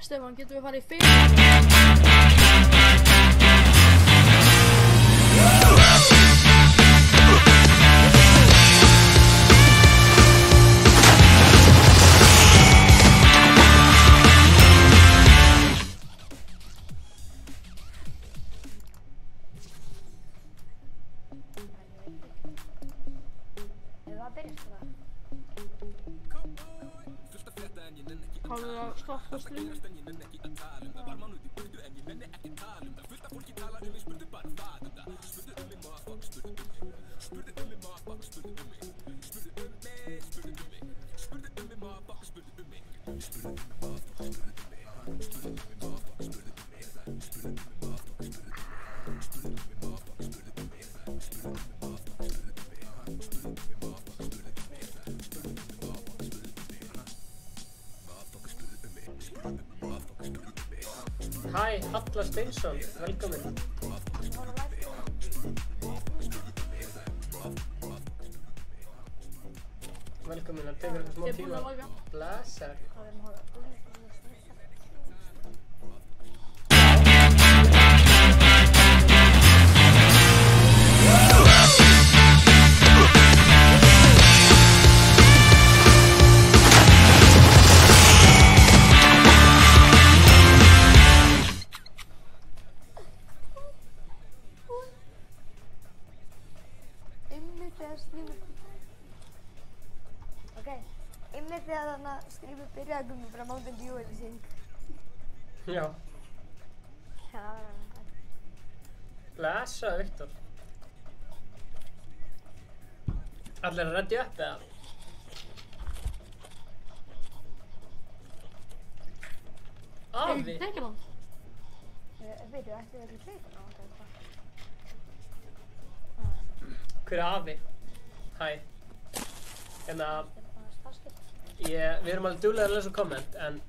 Stefán, getum við farið í fyrir? Hvað er að stoppa stríðinu? Hæ, Halla Steinsson, velkomin. Velkomin, það tekur eitthvað smá tíma. Blessar. Einmitt þegar þannig að skrifa byrjaði Gummi frá Mountain Dew eða sín. Já. Það var hann. Blessa, Viktor. Allir að reddi upp eða? Afi? Tekið hann? Veitu, ættu þið ekki hleypa ná þetta? Hver er afi? Hæ. Við erum alveg duglega að lesa komment, en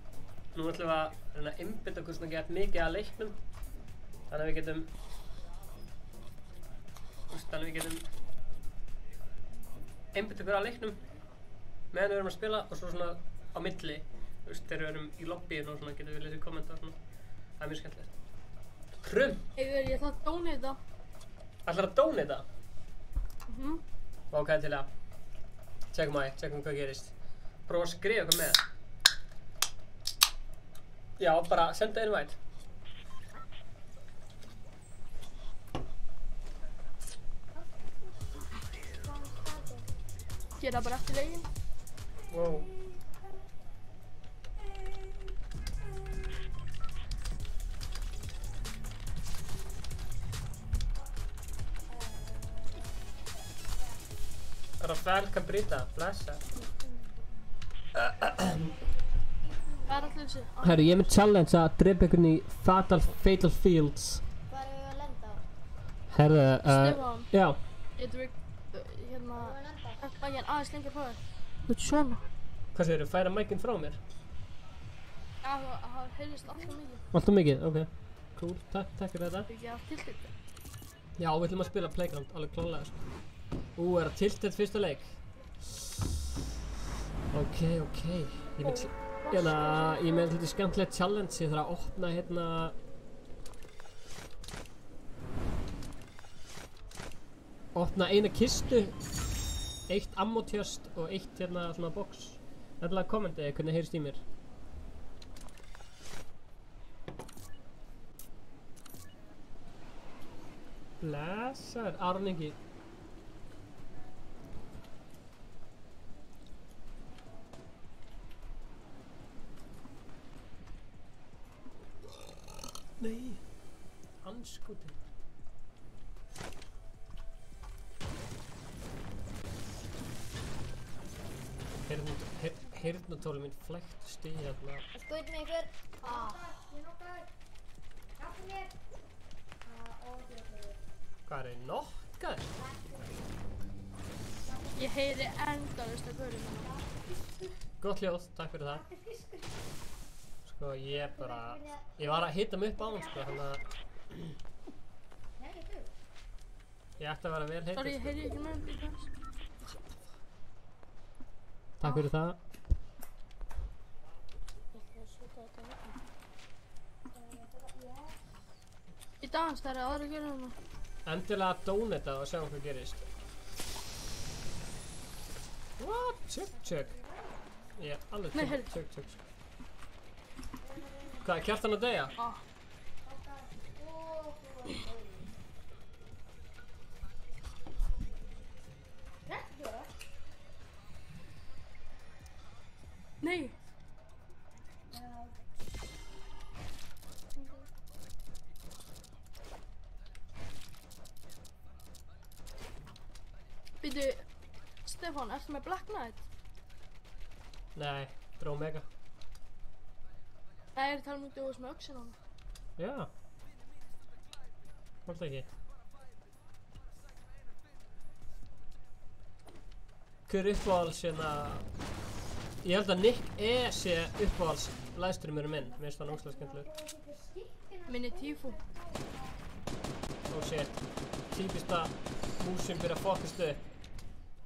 nú ætlum við að reyna að einbeita okkur svona gett mikið að leiknum. Þannig að við getum einbeita okkur að leiknum meðan við erum að spila og svo svona á milli. Þegar við erum í lobbyinu og svona getum við lesið kommenta og svona. Það er mjög skemmtilegt. Krum! Ég ætla að donata. Ætlar að donata? Ok, til að tjekkum hvað gerist. Prófa að skrifa eitthvað með. Já, bara senda invite. Gera bara eftir leikin. Wow. Rafael Cabrita, blessa. Hvað er allir þessi? Herru, ég er með challenge að drepa einhvern í Fatal Fields. Hvað erum við að lenda á? Herru, Stefán. já. Getum við, takk bækinn aðeins lengur frá þér. Þú ert svona. Hvað segirðu, færa mækinn frá mér? Já, það heyrðist alltaf mikið. Alltaf mikið, ok. Cool, takk fyrir þetta. Ekki að tiltið. Já, við ætlum að spila Playground, alveg klálega sko. Er það tiltett fyrsta leik? Ok. Ég með þetta skemmtilegt challenge. Ég þarf að opna opna eina kistu, eitt ammotjöst og eitt svona box. Ætlaði að kommenta hvernig heyrst í mér. Blessar, Aron Ingi. Nei, anskotin. Heyrnatóli mín flæktist í hérna. Skaut mig ykkur. Ég nokkaður. Hjálpa mér. Hvað er nokkaður? Ég heyri endalaust að gaurinn minna. Gott hljóð, takk fyrir það. Sko, ég var að hitta mig upp á hann, sko, þannig að ég ætti að vera vel heitið. Sorry, ég heyri ekki með því kannski. Takk fyrir það. Býta aðeins, það er aðra að gera hérna. Endilega donata og sjáum hvað gerist. What? Check. Já, alveg Nei, heyrðu. check. Hvað, er Kjartan að deyja? Ah. Nei. Býtu, Stefán, ertu með Black Knight? Nei, þetta er Omega. Nei, ég er að tala um þú veist með öxin á hann. Já. Hvort ekki. Hver er uppáhalds hérna... Ég held að Nick E sé uppáhalds livestreamurum minn. Mér finnst það ógeðslega skemmtilegur. Minni Tífú. Og sé típista mús sem byrja að fokast upp.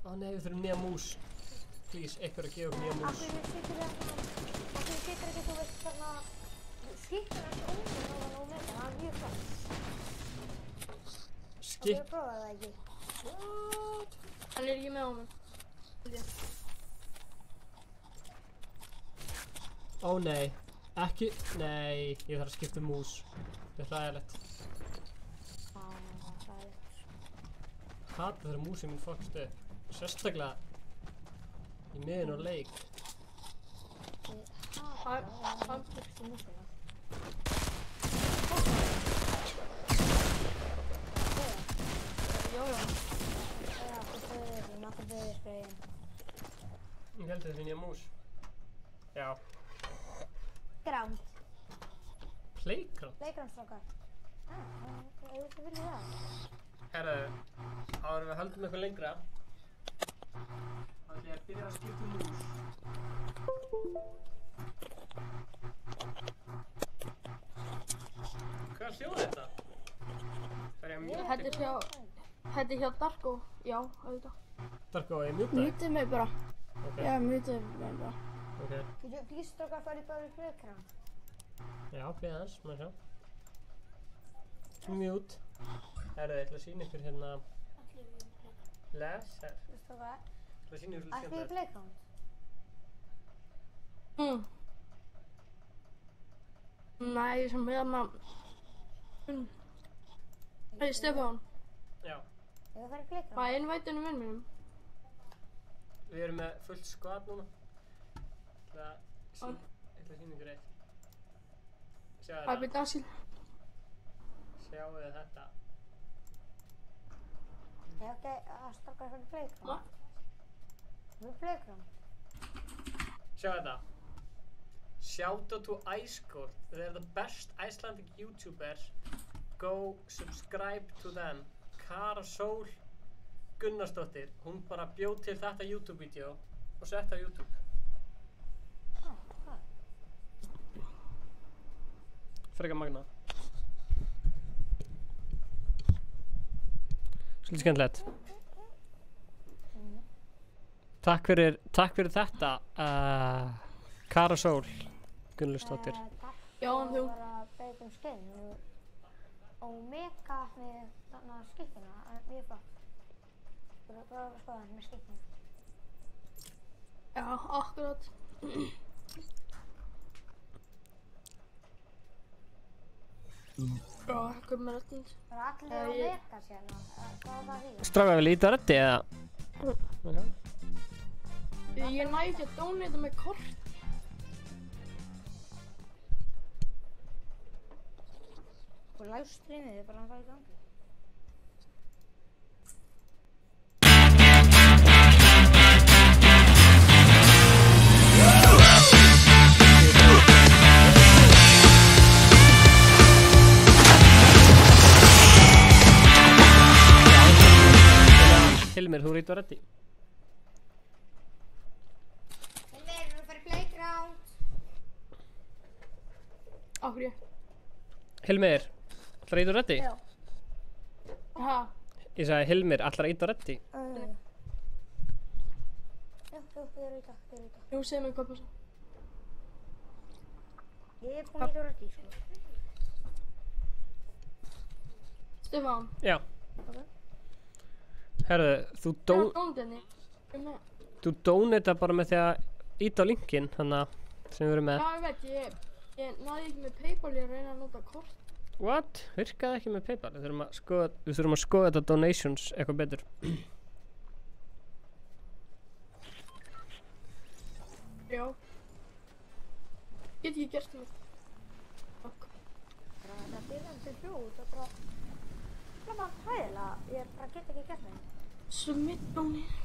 Ó nei, við þurfum nýja mús. Please, eitthvað að gefa okkur nýja mús. Af hverju situr ekki, þú veist, þarna... Skiptir ekki óminn á þann Omega, það er mjög flott. Skip... Þú prófaði það ekki? What? Hann er ekki með honum. Ó nei, ekki... Nei, ég þarf að skipta um mús. Þetta er hræðilegt. Það er hræðilegt. Hata þegar músið mín fokast upp. Sérstaklega í miðun og leik. Það skiptir músina. Jójó. Já, þú þauðir þessi, maður þauðir skreiðin. Ég held þessi nýja mús. Já. Ground. Playground? Playground-strákar. Þú viltu vilja það? Herðu, áður við höldum eitthvað lengra. Þá ætla ég að byrja að skipta um mús. Hvað hljóð þetta? Það er mjög Þetta er hjá Darko. Já, auðvitað. Darko, ég mjúta þig? Mutið mig bara. Ok. Já, mutið mig bara. Ok. Getur plístrákar farið bara í Playground? Já, byrja aðeins, maður sjá. Mute. Herðu, ég ætla að sýna ykkur hérna... Leser. Plístrákar, Ég ætla að sýna ykkur ætti í skemmtilegt. Playground? Nei, sem hérna... Hei, Stefán. Já. Ég það farið í Playground? Hvað er innvætinu minn mínum? Við erum með fullt skvat núna. Ég ætla að sýna ykkur eitt. Sjáu Það er þetta. býta aðsýl. Sjáu þetta. Ég ætti að strákar farið í Playground. Við erum Playground. Sjáu þetta. Shout out to Icecold. They're the best Icelandic YouTubers. Go subscribe to them. Kara Sól Gunnarsdóttir. Hún bara bjóð til þetta YouTube-vídeó og sett á YouTube. Hvað? Frekar magnað. Svolítið skemmtilegt. Takk fyrir þetta, Kara Sól Gunnarsdóttir. Takk Já, en þú? fyrir að beita um skinn Omega með þarna skippina, það er mjög flott. Þú eru bara að skoða hann með skippina. Já, akkurat. Já, hvað með röddins? Það eru allir Omega sérna, hvað var það því? Strákar, vil ég íta reddi eða? Okay. Ég næ ekki að donata með kort. Þú livestreamið þið bara að fara í gangi. Hilmir, þú reytur reddi. Hilmir, við erum að fara í Playground. Á hverju? Hilmir, ætlar að íta reddi? Já. Ha? Ég sagði Hilmir, ætlar að íta reddi? Já, ég er í dag, Jú, segðu mig hvað passa. Ég er búin að íta reddi, sko. Stefán. Já. Ok. Herðu, Dóndinni. þú donata bara með því að íta á linkin, þannig að sem við erum með. Já, ég veit, ég náði ekki með PayPal, ég reyna að nota kort. What? Virkaði ekki með PayPal? Við þurfum að skoða þetta donations eitthvað betur. Já. Get ekki gert það. Það byrjar til hljóð, það bara hæðilega, ég bara get ekki gert það. Submit donate.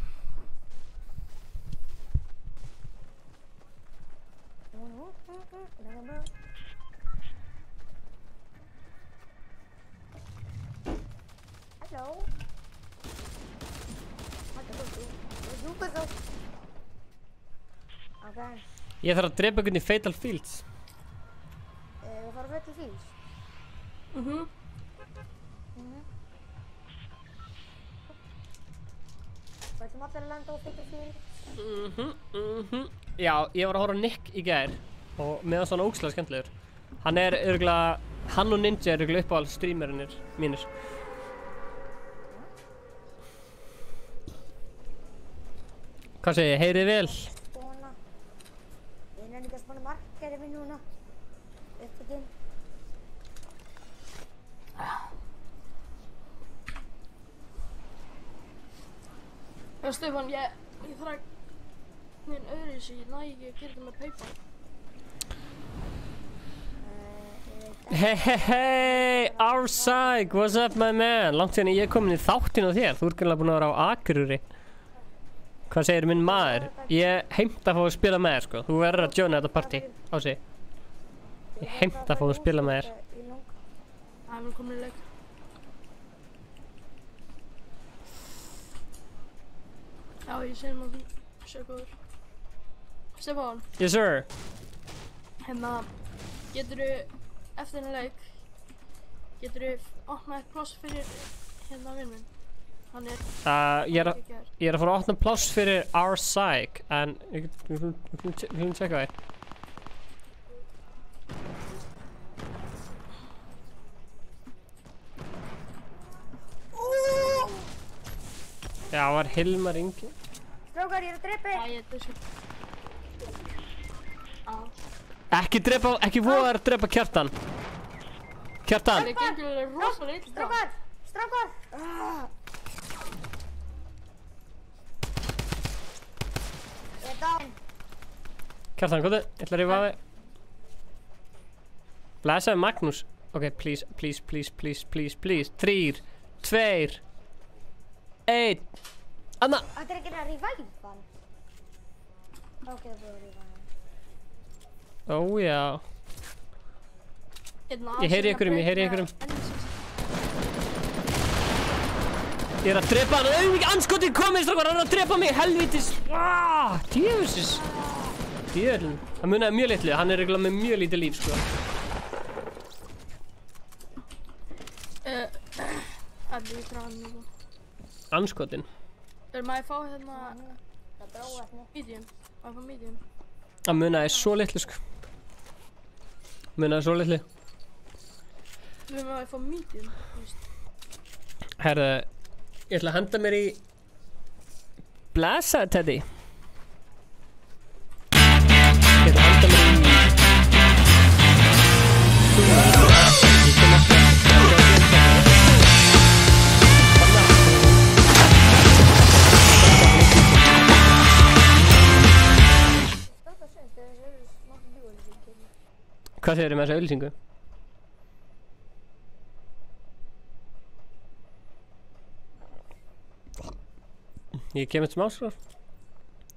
Hello. Okay. Ég þarf að drepa einhvern í Fatal Fields. Við fara að Fatal Fields. Við ætlum allir að landa á Fatal Fields. Já, ég var að horfa á Nick í gær og meðan svona ógeðslega skemmtilegur. Hann og Ninja er örugglega uppáhalds streamerinir mínir. Hvað segir ég? Heyrið vel? Spóna. Ég nenni ekki að spóna markeri minn núna. Upptökin. Já, Stefán, ég þarf að minn öðruvísi, ég næ ekki að gera þetta með PayPal. Hey, Arsæk, what's up my man? Langt síðan ég komin í þáttinn á þér, þú ert greinlega búinn að vera á Akureyri. Hvað segir minn maður? Ég heimt að fá að spila með þér sko, þú verður að joina þetta partí, Ási. Ég heimt að fá að spila með þér. Það er vel komin í leik. Já, ég sé maður því, sér góður. Stefán. Yes sir. Hérna, geturðu, eftir þennan leik, geturðu opnað eitt pláss fyrir hérna vinn minn? Hann er... Ég er að fara að opna pláss fyrir Arsæk, en við skulum tjekka það. Já, var Hilmar Ingi. Strákar, ég er að drepa þig. Já, ég er þessu. Ekki voðar að drepa Kjartan. Kjartan! Það gengur alveg rosalega illa. Strákar! Strákar! Ég er down. Kjartan, hvað er? Ég ætla að rífa að þig. Blæsaði Magnús. Ok, please. 3, 2, 1. Anna! Þetta er ekki að revive hann. Ok, það búið að revive hann. Ó, já. Ég heyri einhverjum. Ég er að drepa hann. Mikið andskotið komið, strákar. Hann er að drepa mig, helvítis. Djöfusis. Djöfullin. Hann munaði mjög litlu. Hann er eiginlega með mjög lítið líf, sko. Allir í grann. Andskotin. Maður fá hérna... Það dróði efni. Medium. Maður fá medium. Hann munaði svo litlu, sko. Munaði svo litlu. Við maður fá medium, veist. Herðu, ég ætla að henda mér í... Blasa, Teddy. Ég ætla að henda mér í... Hvað segirðu með þessa auglýsingu? Ég kem eitt smá svo.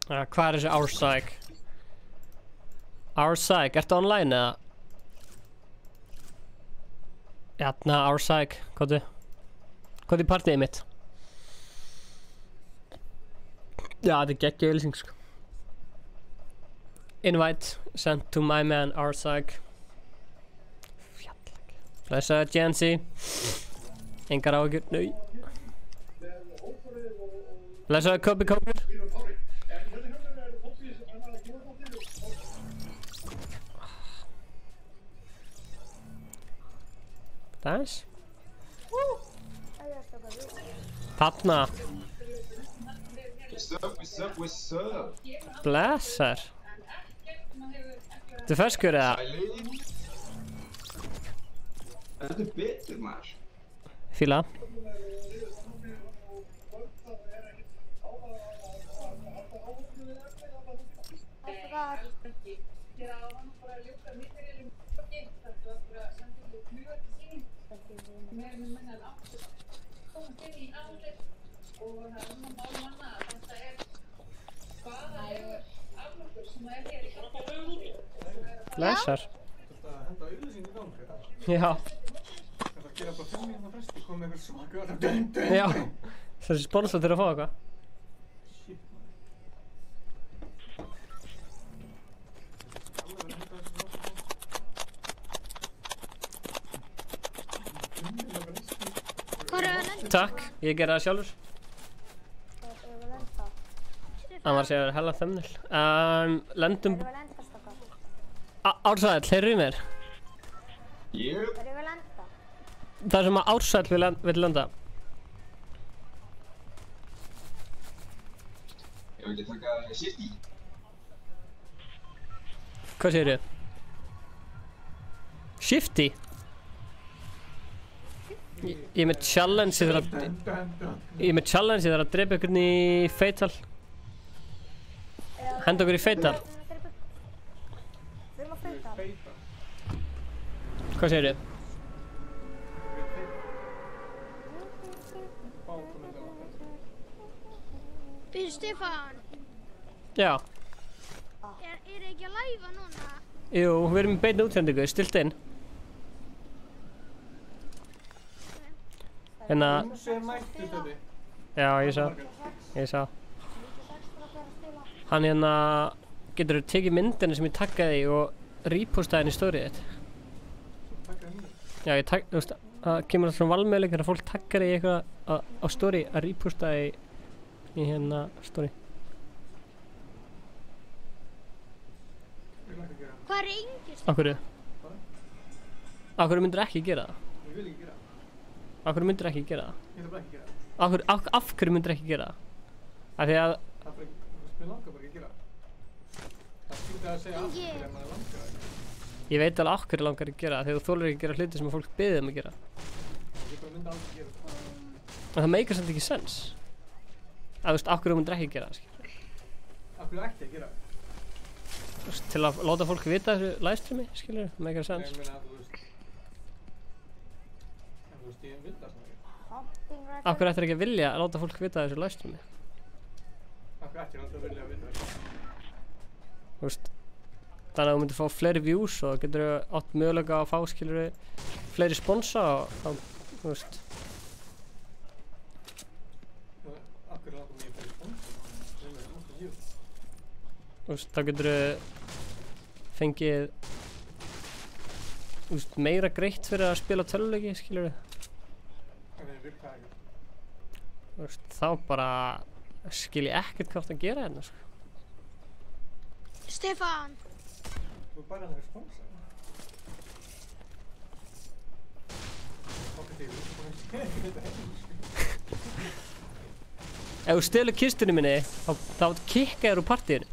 Hvað er þessi Arsæk? Arsæk, ertu online eða? Jæna, Arsæk, hvað er partíið mitt? Já, þetta er geggjuð auglýsing, sko. Invite sent to my man Arsæk. Blessaður Jansi. Engar áhyggjur, nau. Blessaður Kobi Kópur. Nice. Þarna. What's up? Blessar. Þetta ferskur eða? Þetta betur maður. Fíla. Blessar. Henda auðlýsing í gang, eða? Já. Það gera bara 5 mínútna fresti, komið með eitthvað smaka og það Já. Þessi sponsor til að fá eitthvað. Shit, Hvað er að lenda? Takk, ég gerði það sjálfur. Það er vel enda. Það var að segja hella thumbnail. Lendum... Það er vel enda, stokkar. Ársæll, heyrðu í mér. Jöp. Það er vel enda. Það sem að Ársæll vill lenda. Ég vil ekki taka shifty. Hvað segirðu? Shifty? Ég er með challenge þegar að drepa einhvern í Fatal. Henda okkur í Fatal. Við erum að feita. Hvað segirðu? Býðu Stefán, Já. er ekki að læfa núna? Jú, við erum í beinni útsendingu, stilt inn. Hérna, Jónsi er mættur þetta. já, ég sá. Hann hérna, getur þú tekið myndina sem ég taggaði og repostaði henni í stórið þitt. Takk að henni. Já, þú veist, það kemur alltaf svona valmöguleik þegar fólk taggar í eitthvað á stóri að repostaði í hérna stóri. Ég vil ekki gera það. Hvað er yngist? Af hverju? Af hverju myndir ekki gera það? Ég vil ekki gera það. Af hverju myndir ekki gera það? Ég ætla bara ekki að gera það. Af hverju myndir ekki gera það? Af því að, Það er bara ekki, mér langar bara ekki að gera það. Það skildi að segja aftur en maður langar það ekki. ég veit alveg af hverju langar að gera það, þegar þú þolir ekki að gera hluti sem að fólk biður um að gera. Ég bara myndi aldrei gera það. En það meikar samt ekki sens. Að þú veist, af hverju myndir ekki gera það, skilur. Af hverju ætti ég að gera það? Þú veist, til að láta fólk vita þessu livestreami, skilur, það meikar sens. Ég meina að þú veist. En þú veist, ég vil það svona ekki. Hunting rifle. Af hverju ættir ekki að vilja að láta fólk vita þessu livestreami? Af hverju ætti ég aldrei að vilja að vita það? Þú veist, þannig að þú myndir fá fleiri views og getur átt möguleika að fá, skilur, fleiri sponsa og þá, þú veist. Af hverju langar mér fyrir sponsor? Það er mér langar jú. Þú veist, þá getur fengið, þú veist, meira greitt fyrir að spila töluleiki, skilur. En ég vil það ekki. Þú veist, þá bara skil ég ekkert hvað það að gera hérna, sko. Stefán, Þú er bara að vera sponsor. Ok, þið er þetta hefði. Ef þú stelur kistunni minni, þá kikka þér úr partíinu.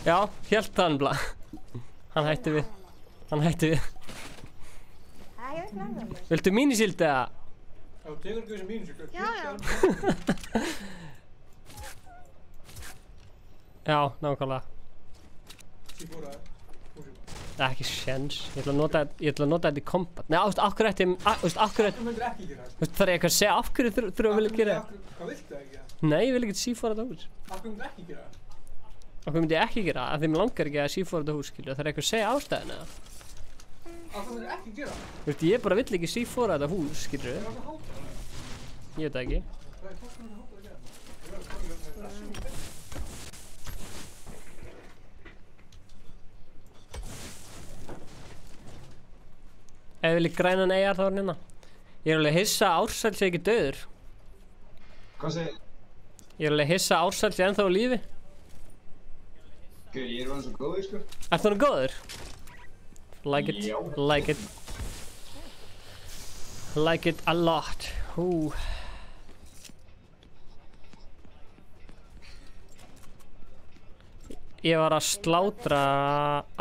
Já, hélt hann blá. Hann hætti við. Það er ekki langar. Viltu mínisíld eða? Ef þú tekur ekki þessi mínus, Já. Já, nákvæmlega. Ég fór að Það er ekki séns. Ég ætla að nota þetta í kombat. Nei, þú veist, af hverju ætti ég, þú veist, af hverju, Þú myndir ekki gera það. þú veist, þarf ég eitthvað að segja af hverju þurfum að vilja gera það? Hvað viltu ekki gera? Nei, ég vil ekki sífóra þetta hús. Af hverju myndir ekki gera það? Af hverju myndi ég ekki gera það? Af því mér langar ekki að sífóra þetta hús, skilju. Þarf ég eitthvað að segja ástæðina eða? Af hverju myndir ekki gera það? Þú veist, ég bara vill ekki sífóra þetta hús, skilju. Það er alltaf hátt á það. Ég veit það ekki. Það er hvað sem myndir hátt að gera. Ég verður að koma með þessu. Ef ég vil í grænan eigar þá er hann hérna. Ég er alveg hissa að Ársæll sé ekki dauður. Hvað segir? Ég er alveg hissa að Ársæll sé ennþá á lífi. Gauð, ég er alveg svo góður, sko. Ertu hann góður? Like it, Já. like it. Like it a lot. Hú. Ég var að slátra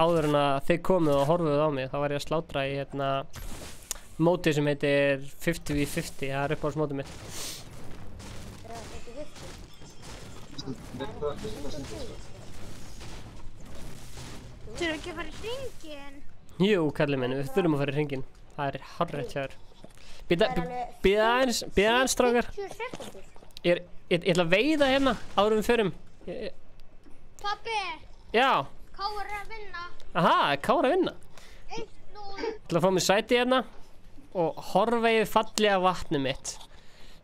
áður en að þið komuð og horfuð á mig. Þá var ég að slátra í mótið sem heitir 50v50. Það uppáhaldsmótið mitt. Þurfum ekki að fara í hringinn? Jú, kallið minn, við þurfum að fara í hringinn. Það hárrétt hjá þér. Bíða aðeins, strákar. 50 sekúndur. Ég ætla að veiða hérna áður en við förum. Pabbi, Já. Kári er að vinna. Aha, Kári að vinna. 1-0. Ég ætla að fá mér sæti hérna og horfa yfir fallega vatnið mitt.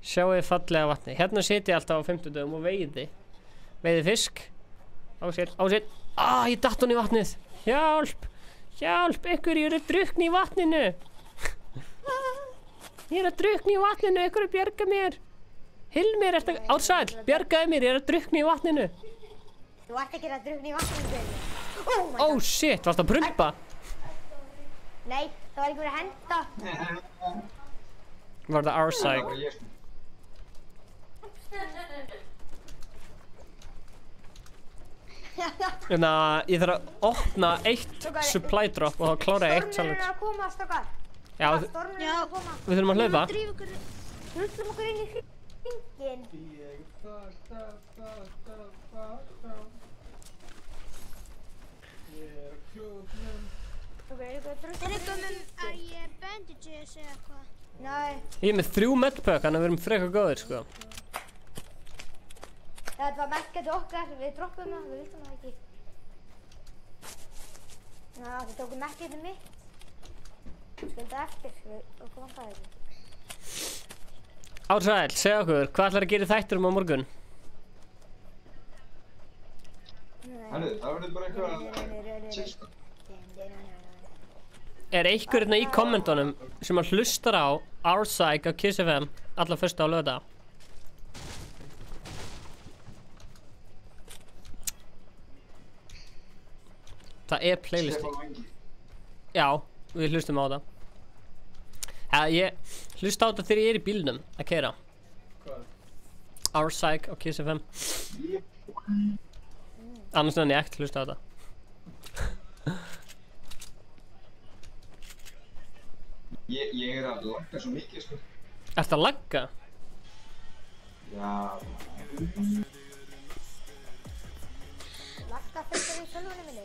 Sjáu yfir fallega vatnið. Hérna sit ég alltaf á 50 dögum og veiði. Veiði fisk. Á sér. Ég datt hún í vatnið. Hjálp, ykkur, ég er að drukkna í vatninu. Ég er að drukkna í vatninu, ykkur bjarga mér. Hilmir, Ársæll, bjargaði mér, ég er að drukkna í vatninu. Þú ert ekki að drukkna í vatninu. Oh shit, varstu að prumpa? Nei, það var einhver að henda. Var það Ársæll? Þannig að ég þarf að opna eitt supply drop og þá klára ég eitt Stormurinn challenge. er að koma, stokkar. Já, Stormurinn er að koma. við þurfum að hlaupa. Hlutum okkur inn í hringinn. Er eitthvað með bandages eða eitthvað? Nei, Ég er með 3 medpack, þannig að við erum frekar góðir, sko. þetta var merkjandi okkar, við droppum það, við vildum það ekki. Já, þið tókum merkjandi mitt. Skildi eftir, okkur vantaði þetta. Ársæll, segja okkur, hvað ætlar að gera í þættinum á morgun? Herru, það verður bara eitthvað chill, sko. Er einhver hérna í kommentunum sem að hlustar á Ársæll á Kiss FM alla fyrsta á laugardaga? Það er playlisti. Stefán Vangi. Já, við hlustum á það. Ja, ég hlusta á þetta þegar ég er í bílnum að keyra. Hvað? Ársæll á Kiss FM. Annars en ég ekkert hlusta á þetta. Ég er að lagga svo mikið, sko. Ertu að lagga? Já. Lagga fyrir í tölvunni minni.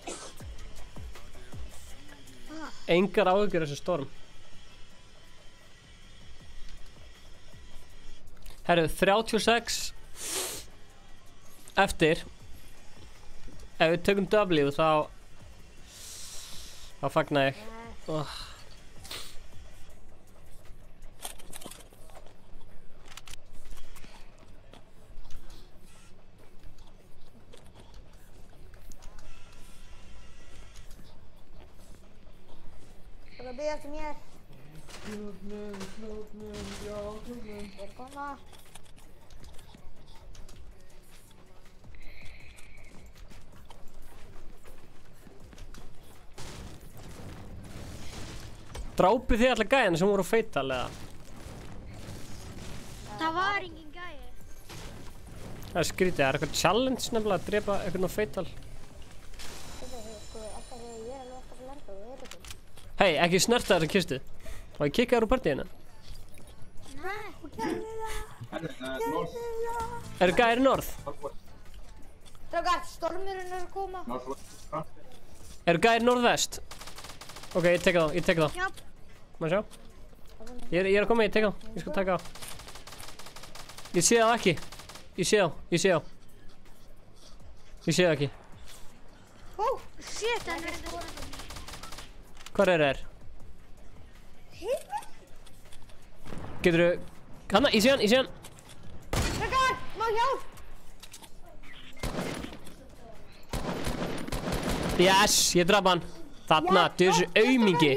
Engar áhyggjur þessu storm. Herru, 36 eftir. Ef við tökum W þá fagna ég. Það var að byggja eftir mér. Flótmenn, já, flótmenn. Ég er koma. Drápuð þið allar gæjana sem voru á Feital eða? Það var engin gæi. Það er skrítið, það er eitthvað challenge nefnilega að drepa eitthvað á Feital. Sko, alltaf þegar ég er alveg alltaf að lenda og ég er ekki. Hei, ekki snerta þessa kistu. Og ég kikka þér úr partíinu. Herru, norð. Eru gæjir í norð? Strákar, stormurinn er að koma. Norð. Eru gæjir norðvest? Ok, ég tek þá. Já. Má sjá. Ég er að koma, ég tek þá. Ég skal taka þá. Ég sé það ekki. Ég sé þá. Ég sé það ekki. Shit, hann er þetta. Hvar er þær? Geturðu... Hanna, ég sé hann. Strákar, má hjálp. Yes, ég draf hann. Þarna, þessu aumingi.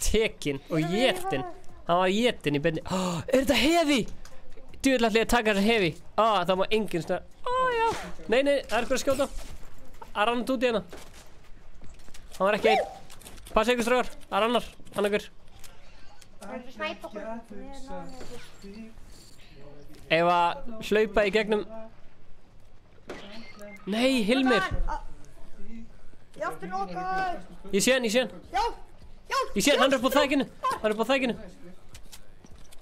Tekinn og étinn. Hann var étinn í beinni. Er þetta hefi? Djúvill ætla ég að taka þessa hefi. Það má enginn snöð. Já. Nei, það er eitthvað að skjóta. Það er annar út í hérna. Hann var ekki einn. Passa ykkur strákar. Það er annar. Hann ykkur. Það er ekki snæpa okkur. Ef að hlaupa í gegnum... Nei, Hilmir! Ég aftur nokkar. Ég sé hann. Já! Ég sé hann, hann er upp á þækinu. Hann er upp á þækinu.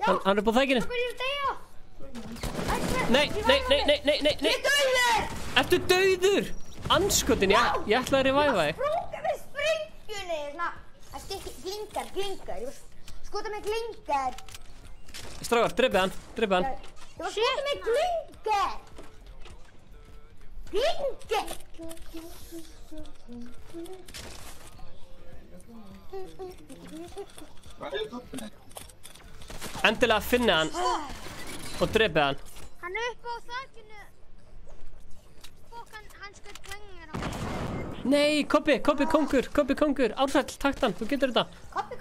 Hann er upp á þækinu. Hvað er ég að deyja? Nei. Ég er dauður! Ertu dauður? Anskotin, ég ætlaði að reviva þig. Sprunga með sprengjunni. Það stikki glingar. Ég var skota með glingar. Strákar, dreipið hann. Ég var skota með glingar. Hvað er það? Endilega finna hann og dreipið hann. Hann er upp á þakinu. Fokk, hann skaut klengar á mig. Nei, Kobbi kongur. Ársæll, takt hann, þú getur þetta. Koppi.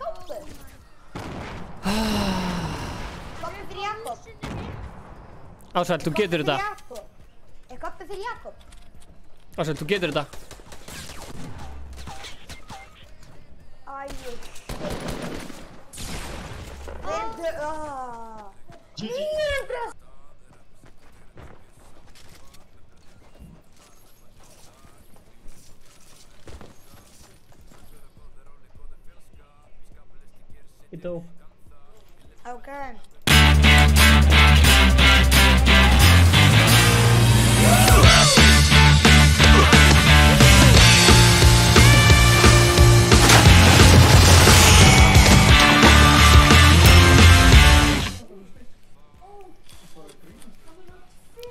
Koppi fyrir Jakob. Ársæll, þú getur þetta. Er koppi fyrir Jakob? Ársæll, þú getur þetta. Ég dó. Okay.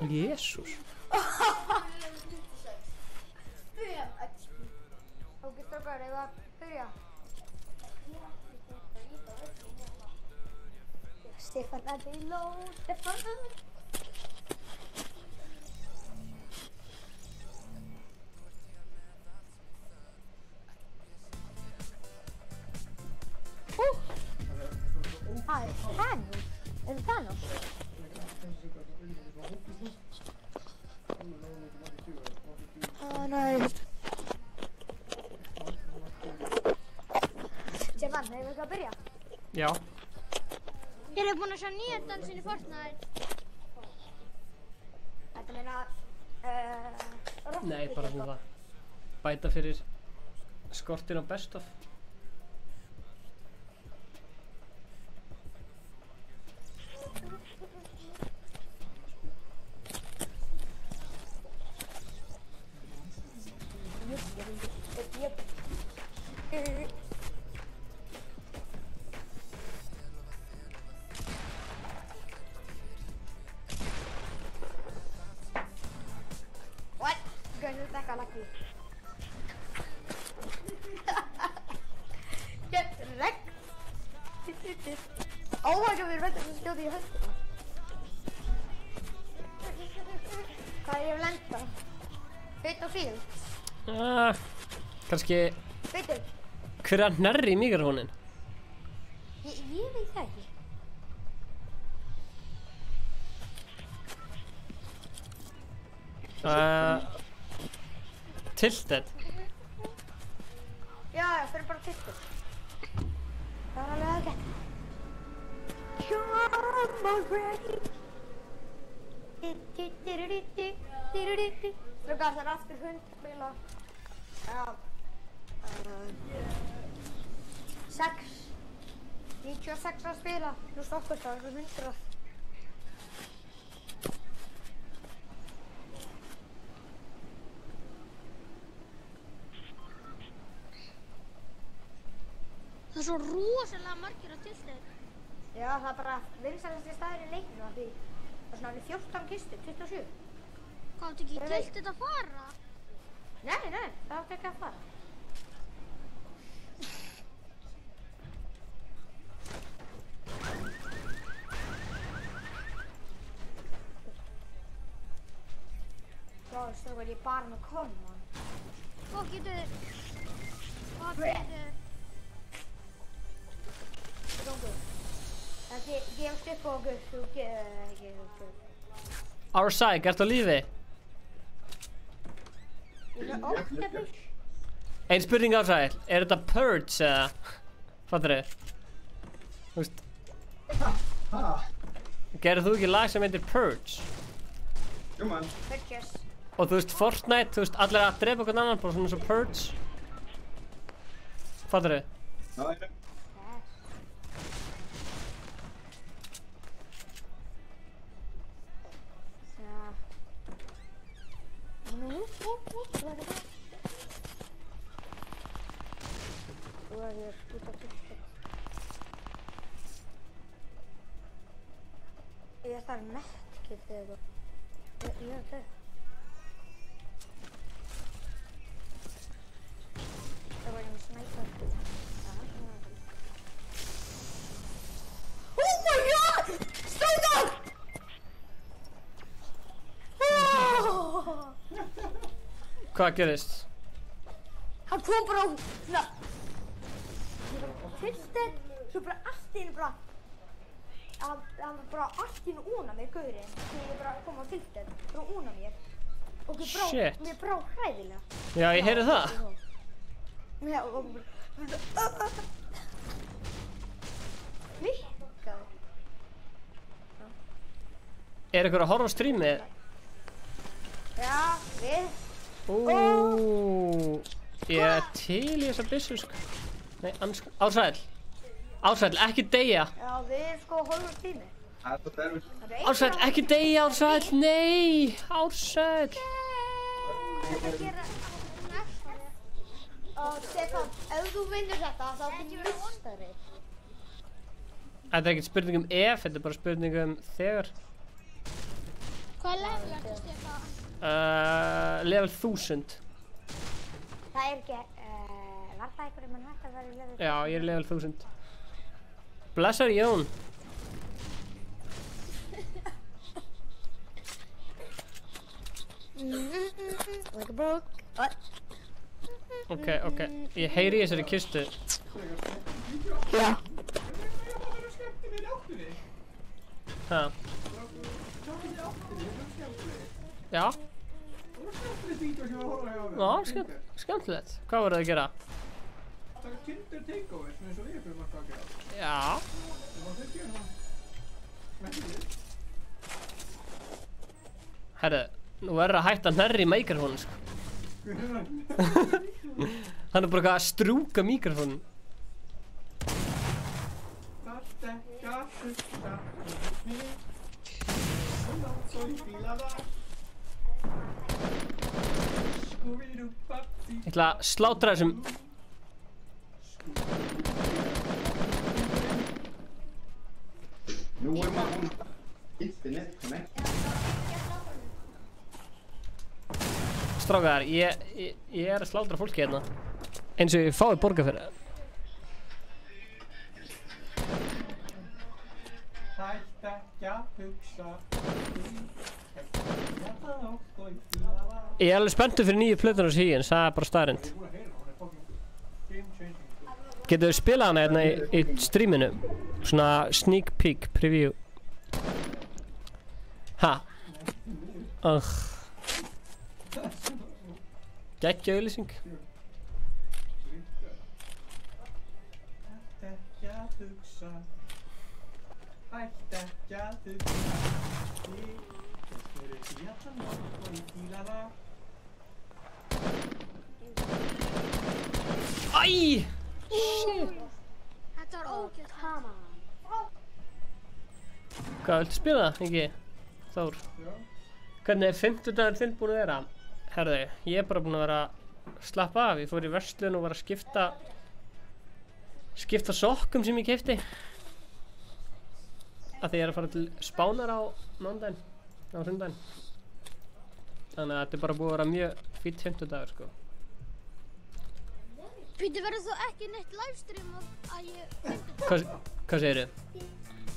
Jesús. Ok, strákar, ef að byrja. Stefán að þið lóð, Stefán. Það er Thanos. Er það Thanos? Nei. Stefán, hefur við að byrja? Já. Eru búin að sjá nýja dansinn í Fortnite? Þetta meina... Nei, bara svona það. Bæta fyrir skortin á best of. What? Guys, it's like I like you. Get wrecked. Oh my god, við erum að skjóta í höndina. Hvað er ég að lenda? Beit á fíl. Kannski Beitur. hver er nærri í mikrofónin? Ég veit það ekki. Tilted. Já, fyrir bara tiltur. Það var alveg aðgætt. Come already. Sluggar, það er aftur hundspila. Já. 96 að spila. Nú stoppast það, það er 100. Það er svo rosalega margir á tiltið. Já, það er bara vinsælasti staður í leiknum af því það er svona 14 kistur, 27. Hvað áttu ekki tiltið að fara? Nei, það átti ekki að fara. Já, þú er ég bara með koman. Hvað getur... Hvað getur... Gangu. Það gefst upp á okkur, þú getur ekki upp. Ourside, ert á lífi? Ég er með octopus. Ein spurning Ourside, er þetta Purge eða? Fattar þið? Þú veist, gerðir þú ekki lag sem heitir Purge? Jú mann. Purchase. Og þú veist, Fortnite, þú veist, allir að drepa hvern annan, bara svona svo Purge. Fattar þau? Já, ég veit. Ég þarf mekkið þegar ég er þau. Það var einhver snæpa. Oh my god! Strákar! Hvað gerist? Hann kom bara á svona tilted, svo bara allt í einu bara hann var bara allt í einu óna mér, gaurinn, þegar ég bara kom á tilted, bara óna mér og Shit. mér brá hræðilega. Já, ég heyri það. Já, og bara klikkaði. Er ykkur að horfa á strímið? Já, við. Ég er til í þessa byssu, sko. Nei, Ársæll. Ársæll, ekki deyja. Já, við sko horfum tími. Það er svo derfis. Ársæll, ekki deyja, Ársæll, nei, Ársæll. Stefán, ef þú vinnur þetta, þá er þú mistari. Þetta er ekkert spurning um ef, þetta er bara spurning um þegar. Hvað level ertu, Stefán? Level 1000. Það er ekki, var það einhverjum mann hægt að vera í level? Já, ég er level 1000. Blessar Jón. Like a broke. What? Ok, ég heyri í þessari kistu. Já. Ha. Já. Já, skemmtilegt. Hvað voruð þið að gera? Það er Kinder Takeover, svona eins og við fyrir margt að gera. Já. Það var þau gera það. Merkilegt. Herru, nú verður að hætta að hnerra í mikrofónu, sko. Hann er bara eitthvað að strúka mikrofónu. Það stekka, hugsa, mig. Svo ég fíla það. Ég ætla að slátra þessum. Nú er maður internet connect. Strákar, ég er að slátra fólki hérna. Eins og ég fái borga fyrir það. Hætt ekki að hugsa. Ég er alveg spenntur fyrir nýju plötunar hans Híins, það er bara staðreynd. Getur við spilað hana hérna í streaminu? Svona sneak peek preview. Ha? Geggja auglýsing. Hætt ekki að hugsa. Hætt ekki að hugsa. Ég fíla það. Æ! Shit! Þetta var ógeðslega. Hvað, viltu spila það, ekki? Þór? Já. Hvernig er 50 dagar þinn búin að vera? Herðu, ég er bara búin að vera að slappa af. Ég fór í verslun og var að skipta sokkum sem ég keypti. Af því ég er að fara til Spánar á mánudaginn, á sundaginn. Þannig að þetta er bara búið að vera mjög fýtt 50 dagar, sko. Býttu, verður þá ekki neitt livestream að ég... Hvað segirðu?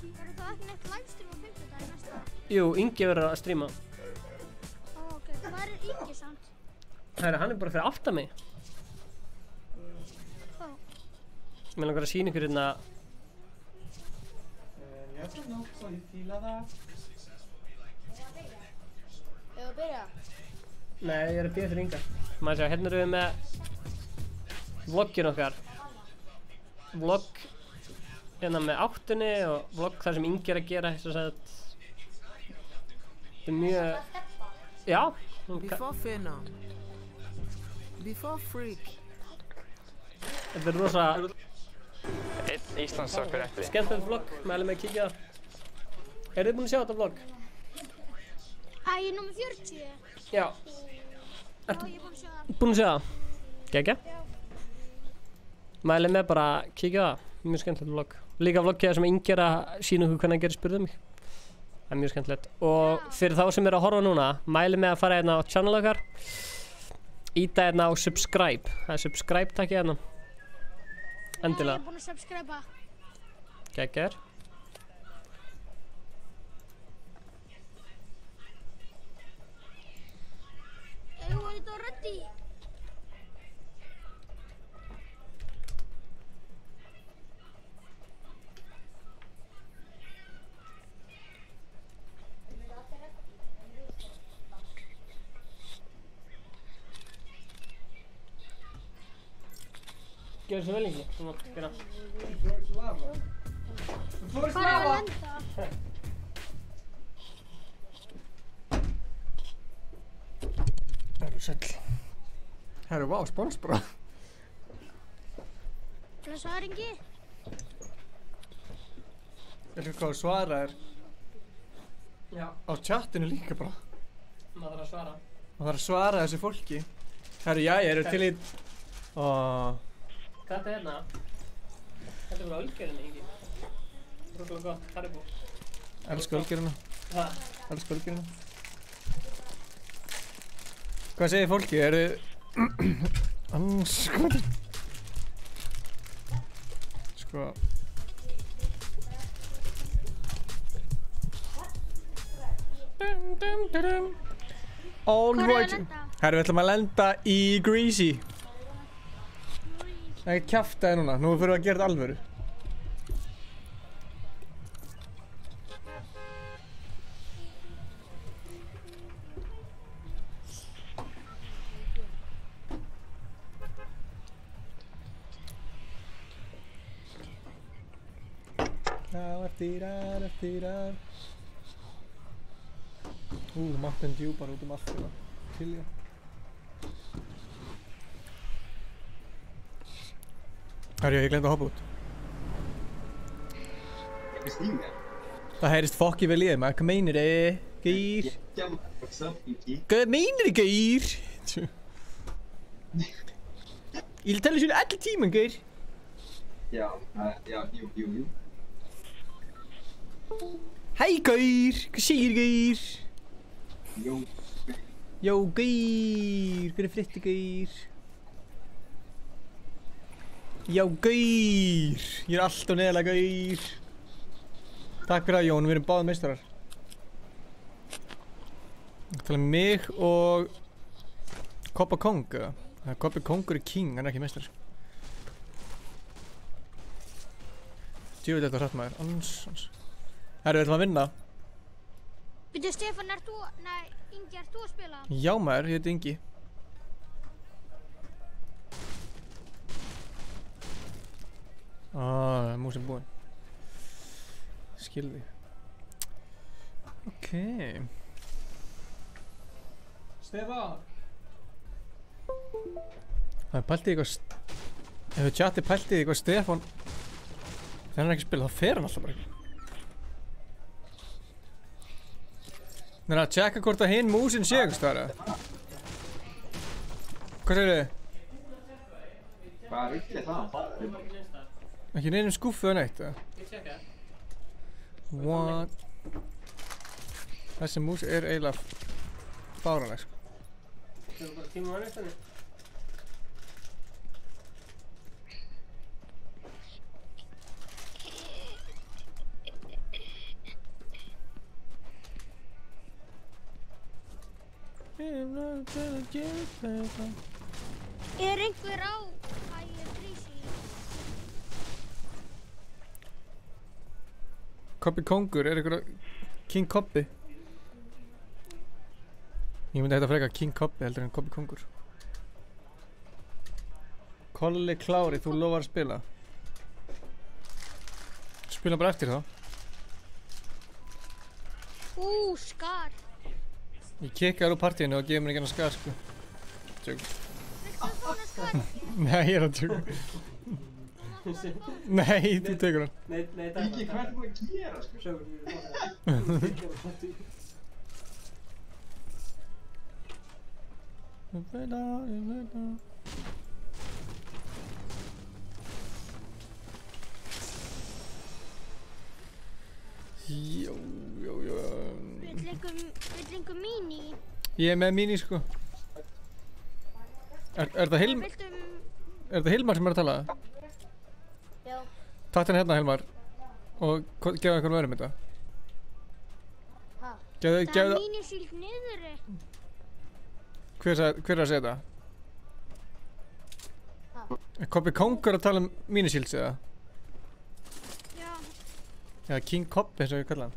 Verður þá ekki neitt livestream á 50 daginn næsta? Jú, Ingi verður að stríma. Ó, ok. Hvað er Ingi samt? Herru, hann er bara fyrir aftan mig. Ó. Mér langar að sýna ykkur hérna. Ég ætla nótt svo ég fíla það. Ef þú byrja? Nei, ég er að bíða fyrir Inga. Maður sjá, hérna erum við með vloggin okkar. Vlogg hérna með áttunni og vlogg þar sem Ingi er að gera þess að þetta er mjög, já. Before Phenom. Before Freak. Þetta er rosa Íslandsokkur eftir. skemmtilegt vlogg, mælum með að kíkja það. Eru þið búin að sjá þetta vlogg? Ég er nummer 40. Já. Já, ég er búin að sjá það. Búin að sjá það? Gekja? Mælum með bara að kíkja það. Mjög skemmtilegt vlogg. Líka vloggið sem Ingi er að sína okkur hvernig hann gerir spurðu mig. Það er mjög skemmtilegt. Og fyrir þá sem eru að horfa núna, mælum með að fara hérna á channel okkar. Íta hérna á subscribe. Það er subscribe takkið hérna. Endilega. Ég er búin að subscriba. Gekjar. Jú, þetta er ready. Gjör svo vel Ingi. Svona, gera. Hvað er að lenda? Sæll. Herru, vá, spons bara. Blessaður Ingi. Veistu hvað þú svaraðir Já. á chatinu líka bara. Maður þarf að svara. Og það er að svara þessu fólki. Herru, já, ég eru til í... Þetta hérna. Þetta er bara ölgerinn Ingi. Rókulega gott, Haribo. Elsku ölgerina. Ha? Elsku ölgerina. Hvað segir fólki? Eru þið... Anskotin. Sko... All Hvar er að right. lenda? Herru, við ætlum að lenda í Greasy. Það er ekki kjaftaði núna. Nú fyrir við að gera þetta alvöru. Eftir ár. Mountain Dew bara út allt hérna. Til ég. Herru, ég glemdi að hoppa út. Ekki stíga. Það heyrist fokki vel í þeim. Hvað meinir þið, gýr? Hvað meinir þið, gýr? Ég vil tala svona allir tíman, gýr. Já, jú. Hæ, gýr. Hvað segir, gýr? Jó, gýr. Hvað er frétti, gýr? Já, gýr. Ég er alltaf neðalega, gýr. Takk fyrir það, Jón. Við erum báðir meistarar. Það tala um mig og Koppa Kong, eða? Koppi Kongur er king, hann er ekki meistar. Djúvill þetta hratt maður. Ans. Herru, við ætlum að vinna. Byrju, Stefán, Ingi, ert þú að spila? Já maður, ég heiti Ingi. Músin búinn. Skilði. Ok. Stefán! Það er pæltið eitthvað... Ef við chatið pæltið eitthvað Stefán... Þegar hann er ekki að spila, þá fer hann alltaf bara ekki. Það er að tjekka hvort að hinn músin sé eitthvað stara. Hvað segir þið? Hvað er ekki það? Ekki neinum skúffu eða neitt, eða? Ég tjekka það. What? Þessi mús er eiginlega fáranleg, sko. Það er bara tíma á næstunni. Er einhver á Greasy? Koppi Kongur, er eitthvað... King Koppi. Ég myndi þetta frekar King Koppi heldur en Koppi Kongur. Kolli Klári, þú lofar að spila. Spila bara eftir þá. Skar. Ég kikkaði úr partíinu og gefur mér ekki hana skar, sko. Tjók. Viltu fá hana skar? Nei, ég er að tjóka. Nei, þú tekur hann. Nei, takk. Ingi, hvað ertu búin að gera, sko? Sjáum við Ég veit það. Jó. Vill einhver mini? Ég er með mini, sko. Er það Hilmar sem er að tala? Já. Takk hérna Hilmar og gefa einhvern öðrum þetta. Ha? Það er Gefðu... mínisíld niðri. Hver er að segja þetta? Er Kobbi Kongur að tala um mínisílds eða? Já. Eða King Kobbi eins og ég kalla hann.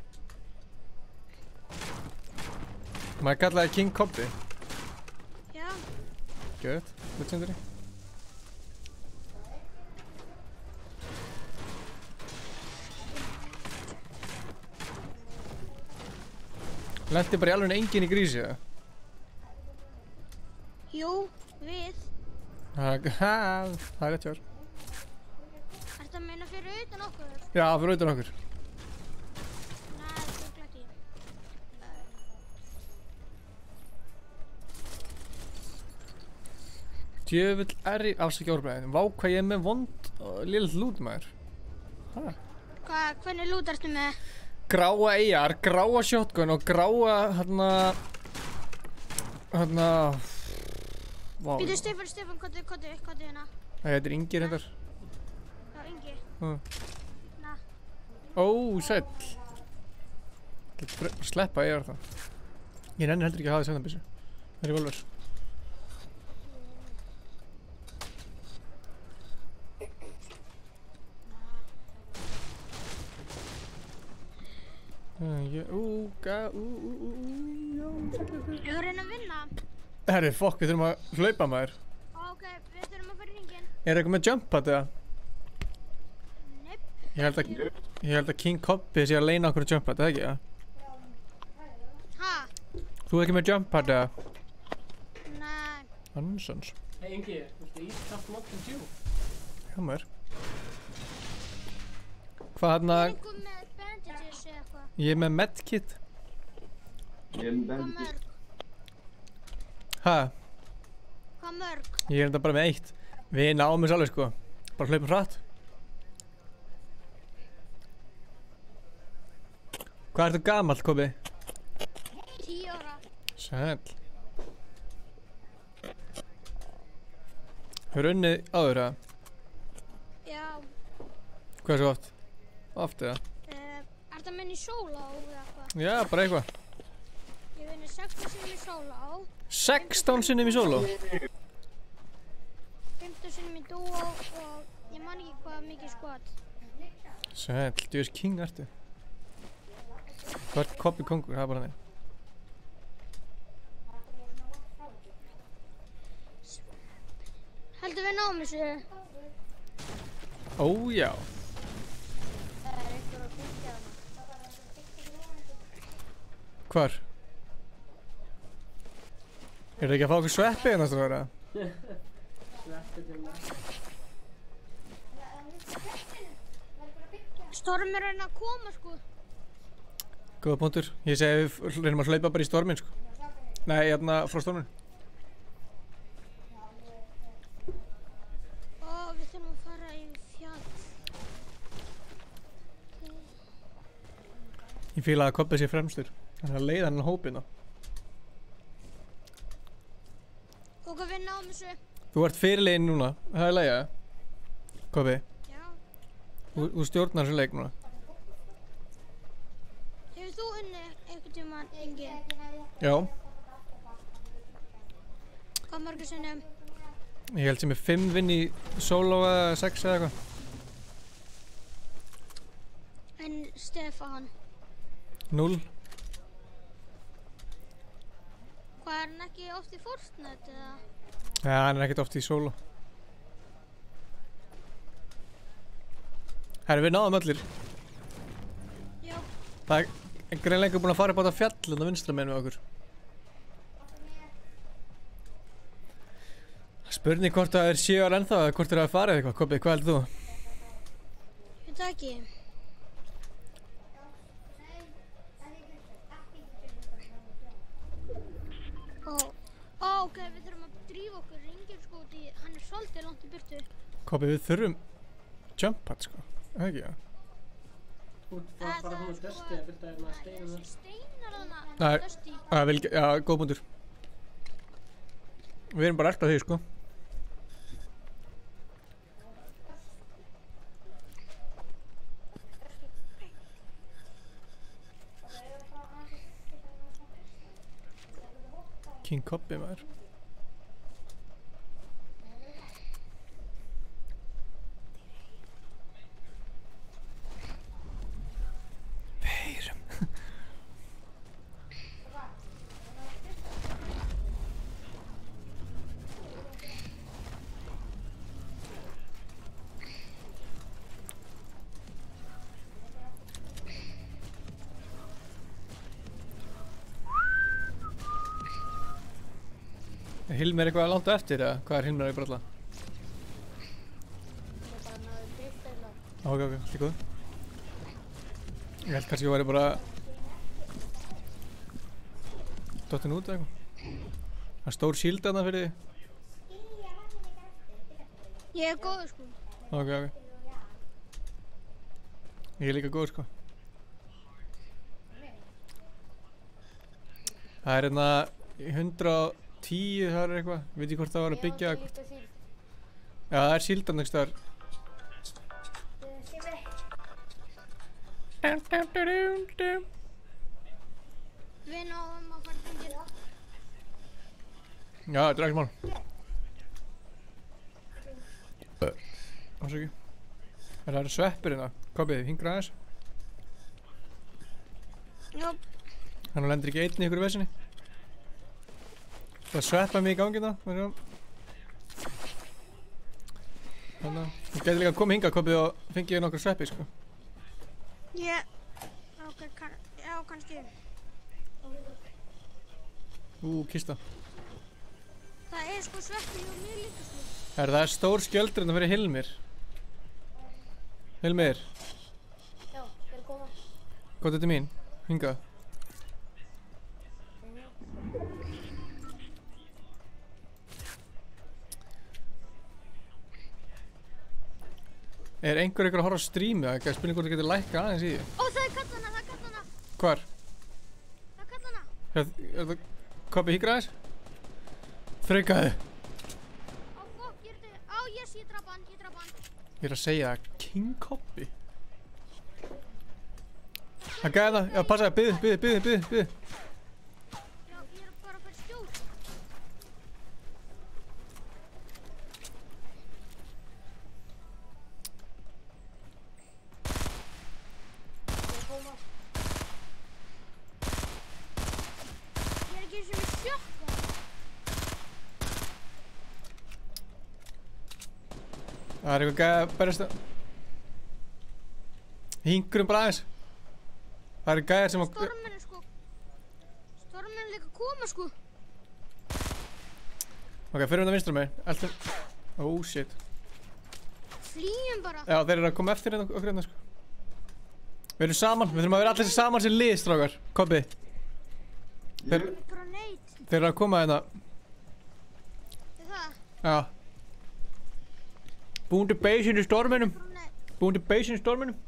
Maður kallaði King Kobbi. Já. Gött, legendary. Lendi bara í alveg enginn í grísi eða? Jú, við. Það er rétt hjá þér. Ertu að meina fyrir utan okkur? Já, fyrir utan okkur. Nei, það er glætt í. Djöfull er í afsækja árbæðin. Vá hvað ég er með vond og lillt lút maður. Hæ? Hvernig lút ertu með? Gráa AR, gráa shotgun og gráa hérna... Vá. Býtu Stefán, kottu hérna. Það heitir Ingi reyndar. Já, Ingi. Na. Ó, sæll. Ég ætla bara að sleppa AR það. Ég nenni heldur ekki að hafa þess byssu. Það er revolver. Ég var reyna að vinna. Herri, fokk, við þurfum að hlaupa maður. Ok, við þurfum að fara í hringinn. Er eitthvað með jump pad eða? Nepp. Ég held að King Kobbi sé að leina okkur jump pad, eða ekki? Ja? Ha? Þú er ekki með jump pad eða? Nei. Hansons. Hei Ingi, viltu ískaft Mountain Dew? Já maður. Hvað hérna? Er einhver með bandages eða eitthvað? Ég er með medkit. Ég er með Hvað bandið. mörg? Hæ? Hvað mörg? Ég er enda bara með eitt. Við náum þess alveg sko. Bara hlaupum hratt. Hvað ertu gamall, Kobbi? 10 ára. Sæll. Hefur unnið áður eða? Já. Hvað er svo oft? Oft eða? Ertu að minna í sóló eða eitthvað? Já, bara eitthvað. Ég vinni 16 sinnum í sóló. 16 sinnum í sóló? 15 sinnum í dúo og ég man ekki hvað mikið skot. Sæll, djús king ertu. Hvað ert Kobbi Kongur? Það er bara þannig. Heldur við náum þessu? Ó já. Hvar? Er það ekki að fá okkur sveppi hérna að vera? Sveppið til maður. Stormur er að koma sko. Góða punktur. Ég segi við reynum að hlaupa bara í storminn sko. Nei, hérna frá storminn. Við þurfum að fara í fjall. Ég fíla að Kobbi sé fremstur. Þannig að leiða hann hópina. Og við náum þessu. Þú ert fyrirlegin núna. Það er leiða. Kobbi, Já. þú stjórnar þessu leik núna. Hefur þú unnið einhvern tímann, Ingi? Já. Hvað mörgur sinnum? Ég held sem er 5 vinn í solo eða 6 eða eitthvað. En Stefán, 0. hvað er hann ekki oft í Fortnite eða? Ja, hann er ekkert oft í solo. Herri, við náðum allir. Það er greinlega búin að fara upp á þetta fjall á vinstra megin með okkur. Spurning hvort það er 7 ára ennþá eða hvort það er að fara eða eitthvað. Kobbi, hvað heldur þú? Ég veit það ekki. Ok, við þurfum að drífa okkur ringir sko út í, hann er svolítið langt í burtu. Kobbi, við þurfum jump pad sko, eða ekki það? Þú ert bara að fá Dusty að byrja með steinum þess. Steinar þarna, Nei, Dusty. já, góð punktur. Við erum bara alltaf því sko. King Kobbi maður. Veirum. Er Hilmir eitthvað langt á eftir eða hvað er Hilmir að bralla? Ok, allt í góðu. Ég held kannski að ég væri bara dottin út eða eitthvað. Það er stór shield þarna fyrir því. Ég er góður sko. Ok. Ég er líka góður sko. Það er hérna 110 þar er eitthvað, veit ég hvort það var að byggja eitthvað. Já, það er síldan einhvers staðar. Við náum að fara til gera. Já, þetta er ekki mál. Ásaki. Það eru sveppir hérna. Kobbi, hingra aðeins. Jó. Þannig lendir ekki einn í ykkur vesinni. Það sveppa mig í gangi það. Þannig að þú getur líka að koma hingað, Kobbi, og fengið nokkra sveppi, sko. Ok, já, kannski. Kista. Það er sko sveppi og mér líka sko. Það er stór skjöldur hérna fyrir Hilmir. Hilmir. Já, ég er að koma. Hvað þetta er mín? Hingað. Er einhver að horfa á streamið? Það er spurning hvort þú getur lækkað aðeins í því. Ó, það er kallana, það er kallana. Hvar? Það er kallana. Er það Kobbi, híkra aðeins? Þraukaðu. Ó, fokk, ég draf hann. Ég er að segja það, King Kobbi. Það gæði það, já, passa það, byðu. Já, ég er bara að fara skjól. Ég er ekki eins og við sjokka. Það er eitthvað gæði að berjast það. Hingurum bara aðeins. Það eru gæðir sem að... Storminn sko. Storminn er líka að koma sko. Ok, fyrir það vinstra megin. Alltaf... Oh shit. Flýjum bara. Já, þeir eru að koma eftir hérna okkur hérna, sko. Við erum saman, við þurfum að vera allir saman sem lið, strákar. Kobbi. Þeir Bara neitt. eru að koma hérna. Er það? Já. Búin til base í storminum. Bara neitt. Búin til base í storminum.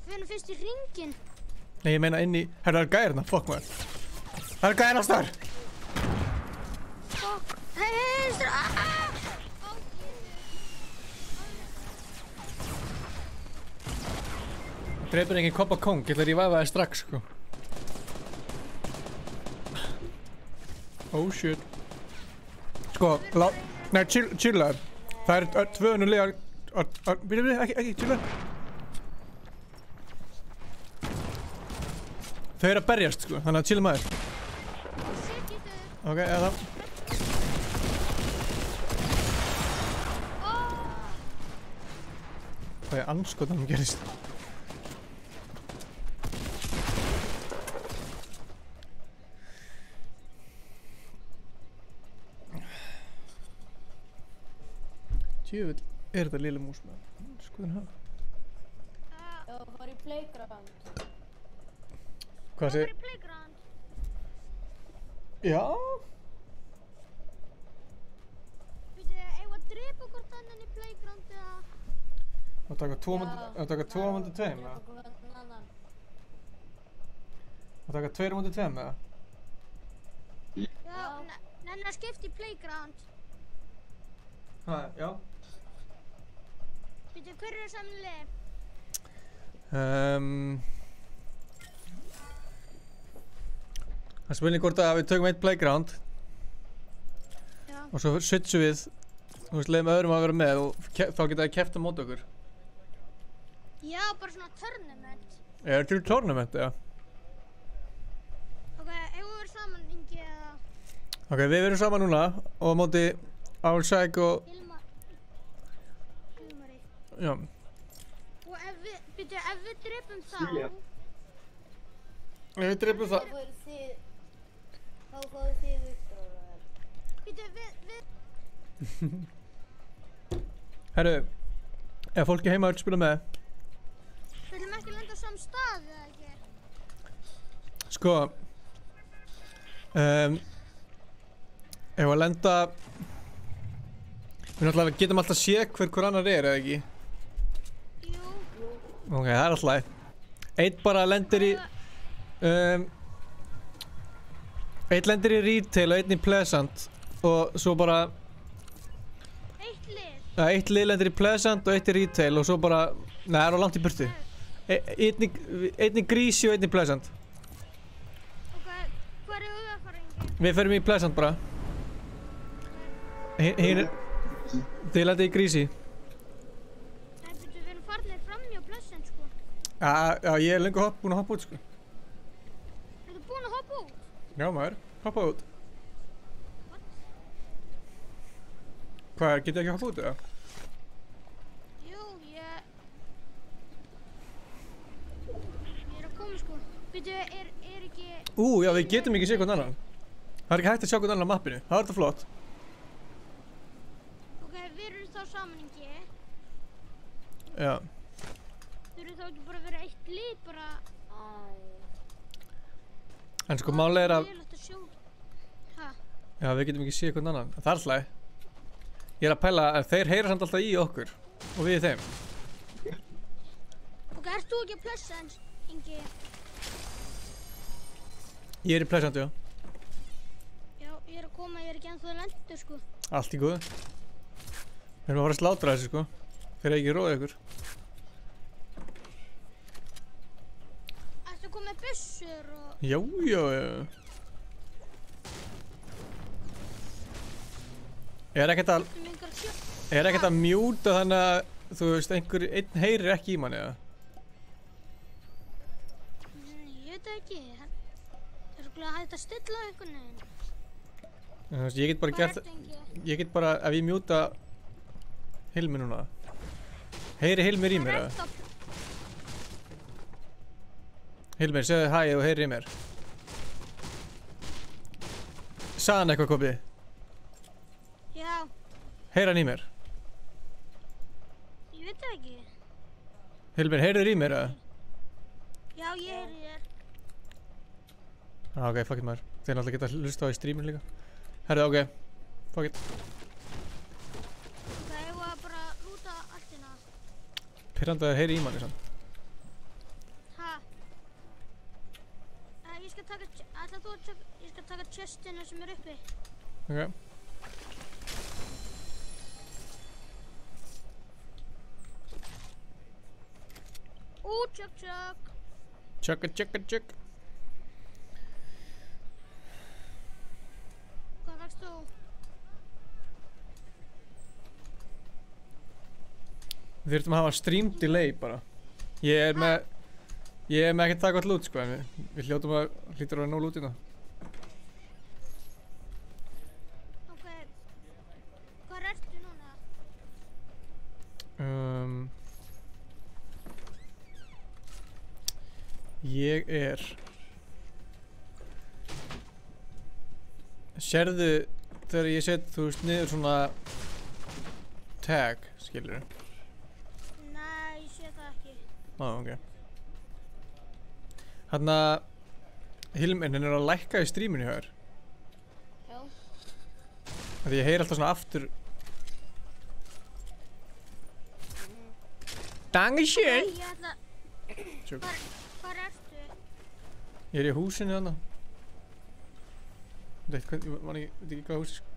Hvernig finnst þér hringinn? Nei, ég meina inn í... Herra, það eru gæðir hérna, fuck maður. Það eru gæðir á staðar. Fokk. Hei, stráð. Dreipur enginn Kobba Kong, ég ætla að reviva það strax, sko. Oh shit. Sko, nei, chillaður. Það eru 200 liðar... Bíddu, ekki, chillaður. Þau eru að berjast, sko, þannig að chilla maður. Ok, eða það. Það er anskotan gerist. Djöfull, er þetta lilla mús með? Skoðum það. Já, fara í playground. Hvað Það segir? var í playground. Já. Býtu, eigum að drepa hvort annan í playground eða? Það taka 2 múndi 2 með það. Það taka 2 múndi 2 með það. Já, nenni að skipta í playground. Já. Býtu, hver eru saman lið? Það spilni hvort að við tökum eitt playground Já. og svo switchum við, þú veist, leiðum öðrum að vera með og þá geta það keppt á móti okkur. Já, bara svona tournament. Er þetta tournament, já? Ok, eigum við verið saman, Ingi, eða? Ok, við verum saman núna og á móti Owlsæk og... Hilmari. Já. Og ef við drepum þá... Ef við drepum það... Þá fáið þið Viktor. Býtu, við... Herru, ef fólki heima vil spila með, Við ætlum ekki að lenda á saman stað, eða ekki? sko, ef að lenda, við náttúrulega getum alltaf séð hver annar er, eða ekki? Jú. Ok, það er alltaf. Eitt bara lendir í, eitt lendir í retail og einn í pleasant og svo bara, Eitt lið. eitt lið lendir í pleasant og eitt í retail og svo bara, neða, það er á langt í burtu. Einn í grísi og einn í pleasant. Ok, hvað eru við að fara, Ingi? Við ferum í pleasant bara. Þið lendið í grísi. Nei, býtu, við erum farnir framhjá Pleasant, sko. Já, ég er lengur búinn að hoppa út, sko. Ertu búinn að hoppa út? Já, maður, hoppa út. Hvað, getur ekki hoppa út, eða? Jú, ég er að koma, sko. Býtu, er ekki... Já, við getum ekki séð hvern annan. Það er ekki hægt að sjá hvern annan á mappinu. Það er þetta flott. Ok, við erum þá saman, Ingi. Já. Þurfum þá ekki bara að vera eitt lið, bara... En sko, málið er að, Leiðilegt að sjá. Ha? já, við getum ekki séð hvern annan. Það er alltaf. Ég er að pæla að þeir heyra samt alltaf í okkur og við í þeim. Ok, ert þú ekki að Pleasant, Ingi? Ég er í pleasant, já. Já, ég er að koma, ég er ekki ennþá lendur, sko. Allt í góðu. Við erum að fara að slátra þessu, sko. Þeir eru ekki róðið ykkur. Ertu að koma með byssur og... Já. Er ekkert að mjúta þannig að, þú veist, einn heyrir ekki í manni, eða? Ég veit það ekki. Það er svo hægt að stilla einhvern veginn. Þú veist, ég get bara Hvað gert, ertu, Ingi? ég get bara, ef ég mjúta Hilmi núna, heyri Hilmir í mér, eða? Hilmir, segðu hæ og heyri í mér. Sagði hann eitthvað, Kobi? Já, Heyri hann í mér? ég veit það ekki. Hilmir, heyrður í mér, eða? Já, ég heyri þér. Ok, fuck it, maður. Þeir náttúrulega geta hlusta á í streamin líka. Herðu, ok. Fuck it. Það hefur að bara lúta allt hérna. Pirrandi að heyri í manni, sann. Ha? Ég skal taka, ætla þú að taka, ég skal taka chestina sem er uppi. Ok. Tjökk, tjökk. Tjökk. Hvað fækst þú? Við þurftum að hafa stream delay bara. Ég er með ekkert það gott loot, sko, en við hljótum að hlýtur að vera nóg loot hérna. Ok. Hvað ertu núna? Ég er... Sérðu þegar ég set, þú veist, niður svona tag, skilur þú? Nei, ég sé það ekki. Ok. Þarna, Hilminn, hann að lækka í streaminu hjá þér. Já. Því ég heyri alltaf svona aftur. Dankeschön! Ég ætla... Tjók. Hvar ertu? Ég í húsinu þarna. Veit ekki hvað húsi sko.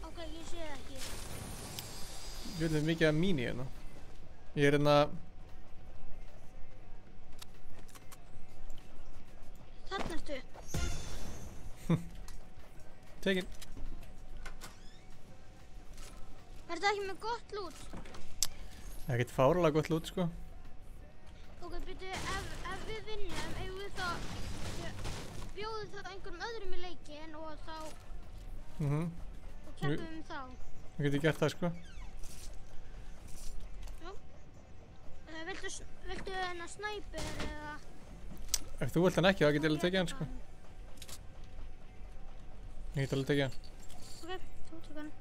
Ok, ég sé það ekki. Ég veit mikið af mín hérna. Ég hérna... Þarna ertu. Tekin. Ertu ekki með gott lút? Það er ekkert fárlega gott lút sko. Ok, byrju, ef við vinnum, eigum við þá... Bjóðum það einhverjum öðrum í leikinn og þá... Og Og keppum þá. Við getum gert það sko. Já. Viltu hennar snæper eða... Ef þú vilt hann ekki, þá get ég alveg tekið hann sko. Ég get alveg tekið hann. Ok, þú tek hann.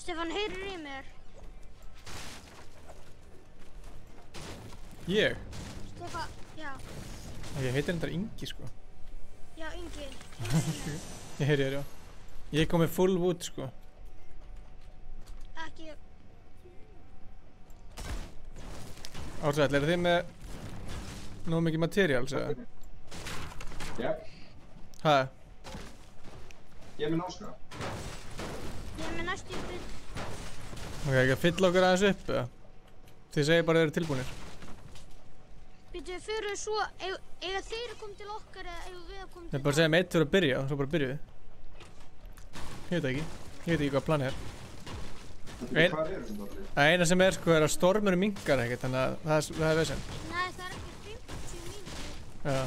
Stefán, heyrir í mér? Ég? Stefán, já. Ég heitir hendar Ingi sko. Já, Ingi. Ég heyri þér, já. Ég kom með full wood sko. Ekki... Ársæll, eru þið með nógu mikið materials eða? Já, Hæ? ég er með náska. Ég er með næstu ykkur. Ok, ekki að fylla okkur aðeins upp eða? Þið segir bara að þið eru tilbúinir. Býtu, fyrir við svo... Eiga þeir að koma til okkar eða eigum við að koma Ég til er bara að segja með eitt fyrir að byrja og svo bara byrjuð. Ég veit ekki. Ég veit ekki hvað planið er. Ein- Hvað eru þetta allir? Það eina sem er sko er að stormur minnkar ekkert, þannig að það er vesen. Nei, það er ekki 50 mínútur. Já.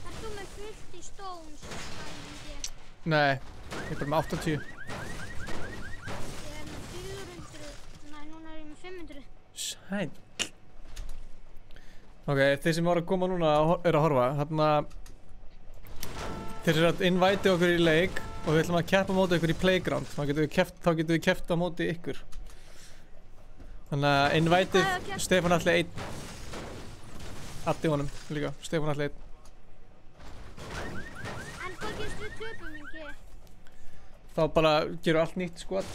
Ert þú með 50 stones, Ævingi? Nei, ég er bara með 80. Ég er með 400. Nei, núna er ég með 500. Sæll. Ok, þeir sem voru að koma núna eru að horfa, þarna þeir eru að invite okkur í leik og við ætlum að keppa á móti ykkur í playground. Þá getum við keppt á móti ykkur. Þannig að invite Stefán Atli 1. Addi honum líka, Stefán Atli 1. En hvað gerst við töpum, Ingi? Þá bara gerum allt nýtt squad.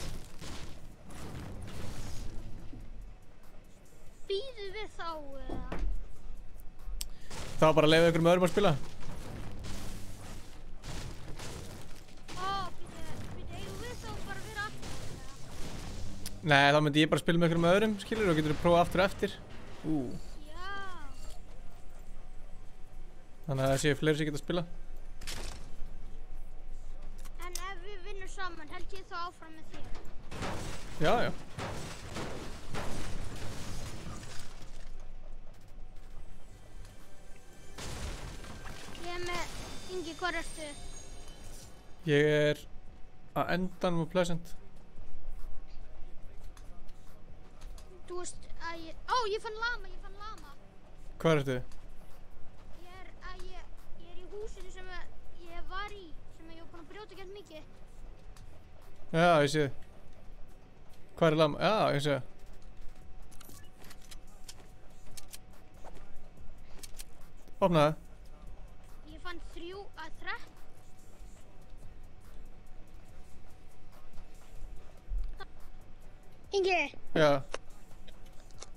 Býðum við þá eða? Þá bara leiðum við ykkur með öðrum að spila. Býtu, eigum við þá bara að vera aftur eða? Nei, þá myndi ég bara spila með ykkur með öðrum, skilur, og getur við prófað aftur og eftir. Já. Þannig að það séu fleiri sem geta að spila. En ef við vinnum saman, held ég þá áfram með þér? Já, já. Ég er með... Ingi, hvar ertu? Ég er að endanum á Pleasant. Þú veist að ég... Ó, ég fann lama! Hvað ertu? Ég er í húsinu sem ég var í, sem ég var búinn að brjóta gett mikið. Já, ég sé. Hvað er lama? Já, ég sé. Opna það. Ég fann 3 að 13. Ingi! Já.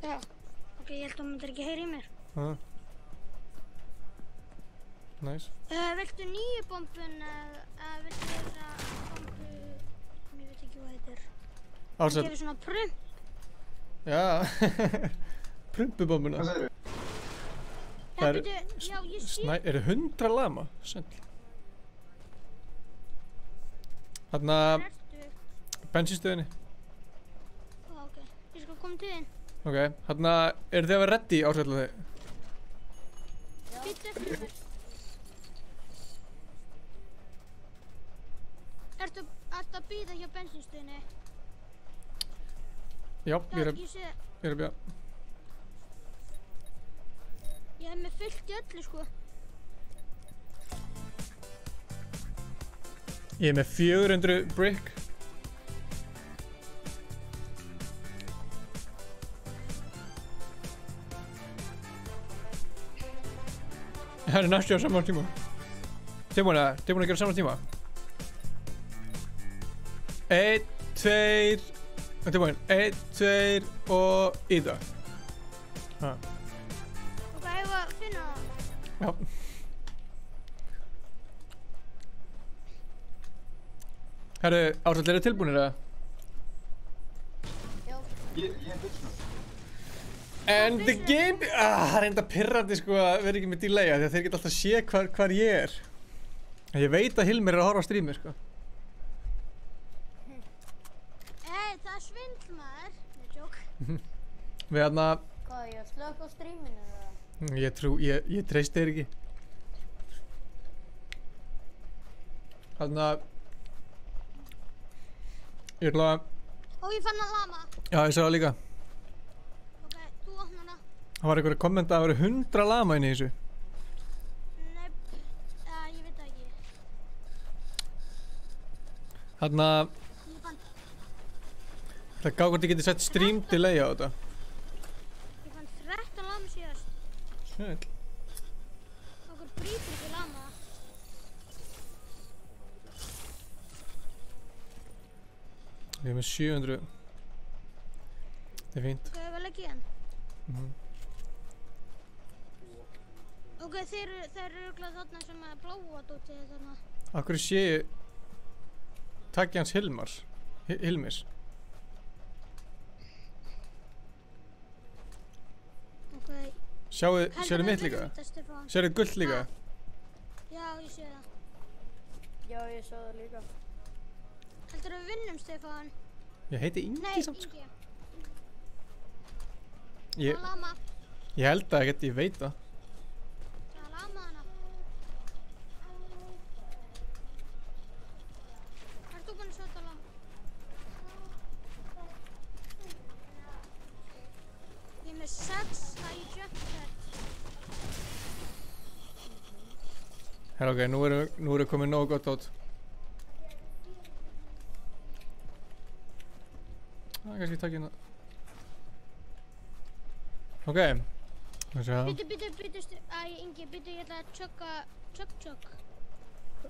Já. Ok, ég held að þú myndir ekki heyra í mér. Nice. Viltu nýju bombun eða viltu þessa bombu sem ég veit ekki hvað heitir? Það Ársæll. gerir svona prump. Já. Prumpubombuna. Hvað segirðu? Já, Það byrju, já, ég sé. Eru 100 lama? Sæll. Þarna Hvar ertu? bensinstöðinni. Ó, ok. Ég skal koma til þín. Ok, þarna eru þið að vera ready, Ársæll og þið? Býttu eftir mér. Ertu að bíða hjá bensinstöðinni? Já, Já, ég er ég sé. að bíða. Ég hef með fullt í öllu, sko. Ég er með 400 brick. Það er næstu á saman tíma. Tilbúin að gera saman tíma. 1, 2, tilbúin. 1, 2 og í það. Ok, hefur að finna það? Já. Herru, Ársæll, eru tilbúinir eða? Ég er fullsnöð. And the game... það er enda pirrandi sko að vera ekki með delaya því að þeir geta alltaf sé hvar ég er. En ég veit að Hilmir er að horfa á strími sko. Það er svindl maður. Nei, jók. Við hérna... Hvað, ég slökk á streaminu eða? Ég treysti þér ekki. Hérna... Ég ætla að... Ó, ég fann að lama. Já, ég sá það líka. Ok, þú opnar það. Það var einhver að kommenta að það voru 100 lama inn í þessu. Nei, ég veit það ekki. Hérna... Ég fann Það gá hvort ég geti sett stream delay á þetta. 13 lama síðast. Snill. Okkur brýtur ekki lama. Ég er með 700. Það er fínt. Ok, ég vil ekki hann. Ok, þeir eru örugglega þarna sem að bláa dótið þarna. Akkur sé ég takki hans Hilmis. Ok. Sjáðu mitt líka? Sjáðu gullt líka? Já, ég sé það. Já, ég sá það líka. Heldur við vinnum, Stefán? Ég heiti Ingi Nei, samt sko. Ingi. Ég, Það er lama. ég held að ég veit það. Það er lama hana. Ert þú búinn að sjóta lama? Ég er með 6 að ég jump set. Herra ok, nú eru komið nógu gott át. Kannski takk hérna. Ok. Byttu, Ingi, ég ætla að tjögga, tjögg.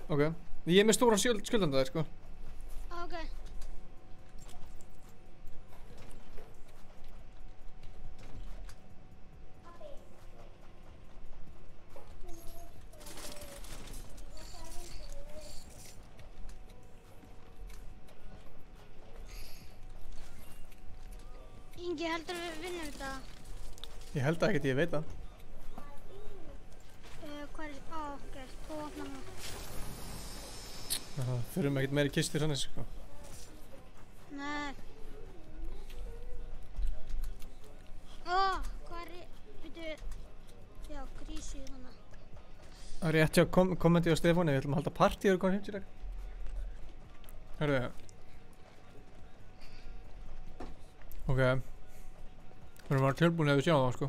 Ok. Ég er með stóran skuldanda þér sko. Ok. Ingi, heldur við vinnum þetta? Ég held að ég veit það. Hvað er, ok, þú opnar hana. Það þurfum ekkert meiri kistir þannig sko. Nei. Hvað er, byrju, já, grísi þannig. Það er rétt hjá kommenti á Stefáni, við ætlum að halda partí og koma 50 dag. Hörðu það. Ok. Við erum bara tilbúin ef við sjáum það sko.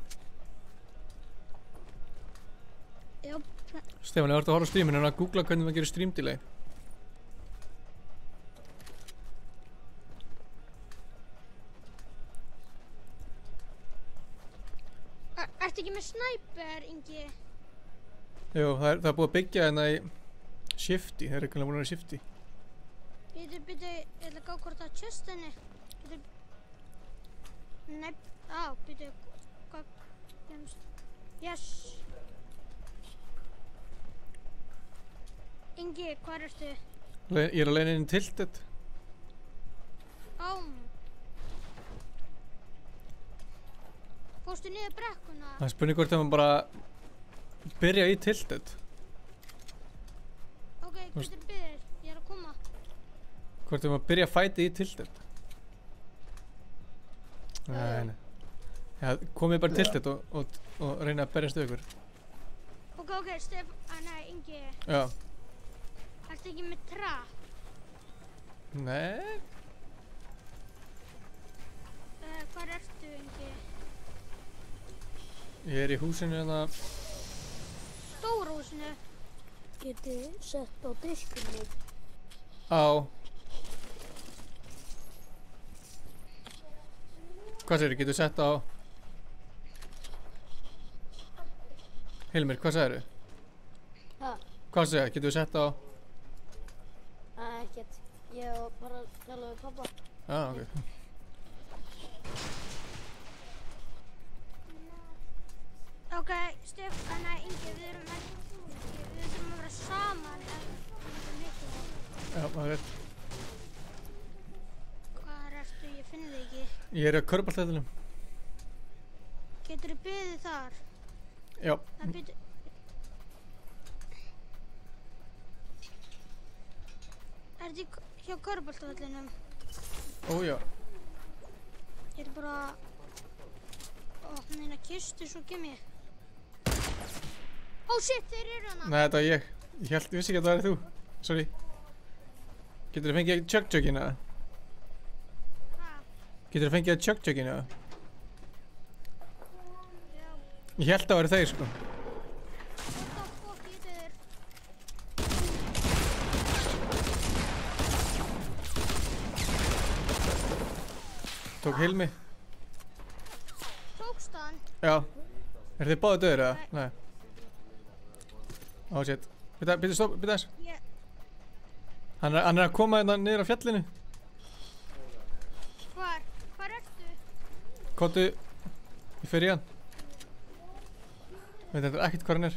Já. Stefán, ef þú ert að horfa á streaminu en að googla hvernig maður gerir stream delay. Ertu ekki með sniper, Ingi? Jú, það er búið að byggja hérna í shifty, það er ekki búin að vera shifty. Byrju, ég ætla að gá hvort það er chestinni. Nei, byrju, hvað kemst? Yes. Ingi, hvað ertu? Ég er að leiða inn í tilted. Fórstu niður brekkuna? Það er spurning hvort að maður bara byrja í tilted. Ok, getur byrðir, ég er að koma. Hvort að maður byrja að fæta í tilted. Nei. Já, komið bara í tilted og reyna að berjast ykkur. Ok, nei, Ingi. Já. Ertu ekki með trap? Nei. Hvar ertu, Ingi? Ég er í húsinu hérna. Stóra húsinu? Getið sett á diskunni. á... Hvað segirðu? Getur sett á... Hilmir, hvað segirðu? Ha, Hvað segirðu? Getur sett á... ekkert. Ég var bara að tala við pappa. Ok. Ok, Stefán, Ingi, við þurfum að vera saman ef þetta er mikilvægt. Já, það er. Hvar ertu? Ég finn þig ekki. Ég er á körfuboltavellinum. Geturðu beðið þar? Já. Það byrju... Ertu hjá körfuboltavellinum? Ó, já. Ég er bara að opna eina kistu, svo kem ég. Ó, shit, þeir eru hana. Nei, þetta var ég. Ég vissi ekki að það væri þú. Sorry. Geturðu fengið chug-chugin eða? Ha? Geturðu fengið chug-chugin eða? Já. Ég held að það væri þeir, sko. What the fuck, ég þeir. Tók Hilmi. Tókst hann? Já. Er þið báðið döður eða? Nei. Ó, shit. Býttu stopp, býttu aðeins. Ég... Hann er að koma hérna niður á fjallinu. Hvar? Hvar ertu? Kóttu. Ég fer í hann. Veit þetta ekkert hvað hann er.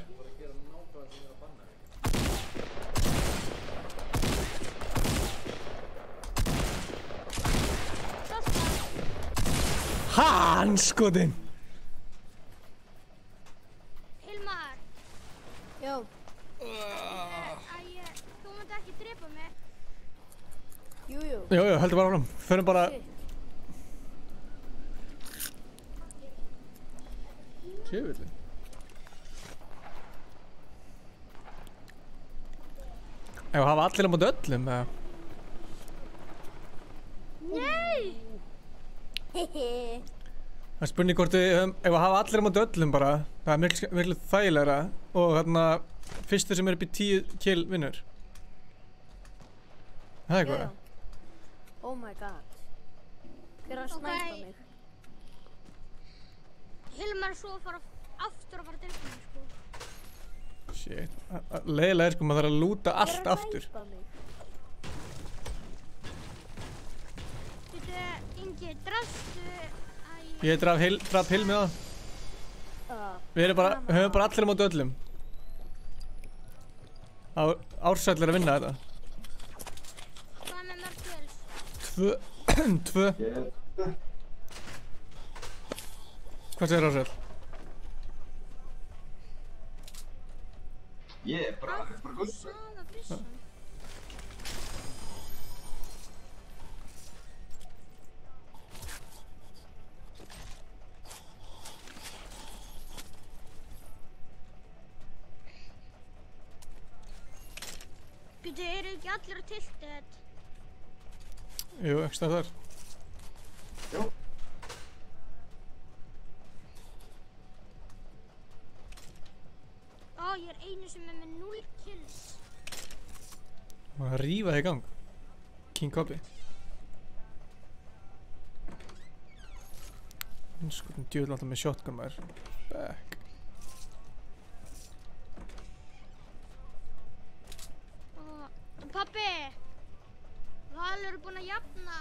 Hann skotin! Hilmar! Já. Þú mátt ekki drepa mig. Jú. Jú, heldur bara áfram. Förum bara... Tjöfullin. Ef hafa allir á móti öllum, eða? Nei! Það er spurning hvort við höfum, ef að hafa allir á móti öllum bara, það er miklu þægilegra og hérna, fyrstur sem er upp í 10 kill vinnur. Það er eitthvað. Oh my god. Hver að snæpa mig? Hilmar er svo að fara aftur að fara til mig, sko. Shit. Leiðilega er sko, maður þarf að lúta allt aftur. Hver að snæpa mig? Þetta, Ingi, drafstu... Ég draf Hilmi á það. Við höfum bara allir á móti öllum. Ársæll er að vinna þetta. Hvað með mörg kills? 2. Hvað segir Ársæll? Ég er bara gull. Sama byssan. Býtu, eru ekki allir á tilted? Jú, ekki stað þar. Jú. Ég er einu sem er með 0 kills. Má að rífa það í gang. King Cobby. Skoðum djöðl alltaf með shotgun maður. Back. Pabbi! Valur er búinn að jafna.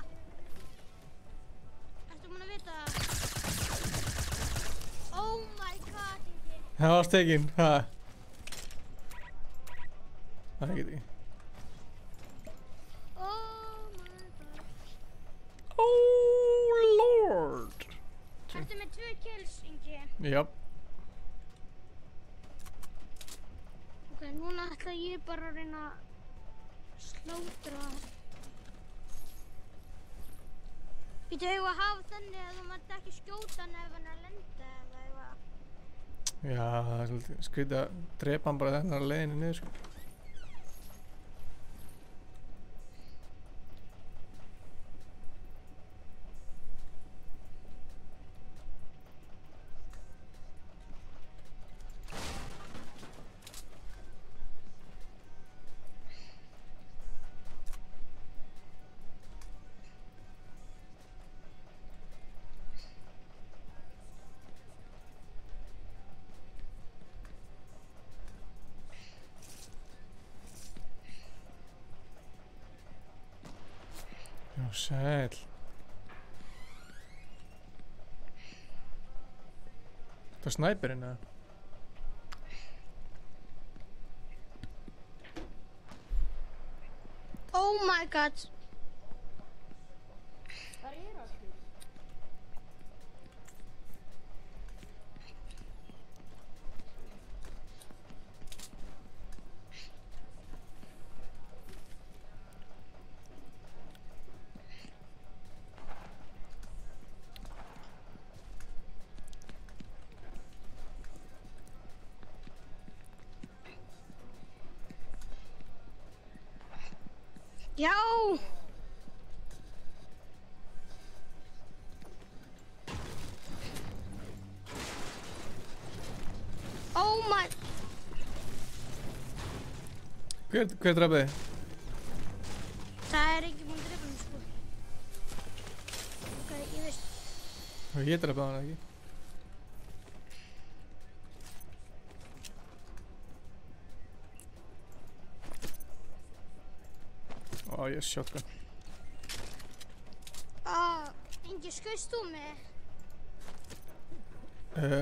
Ertu búinn að vita það? Oh my god, Ingi. Það var stekinn, ha? Það get ekki. Oh my god. Oh lord! Ertu með 2 kills, Ingi? Jáp. Ok, núna ætla ég bara að reyna að slótra. Býtu, hefur að hafa þannig að þú mátt ekki skjóta hann ef hann er að lenda eða eitthvað. Já, það er svolítið skrítið að drepa hann bara þennan að leiðinni niður, sko. Sæl. Það er snæperinn eða? Oh my god. Það er allir. Já. Oh my. Hver drafði þið? Það er ekki búin að drepa mig sko. Ok, ég veist. Ég drafði hann ekki. Ó, ég er shotgun. Ingi, skaust þú mig?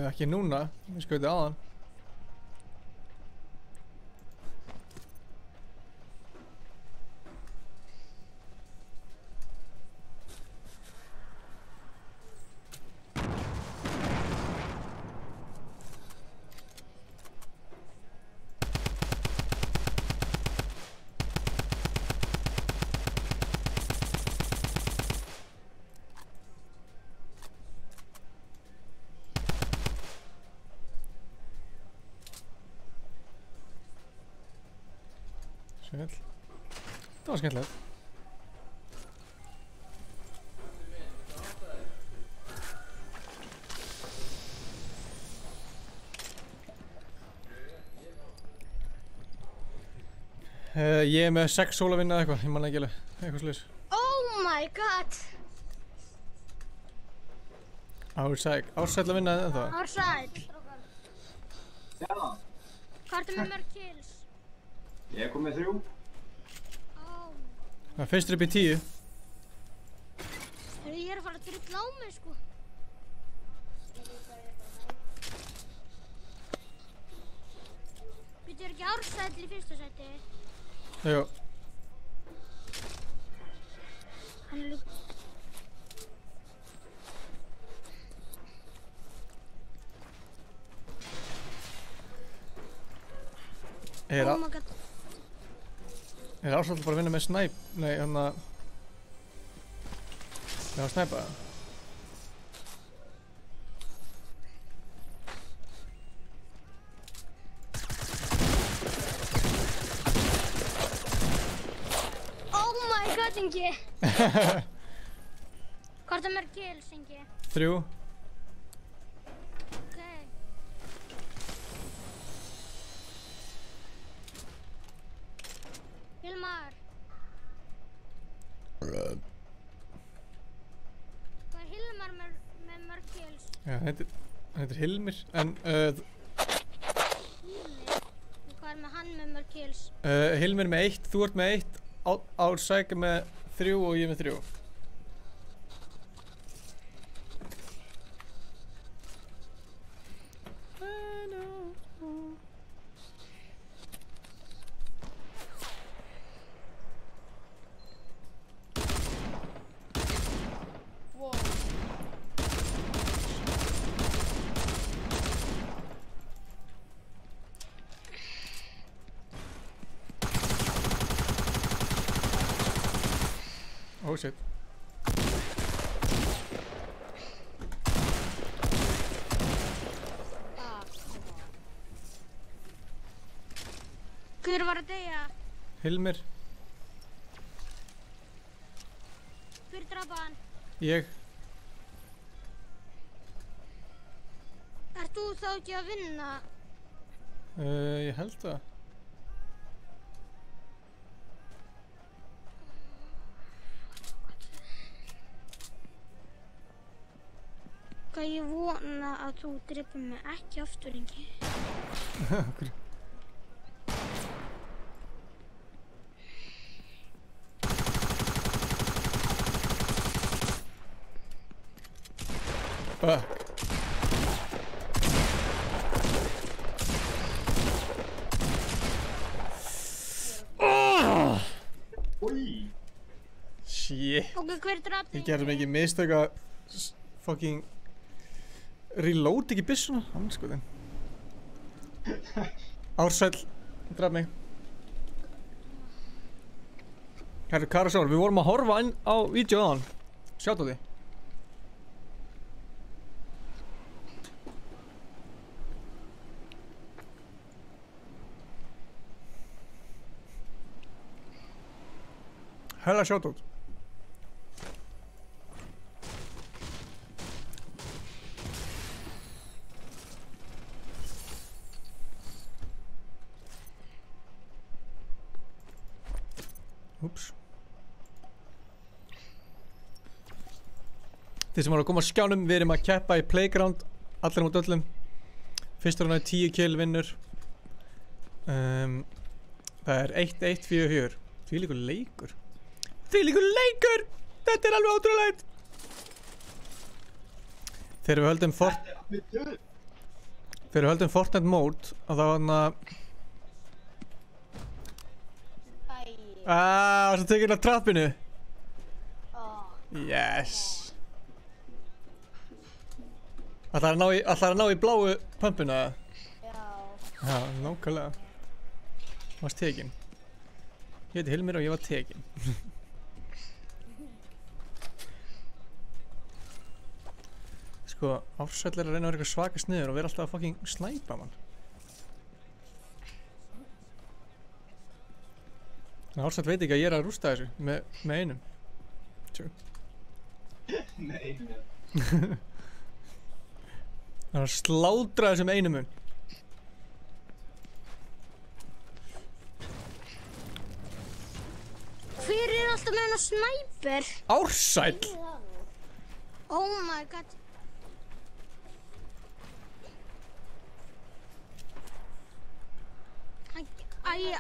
Ekki núna, ég skauti aðan. Sæl. Það var skemmtilegt. Ég er með 6 sólavinna eða eitthvað, ég manna ekki alveg, eitthvað slags. Oh my god. Ársæll að vinna eða það? Ársæll. Já, Hvað ertu með mörg kills? ég kom með 3. Oh. Það er fyrstur upp í 10. Ég er að fara að drulla á mig sko. Býttu ekki Ársæll í fyrsta sæti? Jú. Hann er líka. Oh my god. Er Ársæll bara að vinna með snæp? Nei, hann að... Já, snæpa það. Oh my god, Ingi. Hvað er mörg kills, Ingi? 3. Ok. Hilmar. Hvað er Hilmar með mörg kills? Já, hann heitir Hilmir, en Hilmir? Hvað er með hann með mörg kills? Hilmir með 1, þú ert með 1, Ársæll með 3 og ég með 3. Wow. Oh shit. Hver var að deyja? Hilmir, Hver drapa hann? ég. Ert þú þá ekki að vinna? Ég held það. Hvað ég vona að þú drepur mig ekki aftur, Ingi. Okkur. Fuck. Úi. Shit. Ok, hver draf Ég gerði mikið mistök að fucking reload ekki byssuna. Andskotin. Ársæll, draf mig. Herru, Karasór, við vorum að horfa inn á vídeo aðan. Sjáttu því. Hella shoutout. Úps. Þeir sem voru að koma á skjánum, við erum að keppa í Playground, allir mot öllum. Fyrstur hann er 10 kill vinnur. Það er 1-1-4-4. Þvílíkur leikur. Þvílíkur leikur! Þetta er alveg ótrúlegt! Þegar við höldum Fortnite mode, og þá hann að... Svo tekið hérna trappinu. Yes. Ætlar að ná í bláu pumpuna? Já, nákvæmlega. Þú varst tekin. Ég heiti Hilmir og ég var tekin. Sko, Ársæll er að reyna að vera eitthvað svaka sniður og vera alltaf að fucking snæpa mann. Þannig Ársæll veit ekki að ég er að rústa þessu með einum. Tjú. Nei. Það er að slátra þessum einum mun. Hver er alltaf með hennar snæper? Ársæll! Oh my god.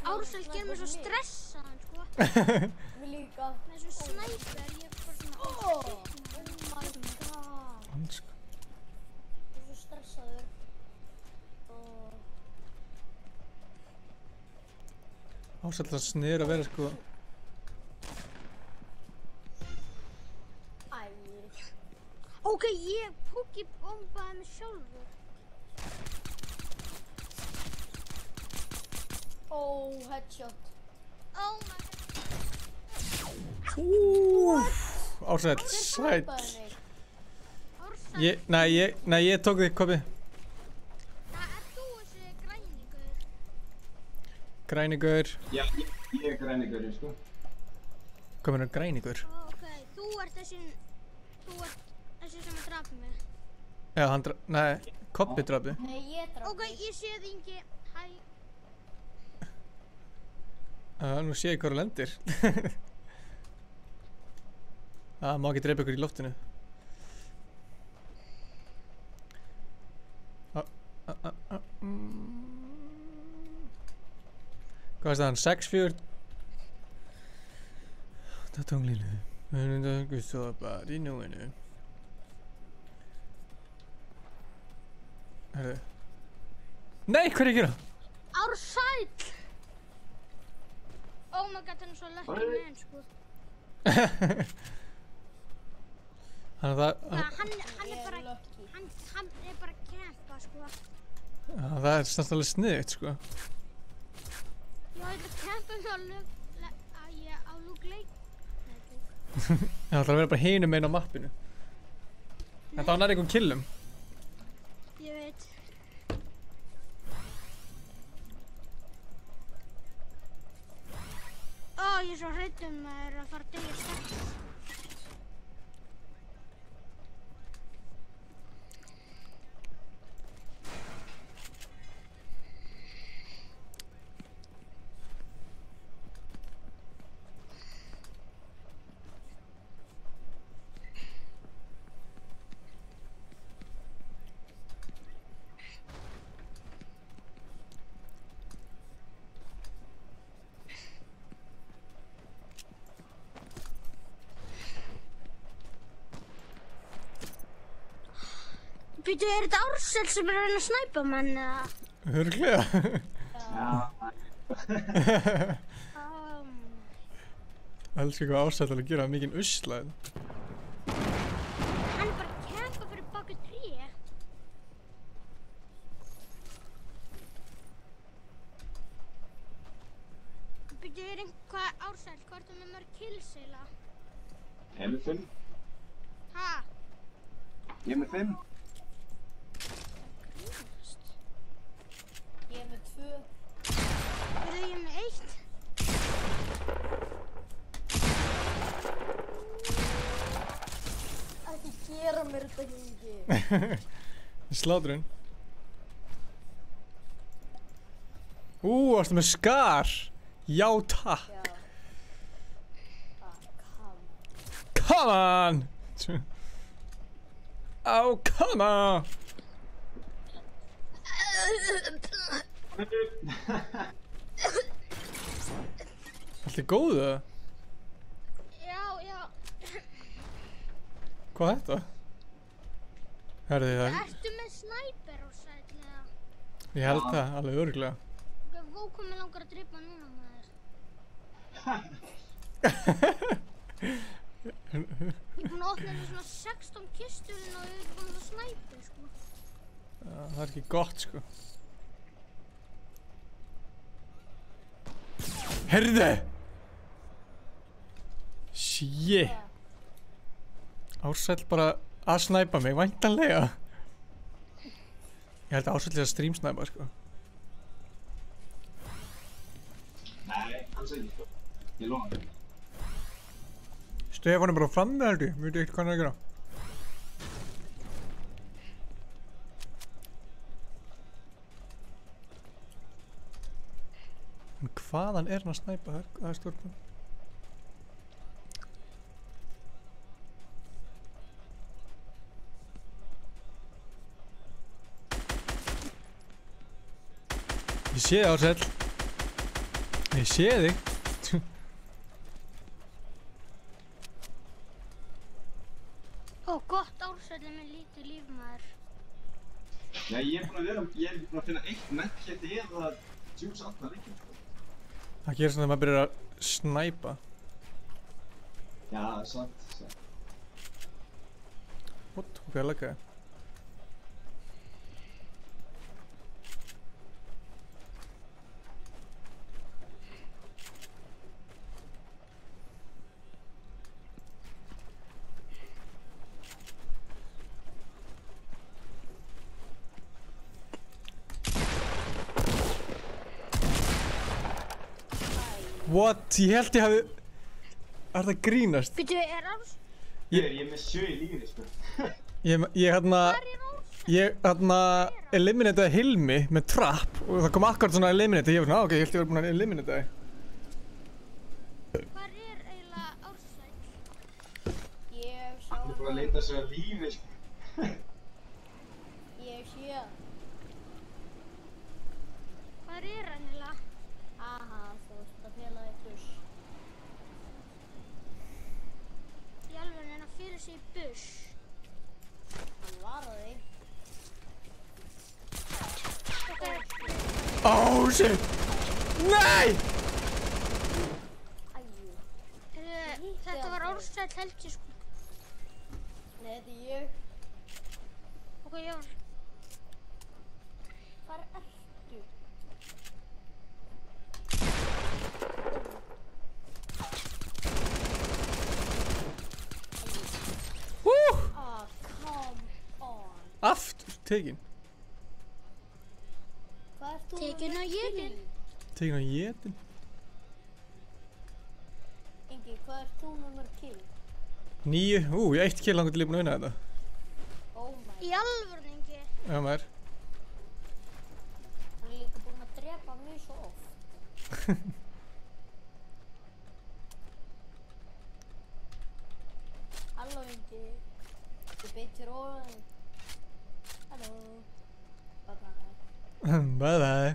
Ársæll gerir mig svo stressaðan, sko. Við líka. Með svo snæper, ég er bara svona... Oh my god. Hansk. Ég er svo stressaður. Ársæll það sniður að vera sko... Ok, ég púkibombaði mig sjálfur. Oh, headshot. Oh my god. Ársæll, sæll. Ársæll. Nei, ég tók þig, Kobi. Það er þú þessi græningur. Græningur. Já, ég er græningurinn, sko. Hvað meina græningur? Ok, þú ert þessi sem að drapi mig. Já, hann nei, Kobi drapi. Nei, ég draf. Ok, ég sé þig Ingi. Hæ. Nú sé ég hvað þú lendir. Má ekki drepa ykkur í loftinu. Hvað er það? 6-4? Það er tunglinu. Það er svo bara í núinu. Herðu. Nei, hvað er ég að gera? Ársæll! Oh my god, hann er svo lucky man, sko. Hann er það... Hann er bara... Hann er bara að kempa, sko. Það er snartalega sniðugt, sko. Já, ég ætla að kempa með á Luke Lake. Það ætlar að vera bara hinum einn á mappinu. En þá nær einhvern killum. Ég veit. Ég er svo hrædd að fara að deyja strax. Býtu, er þetta Ársæll sem er að reyna að snæpa menn eða? Hörglega. Já. Elsku hvað Ársæll að gera mikinn usla. Hann er bara að kempa fyrir baku tré. Býtu, er einhvað Ársæll, hvað ertu með mörg kills eiginlega? Ég er með 5. Ha? Ég er með 5. Ég er með 2. Ég er með 1. Ekki gera mér þetta Ingi. Slátrun. Varstu með skar? Já, takk. Já. Come on! Oh, come on! Allt er góð eða? Já. Hvað er þetta? Herði það? Ertu með snæper Ársæll eða? Ég held það, alveg örglega. Vó, hvað mig langar að drepa núna maður. Ég er búinn að opna þessu svona 16 kisturinn og ég er ekki búinn að snæpa, sko. Það er ekki gott, sko. Herðu! Shit! Ársæll bara að snæpa mig, væntanlega. Ég held að Ársæll er að streamsnæpa, sko. Nei, alls ekki sko. Ég lofa þér. Stefán er bara frammi held ég, veit ekkert hvað hann er að gera. En hvaðan er hann að snæpa? Það er stjórnum. Ég sé þig Ársæll. Ég sé þig. Ó, gott Ársæll er með lítið líf maður. Já, ég er búinn að finna eitt medkit eða juice alltaf líka sko. Það gerist þegar maður byrjar að snæpa. Já, satt. What? Ok, að lagga þig. What? Ég held ég hafi... Er það grínast? Býtu, er Ársæll? Ég er með 7 í lífi sko. Ég eliminateði Hilmi með trap og það kom akkurat svona eliminate. Ég var svona, ok, ég held ég var búinn að eliminate þig. Hvar er eiginlega Ársæll? Ég sá Hann er búinn að leita sér að lífi sko. Ég sé hann. Hvar er hann eiginlega? Aha, þú veist að fela þig buss. Í alveg en að fyrir sig í buss. Hann var á þig. Oh shit! Nei! Æjú. Þetta var Ársæll held ég, sko. Nei, þetta er ég. Ok, ég var... Hvar ertu? Ah, come on. Aftur, tekin. Hvað ert þú Tekin á jötinn. Tekin á jetin. Ingi, hvað ert þú með mörg kill? 9, ég 1 kill langar til ég búinn að vinna þetta. Oh my. Í alvörn, Ingi. Já maður. Hann er líka búinn að drepa mig svo oft. Halló Ingi. Ég beit þér ofan. Halló. Bye bye. Bye bye.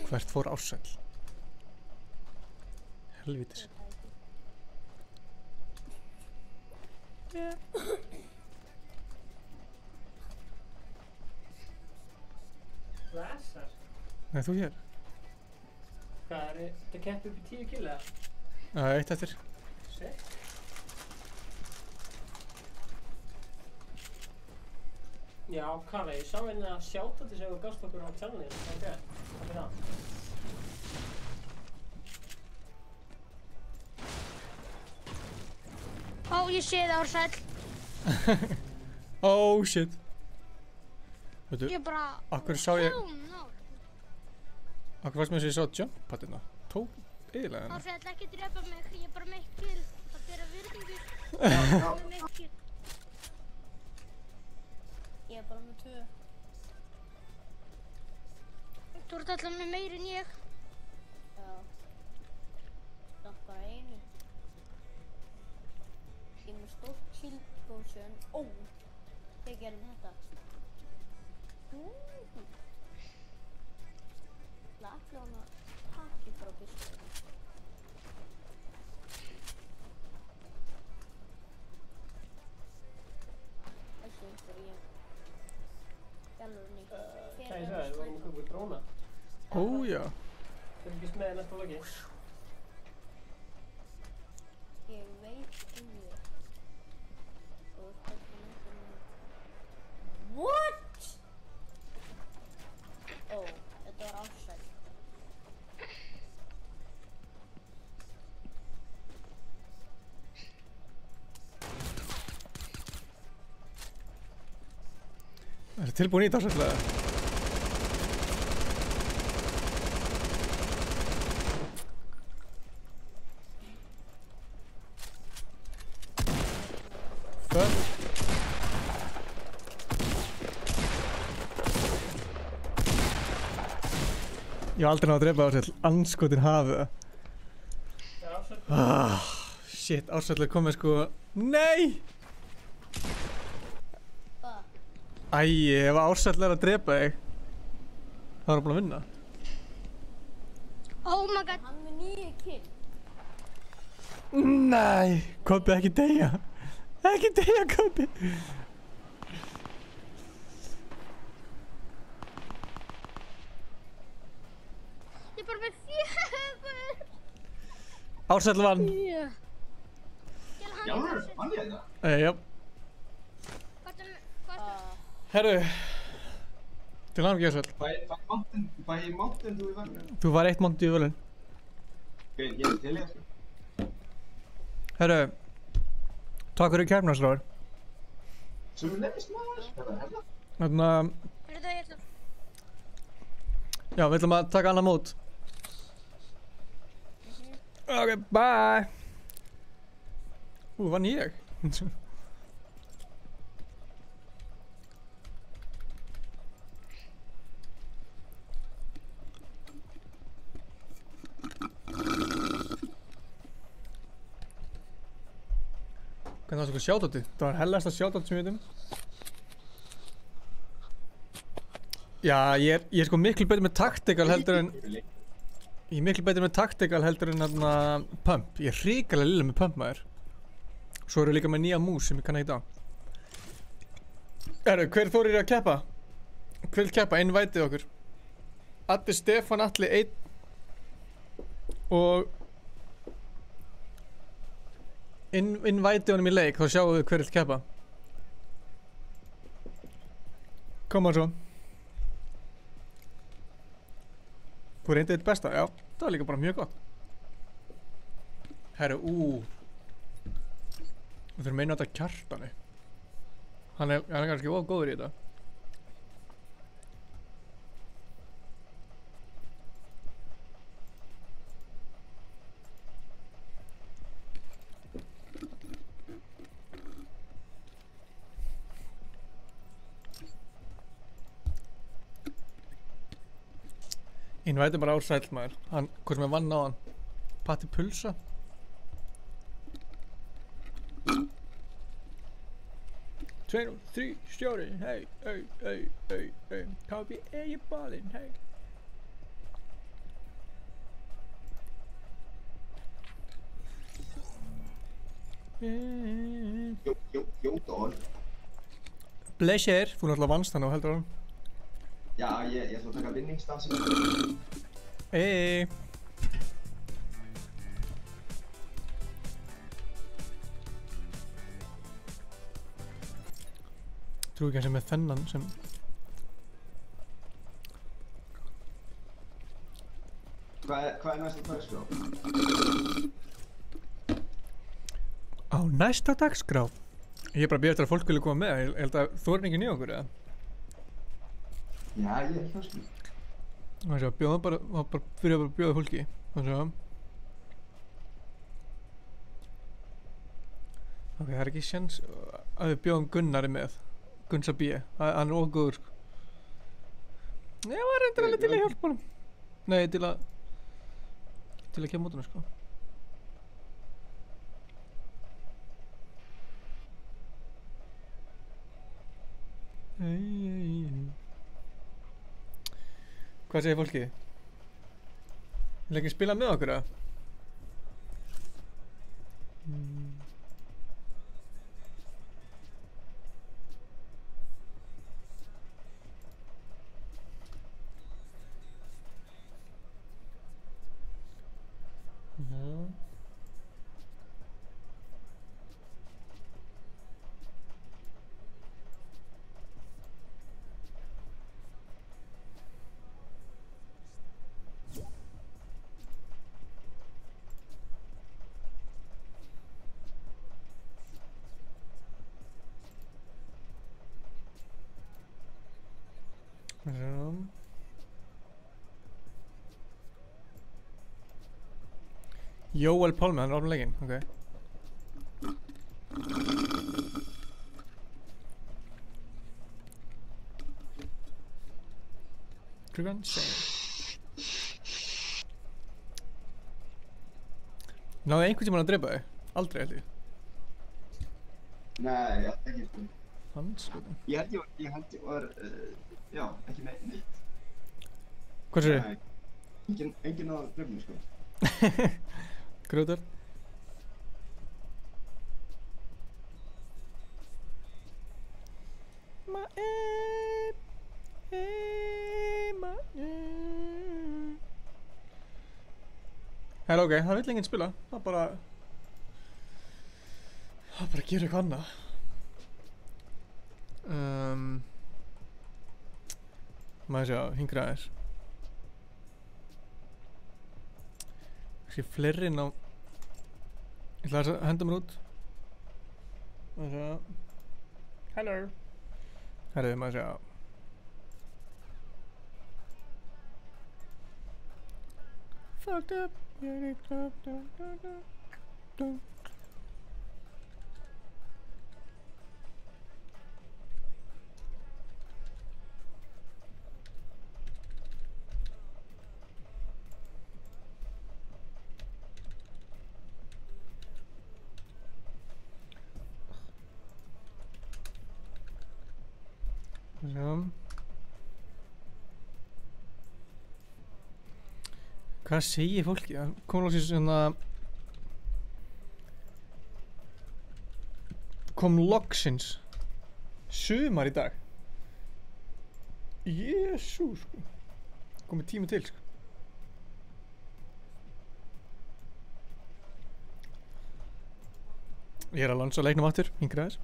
Hvert fór Ársæll? Helvítis. Blessar. Nei, þú hér? Hvað er þetta kepp upp í 10 kill eða? Já, eitt eftir. Sick. Já, Karla, ég sá hérna shoutouti sem þú gafst okkur á channelinu. Ok, takk fyrir það. Ó, ég sé það, Ársæll. Oh shit. Veitu, Ég bara... akkur sá ég, Oh, no. akkur fannst mér sem ég sá jump patina. Tók yfirlega hérna. Ársæll, ekki drepa mig. Ég er bara með eitt kill. Það bera virðingu. Já, Ég er með eitt kill. Ég er bara með 2. Þú ert alltaf með meiri en ég. Já. Samt bara 1. Ég er með stórt shield potion. Ó, ég gerði þetta. Lagði hann að taki frá byssunni. Þessu fyrir ég. Gjalurni. Hvað ég sagði, við vorum að koma dróna. Ó já. Fylgist með næsta vloggi. Ég veit ég. Og þetta er með. What? Ó, þetta var Ársæll. Það er tilbúin í þetta ásætlega. Föl. Ég hef aldrei nátt að drepa Ársæll, anskotin hafið það. Það er ásett. Shit, Ársæll er komið sko, nei! Hvað? Æi, ef Ársæll er að drepa þig, þá er hann búinn að vinna. Oh my god. Hann með 9 kill. Nei, Kobbi, ekki deyja. Ekki deyja, Kobbi. Ég er bara með 4. Ársæll vann. Yeah. Já, vann ég þetta? Já. Hvað er Herru, til hann ekki Ársæll. Fæ ég mountain þú í verðinu? Þú var 1 mánuð í völinn. Ok, ég er til ég sko. Herru, takk fyrir kærnarsráður. Sem nefnist maður, þetta er það. Þannig að, Er þetta ég ætla? já, við ætlum að taka annað mót. Ok, bye. Vann ég? Hvernig var það sko shoutoutið? Það var hellasta shoutout sem við veitum. Já, ég er sko miklu betur með tactical heldur en Ég er miklu betur með tactical heldur en hérna pump. Ég er hrikalega lilla með pump maður. Svo eru líka með nýja mús sem ég kann ekki á. Hver þorir að keppa? Hver vil keppa? Innvætið okkur. Addi Stefán Atli 1 og innvætið honum í leik, þá sjáum við hver vil keppa. Koma svo. Þú reyndið þitt besta, já. Það var líka bara mjög gott. Herru, Við þurfum meina þetta Kjartani. Hann er kannski of góður í þetta. Innvæti bara Ársæll maður. Hann, hvað sem er vann á hann? Patti Pulsa. Tveir og þrý, stjóri, hei, Kápi, ég ballinn, hei. Jódól. Pleasure, þú náttúrulega vannst hann og heldur hann. Já, ég ætla að taka vinningsdansin. Trúi ekki hans með þennan sem... Hvað er næsta dagskrá? Á næsta dagskrá? Ég er bara að bíða eftir að fólk vilja koma með. Ég held að þú er enginn í okkur, eða? Já, ég er hljóðskil. Það sé að bjóða bara fyrir að bjóða fólki. Það sé að... Ok, það er ekki sjans að við bjóðum Gunnari með. Gunsa B. Hann er ógóður, sko. Ég var reyndar alveg til að hjálpa honum. Nei, til að kemja út honum, sko. Hvað segir fólkið? Vil ekki spila með okkur, eða? Jóel Pálmi, hann er ofn legginn, ok. Klukkan 6. Náðu einhvern tímann að drepa þig? Aldrei held ég. Nei, ég held ekki, sko. Hanskotin. Ég held ég var, já, ekki neitt. Hvað sér þið? Nei, enginn á drefnum, sko. Grjótar. Hella, ok, það vill enginn spila. Það bara gera eitthvað annað. Maður sjá, hingra aðeins. Kannski fleiri inn á... Ég ætla að henda mér út. Maður sjá. Hello. Herriði, maður sjá. Fucked up. Hvað segir fólki? Það kom loksins svona... Kom loksins sumar í dag. Jesú, sko. Komið tími til, sko. Ég er að lansa leiknum aftur, hingrið aðeins.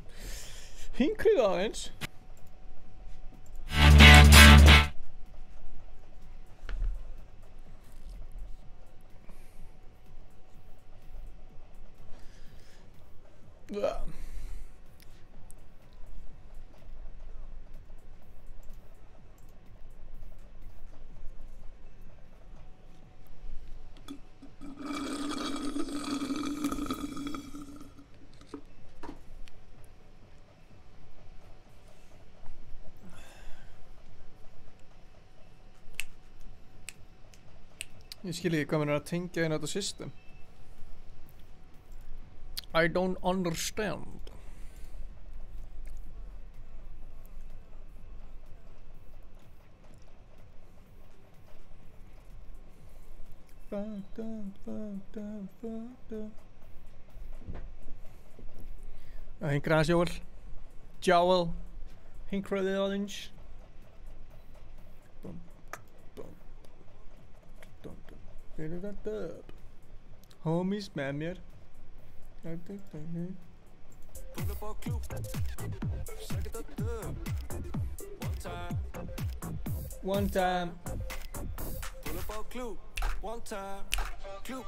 Hingrið aðeins. Ég skil ekki hvað mann er að tengja inn á þetta system. I don't understand. Hinkraði hans Jóel. Jóel. Hinkraði aðeins. Homies með mér. Pull up all clue. Shake it up good. One time. Pull up all clue. One time. Clue.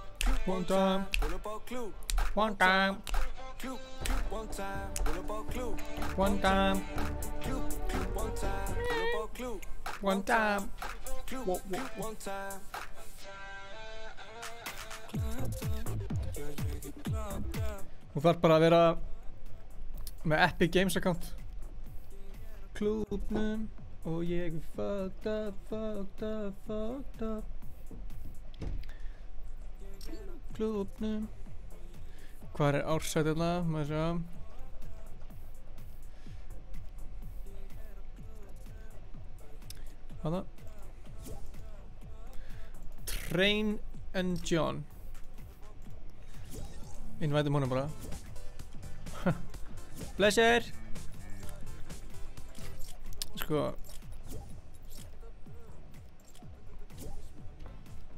One time. Pull up all clue. One time. Clue. One time. Pull up all clue. One time. Clue. One time. Pull up all clue. One time. Clue. One time. Þú þarf bara að vera með Epic Games account. Klúbnum og ég er fucked up. Klúbnum. Hvar er ársætt hérna? Maður sjá. Hana. Train and John. Invætum honum bara. Blessir! Sko.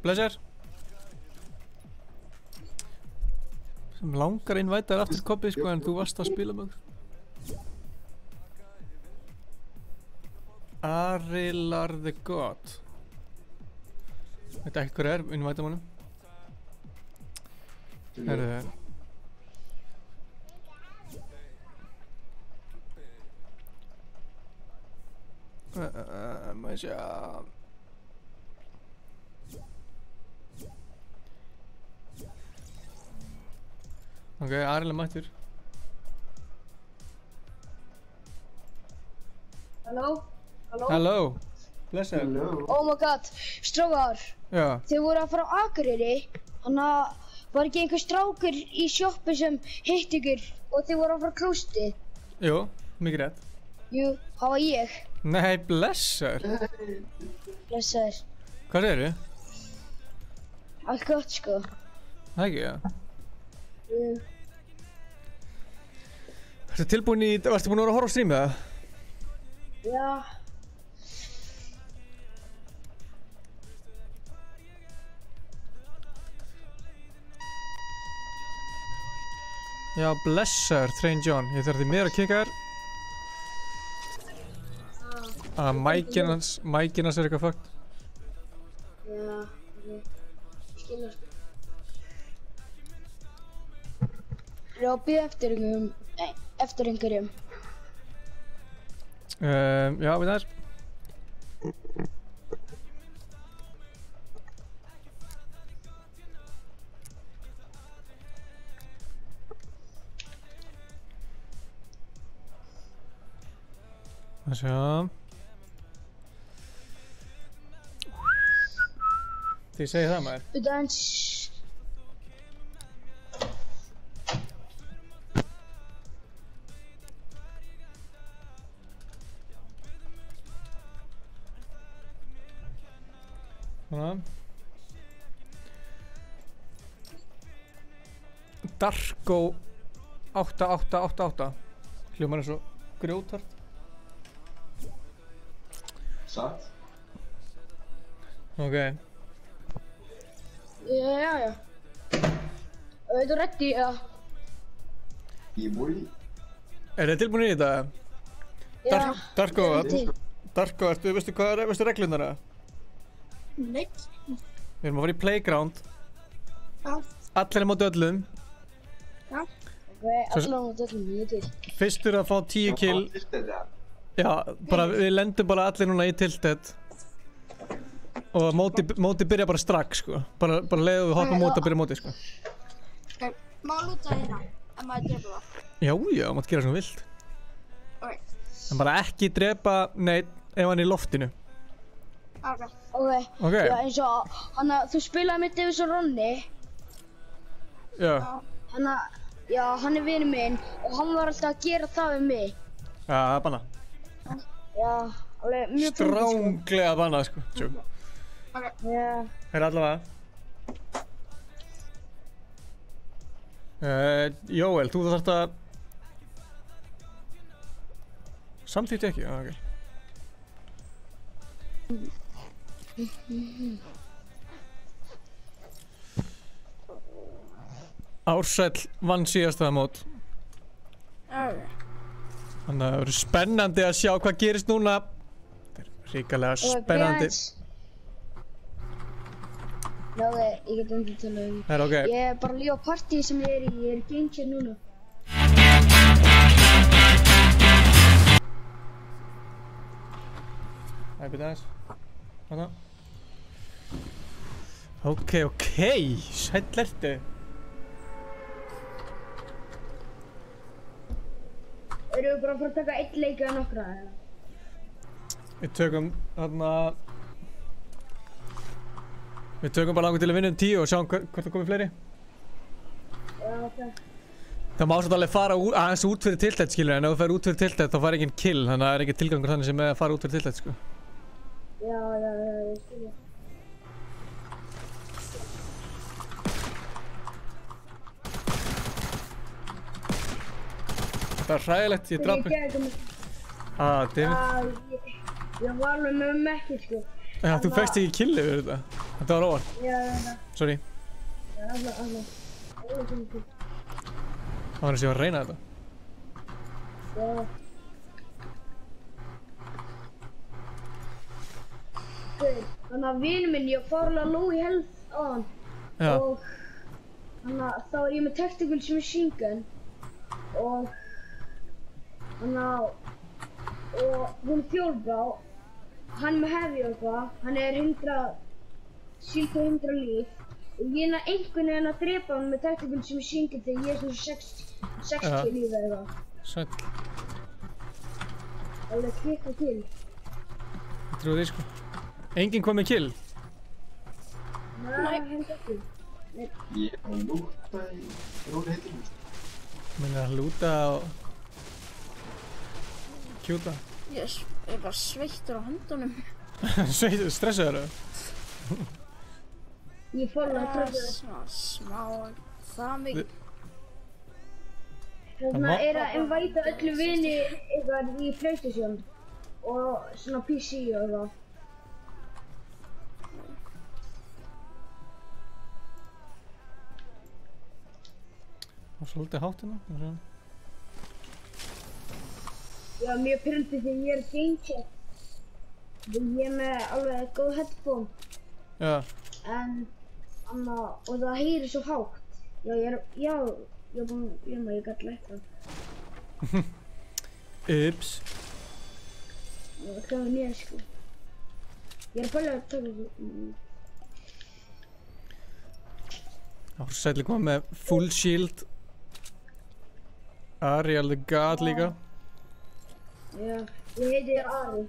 Blessir! Sem langar invætar aftur koppi sko en þú varst að spila með okkur. Arilar the God. Veit ekki hver er, invætum honum. Herðu það. Maður sjá. Ok, Ariel er mættur. Hello. Blessa. Oh my god, strákar, Já. þið voru að fara á Akureyri, þannig að var ekki einhver strákur í sjoppu sem hitt ykkur og þið voru að fara á klóstið? Jú, mikið rétt. Jú, það var ég. Nei, blessar. Blessaður. Hvað segirðu? Allt gott sko. Það ekki, já. Jú. Varstu tilbúin í, varstu búin að vera að horfa á streamið það? Já. Já, blessar, Train John. Ég þarf því meira að kika þér. Mækinn hans er eitthvað fucked. Já, skilja sko. Ég á að bíða eftir einhverjum. Já, við þær. Það sjá. Þið segið það maður. Bíddu aðeins. Svona. Darko 8888. Hljómar eins og grjótart. Satt? Ok. Já. Veit þú reddi, eða? Í múli? Er þið tilbúin í þetta? Já. Darko, til. Darko, veistu reglunar eða? Nei. Við erum að fara í playground. Já. Allir á móti öllum. Já. Ok, allan á móti öllum, ég er til. Fyrstur að fá 10 kill. Já, bara við lendum bara allir núna í tilted. Og móti byrja bara strax sko. Bara leiðu við hoppa móti að byrja móti sko. Ok, má lúta hérna, en maður drepa það. Já, mátt gera svona vilt. Ok. En bara ekki drepa neitt ef hann er í loftinu. Ok. Ok. Já, eins og hann að þú spilaði með Davis og Ronni. Já. Hann er vinur minn og hann var alltaf að gera það við mig. Já, það er banna. Já, alveg mjög fyndið, sko. Stránglega banna sko. Tjók. Ok. Já. Hérna allavega. Jóel, þú þarft að Samþýtti ekki? Já, ok. Ársæll vann síðasta mót. Ok. Þannig að það verður spennandi að sjá hvað gerist núna. Þetta er hrikalega spennandi. Já, ég get undir tala Það er ok. Ég er bara líka á partí sem ég er í geng hér núna. Það er byrjað aðeins. Þarna. Ok. Sæll ertu. Erum við bara að fara að taka einn leik eða nokkra? Við tökum þarna... Við tökum bara langur til að vinna 10 og sjáum hvort það komið fleiri. Já, ok. Það má svolítið alveg fara aðeins út fyrir tiltætt, skilur, en ef þú fer út fyrir tiltætt þá fær enginn kill, þannig að það er ekki tilgangur þannig sem með að fara út fyrir tiltætt, sko. Já, ég skilja. Það var hræðilegt, ég draf mig. David. Ég var alveg með mekki, sko. Já, þú fegst ekki kill yfir þetta. Þetta var óvart. Já. Sorry. Já, alveg. Það var eins og ég var að reyna þetta. Já. Þannig að vinur minn, ég fór alveg low í health á hann. Já. Og þannig að þá er ég með tacticals machine gun. Og þannig að hún er fjólbrá. Hann með heavy og eitthvað. Hann er 100 líf. Og ég er einhvern veginn að drepa hann með tacticals machine gun þegar ég er svona 60 líf eða eitthvað. Sæll. Alveg klikka til. Ég trúi því, sko. Enginn kom með kill? Nei, held ekki. Ég er bara að lúta í róli heitinu. Menni að lúta og... kjúta. Ég er bara sveittur á höndunum. Sveittur, stressaður? Ég fór alveg að tröfðu. Smá, það mikið. Þannig að er að invita öllu vini ykkar í PlayStation og svona PC og eitthvað. Það var svolítið hátt hérna. Já, mjög pirrandi þegar ég er gamechat. Ég er með alveg góð headphone. Já. Og það heyrir svo hátt. Ég gæti lægt það. Ups. Það er nýja, sko. Ég er bara að taka þessu. Ársæll kom með full shield. Ariel the God líka. Já, ég heiti Ari.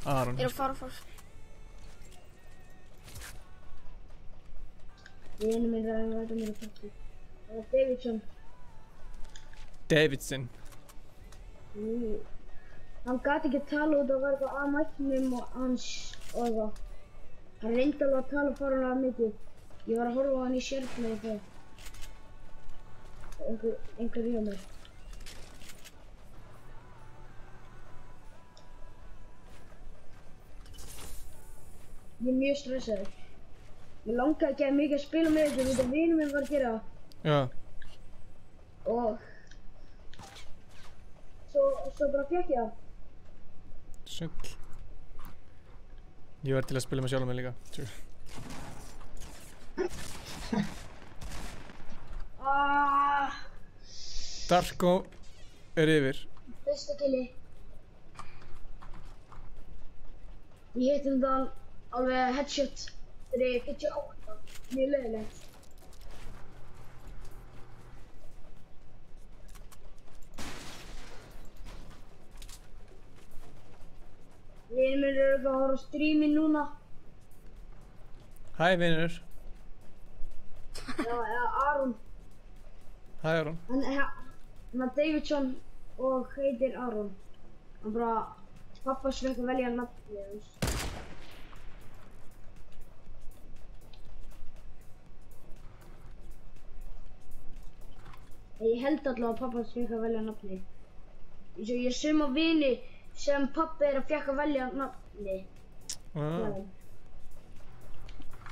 Aron. Ég er að fara fyrst. Vinur minn er að veita mér að pakka. Það var Davidson. Davidson. Hann gat ekki að tala út af eitthvað að mæknum og hans og eitthvað. Hann reyndi alveg að tala fáránlega mikið. Ég var að horfa á hann í sérflögu þegar. Einhver hjá mér. Ég er mjög stressaður. Ég langaði ekki að mikið að spila með þessu út af vinur minn var að gera það. Já. Og svo bara fékk ég það. Sæll. Ég var til að spila með sjálf mig líka. Darko er yfir. Fyrsta killi. Ég hitti það alveg headshot þegar ég er 58. Mjög leiðilegt. Vinur minn eru að horfa á streami núna. Hæ vinur. Já, Aron. Hæ Aron. Hann er Davidson og heitir Aron. Hann bara, pappa svekk að velja nafnið hans. Ég held allavega að pappa svekk að velja nafnið. Eins og ég suma vini sem pabbi að fékk að velja nafni.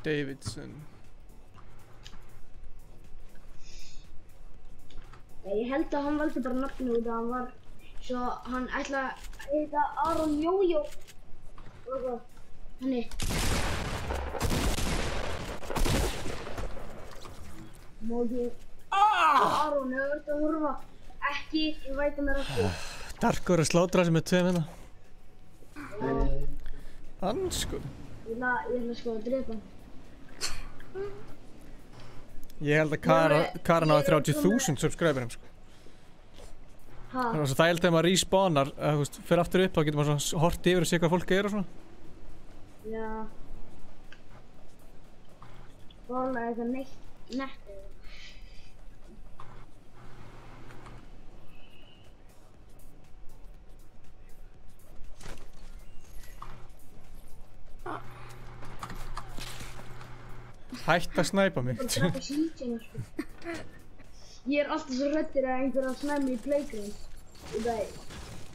Davidson. Ég held að hann valdi bara nafni út að hann var svo hann ætlaði að heita Aron Jójó og eitthvað hannig. Má ekki Aron, ef þú ert að horfa ekki, ég væta mér aftur. Darkur að slátra sig með 2 hérna. Ansku. Ég ætla sko að drepa hann. Ég held að Karan á 30.000 subscriberum sko. Það var svo þægild þegar maður respawnar, þú veist, fyrir aftur upp þá getur maður svona hort yfir og sé hvað fólk og svona. Já. Bóla eitthvað nett. Hætt að snæpa mig. Ég alltaf svo hræddur að einhver að snæpa mig í playground. Það er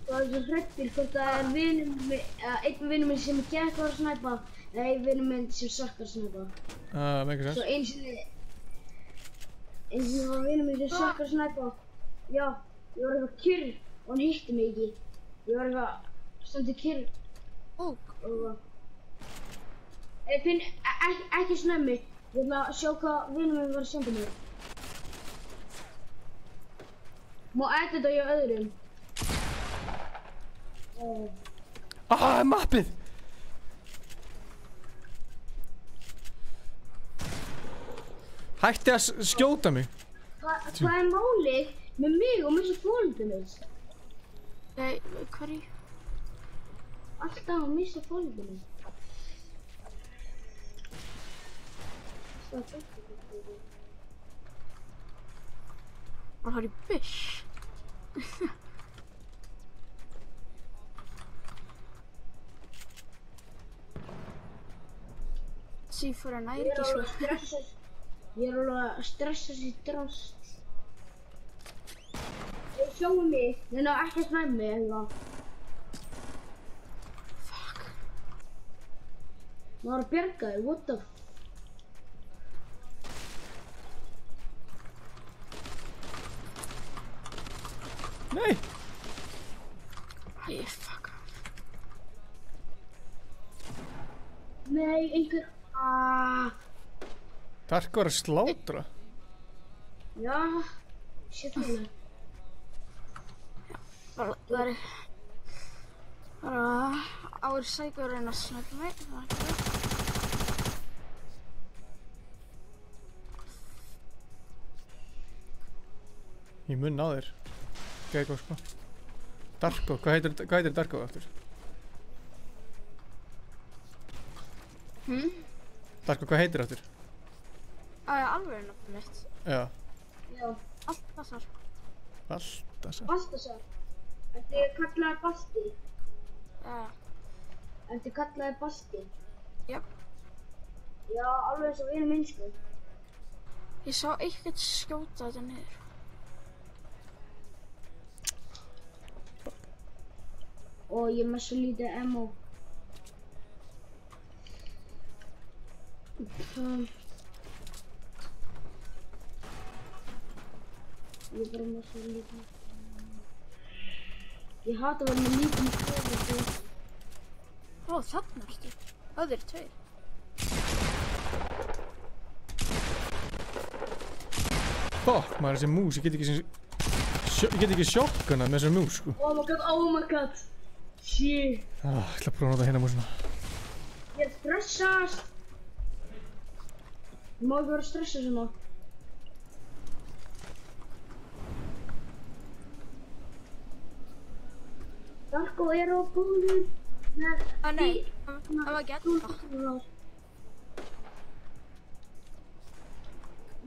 svo hræddur hvort það er einn vinur minn sem gekk að snæpa eða einn vinur minn sem sökkar að snæpa. Make sense. Svo einu sinni var vinur minn sem sökkar að snæpa. Já, ég var eitthvað kyrr og hann hitti mig ekki. Ég var eitthvað stundið kyrr. Ég finn ekki snömmi. Ég ætla að sjá hvað vinur minn var að senda mér. Má edda þetta hjá öðrum. Mappið! Hætti að skjóta mig. Hvað er málið með mig og með þessu fólkið mitt? Nei, hverju? Alltaf að missa fólkið mitt. Hann har í byss. Sífur að næri ekki svo. Ég er alveg að stressa sér drast. Þeir sjáu mig, þeir ná ekki að snæpa mig eitthvað. Fuck. Maður var að bjarga þér, what the f... Nei! Æ, fuck. Nei, einhver... Dark var að slátra. Já, shit alveg. Það er... Ári sækur að reyna að snæpa mig. Ég mun á þér. Gekko sko. Darko, hvað heitir Darko aftur? Darko, hvað heitir aftur? Alveg nafnum mitt. Já. Já. Baltasar. Baltasar. Baltasar. Ertu kallaði Balti? Já. Ertu kallaði Balti? Já. Já, alveg eins og vinur minn sko. Ég sá eitthvað skjóta þetta niður. Og ég með svo lítið ammo. Ég bara með svo lítið. Ég hata að vera með lítið sko. Þarna ertu. Það eru 2. Fuck, maður þessi mús, ég get ekki shotgunað með þessari mús sko. Oh my god. Shit. Ég ætla að prófa að nota hérna músina. Ég er stressast. Ég má ekki vera stressað svona. Darko er á búinu með... Nei, það var ekki alltaf.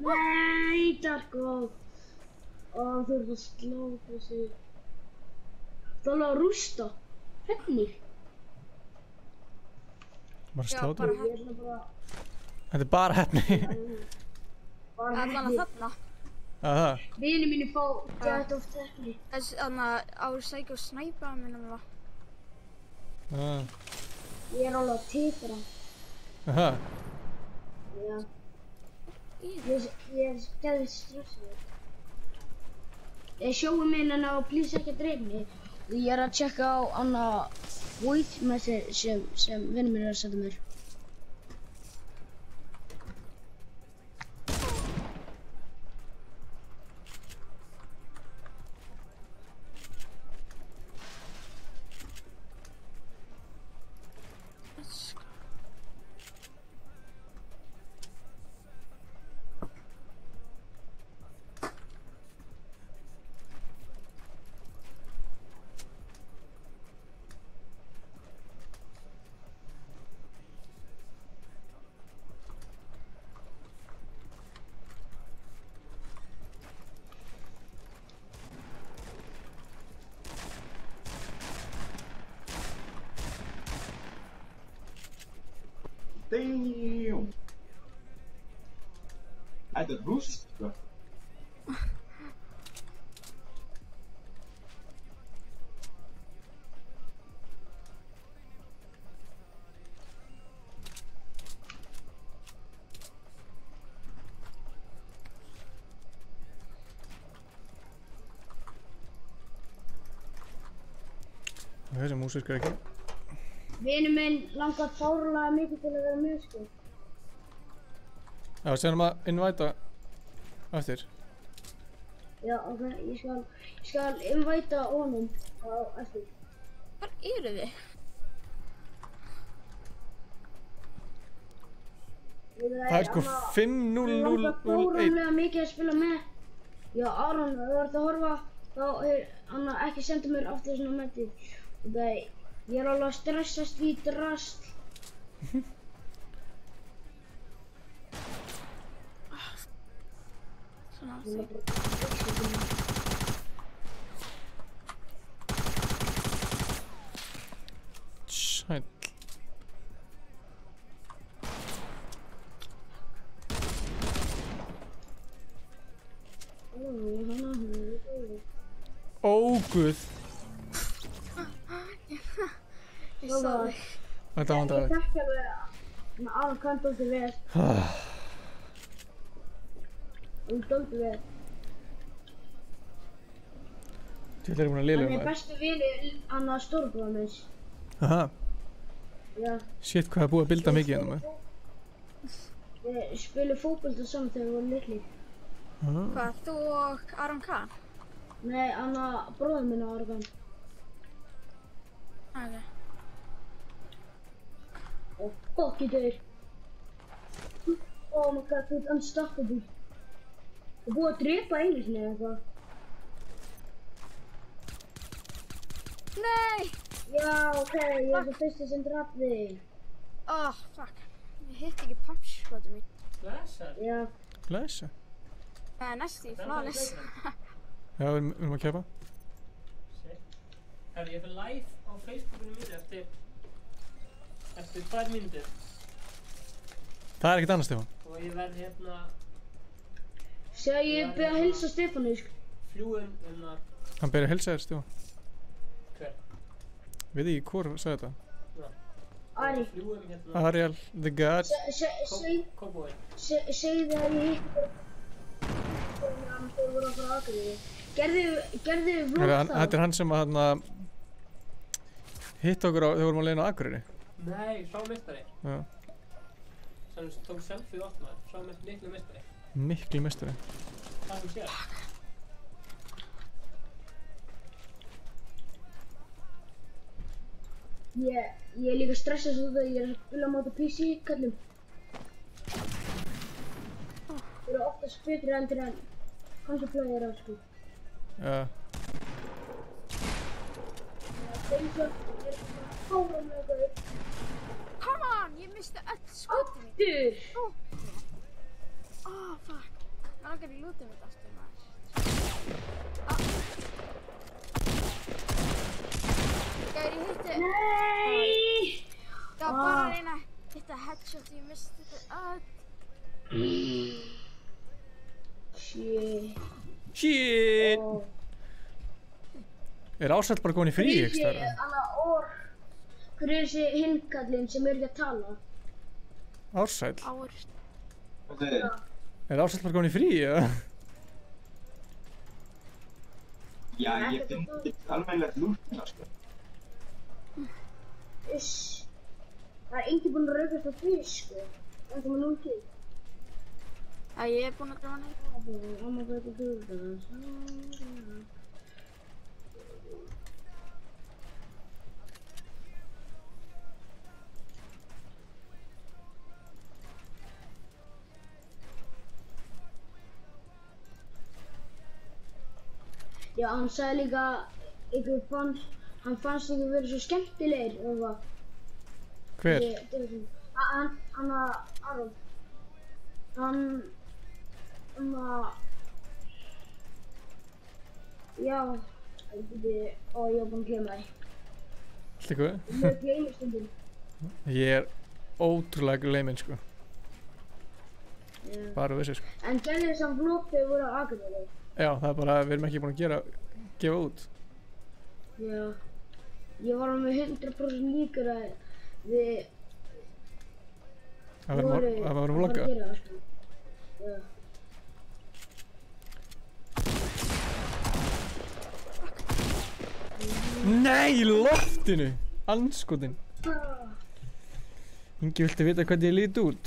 Nei, Darko. Þú ert að sláta sig. Það er alveg að rústa. Henni. Bara sláta? Ég ætla bara... Þetta er bara henni. Allan að þarna. Aha. Vinir mínir fá gett oft epli. Þannig að á sækja og snæpa minnum það. Ég er alveg að titra. Aha. Já. Ég er geðið stressaður. Sjói minn en á please ekki að dreif mig. Ég er að tjekka á annað void message sem vinur minn er að senda mér. Damn! Þetta er rúst, sko. Þessi mús virkar ekki. Vinur minn langar fárlega mikið til að vera með, sko. Já, séðan að invita eftir. Já, ok, ég skal invita honum á eftir. Hvar eru þið? Það er sko 5-0-0-0-1. Ég langar fárlega mikið að spila með. Já, Aron, ef þú ert að horfa, þá hann ekki senda mér aftur svona metið. Ég er alveg að stressast í drasl. Svona Sæll. Ó, guð. Ég sá þig. Þetta var Ég vandrarlegt. þekki alveg að Aron kann dálítið vel. Dálítið vel. Þetta er búin að liðlega Hann er maður. bestu vinur hann að stórbróða minns. Aha. Já. Shit, hvað er búið að bilda mikið hérna maður. Við spilum fótbolta saman þegar við vorum litlir. Hvað, þú og Aron Kahn? Nei, hann að bróður minn á Aron. Ok. Og fuck you dude. Oh my god, þú ert unstoppable. Þú er búið að drepa einu sinni eða eitthvað. Nei! Já, ok, ég er það fyrsti sem draf þig. Oh, fuck. Ég hitt ekki pumpskotið mín. Blessar. Já. Blessa. Næstu í flawless. Já, við erum að keppa. Herri, ég fyrir live á Facebookinu mínu eftir 2 mínútur. Það er ekkert annað, Stefán. Og ég verð hérna Segðu ég beð að hilsa Stefáni, sko. fljúum að... Hann byrja að heilsa þér, Stefán. Hver? Veit ekki hvor sagði þetta. Ari. Fljúum hérna... Ariel, the god. Kópói. Segðu að ég hitti bara... Hann þegar voru að fara Akureyri. Gerðu vlogg þá? Þetta er hann sem að hitt okkur á, þegar vorum að leiðina á Akureyri. Nei, sá meistari. Já. Sem tók selfie og allt maður. Sá miklu meistari. Miklu meistari. Það sem sér. Ég er líka stressað svo þegar ég er að spila á móti PC, kallum. Þeir eru oftast betri endur en kannski player á, sko. Já. Þeim svo er það fáránlega góður. Come on, ég misti öll skotið mín. Aftur! Oh, fuck. Það langar í lútið mitt aftur, maður. Gæri, ég hitti... Nei! Það var bara að reyna að hitta headshot og ég misti þetta öll. Shit. Shit! Er Ársæll bara komin í frí, ekki stærra? Hver er þessi hinkallinn sem er ekki að tala? Ársæll? Hvað segir þið? Er Ársæll bara komin í frí, eða? Já, ég finn ekki alvegilegt lúrtina, sko. Iss. Það er enginn búinn að raukast á því, sko. Það er komið 0 kill. Já, ég er búinn að drafa neitt. Amma bara ekki að það. Já, hann sagði líka hann fannst ykkur verið svo skemmtilegir og eitthvað. Hver? Hann að Aron. Já, ég var búinn að gleyma því. Allt eitthvað? Ég gleymi stundum. Ég er ótrúlega gleyminn, sko. Bara vissi, sko. En gerði þess að vlog þegar við vorum á Akureyri? Já, það er bara, við erum ekki búin að gefa út. Já. Ég var með 100% líkur að við Það var að vlogga? að gera það, sko. Já. Nei, í loftinu! Andskotinn. Ingi, viltu vita hvernig ég líti út?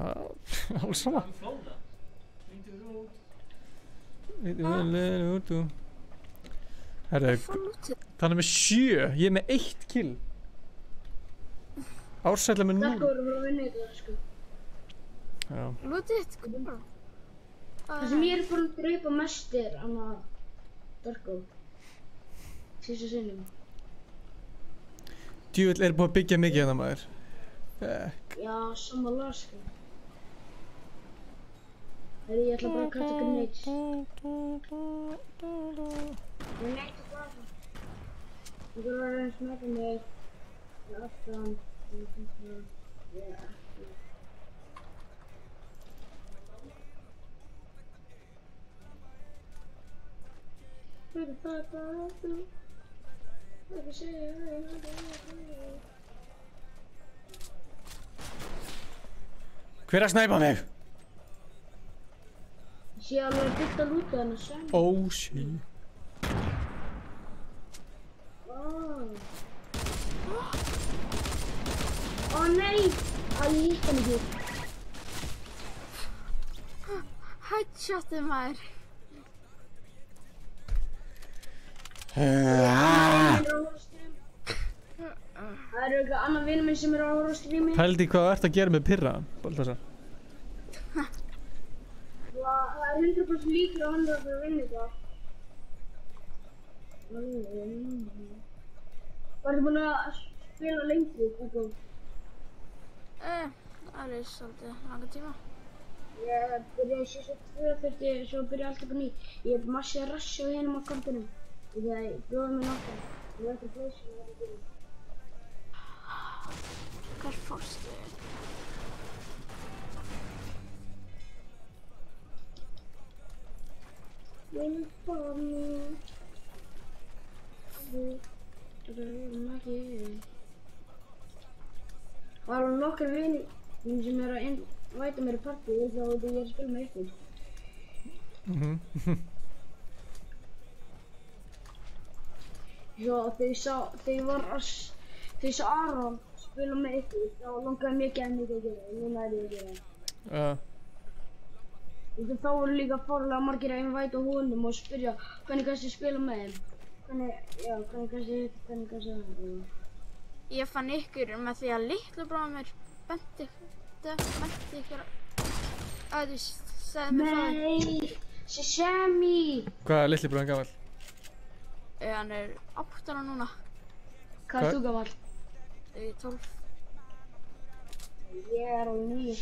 Alls sama. Lítið vel út og... Herðu, hann er með 7, ég er með 1 kill. Ársæll er með 0. Þetta voru frá vinna ykkur, sko. Já. Lútið þitt, kom bara. Það sem ég er búinn að dreipa mest er Anna Darko. Síðan sinnum. Djúvill er búinn að byggja mikið hérna, maður. Já, sammála, sko. Ég ætla bara að kasta grenades. Grenades og bara. Ég þarf að reyna að smaka mig. Aftan. Hver að snæpa mig? Ég sé alveg að bytta lúta hennar saman. Oh shit. Ó nei! Æ, ég hitt hann ekki. Headshotið maður. Það eru eitthvað annar vinur minn sem er að horfa á strími. Pældi hvað þú ert að gera með pirraðan, Baltasar. Það er 100% líkur að hann er að fara að vinna þetta. Varstu búinn að spila lengi, eitthvað? Það er svolítið langa tíma. Ég byrjaði í síðan 2:30, svo byrjaði allt upp á nýtt. Ég hef massið að rasja á hinum á kantinum. Þegar ég bjóði mig náttúrulega. Ég veit að flóðsum var að gera. Hvar fórstu? Vil fá mig. Það ekki. Það var nokkar vinir sem er að væta mér í partí þá veit ég að spila með ykkur. Svo þegar ég sá Aron spila með ykkur þá langaði mikið að gera það. Núna er ég að gera það. Þá voru líka fárlega margir að væta honum og spyrja hvernig kannski spila með þeim. Hvernig kannski það. Ég fann ykkur með því að litlu bróðir mér benti ykkur að þú segði mér frá því. Nei, Semi! Hvað er litli bróðin gamall? Hann er 8 ára núna. Hvað er þú gamall? 12. Ég er alveg 9.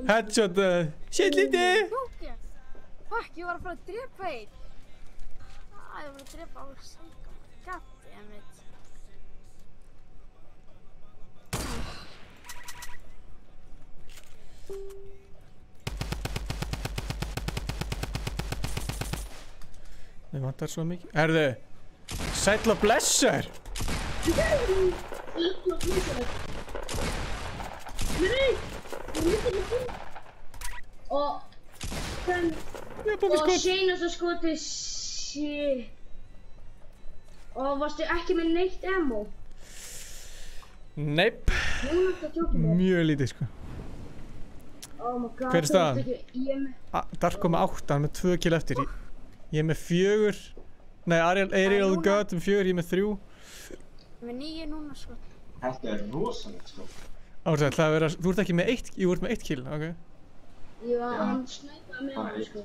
Headshot! Shit liti! Fuck, ég var að fara að drepa einn. Ég var að drepa á sækam. Goddammit. Mér vantar svo mikið. Herðu, sæll og blessaður. Og seinast að skoti shit. Og varstu ekki með neitt ammo? Neip. Núna ertu að tjóka mér. Mjög lítið sko. Oh my god. Hver er staðan? Ég er með... Darko með 8, hann með 2 kill eftir. Ég er með 4. Nei, Ariel God með 4, ég er með 3. Með 9 núna sko. Þetta er rosalegt sko. Ársæll, það er verið að... Þú ert ekki með 1, þú ert með 1 kill, ok. Já, hann snæpaði með hann sko.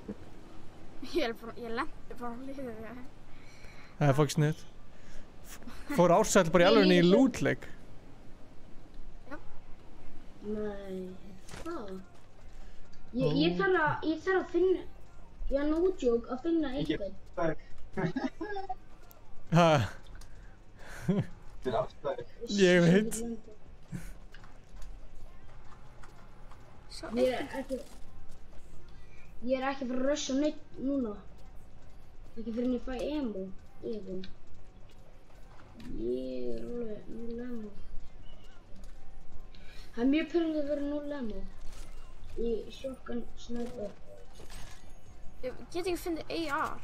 Ég lendi bara á liðið. Það er fokk sniðt. Fór Ársæll bara í alveg í lootleik? Nei, hvað? Ég þarf að finna... Ég er nótjók að finna einhvern. Hæ? Þetta er afstæð. Ég veit. Ég er ekki að fara að rusha neitt núna. Ekki fyrir en ég fæ ammo. Ég er alveg 0 ammo. Það er mjög pyrrandi að vera 0 ammo. Í shotgun sniper. Ég get ekki fundið AR.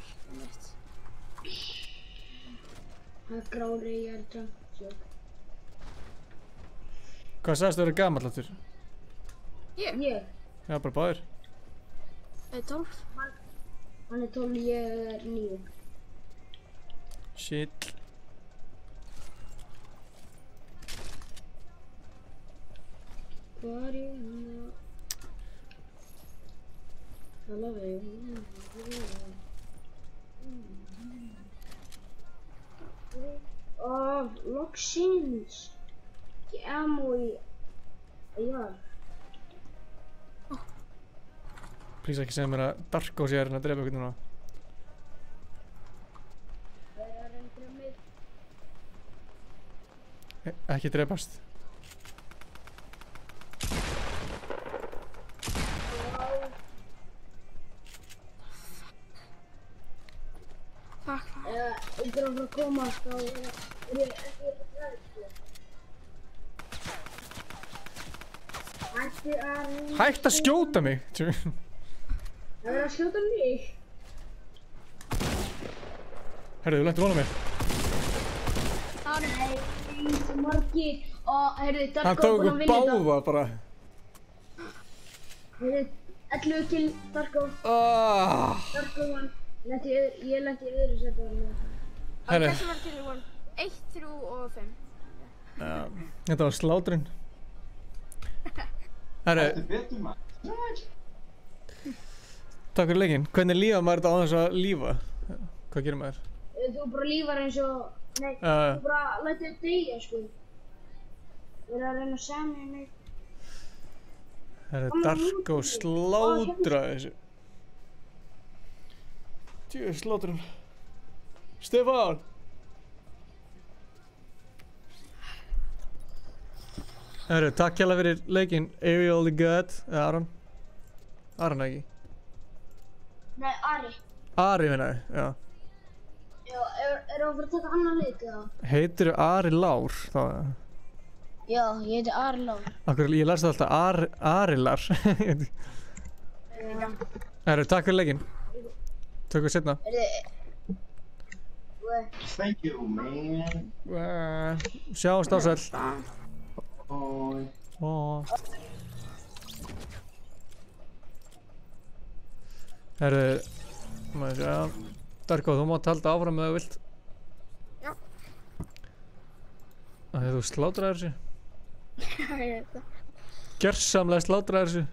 Það er grári, ég er jumpshot. Hvað sagðist þú að vera gamall aftur? Ég? Já, bara báðir. 12. Hann er 12, ég er 9. Shit. Hvað er ég hérna? I love it. Oh, loksins. Ekki ammo í... Já. Please ekki segja mér að Darko sé að reyna að drepa ykkur núna. Það er að reyna að drepa mig. Ekki drepast. Ég þarf að fara að komast á... Er ég ekki ræðslu? Hætt að skjóta mig! Það er að skjóta mig! Herru, þú lentir vona mér. Nei, svo margir. Og, herru, Hann Darko tók er búinn að vinna þetta. báða bara. Herru, 11 kill Darko. Darko vann. Ég lendi í öðru sæti á hann. Herru. Þessi var til voru 1, 3 og 5. Þetta var slátrun. Herru. Þetta er betur maður. Takk fyrir leikinn. Hvernig lífa maður þetta á þess að lífa? Hvað gerir maður? Þú bara lífar eins og... Nei, þú bara lætur þig deyja, sko. Þú er að reyna að semja mig. Herru, Darko slátra þessu. Tjú, slátrun. Stefán! Herru, takk hjá fyrir leikinn. Ariel the God. Eða Aron? Aron ekki? Nei, Ari. Ari minnaði, já. Já, eru að fara að taka annan leik, eða? Heitirðu Ari Lár, þá? Já, ég heiti Ari Lár. Akkur, ég las það alltaf Arilar. Herru, takk fyrir leikinn. Tökum við setna. Thank you, man. Sjáumst ásæll. Herru, maður sjá. Darko, þú mátt halda áfram ef þú vilt. Já. Þegar þú slátraðir þessu. Já, ég veit það. Gjörsamlega slátraðir þessu.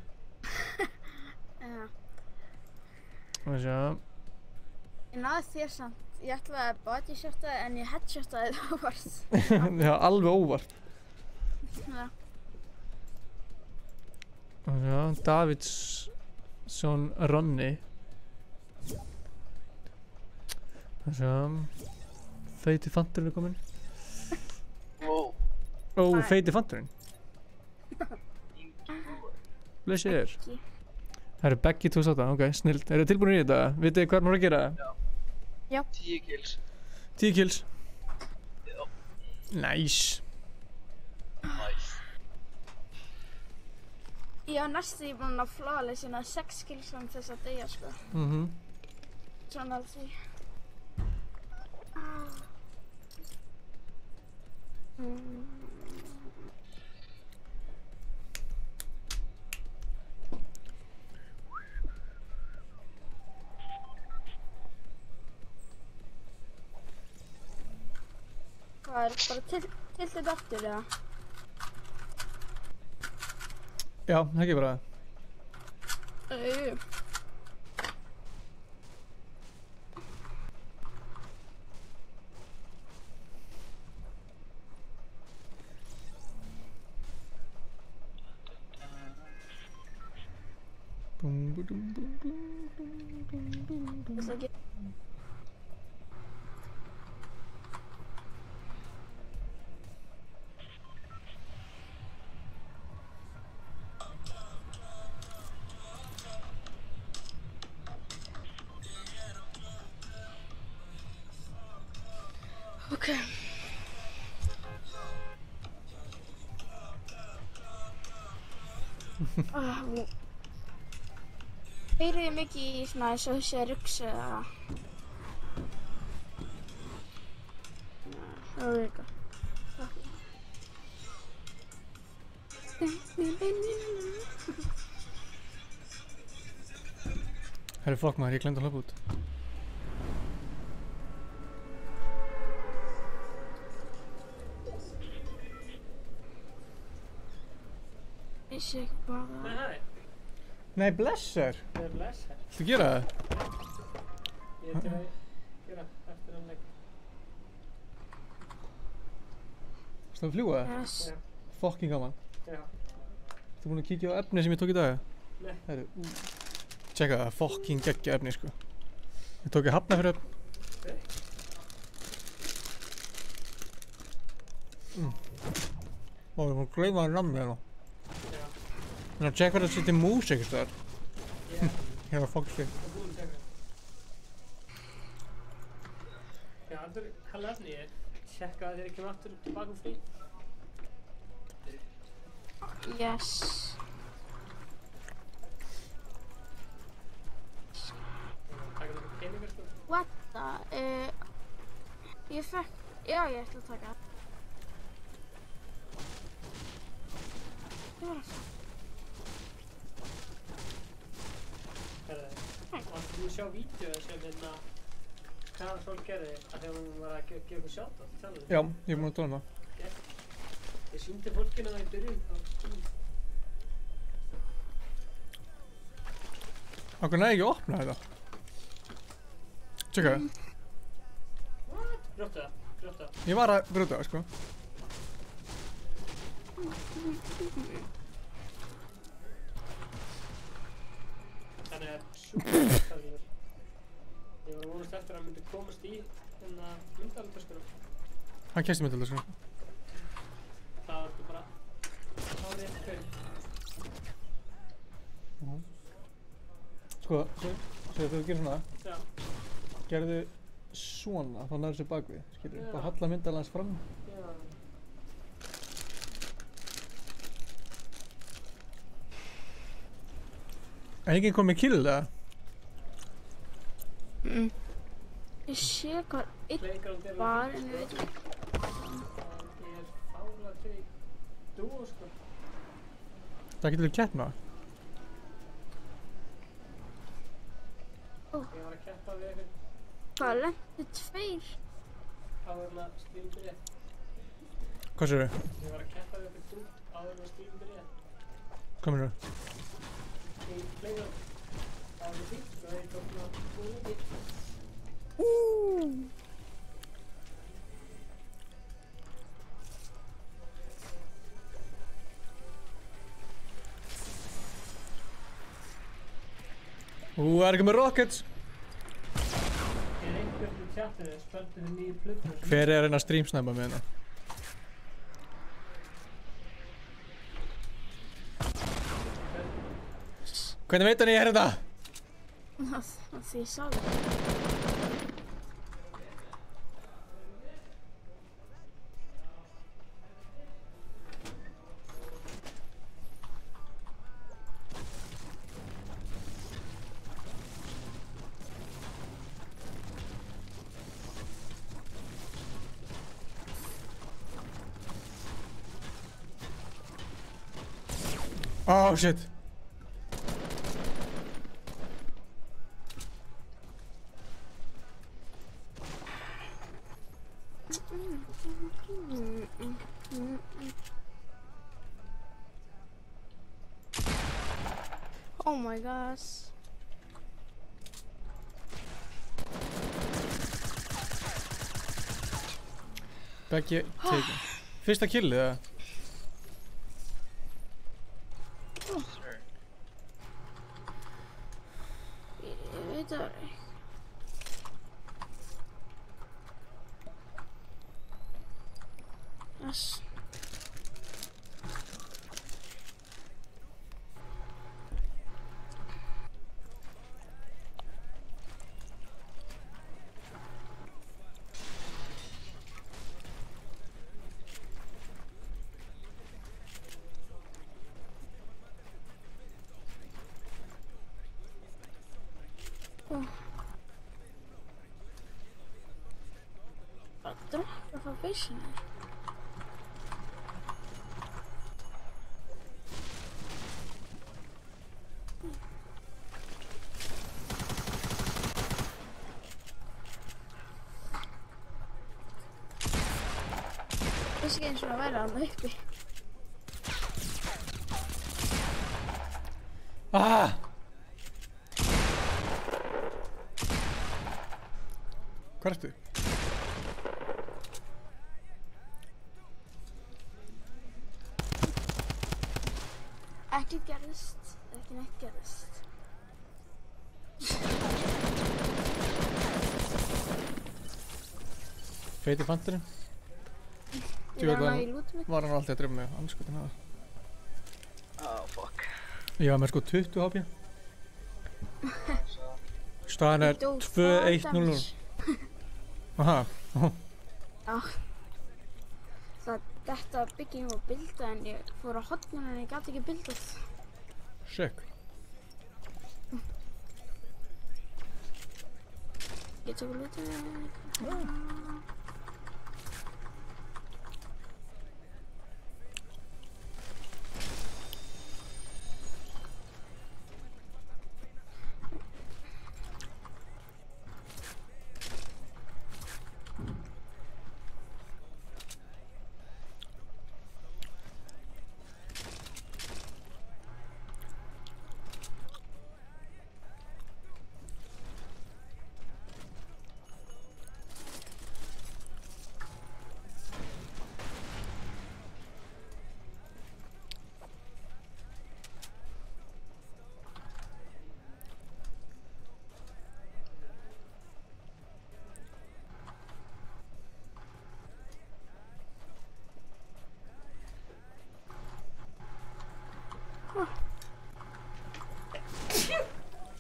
Já. Maður sjá. Ég náði þér samt. Ég ætlaði að bodyshotaði en ég headshotaði það óvart. Já, alveg óvart. Já. Maður sjá, Davidsson Ronni. Maður sjá. Feiti fanturinn er kominn. Ó, feiti fanturinn. Blessið þér. Ekki. Það eru Beggi 2008, ok, snilt. Eru þið tilbúinir í þetta? Vitið þið hvað maður að gera? Já. 10 kills. 10 kills. Já. Nice. Nice. Ég var næstu í búin að flawless hérna 6 kills fram þess að deyja, sko. Svona því. Hvað er bara tiltið aftur, eða? Já, það ekki bara. Bum, bum, bum, bum, bum, bum, bum. Okay. Heyrið þið mikið í svona eins og þessi rugs eða? Það er eitthvað. Herri, fuck maður, ég glemdi að hlaupa út. Ég sé ekki bara... Nei, hæ. Nei, blessar. Það er blessar. Viltu gera það? Ég er til að gera eftir hann leik. Þú að fljúga það? Yes. Já. Fucking gaman. Já. Þú búinn að kíkja á efni sem ég tók í dag? Nei. Herri, tjekka það, fucking geggja efni, sko. Ég tók í Hafnarfjörð. Ó, ég fór að gleyma það namni hérna. Þannig að tjekka það setja mús eitthvað staðar. Ég var fucking shit. Það er búin að tjekka. Já, Artur, kalla efni ég. Tjekka að þér ekki aftur tilbaka frí. Yes. Taka það fyrir peningar, sko. What the? Ég fekk... Já, ég ætla að taka það. Hvað var það? Varstu búin að sjá vídeo sem hérna Kara Sól gerði að þegar hún var að gefa ykkur shoutout, sjálfur? Já, ég er búinn að tóna það. Ég sýndi fólkinu það í byrjun Akkur næði ekki að opna þetta. Tjekka það. Brjóttu það, brjóttu það. Ég var að brjóta það, sko. Þannig að súperstaflur. Ég var að vonast eftir að hann myndi komast í hérna myndaldaskuna. Hann kæsti myndalda, sko. Það var bara árið eftir hverjum. Sko, þegar þú gerir svona, Já. gerðu svona, þá nærðu sér bakvið, skilur. Já. Bara halla myndalans fram. Já. En enginn kom með kill, eða? Ég sé hvað einn Playground er var, en ég veit ekki. Ég er fála til í dúo, sko. Það getur við keppna. Ég var að keppa við eitthvað Hvað, lentu tveir? áður en að stream byrja. Hvað sér þau? Ég var að keppa við eitthvað dútt áður en að stream byrja. Hvað mér þau? Í Playground. Það var fínt, sko, ég tók svona búið í. Það er ekki með rockets! Er einhvern í chatinu spöldu við nýju plötur? Hver er að reyna að streamsnæpa með hérna? Hvernig veit hann ég þetta? Því ég sá það. Oh shit. Oh my gosh. Beggi tekin. Fyrsta killið eða? Ég veit það ekki. Yes. Bara droppa frá byssinu. Vissi ekki eins og að væri þarna uppi. Ah! Hvað ertu? Ekkert gerðist, ekki neitt gerðist. Feiti fanturinn? Ég er að ná í lútum mitt. Var hann alltaf að drefa mig, anskotin hafa. Oh, fuck. Ég var með sko 20 HP. Staðan er 2-1-0. Aha. Þetta bygging var bildað en ég fór á hotninu en ég gæti ekki bildað. Sick. Ég tók lútum.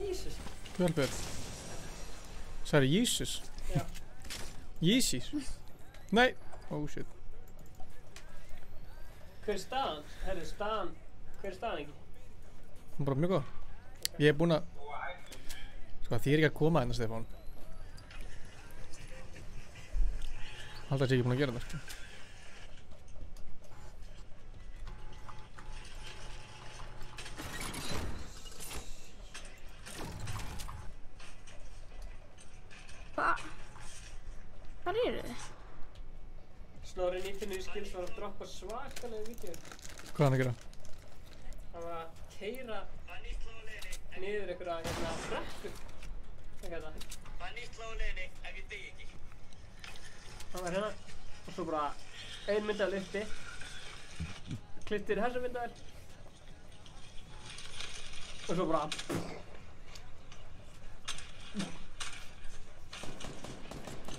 Jesus. Fjölbjörn. Sagði Jesus? Já. Jesus? Nei. Oh shit. Hver er staðan? Herri, staðan. Hver er staðan ekki? Hún er bara mjög góð. Ég er búinn að... Sko þið er ekki að koma hérna, Stefán. Haldur að ég ekki búinn að gera það, sko. Hvað eru þið? Snorri 99 skills var að droppa svakalega vídeo. Hvað er hann að gera? Það var að keyra niður einhverja hérna brekku. Hvað er það? Það er nýtt láleginni ef ég degi ekki. Það var hérna og svo bara ein myndavel uppi. Klittir þessa myndavel. Og svo bara...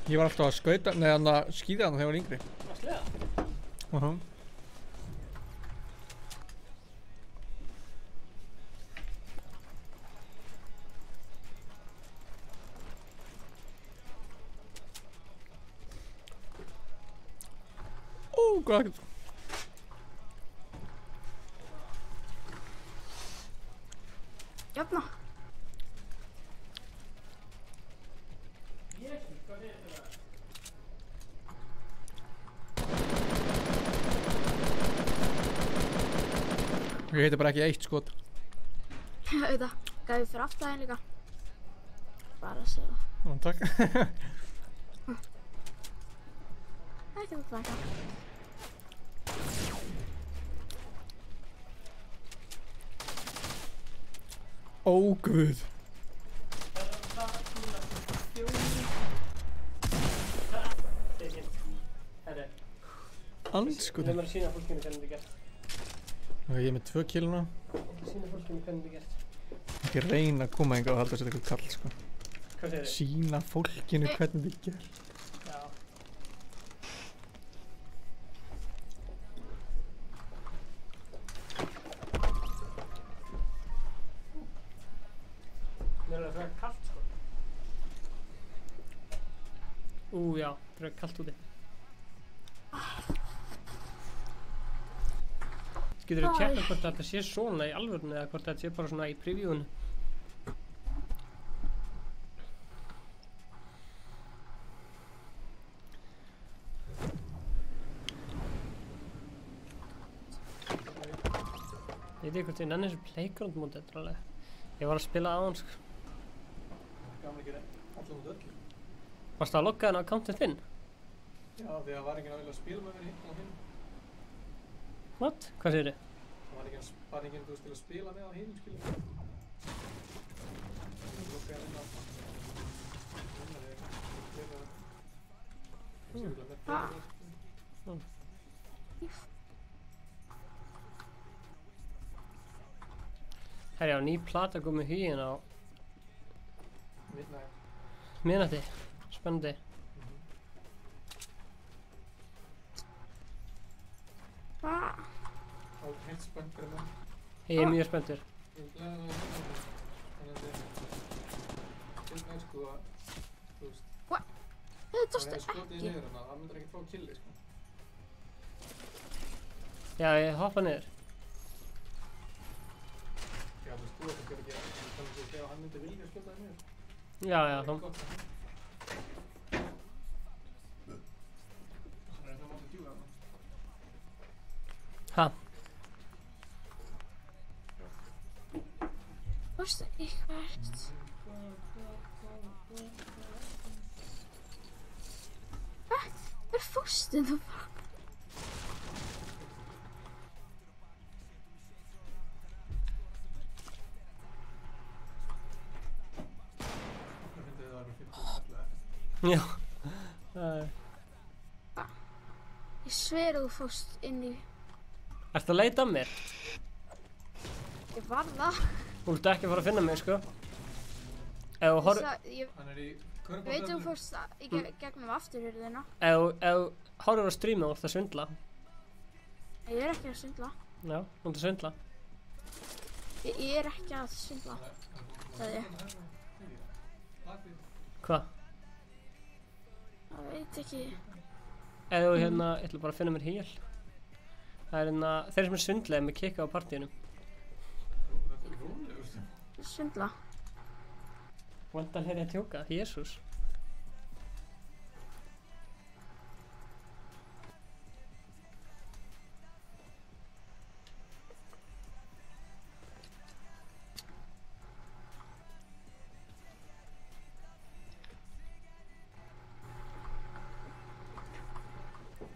Ég var alltaf að skauta, nei hann að skýða hann þegar ég var yngri. Að sleða? Hvað? Jafna. Ég heiti bara ekki eitt skot. Auðvitað, gæði fyrir aftæðin líka. Bara að segja. Nú, takk. Ekki það þakka. Ó, guð. Andskoti. Við erum að sýna fólkinu hvernig þetta er gert. Ok, ég er með 2 kill núna. Sýna fólkinu hvernig þetta er gert. Ekki reyna að koma hingað og halda sér eitthvað kall, sko. Hvað segir þið? Sýna fólkinu hvernig þetta er gert. Já. Mér er það frekar kalt, sko. Já, frekar kalt úti. Getur þú tjekka hvort þetta sé svona í alvörunni eða hvort þetta sé bara svona í previewinu? Ég veit ekki hvort ég nenni þessu playground móti þetta alveg. Ég var að spila aðan, sko. Gaman ekki allar út öllu. Varstu að logga þennan accountinn þinn? Já, því það var enginn að vilja spila með mér hinn og hinn. What? Hvað segir þið? Það var enginn, þú veist, til að spila með á hinn, skiljum. Það lukkaði að vinna alltaf. Herjá, ný plata komið huginn á miðnætti. Spennandi. Heilt spenntur með. Ég er mjög spenntur. Ég er glæðið að finna sko að, þú veist, Þetta það er skotið í niður hana, það myndir ekkert fá killi, sko. Já, ég hoppa niður. Já, þú veist, þú ert ekki að gera, þannig að hann myndi vilja skjóta það niður. Já, þá. Þannig að það mátti djúga hana. Ha? Fórstu eitthvað? Hver fórstu þú bara? Já. Ég sver að þú fórst inn í... Ertu að leita að mér? Ég var það. Þú ert ekki að fara að finna mig, sko. Ef þú horf... Hann er í Ég veit að þú fórst í gegnum afturhurðina. Ef þú horfir á streamið og ert að svindla. Ég er ekki að svindla. Já, þú ert að svindla. Ég er ekki að svindla. Það er. Hvað? Það veit ekki. Ef þú ég ætla bara að finna mér hér. Það er þeir sem er svindlaði með kikka á partíunum. Svindla? Vandal er ég að tjóka, Jésús.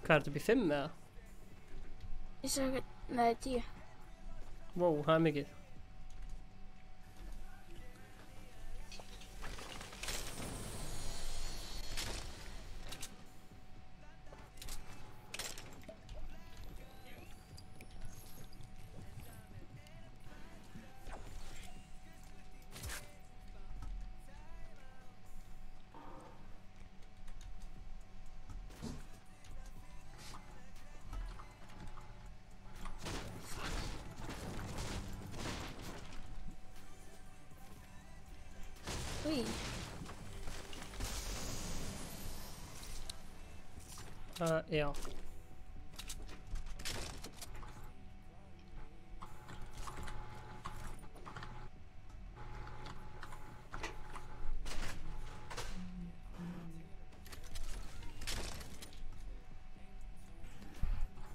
Hvað er þetta upp í 5 eða? Ég sagði, nei, 10. Vó, það er mikið. Já.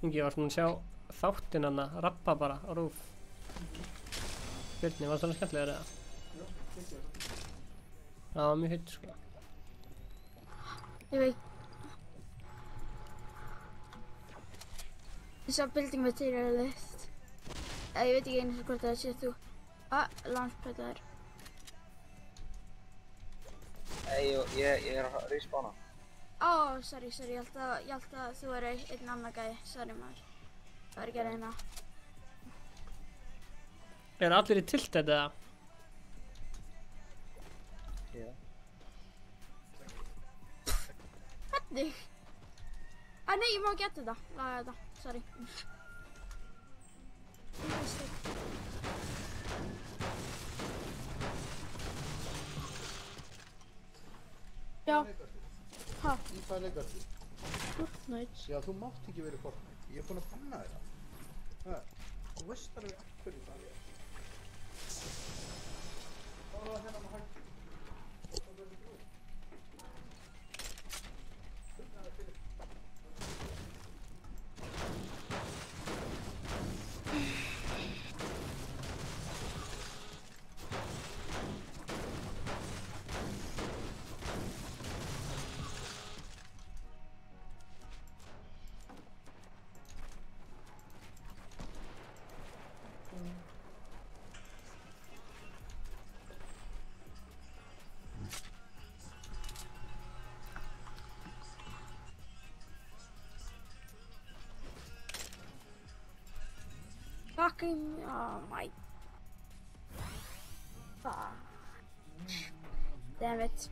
Ingi, varst búinn að sjá þáttinn hana, rappa bara á RÚV? Björni, varst það skemmtilegur eða? Já, mjög heitt sko. Ég veit. Ég sá building material list. Ég veit ekki einu sem hvort það sé þú. Launchpad þar. Ég er að respawna. Sorry, ég held að þú er einn annar gæði. Sorry maður. Það er ekki að reyna. Er allir í tilted eða? Já. Hvernig? Nei, ég má ekki geta þetta. Laga þetta, sorry. Já. Hæ? Í hvað leikar þú? Fortnite. Já, þú mátt ekki verið Fortnite. Ég er búinn að banna þér það. Þú veist alveg af hverju það er. Það var hérna með hægt. Fucking, oh my. Fuck. Damn it.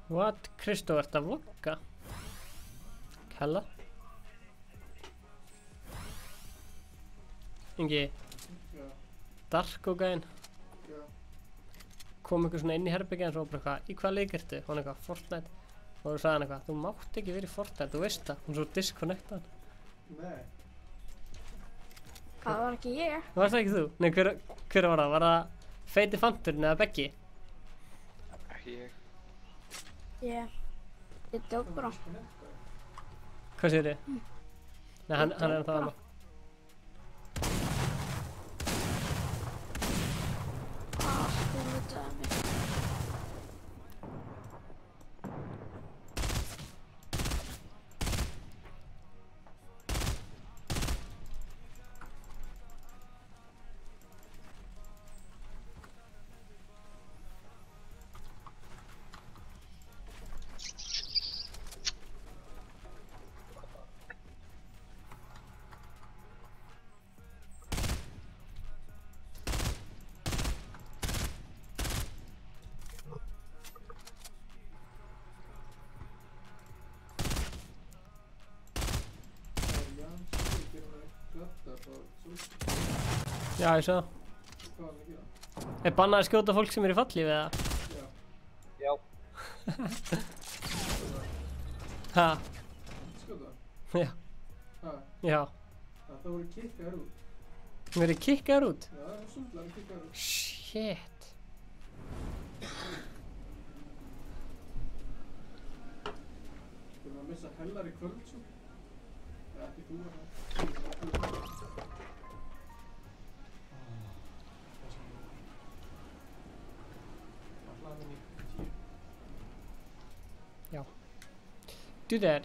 What? Kristó, ert að vlogga? Kalla? Ingi? Já. Darko-gæinn? Já. Kom einhver svona inn í herbyggja og bara eitthvað, í hvað leik ertu? Hún eitthvað, Fortnite. Og þú sagði hann eitthvað, þú mátt ekki verið í Fortnite, þú veist það. Hún svo disconnectað. Nei. Það var ekki ég. Var það ekki þú? Nei, hver var það? Var það Feiti Fanturinn eða Beggi? Ekki ég. Ég dók bara. Hvað segir þið? Nei, hann er ennþá annað. Þú veit að mig. Já, ég svo. Hvað var það að gera? Er bannað að skjóta fólk sem er í fallífi eða? Já. Ha? Skjóta? Já. Ha? Já. Það voru kikkaðar út. Hún verið kikkaðar út? Já, það var sundlega kikkaðar út. Shit. Þú erum að missa hellar í kvöld svo. Það er ekki þú að það. Já. Do that.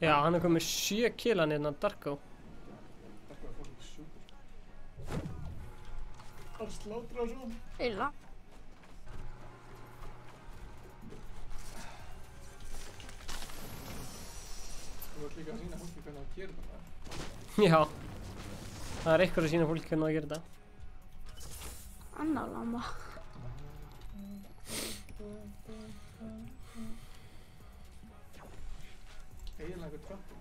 Já, hann er komið 7 killan hérna Darko. Darko er fólk super. Hann slátra svo. Illa. Þú ert líka að sýna fólki hvernig það gerir þetta. Já. Það er eitthvað að sýna fólki hvernig það gerir þetta. Annar lamba. Eiginlega eitthvað tröppum.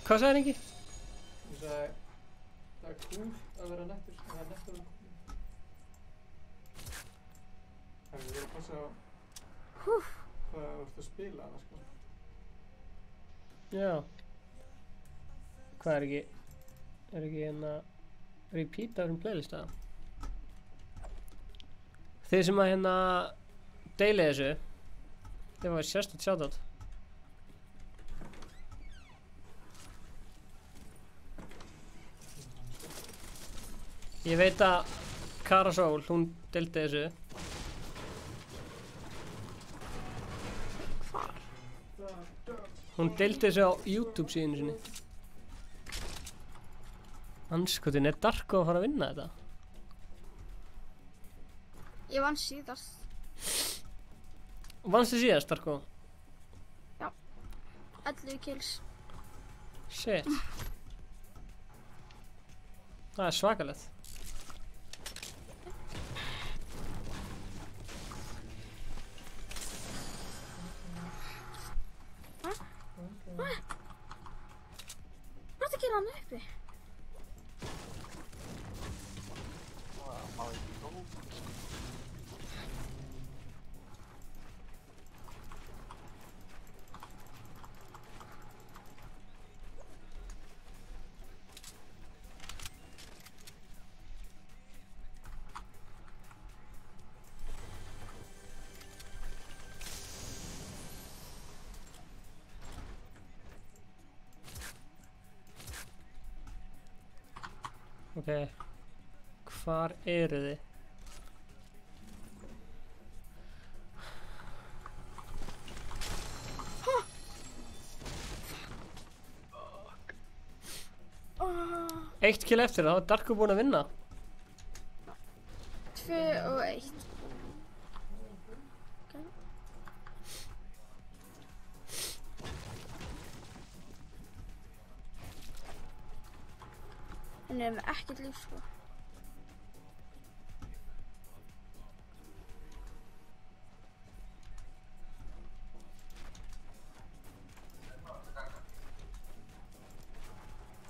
Hvað sagði Ingi? Ég sagði, það er cool að vera nettur, það er nettur að vera cool. Það er verið að passa á hvað þú ert að spila annars sko. Já. Hvað er ekki hérna repeat af þessum playlista? Þið sem að hérna deili þessu, þið var sérstætt shoutout. Ég veit að Kara Sól, hún deildi þessu. Hvar? Hún deildi þessu á YouTube síðinu sinni. Anskotin, er Darko að fara að vinna þetta? Ég vann síðast. Vannstu síðast, Darko? Já. 11 kills. Shit. Það er svakalegt. Hvað er að gera hann uppi? Ok, hvar eru þið? Eitt kill eftir, þá er Darko búinn að vinna. 2 og 1. Hann er með ekkert líf sko.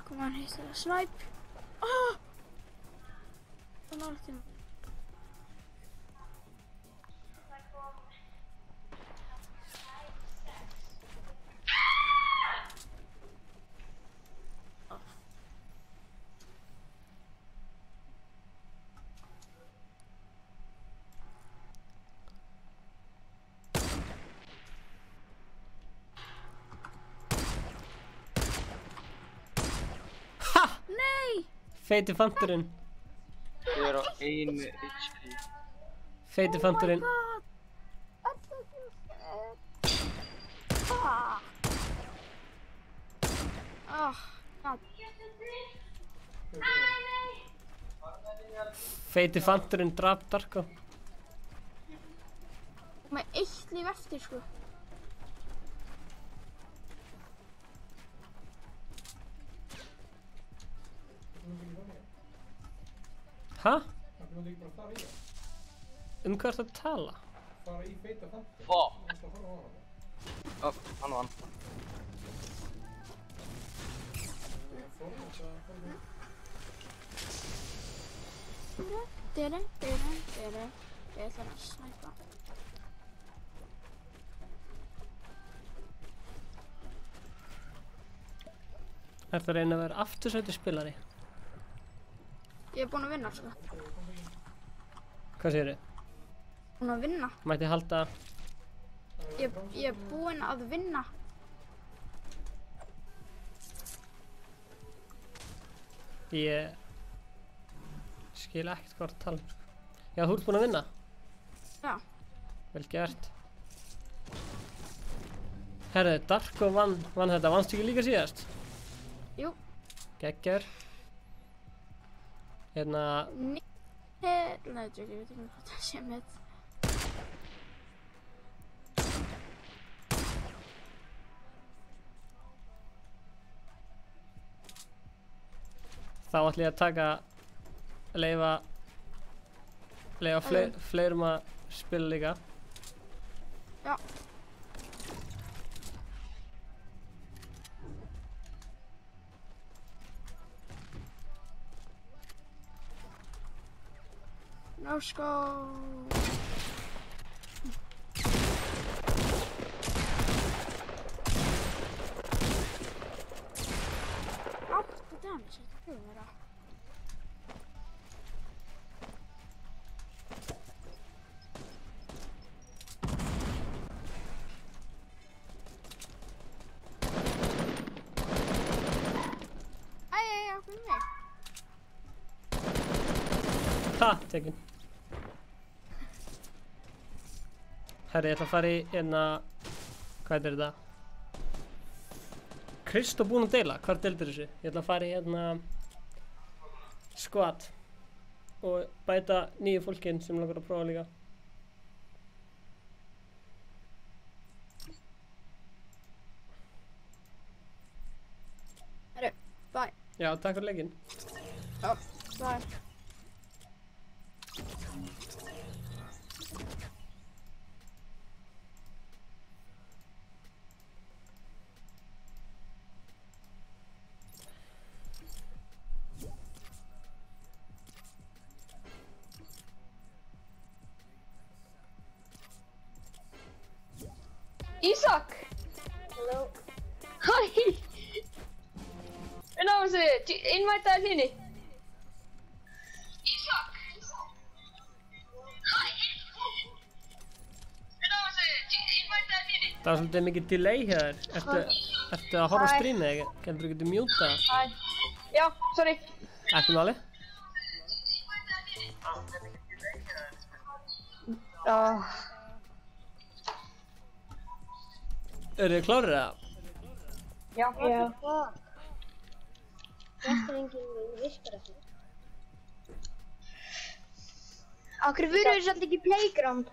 Kom hann heitt það snæp. Það var alltaf. Feiti fanturinn. Ég er á 1 HP. Feiti fanturinn. Feiti fanturinn drap Darko. Með 1 líf eftir sko. Hæ? Það búið ekki bara að fara í það. Hvað ertu að tala? Fara í feita fantur. Fuck! Það fara á hana. Hann vann. Ég ætla að snæpa. Ertu að reyna að vera aftursættu spilari? Ég er búinn að vinna sko. Hvað segirðu? Búinn að vinna. Mætti halda... Ég er búinn að vinna. Ég... skil ekkert hvað að tala um sko. Já, þú ert búinn að vinna? Já. Vel gert. Herðu, Darko vann þetta. Vannstu ekki líka síðast? Jú. Geggjör. Hérna... Nei, ég veit ekki hvað það sé með. Þá ætlum ég að taka... leyfa fleirum að spila líka. Já. Let's go. Áttu damage, þetta fyrir vera. Æjæjæ, fyrir mig. Ha, tekin. Herri, ég ætla að fara í hérna, hvað er þetta? Kristó búinn að deila, hvað deildir þessu? Ég ætla að fara í hérna squad og bæta nýju fólkin sem langar að prófa líka. Herru, bye. Já, takk fyrir leikinn. Já, bye. Ísak! Hello. Hæ! Hvernig á þessu? Invitaði þinni? Ísak! Hæ! Hvernig á þessu? Invitaði þinni? Það var svolítið mikið delay hér. Ertu að horfa á streamið eða? Getur þú getið mjúta? Hæ. Já, sorry. Ekki máli? Já. Eru þið klárir eða? Já. Já. Fjárstrengingin virkar ekki. Á hverju fyrir þið samt ekki playground?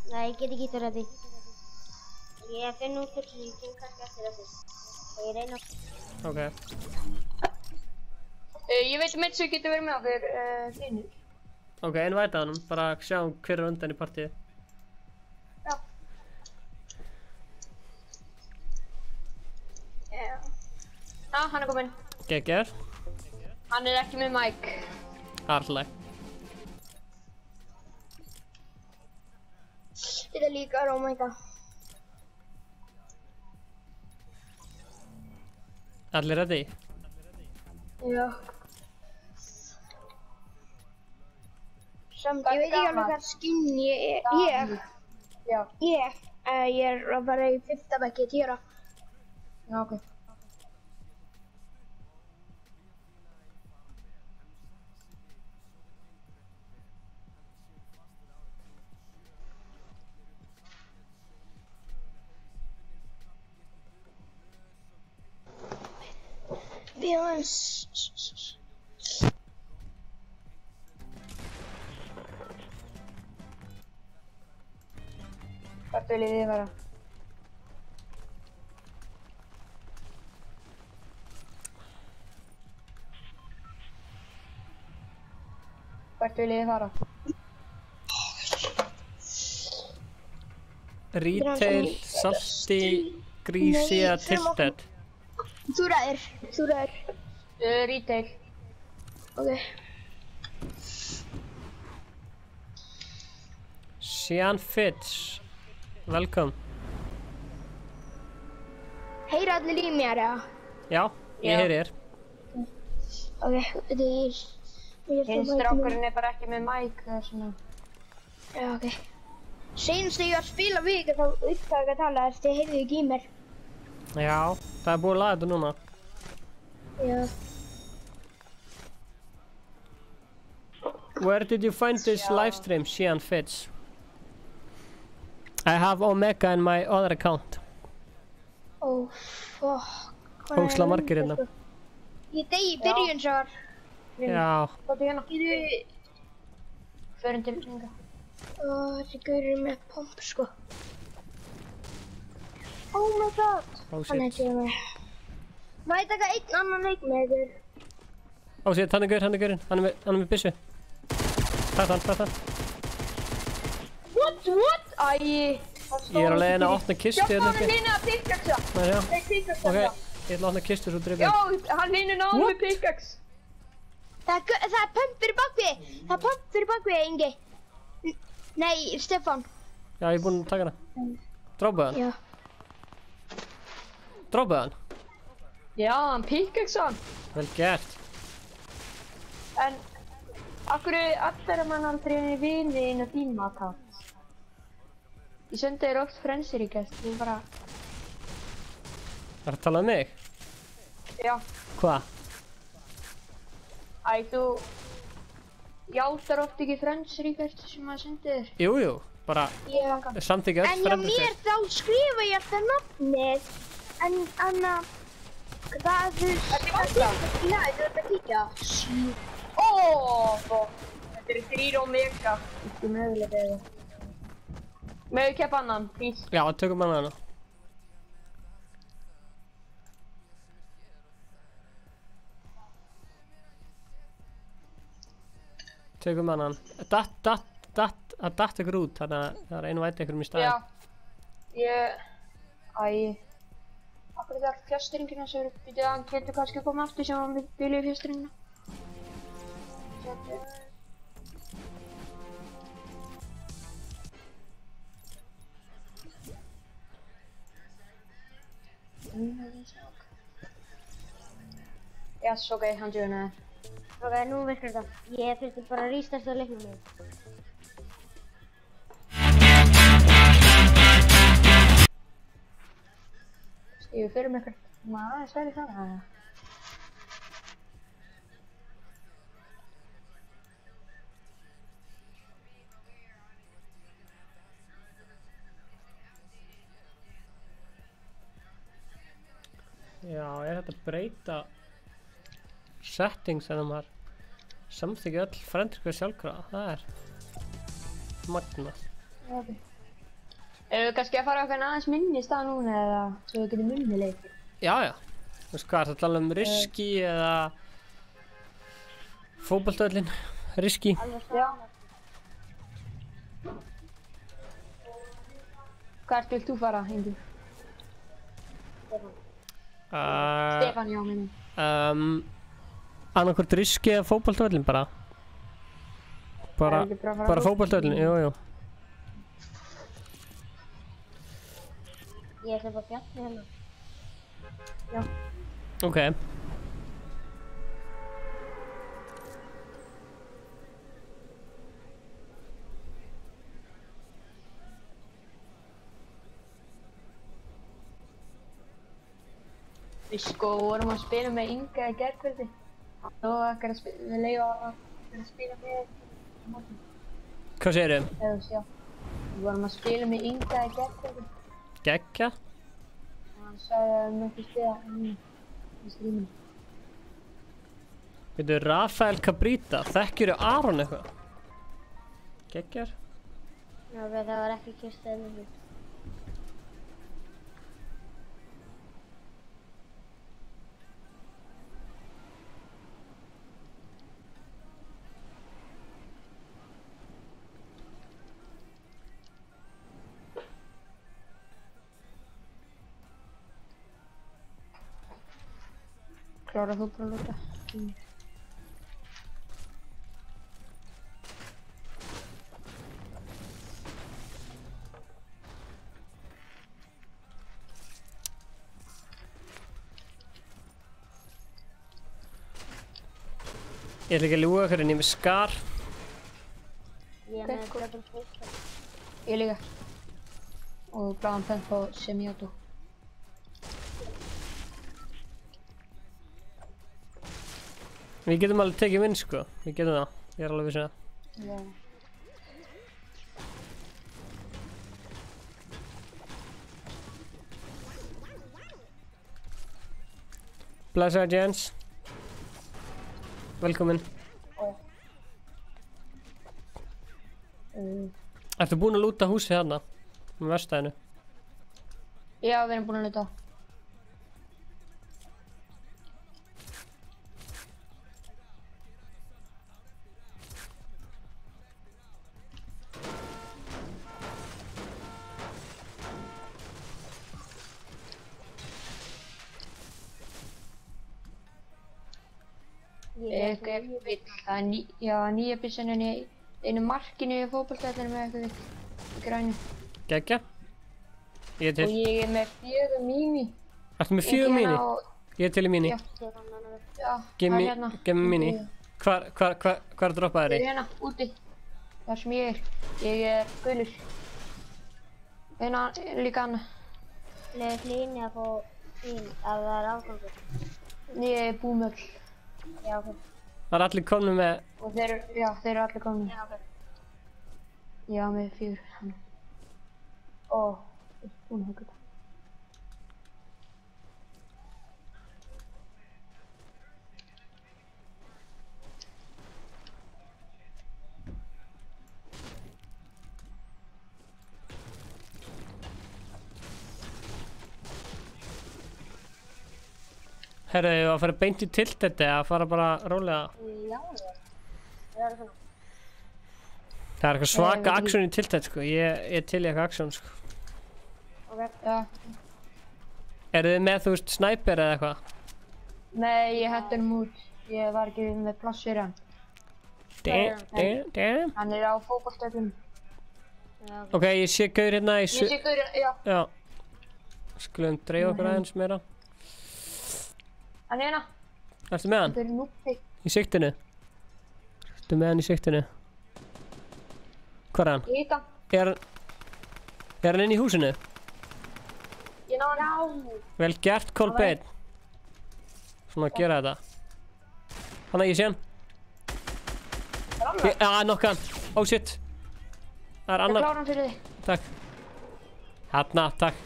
Nei, ég get ekki þetta rætti. Ég finn út þessu, ég kem kannski eftir þessu. Og ég reyna að... Ok. Ég veit um eitt sem getur verið með okkur, þínir. Ok, invita honum. Bara sjáum hver er undan í partíið. Já. Já, hann er kominn. Geggjör. Hann er ekki með mic. Harðleg. Þetta líka, oh my god. Allir ready? Já. Ég veit ekki alveg hvað skinn ég er að fara í 5. bekk í 10 ára. Já, ok. Villains. Hvert viljið þið fara? Hvert viljið þið fara? Retail, salty, greasy eða tilted? Þú ræður. Retail. Ok. Sean Fitz. Velkom. Heyra allir í mér, eða? Já, ég heyri þér. Ok, þetta er... Hinn strákurinn er bara ekki með mic eða svona. Já, ok. Seinast þegar ég var að spila við ykkur þá upptak að tala þess, þið heyrðu ekki í mér. Já, það er búið að laga þetta núna. Já. Where did you find this livestream, Sean Fitz? I have Omega in my other account. Oh, fuck. Hóksla margir hérna. Ég degi í byrjun svo var. Já. Hvað er hérna? Förum til hringa. Þessi gaur er með pomp, sko. Oh my god. Oh Hann shit. er með. Má ég taka einn annan leik með ykkur? Ó, sér, hann er gaurinn. Hann er með byssu. Takk hann. What? Æ. Ég er á leiðinni að opna kistu hérna uppi. Já, hann vinur að pickaxe. Nei, já. Nei, pickaxe. Ok, ég ætla að opna kistu svo drifið. Já, hann vinur náðu með pickaxe. Það er pump fyrir bakvið. Það er pump fyrir bakvið, Ingi. Nei, Stefán. Já, ég er búinn að taka hana. Droppaði hann? Já. Droppaði hann? Já, hann pickaxe hann. Vel gert. En, akkur allir mann aldrei vinið inn á þínum account? Ég sendi þér oft frensir í gæst, þú bara... Það er að tala um mig? Já. Hvað? Æ, þú... játar oft ekki frensir í gæst sem maður sendi þér. Jú, bara... samþykja öll frendið þér. En frendið hjá mér þá skrifa ég alltaf nafnið. En Anna... það þú... Þetta er alltaf. Já, þú ert að kíkja. Þetta eru 3 omega. Ekki mögulega beðið. Mögu keppa annan, please. Já, tökum hann hana. Tökum hann. Datt ykkur út, þannig að það er einu væti ykkur í staðinn. Já. Akkur er það fjasturingina sem eru býtið að hann getur kannski að koma aftur sem hann vil byrja í fjasturingina. Yes, ok, hann djúði neður. Ok, nú virkar þetta. Ég þurfti bara að restarta leiknum mig. Stíðu fyrir mig eitthvað. Maður, sværi það. Já, þetta að breyta settings en maður samþykja öll frendrikvæð sjálfkrafa, það er magnað. Ok. Erum við kannski að fara okkar aðeins minni í stað núna eða svo við getum minni leik? Já. Þú veist hvað, það tala um riski eða fótboltaöllin, riski. Já. Hvert vilt þú fara, Ingi? Stefán, já, minni. Annarkvort riski eða fótboltaöllin bara. Bara fótboltaöllin, jú. Ég ætla bara að fjalla hérna. Já. Ok. Við vorum að spila með Inga í gærkvöldi. Og við leiðum að spila með mótum. Hvað segirðu? Eða þú sjá. Við vorum að spila með Inga í gærkvöldi. Geggja? Hann sagði að við möttum spila í stríminu. Veitu, Rafael Cabrita, þekkjuru Aron eitthvað? Geggjar? Já, það var ekki kistað með því. Klárar þú bara að lúta? Ég ætla ekki að ljúga ykkur en ég er með skar. Ég er með double face. Ég líka. Og bláðan pent á semi-auto. Við getum alveg tekið vinn sko, við getum það, ég er alveg vissin það. Já. Blessaður Jens. Velkomin. Ertu búinn að lúta húsið hérna? Með verkstæðinu? Já, við erum búin að lúta. eitthvað vill. Það er nýja byssan í einu markinu í fótboltavellinum með eitthvað vill í grænu. Geggja. Ég er til. Og ég er með 4 mini. Ertu með 4 mini? Ég er til í mini. Já, Gef mér mini. Hvar droppaði þér í? Hérna, úti. Þar sem ég er. Ég er gulur. Líka hana. Leður Hlíni að fá þín ef það er afgangur? Ég er búmöll. Já, ok. Það er allir komnir með... Og þeir eru allir komnir. Já, ok. Já, með 4 hann. Ó, ég er búin að hugga það. Herðu, ég var að fara beint í tiltætti eða að fara bara rólega? Já, það er svona. Það er eitthvað svaka aksjón í tiltætti, sko. Ég er til í eitthvað aksjón, sko. Ok. Já. Eru þið með, þú veist, snæper eða eitthvað? Nei, ég hætti hann út. Ég var ekki með pláss fyrir hann. Damn. Hann er á fótboltavellinum. Ok, ég sé gaur hérna í... Ég sé gaur hérna, já. Já. Skulum dreif okkur aðeins meira. Hann er hérna. Ertu með hann? Það er núppi. Í siktinu? Ertu með hann í siktinu? Hvað er hann? Ég hitt hann. Er hann inn í húsinu? Ég ná hann. Vel gert, Kolbeinn. Svona að gera þetta. Hanna, ég sé hann. Já, nokka hann. Oh shit. Það er annar. Ég klára hann fyrir þig. Takk. Hanna, takk.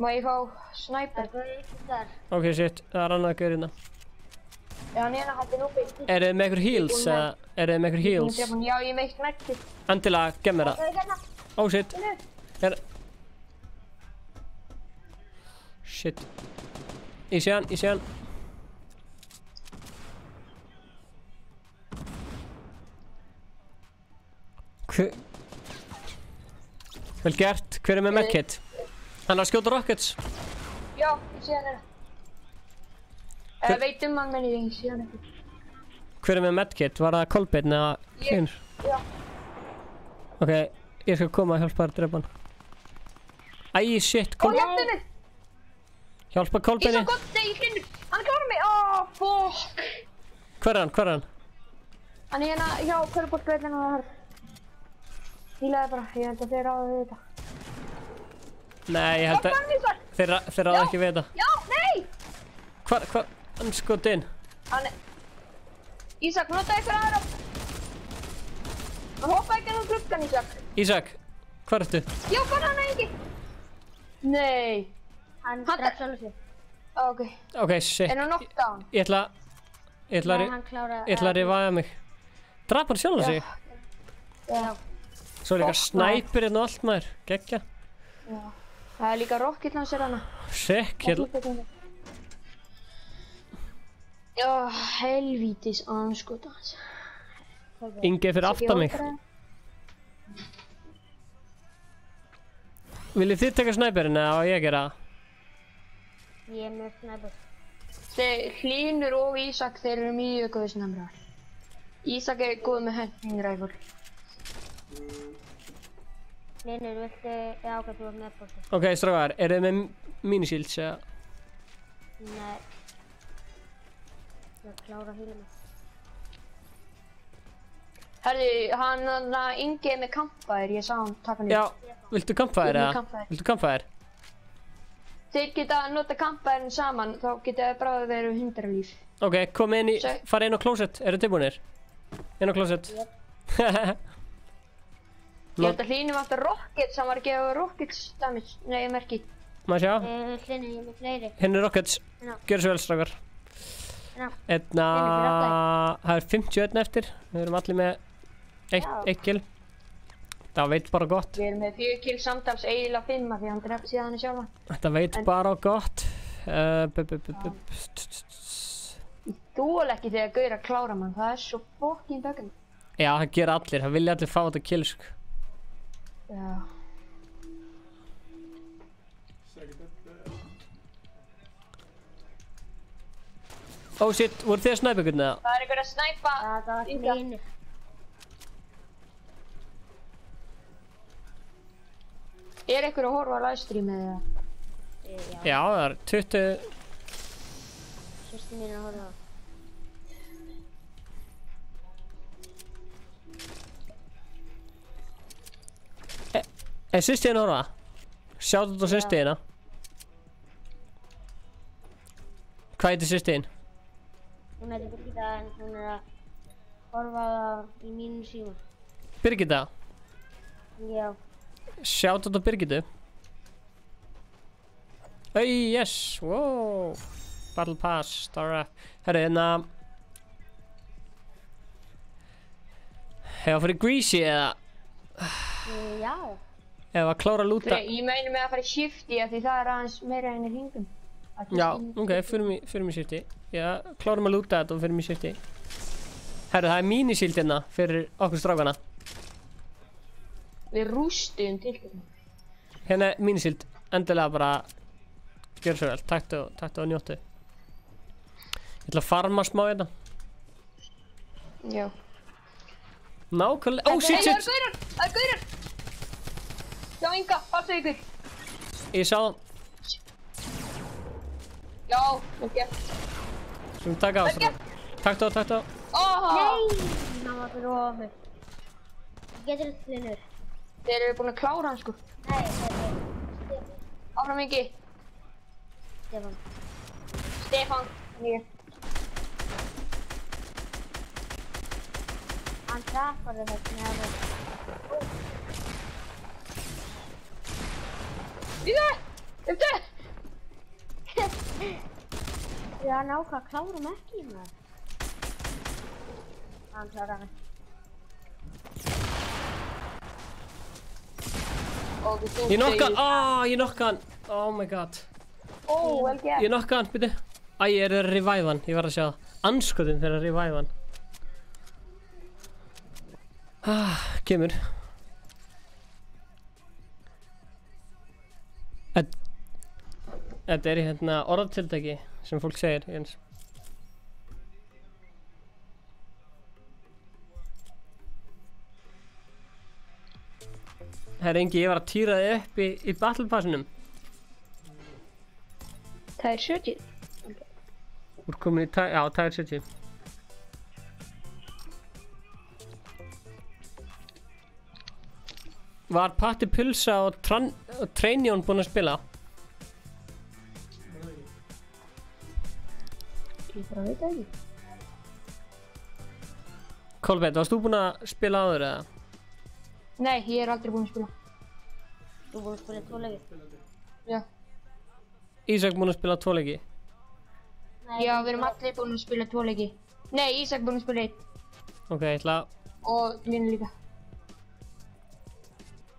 Má ég fá snæper? Ok, shit. Það er annar gaur hérna. Já, hann er hérna, hann er núppi. Eru þið með ykkur heals? Eru þið með ykkur heals? Já, ég meitt merki. Endilega, gef mér það. Oh shit. Shit. Ég sé hann. Vel gert. Hver er með medkit? Hann er að skjóta rockets. Já, ég sé hann hérna. Veit hann menn ég sé hann ekki. Hver er með medkit? Var það Kolbeinn eða Hlynur? Já. Ok, ég skal koma að hjálpa þér að drepa hann. Æ, shit, Kolbeinn. Hjálpa Kolbeinni. Ég svo gott þegar ég Hlynur. Hann klárar mig. Fuck. Hver er hann? Hann er hérna hjá körfuboltavellinum og það. Fílaði bara, ég held að þeir ráðu við þetta. Nei, ég held að þeir ráðu ekki við þetta. Já, nei! Hvar, hann skot inn? Ísak, notaði ykkur aðra. Hann hoppaði ekki ennum gluggan, Ísak. Ísak, hvar ertu? Já, hvað hann ekki? Nei. Hann draf sjálf sig. Ok. Ok, shit. Er hann knockdown? Ég ætla að rifaða mig. Draf hann sjálf sig? Já. Svo er líka snæper hérna og allt maður. Geggja. Já. Það er líka rocket launcher hana. Sick, Já, helvítis anskotans. Ingi fyrir aftan mig. Viljið þið taka snæperinn eða á ég að gera það? Ég er með snæper. Hlynur og Ísak, þeir eru mjög góðir snæperar. Ísak er góð með hunting rifle. Hlynur, viltu... Já, ok, þú ert með bóttu. Ok, strákar, eru þið með minishields eða? Nei. Ég að klára hýla mig. Herri, hann Ingi er með campfire, ég sá hann taka hann í. Já, viltu campfire eða? Viltu campfire? Þeir geta nota campfire saman, þá geta það bráðið verið 100 líf. Ok, kom inn í... Fara inn á closet, eru þið tilbúinir? Inn á closet. Ég held að Hlynur vantar rockets, hann var að gefa rockets damage, nei, merki. Maður sjá? Hlynur, ég er með fleiri. Hérna er rockets. Gjörðu svo vel, strákar. Það er 51 eftir. Við erum allir með 1 kill. Það veit bara gott. Við erum með 4 kill samtals, eiginlega 5 af því hann drefði síðan hann sjálfa. Þetta veit bara gott. Þú vel ekki þegar Gaur að klára mann, það er svo fucking böggjum. Já, það gera allir, það vilja allir fá þetta kill, sko. Já. Oh shit, voru þið að snæpa ykkur neða? Það er einhver að snæpa. Það var ekki Inga. einu. Er einhver að horfa á livestreamið eða? Já, það er 20... Sýstir mín að horfa á. Er systir hérna að horfa? Sjáðu þetta á systir hérna. Hvað heitir systir þín? Hún heitir Birgitta en hún er að horfa á það í mínum síma. Birgitta? Já. Sjáðu þetta á Birgittu. Hey, yes, wow. Battle Pass, Star F. Herri, hérna... Hefur að fara í Greasy eða? Já. Ef að klára að lúta. Ég meina með að fara í shifty af því það er aðeins meira enn í hringum. Já, ok, fyrir mig shifty. Já, klárum að lúta þetta og fyrir mig shifty. Herru, það er mínisíld hérna fyrir okkur strákana. Við rústum til þetta. Hérna er mínisíld, endilega bara gjör svo vel, taktu og njóttu. Ég ætla að farma smá hérna. Já. Nákvæmlega, oh shit, shit! Það er gaurar! Já, Inga, passu ykkur. Ég sá það. Já, vel gert. Skulum taka á það. Taktu á. Nei! Það var fyrir ofan mig. Getur þetta hlinur? Þeir eru búin að klára hann sko. Nei, það er Áfram Ingi. Stefán. Ég. Hann trappar þetta með það. Inga! Eftir! Já, nákvæmlega klárum ekki maður. Hann klárar mig. Ég nokka hann, oh my god. Ó, vel gert. Ég nokka hann, byrju. Æ, ég er að revive hann, ég verð að sjá það. Anskotin þegar að revive hann. Kemur. Þetta er hérna orðatiltæki sem fólk segir, Jens. Herra Ingi, ég var að týra þig upp í Battle Passinum. Það er 70. Þú ert komin í já, það er 70. Var Patti Pulsa og Trainion búinn að spila? Ég bara veit það ekki. Kolbett, varst þú búinn að spila áður eða? Nei, ég er aldrei búinn að spila. Þú búinn að spila 2 leiki? Já. Ísak búinn að spila 2 leiki? Já, við erum allir búinn að spila 2 leiki. Nei, Ísak búinn að spila 1. Ok, ég ætla að... Og Lina líka.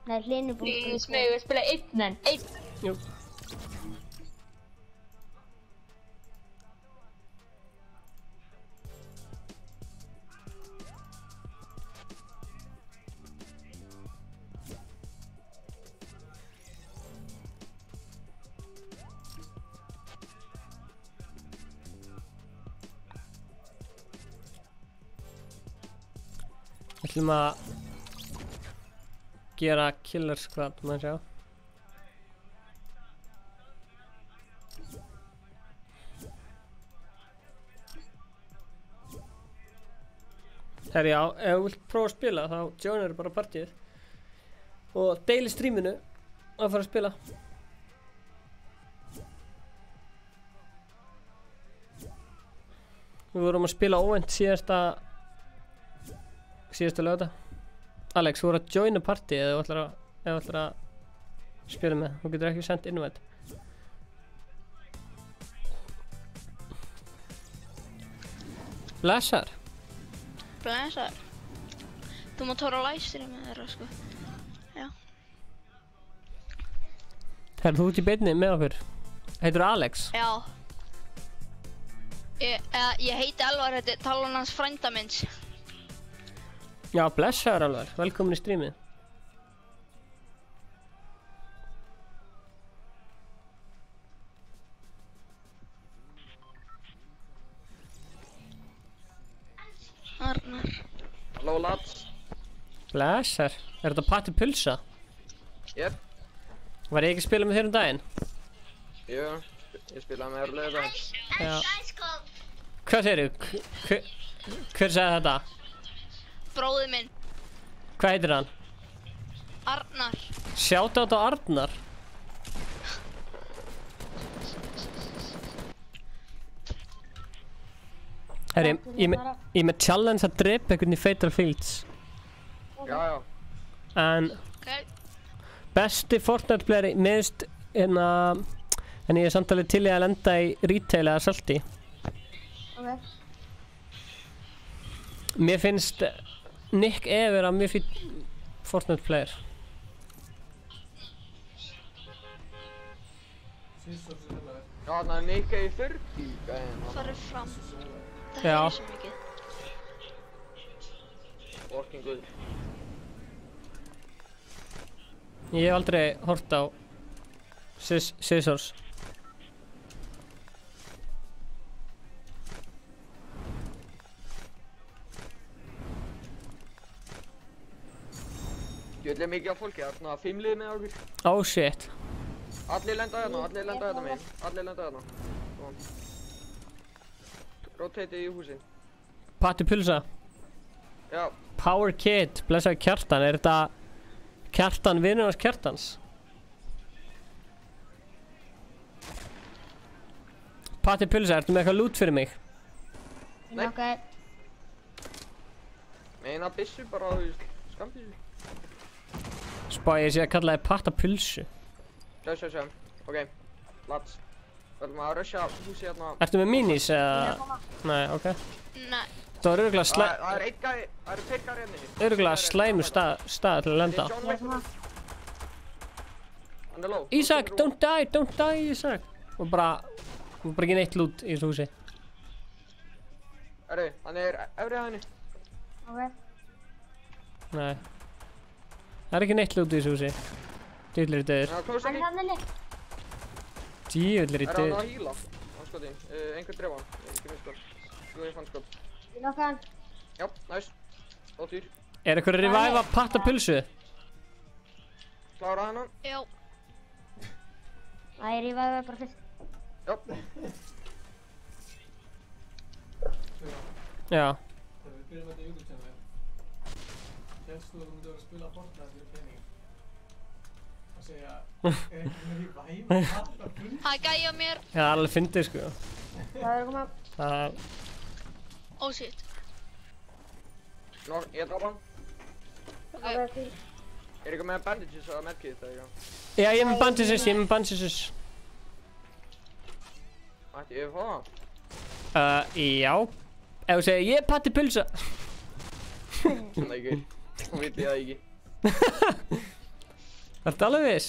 Nei, Hlynur búinn að spila 2. Smegu að spila 1 en 1. Jú. Við ætlum að gera killer squad, maður sjá. Herri já, ef þú vilt prófa að spila þá joinar bara partíið og deili streaminu og fara að spila. Við vorum að spila óvænt síðasta lögða. Alex, þú voru að joina party eða þú ætlar að spila með. Þú getur ekki sendt invite. Blessar. Blessar. Þú mátt horfa á livestreamið þeirra sko. Já. Herru, þú ert í beinni með okkur. Heitir Alex? Já. Ég heiti Elvar, þetta er talan hans frænda minns. Já, blessaður Elvar, velkomin í streamið. lads. Blessar. Er þetta Patti Pulsa? Jep. Var ég ekki að spila með þér um daginn? Jú, ég spilaði með þér lögðan. Já. Hvað segirðu? Hver sagði þetta? Bróðir minn. Hvað heitir hann? Arnar. Shoutout á Arnar. Herri, ég er með challenge að drepa einhvern í Fatal Fields. Já. En besti Fortnite playeri minnst en ég er samt alveg til í að lenda í retail eða salti. Mér finnst Nick Ever að mjög fín Fortnite player. Já, þannig að Nick er í 40 gæðina. Farið fram. Það Já. er svo mikið. Working good. Ég hef aldrei hort á Scissors. Ég vil mikið af fólki, það er svona 5 lið með okkur. Oh shit. Allir lenda hérna, allir lenda hérna megin. Allir lenda hérna. Svona. Rotate í húsin. Patti Pulsa. Já. Power Kid, blessaði Kjartan. Er þetta Kjartan vinnur hans Kjartans? Patti Pulsa, ertu með eitthvað loot fyrir mig? Nei. Ok. Meina byssu bara, þú veist, skambyssu. Spá ég sé að kalla þið Patta Pulsu. Sjá. Ok, lads. Við ætlum að rusha húsi hérna. Ertu með minis eða? Nei, ok. Nei. Það var örugglega Það er einn gæði, það eru 2 gæði hérna. örugglega slæmur stað til að lenda á. John Wick. Hann er low. Ísak, don't die, Ísak. Og bara ekki neitt loot í þessu húsi. Herru, hann er efrið hæðinni. Ok. Nei. Það er ekki neitt loot í þessu húsi. Dýrlir í döður. Já, close Hann er ekki. þannig. Dýrlir í Er hann döður. að heala? Hann skoti. Einhver drefa hann. Ekki minn skot. Ég fann skot. Ég nokka hann. Já, nice. Ótýr. Er eitthvað að reviva Patta Pulsu? Klára hann. Já. Það er í veðu bara fyrst. Já. Já. Þegar við byrjum þetta YouTube-channel, hélstu að þú myndi vera að spila Fortnite fyrir pening? Að segja, er ekki með revive Patta Pulsu? Það er gæja mér. Já, það er alveg fyndið sko. Það er komað. Það... Oh shit. Nó, ég draf hann. Ok. Er eitthvað með bandages eða medkit eða eitthvað? Já, ég er með bandages, Ætti ég að fá það? Já. Ef þú segir, ég er Patti Pulsa. Svona ekki. Hún veit ég það ekki. Ertu alveg viss?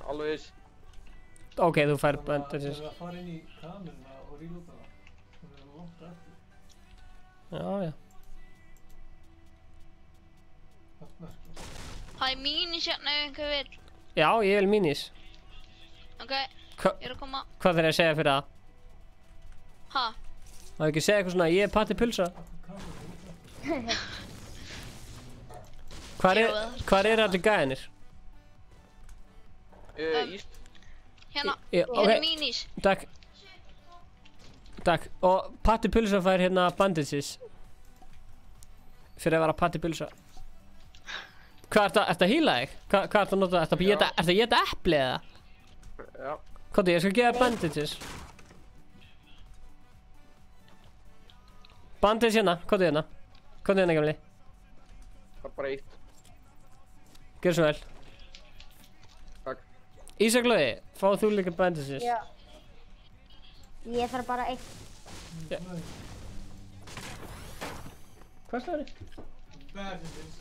Alveg viss. Ok, þú fær bandages. Það er að fara inn í kameruna og reloada það. Það er langt eftir. Já. Það er mínis hérna ef einhver vil. Já, ég vil minis. Ok, ég er að koma. Hvað þarf ég að segja fyrir það? Ha? Það er ekki að segja eitthvað svona, ég er Patti Pulsa. Hvar er allir gæðinir? Íst. Hérna, Já, hérna ok. mínis. Takk. Og Patti Pulsa fær hérna bandages. Fyrir að vera Patti Pulsa. Hvað ertu að heala þig? Hvað ertu að nota? Ertu að geta epli eða? Já. Kóti, ég skal gefa bandages. Bandage hérna, kóti hérna. Kóti hérna gamli. Það er bara eitt. Gjör svo vel. Takk. Ísak Lóði, fáðu þú líka bandages? Já. Ég þarf bara eitt. Já. Hvað slær þið? Bandages.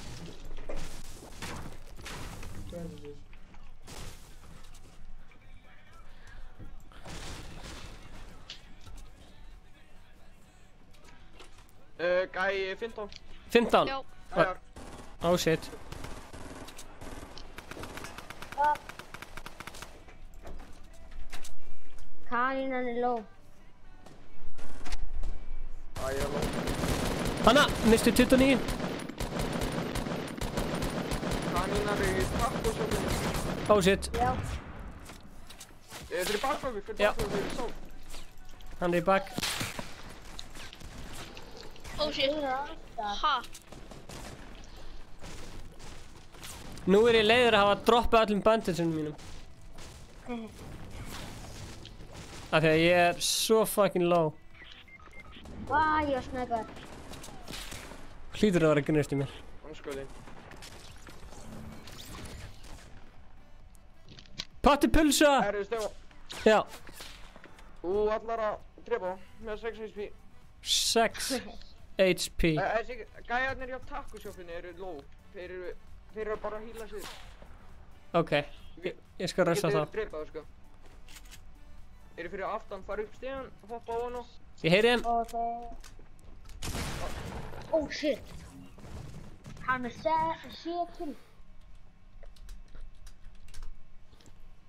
Bandages. Gæi 15. 15? Já. Gæjar. Oh shit. Kanínan er low. Ég er low. Hanna, mistu 29. Kanínar í takkosjófinu. Oh shit. Já. Þeir í bakfagum, þeir í sól. Hann er í bak. Oh shit. Ha? Nú er ég leiður að hafa droppað öllum bandagesunum mínum. Af því að ég er svo fucking low. Vá, ég var snæpar. Hlýtur að vera að gnust í mér. Anskoti. Patti pulsa! Herru, Stefán. Já. Þú allar að drepa með 6 HP. 6 HP. Gæjarnir hjá takkosjófinu eru low. Þeir eru bara að hýla sig. Ok, ég skal rösta það. Getur drepaðu sko. Þeir eru fyrir aftan, fara upp stíðan, hoppa á hann og... Ég heyri þeim. Og þeir... Oh shit. Hann er 7 kill.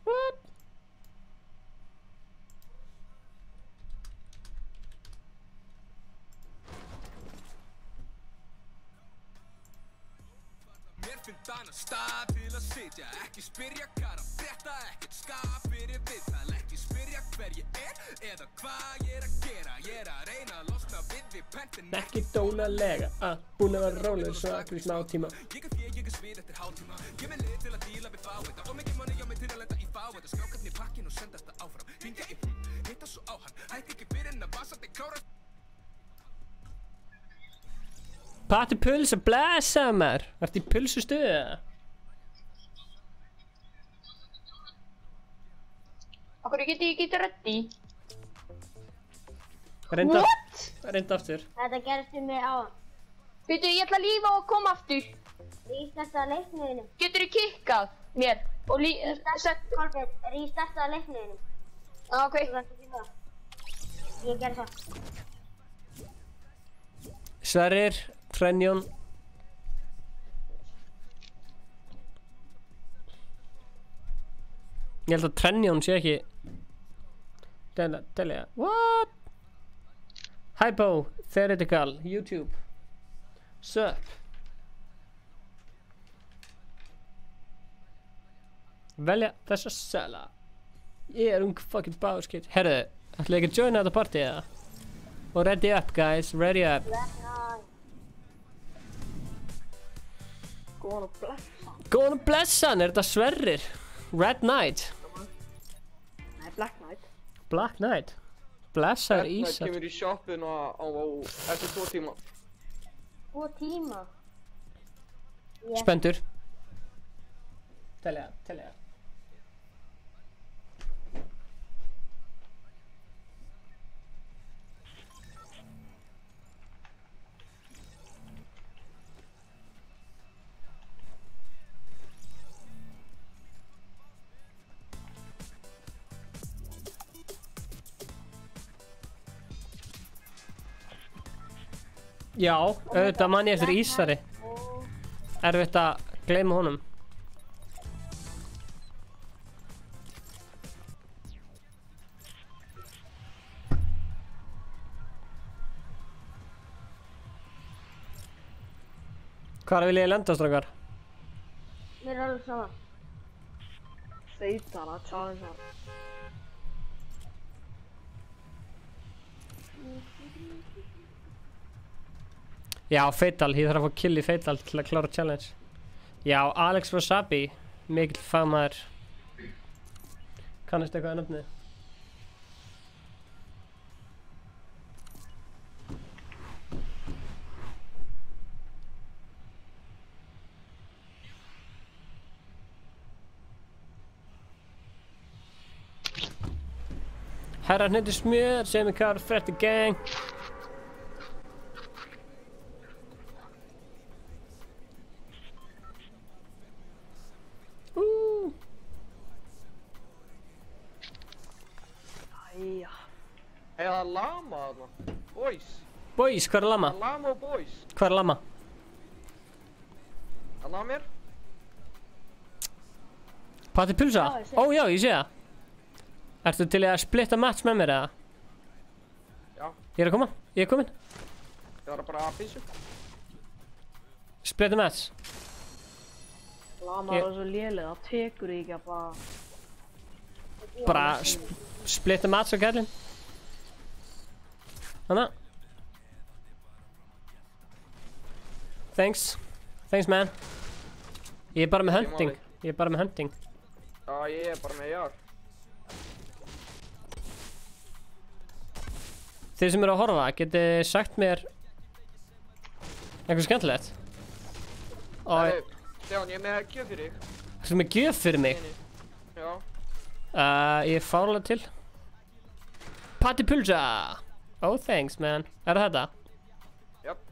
What? Mér finn þannig stað til að sitja, ekki spyrja hvað að frétta, ekkert skap fyrir viðtal, ekki spyrja hver ég er eða hvað ég er að gera, ég er að reyna að losna við pentin. Ekki dónalega, búin að vera rólegur svona akkur í smá tíma. Ég er ég er svið eftir hálftíma, ég með lið til að díla við fáita og mikið manni á mig til að lenda í fáita, skrákafni í pakkin og senda þetta áfram, hringja í hitta svo á hann, hætti ekki fyrir en að vasandi klára. Patti pulsa, blæsa maður. Ertu í pulsustöðu eða? Akkur get ég ekki reddi? Reynda aftur. Þetta gerist um mig á hann. Veitu, ég ætla að lífa og koma aftur. Rístarta leikniðinum. Getur þú kikkað mér? Og Kolbjörn, rístarta leikniðinum. Ok. Ég gerði það. Sverrir, Trenjón. Ég held að Trenjón sé ekki... Telja. What? Hypo, Theoretical, YouTube. Sup. Velja þessa sela. Ég er fucking báskitt. Herðu, ætlaðu ekki að joina þetta partí eða? Og ready up guys, ready up. Góðan og blessa. Góðan og blessan, er þetta Sverrir? Red Knight. Nei, Black Knight. Black Knight. Blessar Red Ísak. Knight kemur í shoppinu eftir 2 tíma. 2 tíma? Spendur. Telja. Já, auðvitað man ég eftir Ísari. Erfitt að gleyma honum. Hvar vil ég lenda, strákar? Mér er alveg saman. Seitana, challenge. Já, Fatal, ég þarf að fá kill í Fatal til að klára challenge. Já, Alex Wasabi, mikill fagmaður. Kannastu eitthvað að nafnið? Herra hniti smjör, semikar, fretti gang. Æja. Eða lama þarna. Boys. Boys, hvað er lama? Lama og boys. Hvað er lama? Þannig að mér. Patti pulsa? Já, ég sé. Ó já, ég sé það. Ertu til að splitta match með mér eða? Já. Ég er að koma, ég er komin. Það var bara byssu. Split a match. Lamar er svo léleg, það tekur því ekki að Bara split a match á gælinn. Þannig. Thanks. Thanks, man. Ég er bara með hunting. Ég er bara með hunting. Já, ég er bara með jár. Þeir sem eru að horfa, getið sagt mér eitthvað skemmtilegt? Stefán, ég er með gjöf fyrir þig. Þú er með gjöf fyrir mig? Já. Ég er fárlega til. Patipulja! Oh, thanks, man. Er það þetta? Japp.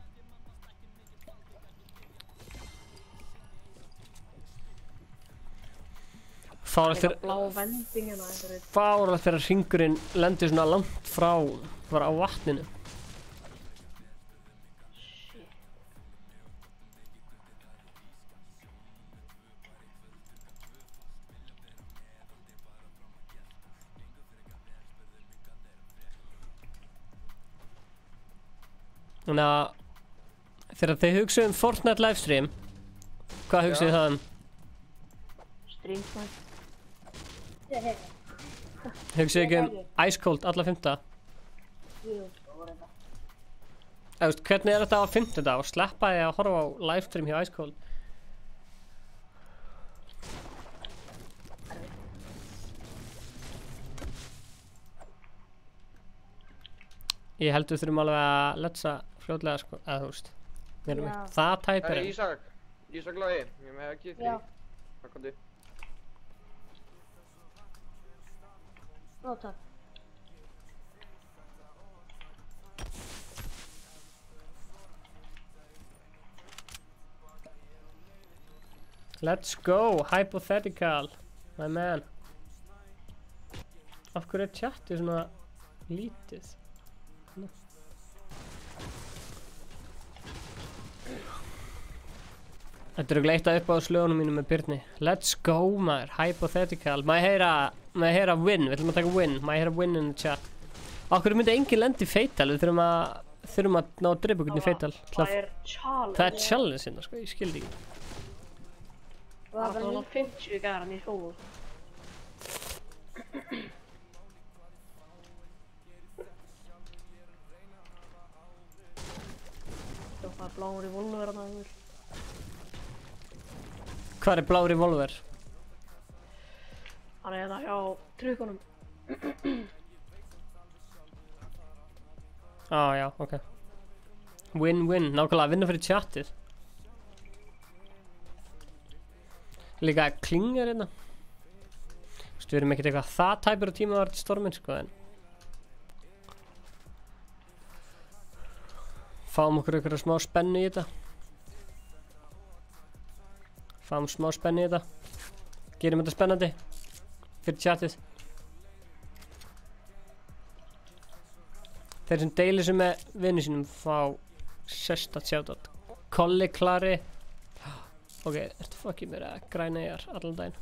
Fárlega þegar hringurinn lendir svona langt frá bara á vatninu. Þannig að þegar þið hugsaðu Fortnite livestream, hvað hugsaðu það Streamfight. Hugsaðu ekki Ice Cold alla 5. Hvernig þetta á 5. dag og sleppa ég að horfa á livestream hjá Ice Cold? Ég held við þurfum alveg að letsa fljótlega sko, eða þú veist. Við erum ekki það tæpir. Ísak Lói, ég með ekki fyrir. Hvað kom þú? Ó, takk. Let's go, hypothetical, my man. Af hverju er chatið svona lítið? Þetta eru gleitt að upp á slögunum mínum með Byrni. Let's go, maður, hypothetical. Má ég heyra win, við ætlum að taka win. Má ég heyra win in the chat. Af hverju myndi enginn lendi í feital? Við þurfum að ná að dreipa okkur í feital. Það er challenge. Það er challenge hérna, sko, ég skildi ekki. Það er svona 50 gæran í solo. Það er blá revolver að það. Hvað er blá revolver? Hann er það hjá trukkunum. Já, ok. Win-win, nákvæmlega að vinna fyrir chatið. Líka klingar hérna. Þú veist, við erum ekkert eitthvað það tæpur á tímaðar til storminn, sko, en fáum okkur einhverja smá spennu í þetta. Fáum smá spennu í þetta. Gerum þetta spennandi fyrir chatið. Þeir sem deilir sem með vinnu sínum fá sérstakt shoutout. Kolli, Klari. Ok, ertu fucking mér að græna ég allan daginn.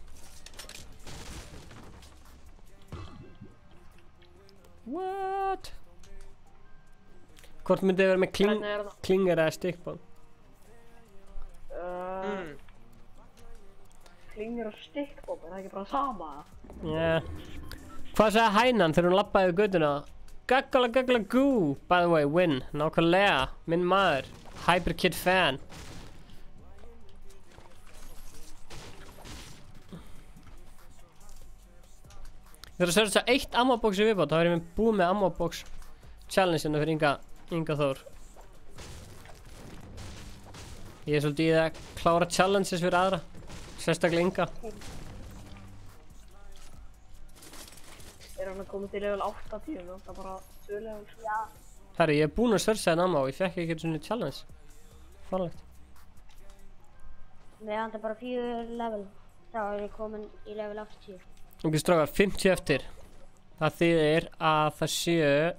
What? Hvort myndið vera með klinger eða stickbomb? Klinger og stickbomb, er það ekki bara sama? Yeah. Hvað sagði hænan þegar hún labbaði við göttuna? Gaggala gaggala goo! By the way, win. Nákvæmlega, minn maður. Hyperkid fan. Þegar það searcha 1 ammobox í viðbót, þá erum við búið með ammobox challenge-ina fyrir Inga Þór. Ég er svolítið í það að klára challenges fyrir aðra, sérstaklega Inga. Er hann að koma til level 80, það er bara 2 level. Já. Herri, ég er búinn að searcha en ammo og ég fekk ekki svona challenge. Fannlegt. Við handum bara 4 level, þá er ég komin í level 80. Ok, strákar, 50 eftir. Það þýðir að það séu,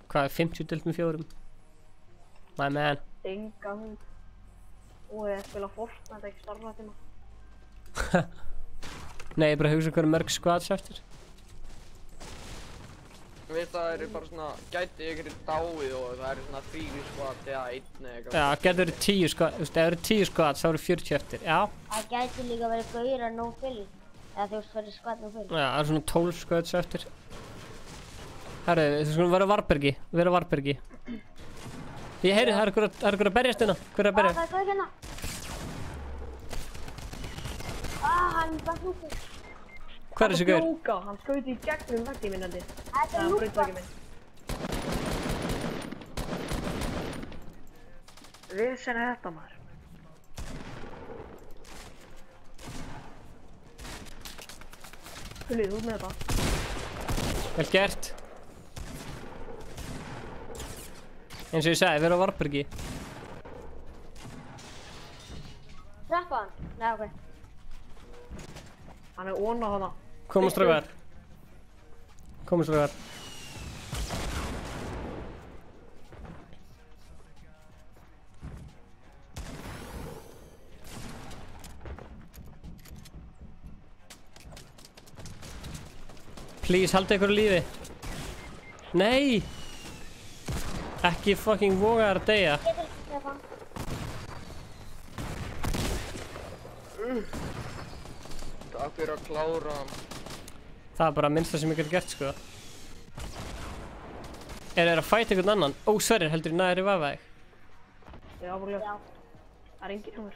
hvað er 50 deilt með 4? My man. Enga hún. Og ég spila Fortnite, ekki starfa tíma. Nei, ég bara hugsa hverju mörg squads eftir. Veist það eru bara svona, gæti ykkur dáið og það eru svona 3 skot eða 1 eða eitthvað. Já, getur verið 10 skot, þú veist, ef það eru 10 skot, þá eru 40 eftir, já. Það gæti líka verið gaurar no fill. Eða þú veist, verið skot no fill. Já, það eru svona 12 skots eftir. Herru, þú skulum vera á varbergi, Ég heyri, það er ykkur að berjast hérna, hver er að berja? Það er gaur hérna. Hann er bara hlúpið. Hver er þessi gaur? Hann skauti í gegnum vegginn minn heldur. Þetta er lúka. Vesen er þetta maður. Hulli, þú ert með þetta. Vel gert. Eins og ég sagði, vera á varbergi. Trappa hann. Nei, ok. Hann er ón á hana. Komum strákar. Please, halda ykkur á lífi. Nei! Ekki fucking voga að deyja. Takk fyrir að klára. Það er bara minnsta sem ég get gert, sko. Er þeir að fæta einhvern annan? Ó, Sverrir, heldur ég næri vafa þig? Já, bara já. Það er enginn hjá mér.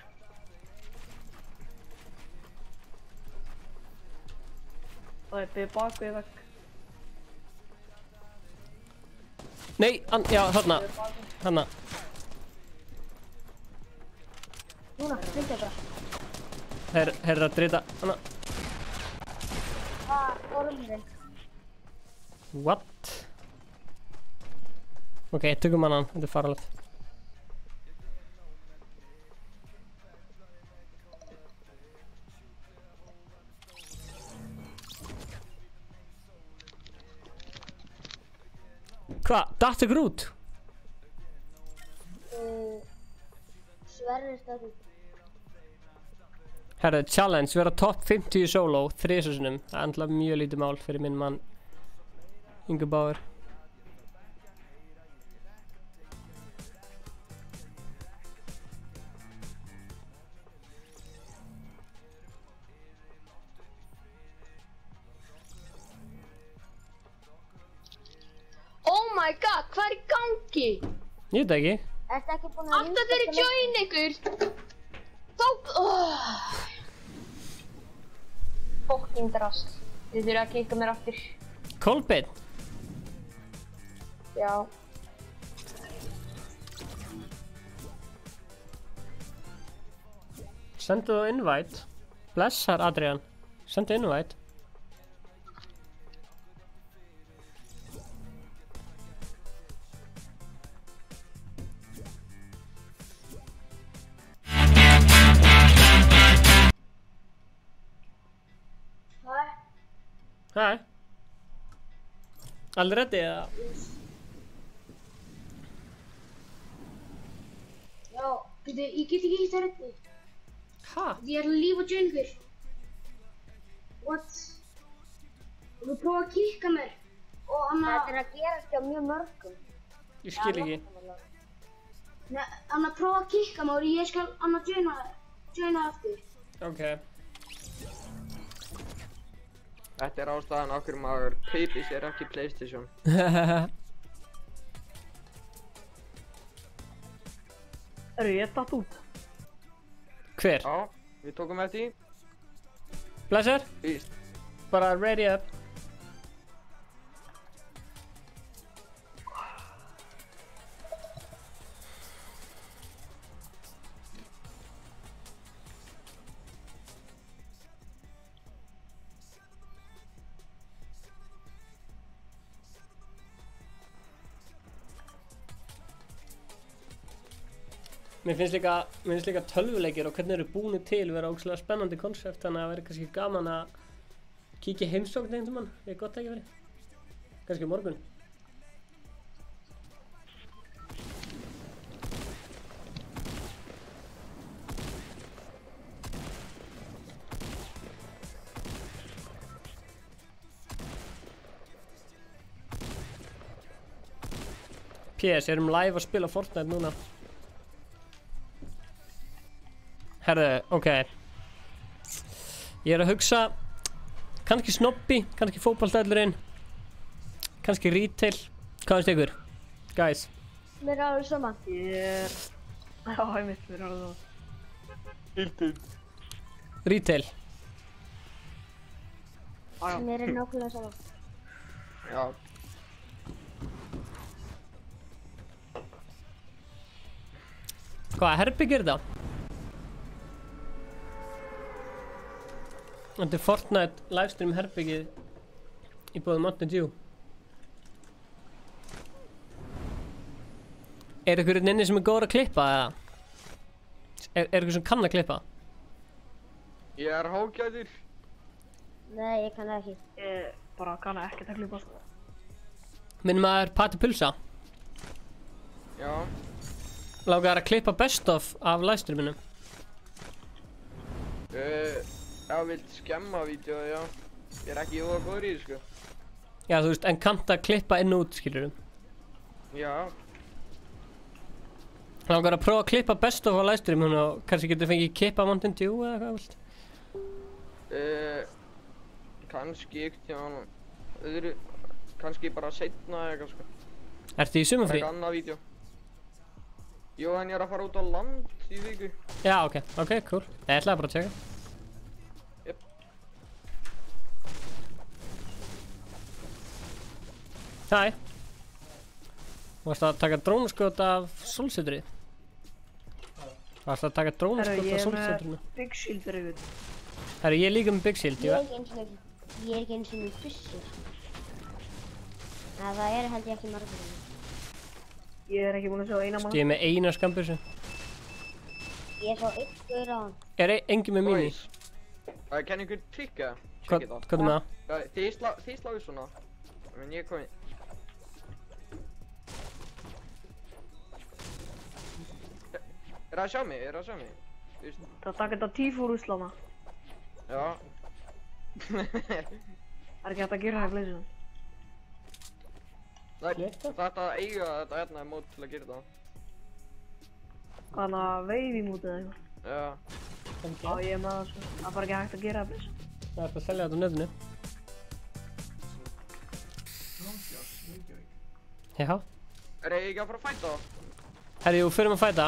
Það er byrð bak við vegg. Nei, já, þarna. Núna, fylgja þetta. Þeir eru að drita, hana. Orðurinn. What? Ok, tökum annan, þetta er faralegt. Hvað? Datt ykkur út? Sverrir stöðu. Herru, challenge, vera top 50 í solo, 3 sinnum. Það er endla mjög lítið mál fyrir minn mann Ingu Bauer. Oh my god, hvað er í gangi? Ég veit ekki. Ertu ekki búin að Alltaf þegar ég join ykkur þá... Fucking drast. Þið þurfa að kikka mér aftur. Kolbeinn? Já. Sendu þú invite. Blessar Adrian. Sendu invite. Hæ? Allir ready eða? Já, ég get ekki hitt að reddi. Hæ? Ég er að lífa Jöngur. What? Og þú prófa að kikka mér. Og Anna... Þetta er að gerast hjá mjög mörgum. Ég skil ekki. Nei, Anna prófa að kikka mér og ég skal Anna joina aftur. Ok. Þetta er ástæðan okkur maður kaupi sér ekki PlayStation. Ég datt út. Hver? Já, við tókum eftir því. Blessar? Víst. Bara ready up. Mér finnst líka tölvuleikir og hvernig eru búnir til vera ógeðslega spennandi konsept, þannig að það væri kannski gaman að kíkja í heimsókn einhvern tímann, það er gott tækifæri. Kannski morgun. PS, erum live að spila Fortnite núna. Herðu, ok. Ég að hugsa, kannski snobby, kannski fótboltællurinn, kannski retail. Hvað finnst ykkur? Guys. Mér er alveg sama. Já, einmitt, mér er alveg sama. Retail. Mér er nákvæmlega sama. Já. Hvaða herbergi er þetta? Þetta er Fortnite livestream herbergið í bóði Mountain Dew. Er ykkur inni sem er góður að klippa eða? Er ykkur sem kann að klippa? Ég er hágæður. Nei, ég kann það ekki. Ég bara kann ekkert að klippa sko. Minn maður Patti Pulsa. Já. Langar að klippa best of af livestreaminu. Já, vilt skemma vídeoð, já. Ég er ekki jóða góður í því, sko. Já, þú veist, en kannt að klippa inn og út, skilur þú? Já. Langar að prófa að klippa best of á livestreaminu og kannski getur fengið kippa Mountain Dew eða hvað vilt? Kannski eitthvað öðru, kannski bara seinna eða eitthvað, sko. Ertu í sumarfrí? Eitthvað annað vídeo. Jú, en ég er að fara út á land í viku. Já, ok, cool. Ég ætlaði bara að tjekka. Jep. Hæ. Varstu að taka drónaskot af sólsetrið? Varstu að taka drónaskot af sólsetrinu? Ég er með Big Shield fyrir ykkur. Herru, ég er líka með Big Shield, Ég er ekki eins og með byssur. Það er held ég ekki margur. Ég er ekki búinn að sjá eina mann. Ég er með eina skambissu. Ég sá ykkur á hann. Er engin með mini? Kann ykkur trykka? Hvað er með það? Þið sláðu svona. En ég kom inn. Er það að sjá mig? Það taka þetta tífúr úslana. Já. Það er ekki hægt að gera það í pleysinu. Þetta eiga þetta hérna mót til að gera það. Hvaðna veiði mótið eða eitthvað? Já. Já, ég er með það sko. Það er bara ekki hægt að gera það í pleysinu. Það er að selja þetta á netinu. Já. Er ég ekki að fara að fæta það? Herri, jú, förum að fæta.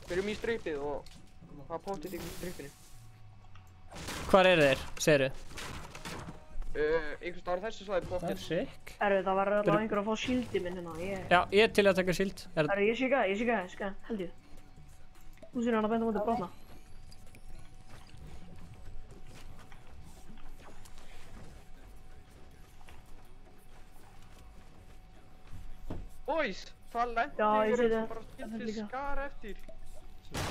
Förum í stripið og það potið í stripinu. Hvar eru þeir, segirðu? Einhvers staðar á þessu svæði potið. Það er sick. Það var alltaf einhver að fá shieldið minn hérna. Já, ég er til að taka shield. Ég sé ekki, held ég. Þú sér hann að benda mútið brotna. Boys, það lendi Já, ég sé það. bara skiltið skar eftir.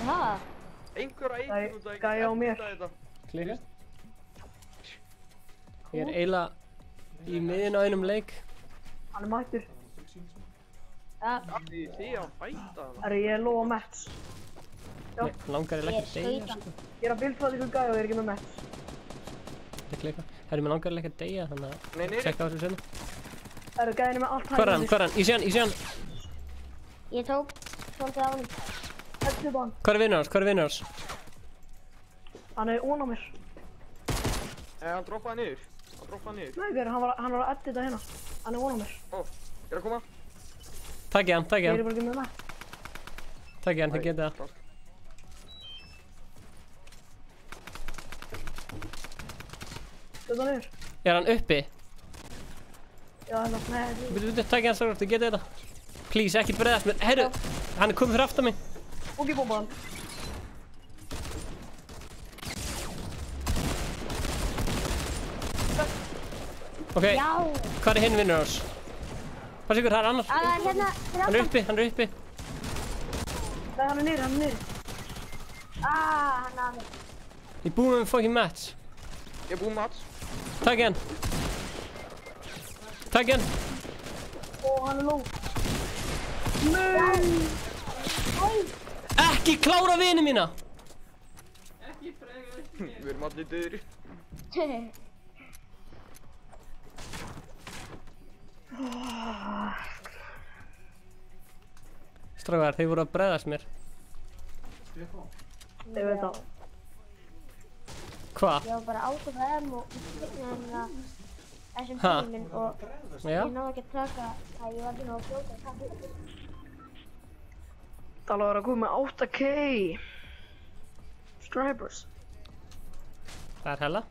Hæ? Einhver að eitt út að Gæja á mér. Klika. Ég er eiginlega í miðin á einum leik. Hann er mættur. Þið að fæta hana. Ég er low á mats. Já. Mig langar eiginlega ekki að deyja, sko. Ég er að bildfæða ykkur gæja og ég er ekki með mats. Þetta er klika. Herri, mig langar eiginlega ekki að deyja, þannig að tjekka á þessu senna. Gæðin er með allt hægir. Hvar er hann? Ég sé hann. Ég tók svolítið á hann. Hellu bann. Hvar er vinnur hans? Hann er ón á mér. Hann droppaði niður. Nei, hann var að edita hérna. Hann er ón á mér. Ó, er að koma? Takk hann. Ég er bara ekki með mats. Takk hann, þið getið það. Þetta niður. Er hann uppi? Já, hérna, nei. Takk hann strákar, þið getið þetta. Please, ekki bregðast mér. Herru, hann er komið fyrir aftan mig. Boogie bomba hann. Ok, hvað er hinn vinnur hans? Hvað sigur, það er annar. Hann er uppi. Nei, hann er niður. Hann er að mér. Ég búið með fucking mats. Ég búið mats. Takk hann. Ó, hann er low. Nei! Ekki klára vini mína! Við erum allir döðri. Strákar, þið voru að bregðast mér. Ég veit það. Hvað? Ég var bara át af þeim og þessum Ha? tíminn og Já. ég náði ekki að taka það, ég var ekki náðu að fljóta að taka upp. Það var að koma með 8K subscribers. Það er hella.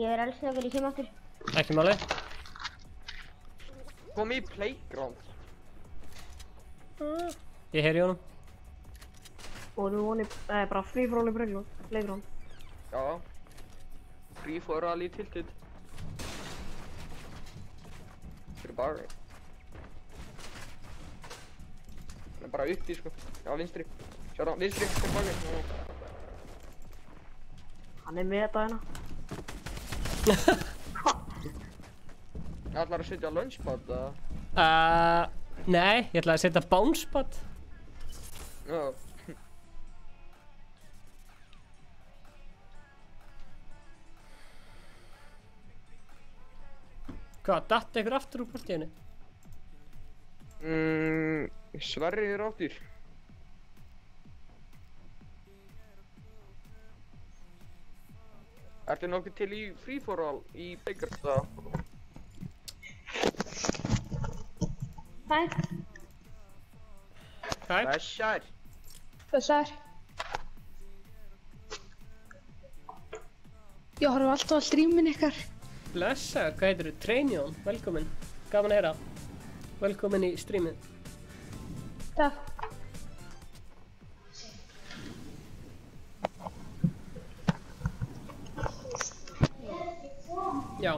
Ég er eldsnögg, vil ég kemur aftur? Ekki máli. Kom í playground. Ég heyri í honum. Og þú voni, bara free for all í playground. Já. Free for all í tilted. Fyrir bara. Það er bara upp í sko. Já, vinstri. Sjá það, vinstri, tilbaka. Hann er með þetta hérna. Ætlar að setja launchpad eða? Nei, ég ætlaði að setja bouncepad. Já. Hvað, datt ykkur aftur úr partíinu? Sverri er áttur. Ertu nokkuð til í free for all í Playground eða? Hæ. Hæ. Blessar. Blessar. Ég horf alltaf á streamin ykkar. Blessar, hvað heitir þú? Trainion, velkomin. Gaman að heyra. Velkomin í streamið. Takk. Já.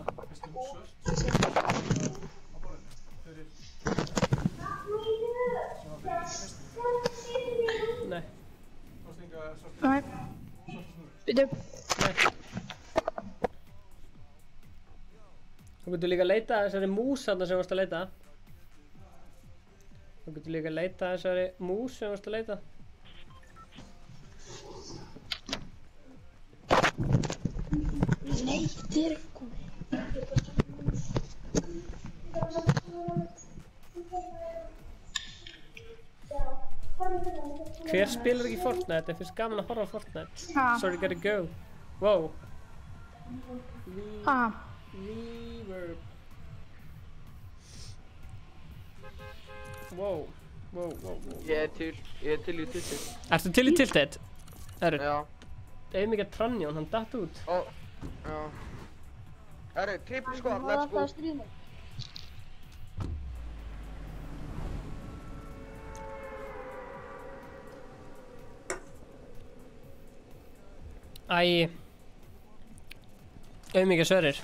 Nei. Nei. Býtu. Nei. Þú getur líka að leita að þessari mús þarna sem þú varst að leita. Þú getur líka að leita að þessari mús sem þú varst að leita. Nei, þetta er ekki komið. Hver spilar ekki Fortnite? Það finnst gaman að horfa á Fortnite. Ha. Sorry, gotta go. Wow. Ha. Reverb. Wow. Wow. Ég er til í tilted. Ertu til í tilted? Herru. Já. Eymika Tranjón, hann datt út. Ó, já. Herru, triple squad, let's go. Æ. Eymika Sverrir.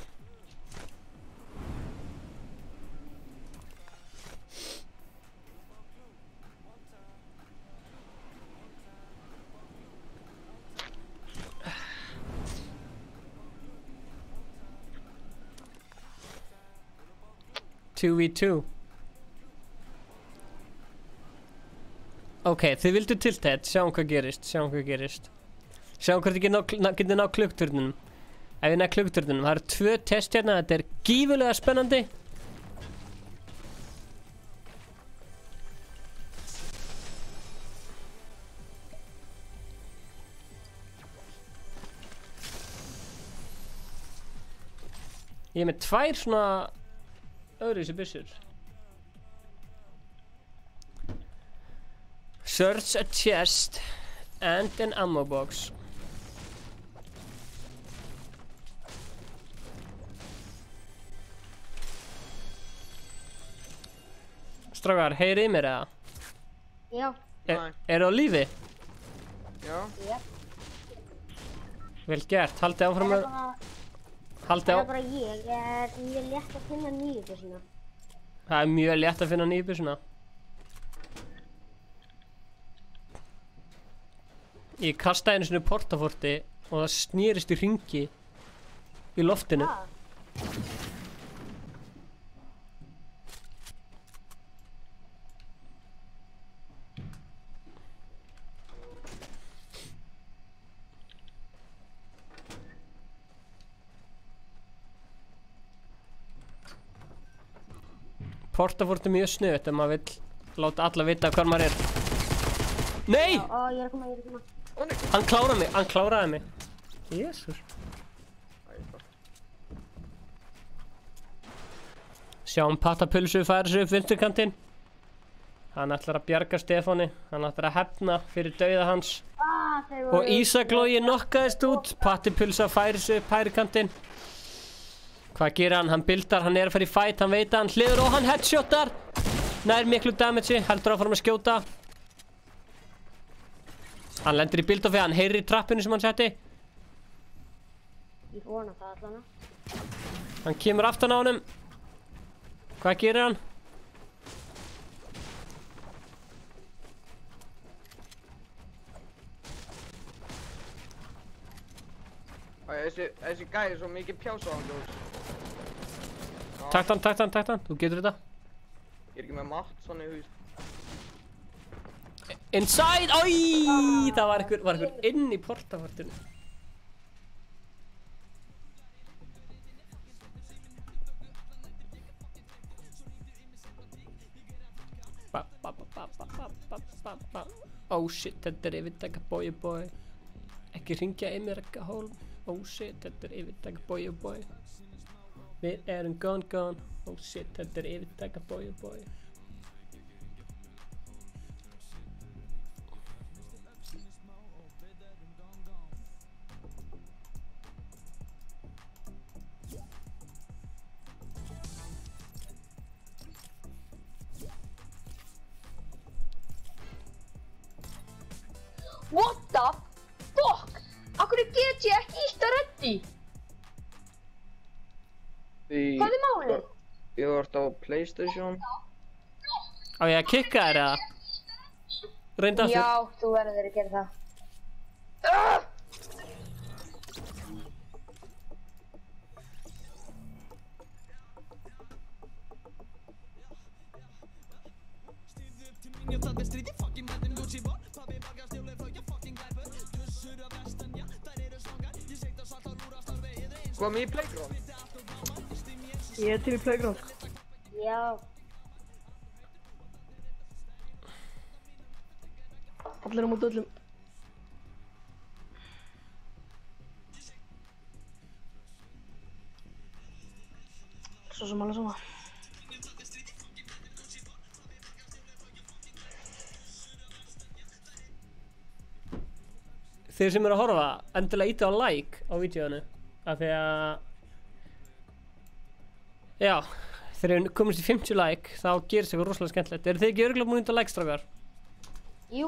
Two v two. Ok, þið vildu tiltætt, sjáum hvað gerist. Sjáum hvort þið getið ná klukkturninum. Ef ég næ klukkturninum, það eru 2 test hérna, þetta er gífurlega spennandi. Ég er með 2 svona öðruvísi byssur. Search a chest and an ammo box. Strákar, heyrið í mér eða? Já. Eru á lífi? Já. Vel gert, haldið áfram að... Það er bara ég er létt að finna 9 svona. Það er mjög létt að finna nýbyssuna. Ég kastaði einu sinni portaforti og það snýrist í hringi í loftinu. Portafort er mjög sniðugt ef maður vill láta alla vita hvar maður er. Nei! Ó, ég er að koma. Hann kláraði mig. Jesús. Sjáum Patapulsu færa sig upp vinsturkantinn. Hann ætlar að bjarga Stefáni. Hann ætlar að hefna fyrir dauða hans. Og Ísak Logi nokkaðist út. Patapulsa færa sig upp hægrikantinn. Hvað gerir hann? Hann bildar, hann er að fara í fight, hann veit að hann hliður og hann headshotar. Nær miklu damage, heldur að fara að skjóta. Hann lendir í bildofi, hann heyrir í trappinu sem hann setti. Ég vona það allan. Hann kemur aftan á honum. Hvað gerir hann? Þessi gæði er svo mikið pjása á hann, Ljós. Takt hann, þú getur þetta. Ég er ekki með matt svona í hús. Inside! Ói! Það var einhver inn í portafortinu. Oh shit, þetta er yfirtaka boy. Ekki hringja í mér ekki hólm. Oh shit, þetta er yfirtaka boy. Við erum gone. Oh shit, þetta er yfirtaka boy. What the fuck? Akkur get ég ekki ítt að reddi? Hvað er málið? Ég vart á PlayStation. Á ég að kikka þér eða? Reyndu aftur. Já, þú verður að gera það. Komið í playground? Ég er til í playground. Já. Allir á móti öllum. Svo sem alveg sama. Þeir sem eru að horfa, endilega ítið á like á vídeóinu. Af því að... Já, þegar við komumst í 50 like, þá gerist eitthvað rosalega skemmtilegt. Eru þið ekki örugglega búin að like, strákar? Jú.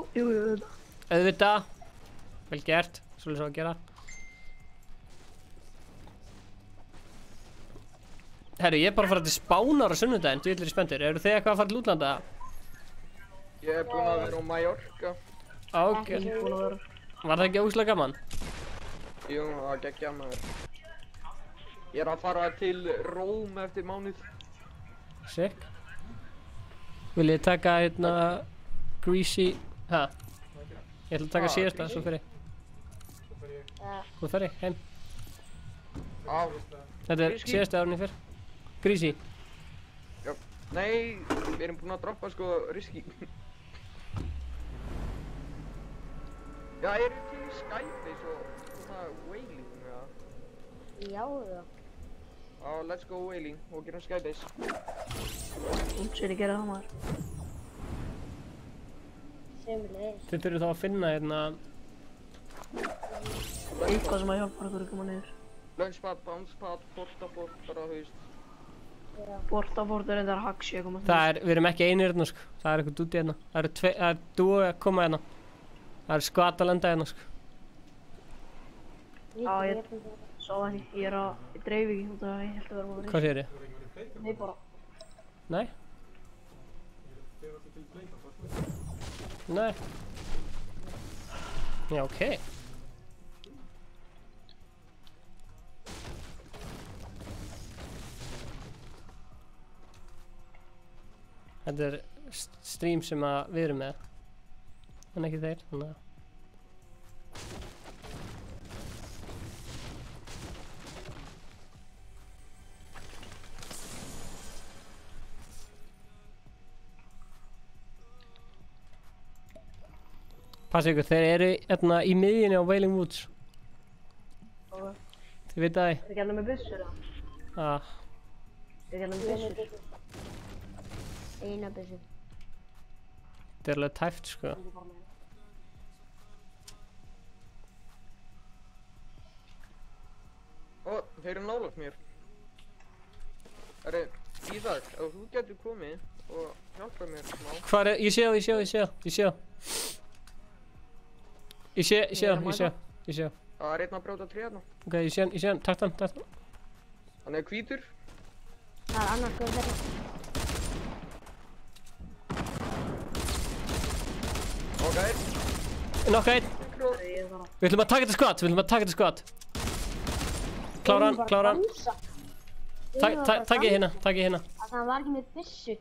Auðvitað. Vel gert, svolítið svo að gera. Herru, ég er bara að fara til Spánar á sunnudaginn, djúvillir í spenntur. Eru þið eitthvað að fara til útlanda? Ég er búinn að vera á Mallorca. Ok. Var það ekki ógeðslega gaman? Jú, það var geggjað maður. Ég er að fara til Róm eftir mánuð. Sick. Vil ég taka hérna Greasy... Ha? Ég ætla að taka síðasta, svo fer ég. Svo fer ég, heim. Þetta er síðasta árun ég fer. Greasy. Já. Nei, við erum búin að droppa sko Risky. Já, eru til í Skyface og svona Wailing, eða? Já, það. Já, let's go Wailing og gerum Skyface. Sér ég gera það maður. Sömulegis. Þið þurfum þá að finna hérna... Eitthvað sem að hjálpa ykkur að koma niður. Launchpad, bouncepad, portafort, bara þú veist. Portafort er þetta haxi að koma niður. Það er, við erum ekki einir hérna sko. Það er eitthvað dúti hérna. Það er dúi að koma hérna. Það er skvat að lenda hérna sko. Já, ég sá það ekki. Ég er að... Ég dreif ekki út af að ég held að vera að vera Hvað sér ég? Nei, bara. Nei? til playground, sko. Nei. Já, ok. Þetta er stream sem að við erum með. En ekki þeir, þannig að... Passa ykkur, þeir eru hérna í miðjunni á Wailing Woods. Ok. Þið veit það. Þeir gæla með byssur, Ah. Þeir gæla með byssur. Eina byssu. Þetta er alveg tæft, sko. Ó, þeir eru nálægt mér. Herri, Ísak, ef þú getur komið og hjálpað mér smá. Hvar er, ég sé það. Það er einn að brjóta tré hérna. Ok, ég sé hann, takt hann. Hann er hvítur. Það er annars góð þetta. Ok. Nokka einn. Við ætlum að taka þetta skvat, Klára hann. Takk ég hérna. Það var ekki með byssu.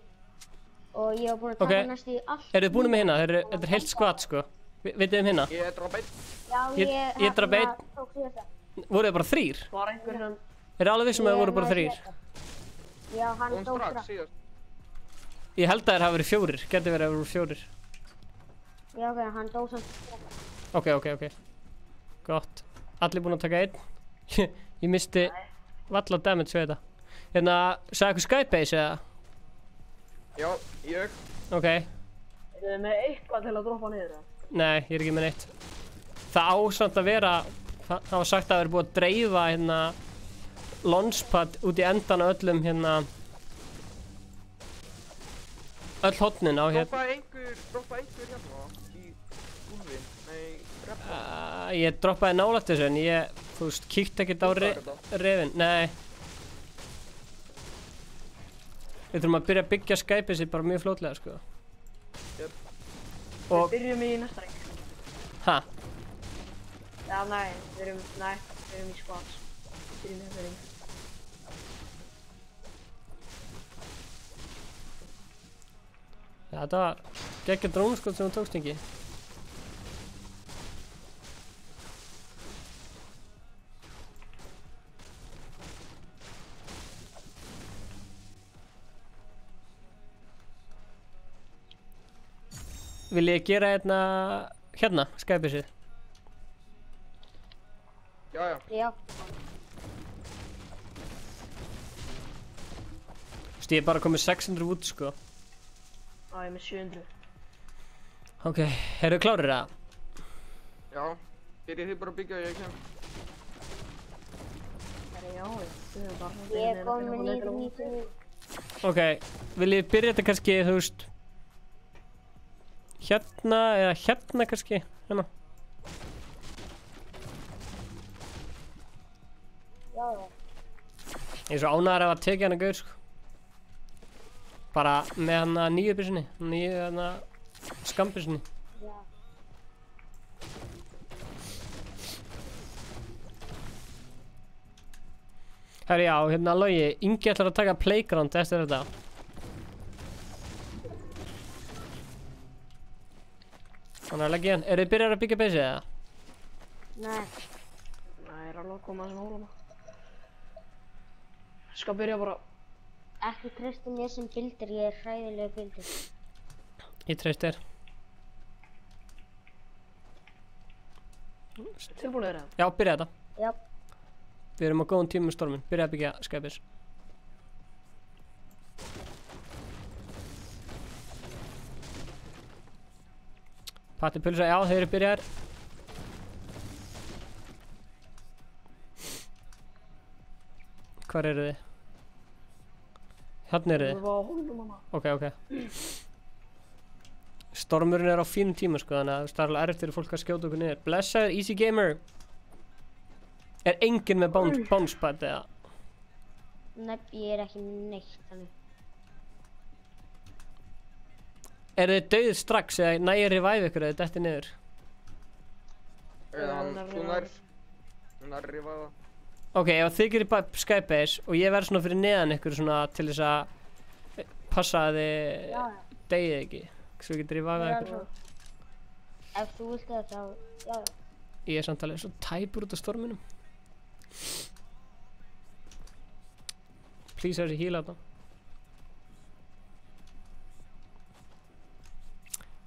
Og ég var búinn að taka næstu í allt. Eru þið búin með hérna? Þetta er heilt skvat, sko. Vitið hérna? Ég draf einn. Já, ég draf einn. tók síðasta. Voru þið bara 3? Var einhver sem... Eru alveg vissum að þið voru bara 3? Já, hann tók strax. Ég held að þér hafa verið 4. Gæti verið að það voru 4. Já, ok, hann dó samt strax. Ok. Gott. Allir búin að taka einn. Ég misti valla damage við þetta. Hérna, sagði eitthvað Skybase eða? Já, ég. Ok. Eru þið með eitthvað til að droppa niður, eða? Nei, ég er ekki með neitt. Það ásamt að vera, það var sagt að það er búið að dreifa hérna launchpad út í endan á öllum hérna öll hotnin á hérna. Droppa einhver hérna í úlfin, reppa. Ég droppaði nálægt þessu en ég, þú veist, kíkti ekkert á rifin. Nei. Við þurfum að byrja að byggja Skybase bara mjög fljótlega, sko. Jöp. Við byrjum í næsta ring. Ha? Já, nei, við erum í squads. Við byrjum í næsta ring. Já, þetta var geggjað drónskot sem þú tókst ekki. Vil ég gera hérna, Skybase-ið? Já. Þú veist, ég er bara komið 600 wood, sko. Já, ég er með 700. Ok, eru þið klárir það? Já, byrjið þið bara að byggja og ég kem. Ég er komin í 99. Ok, vil ég byrja þetta kannski, þú veist, hérna eða hérna kannski, hérna. Já. Ég er svo ánægður að tekið hana gaur, sko. Bara með hana nýju byssunni, hana skambyssunni. Já. Herri, já, hérna Logi, Ingi ætlar að taka playground eftir þetta. Þannig að leggja hann. Eru þið byrjar að byggja base eða? Nei. Nei, ég er alveg að koma að sem hóla maður. Skal byrja bara. Ekki treysta mér sem builder, ég er hræðilega builder. Ég treyst þér. Tilbúinir eða? Já, byrja þetta. Já. Við erum á góðum tíma með stormin. Byrja að byggja Skybase. Patti pulsa, já, þeir eru byrjar. Hvar eru þið? Hérna eru þið? Við varum á hólum hana. Ok. Stormurinn er á fínum tíma, sko, þannig að það er alveg erfitt fyrir fólk að skjóta okkur niður. Blessaður, Easy Gamer. Er enginn með bounce pad eða? Nei, ég er ekki neitt þannig. Er þið dauðir strax eða nægir revive ykkur eða detti niður? Þú nær revive. Ok, ef þið gerir skybase og ég verð svona fyrir neðan ykkur svona til þess að passa að þið deyið ekki. Svo ég getur revive ykkur. Ef þú vilt það þá, já. Ég er samt alveg svo tæpur út af storminum. Please þessi heal á það.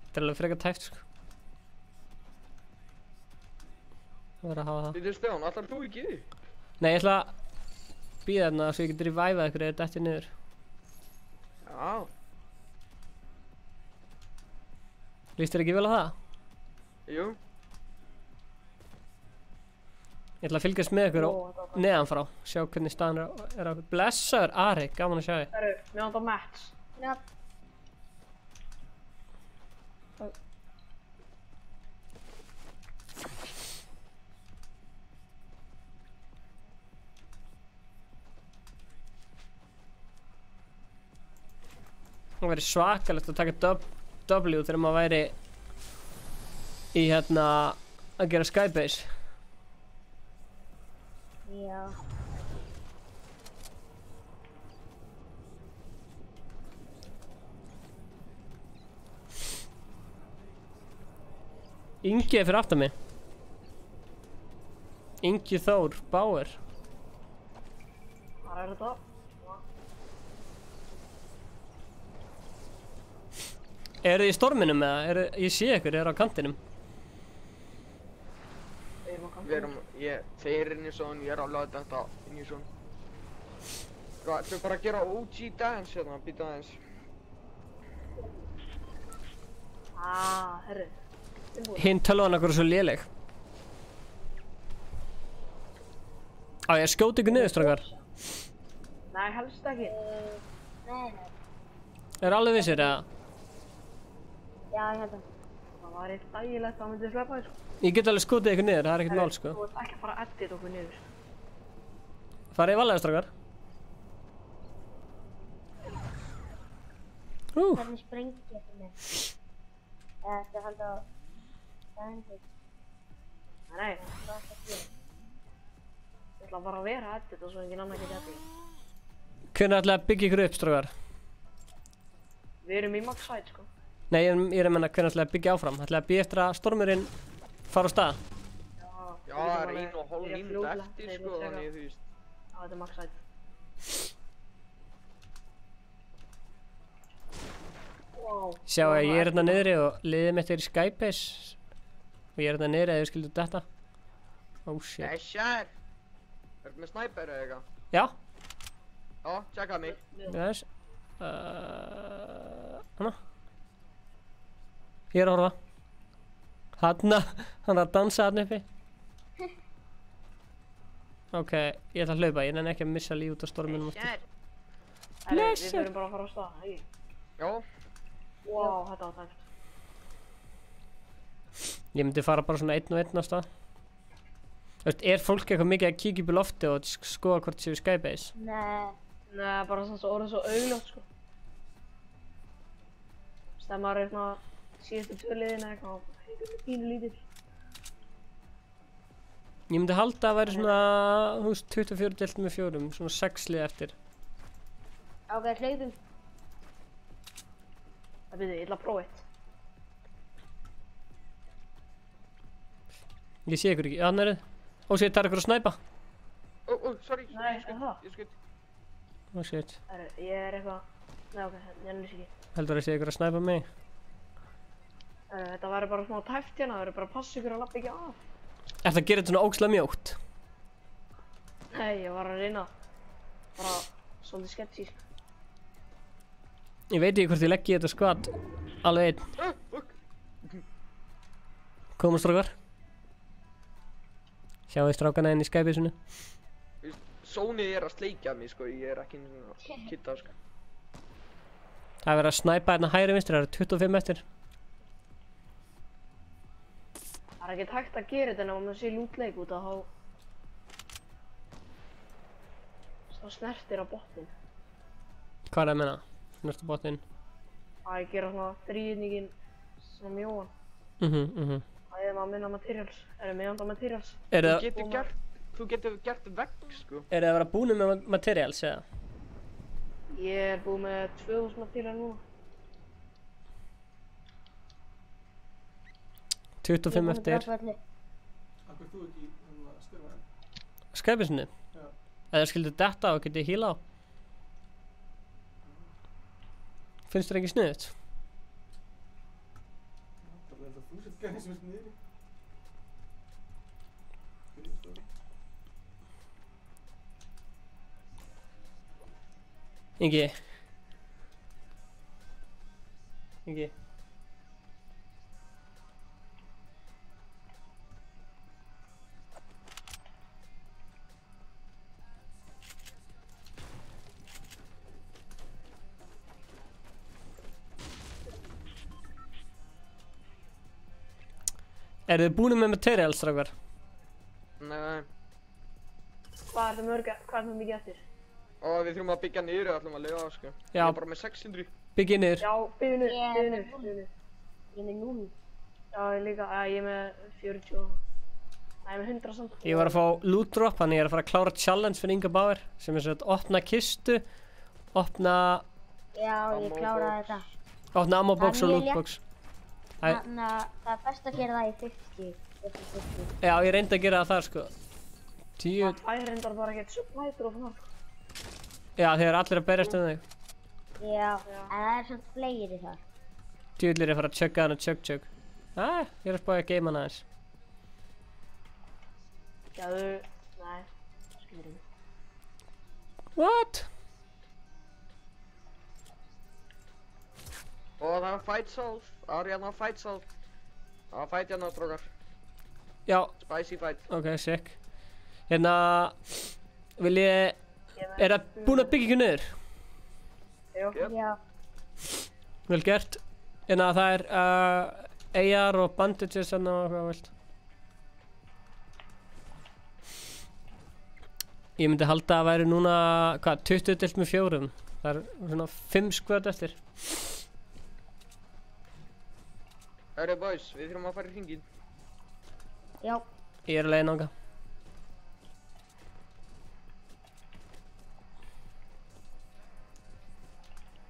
Þetta er alveg frekar tæft sko. Það verður að hafa það. Þetta er Stefán, ætlar þú ekki í? Nei, ég ætla að býða þarna svo ég getur revivað ykkur eða dettið niður. Já. Líst þér ekki vel á það? Jú. Ég ætla að fylgjast með ykkur neðan frá. Sjá hvernig staðan er á ykkur. Blessaður Ari, gaman að sjá þig. Herru, mér vantar Mats. Já. Það væri svakalegt að taka W þegar maður væri í hérna að gera skybase. Já. Ingi er fyrir aftan mig. Ingi Þór Bauer. Hvað er þetta? Eru þið í storminum eða? Ég sé ykkur, er á kantinum. Þeir eru inn í svona, ég er að láta þetta inn í svona. Þau bara að gera OG dance hérna, býta aðeins. Herru. Hinn tölvan okkur er svo léleg. Á ég að skjóta ykkur niður, strákar? Nei, helst ekki. Nei. Er alveg vissir eða? Já, ég held að. Það var eitt dægilegt að myndi sleppa þér sko. Ég get alveg skotið ykkur niður, það er ekkert mál sko. Þú ert ekki að fara að edit okkur niður. Farið í valega, strákar. Hvernig sprengi þetta með? Eða þetta er haldið á dængið. Nei. Hvað er þetta að gera? Ég ætla bara að vera að edit og svo engin annar geti edit. Hvernig ætlaði að byggja ykkur upp, strákar? Við erum í max side sko. Nei, ég er að menna hvernig ætlaði að byggja áfram. Ætlaði að byggja eftir að stormurinn fara á stað. Já, það er 1,5 mínútu eftir sko, þannig þú veist. Já, þetta er max side. Wow. Sjá að ég er hérna niðri og liðið mitt er í skybase. Og ég er hérna niðri eða ég skildi detta. Oh shit. Þessar! Ertu með sniper eða eitthvað? Já. Já, tjekka mig. Yes. Hanna. Ég er að horfa. Hanna, hann er að dansa hann uppi. Ok, ég ætla að hlaupa, ég nenni ekki að missa líf út af storminum aftur. Við þurfum bara að fara á stað, ekki? Já. Wow, þetta var tæft. Ég myndi fara bara svona einn og einn á stað. Þú veist, er fólk eitthvað mikið að kíkja upp í lofti og skoða hvort séu skybase? Nei. Nei, bara svona svo orðið svo augljótt sko. Þegar maður er svona síðustu tvöliðin eða eitthvað pínu lítill. Ég myndi halda að væri svona, þú veist, 24 delt með 4, svona 6 lið eftir. Ok, hlaupum. Það byrði, ég ætla að prófa eitt. Ég sé ykkur ekki, þannig er þið. Ó, sér, það er ykkur að snæpa. Sorry. Nei, það? Ég skutt. Ó, shit. Ég er eitthvað, nei ok, ég ennum ekki. Heldur að sé ykkur að snæpa mig? Þetta væri bara smá tæft hérna, það væri bara að passa ykkur að lappa ekki af. Ertu að gera þetta svona ógeðslega mjótt? Nei, ég var að reyna. Bara svolítið sketchy. Ég veit ekki hvort ég legg í þetta skvat alveg einn. Koma strákar. Sjáu þið strákana inn í skybasinu. Sóni er að sleikja mig sko, ég er ekki svona að kitta sko. Það er verið að snæpa hérna hægri vinstri, það eru 25 eftir. Það er ekkert hægt að gera þetta nema maður sé lútleik út af þá snertir á botnin. Hvað er það að menna? Snertir botnin? Að gera svona þríðningin svona mjóan. Það er maður minna materials. Erum við anda materials? Þú getur gert vegg, sko. Er það að vera búinu með materials, eða? Ég er búinn með 2000 material núna. 25 eftir. Akkur þú ekki skrifa henn? Skræpisinu? Já. Eða skildu detta og getið híla á? Finnst þér ekki sniðut? Það er þetta þú sett gæði sem er sniðri. Ingi. Ingi. Eru þið búin með materials, strákar? Nei. Hvað er það mikið eftir? Og við þurfum að byggja niður og ætlum að lifa á, sko. Já. Ég er bara með 600. Byggja niður. Já, byggja niður. Ég er með 0. Já, ég líka. Ég er með 40. Nei, með 100 samt. Ég var að fá loot drop, þannig ég er að fara að klára challenge fyrir Inga Bauer, sem er svo að opna kistu, opna... Já, ég kláraði þetta. Opna ammo box og loot box. Þannig að það er best að gera það í 50. Já, ég reyndi að gera það þar, sko. 10... Það reyndar bara ekkert supplætur og svona. Já, þeir eru allir að berjast um þig. Já, en það er svona fleiri þar. Djúvill er að fara að chugga hann og chugg. Ég er að spája að geima hann aðeins. Gæðu... Nei, skilur mig. What? Og það er fight souls. Það er hérna fight souls. Það er fight hérna, strókar. Já. Spicy fight. Ok, sick. Hérna... Vil ég... Er það búin að byggja ykkur niður? Já. Vel gert. Hérna það er AR og bandages hérna og hvað vilt. Ég myndi halda að væri núna, hvað, 20 deilt með 4. Það er svona 5 skvöld eftir. Herri boys, við þurfum að fara í hringinn. Já. Ég er að leiða nága.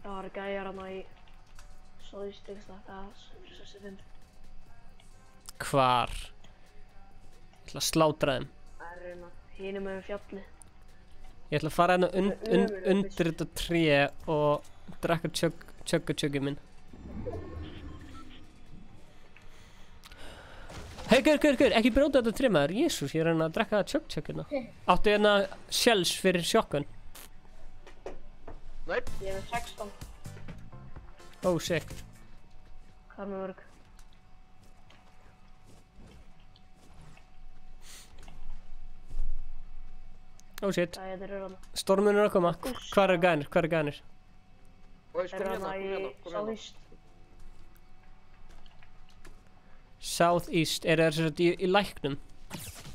Það var gæjar hana í Sóðistegsta, það er þessi 5. Hvar? Ég ætla að slátra þeim. Það er hérna hinum með fjalli. Ég ætla að fara hérna undir þetta tré og drekka chugga minn. Hei, gaur, ekki bróta þetta tré maður. Jésús, ég er hérna að drekka chugg hérna. Áttu hérna shells fyrir sjokkun? Nei. Ég er með 16. Oh, sick. Hvað er með mörg? Oh, shit. Það er hérna. Stormun er að koma. Hvar er gænir? Boys, Það er hérna í Southeast. Southeast, er það í læknum?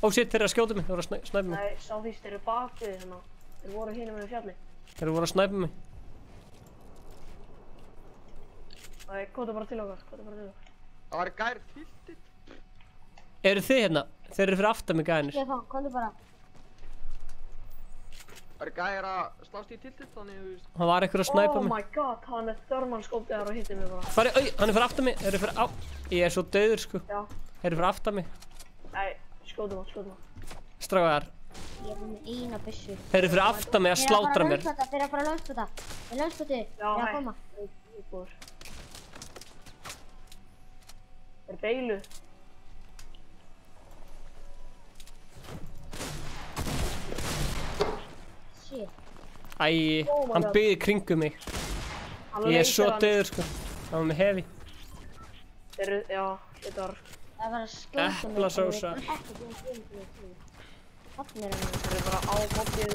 Oh shit, þeir eru að skjóta mig, þeir voru að snæpa mig. Nei, Southeast eru bakið hérna. Þeir voru hinum með fjalli. Þeir voru að snæpa mig. Nei, kóta bara til okkar, Það var gær tiltið. Eru þið hérna? Þeir eru fyrir aftan mig gænir. Stefán, komdu bara. Það er gær að slást í tiltið, þannig þú veist. Það var einhver að snæpa mig. Oh my god, hann er þörmannskópið þar og hittir mig bara. Hann er fyrir aftan mig, þeir eru fyrir á... Ég er svo dauður, sko. Já. Þeir eru fyrir aftan mig. Nei, skjótum hann. Strákar. Ég er með eina byssu. Þeir eru fyrir aftan mig að slátra mér. Þeir eru að fara að launspota. Þeir launspoti. Já, hæ. Koma. Þeir beilu. Shit. Æ, hann byggði kringum mig. Ég er svo dauður, sko. Það var með hefi. Þeir eru, já, þetta var... Það var að skjóta mig. Eplasósa. Þeir eru bara á bobbið.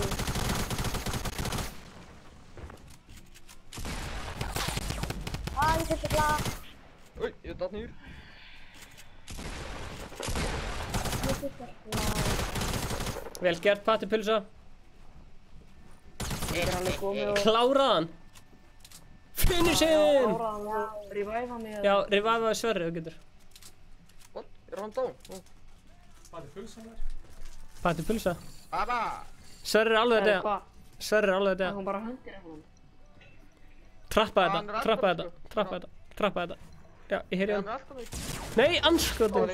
Ég þurfti glas. Új, ég datt niður. Ég þurfti glas. Vel gert, Pattipulsa. Ég er alveg komið og... Kláraðan. Finish him! Revive mig. Já, revive Sverri, þú getur. What? Er hann dó? Patti pulsa þar. Patti pulsa. Baba! Sverri er alveg að deyja. Sverri er alveg að deyja. Það kom bara hendir eitthvað. Trappa þetta. Já, ég heyri hann. Nei, anskotin.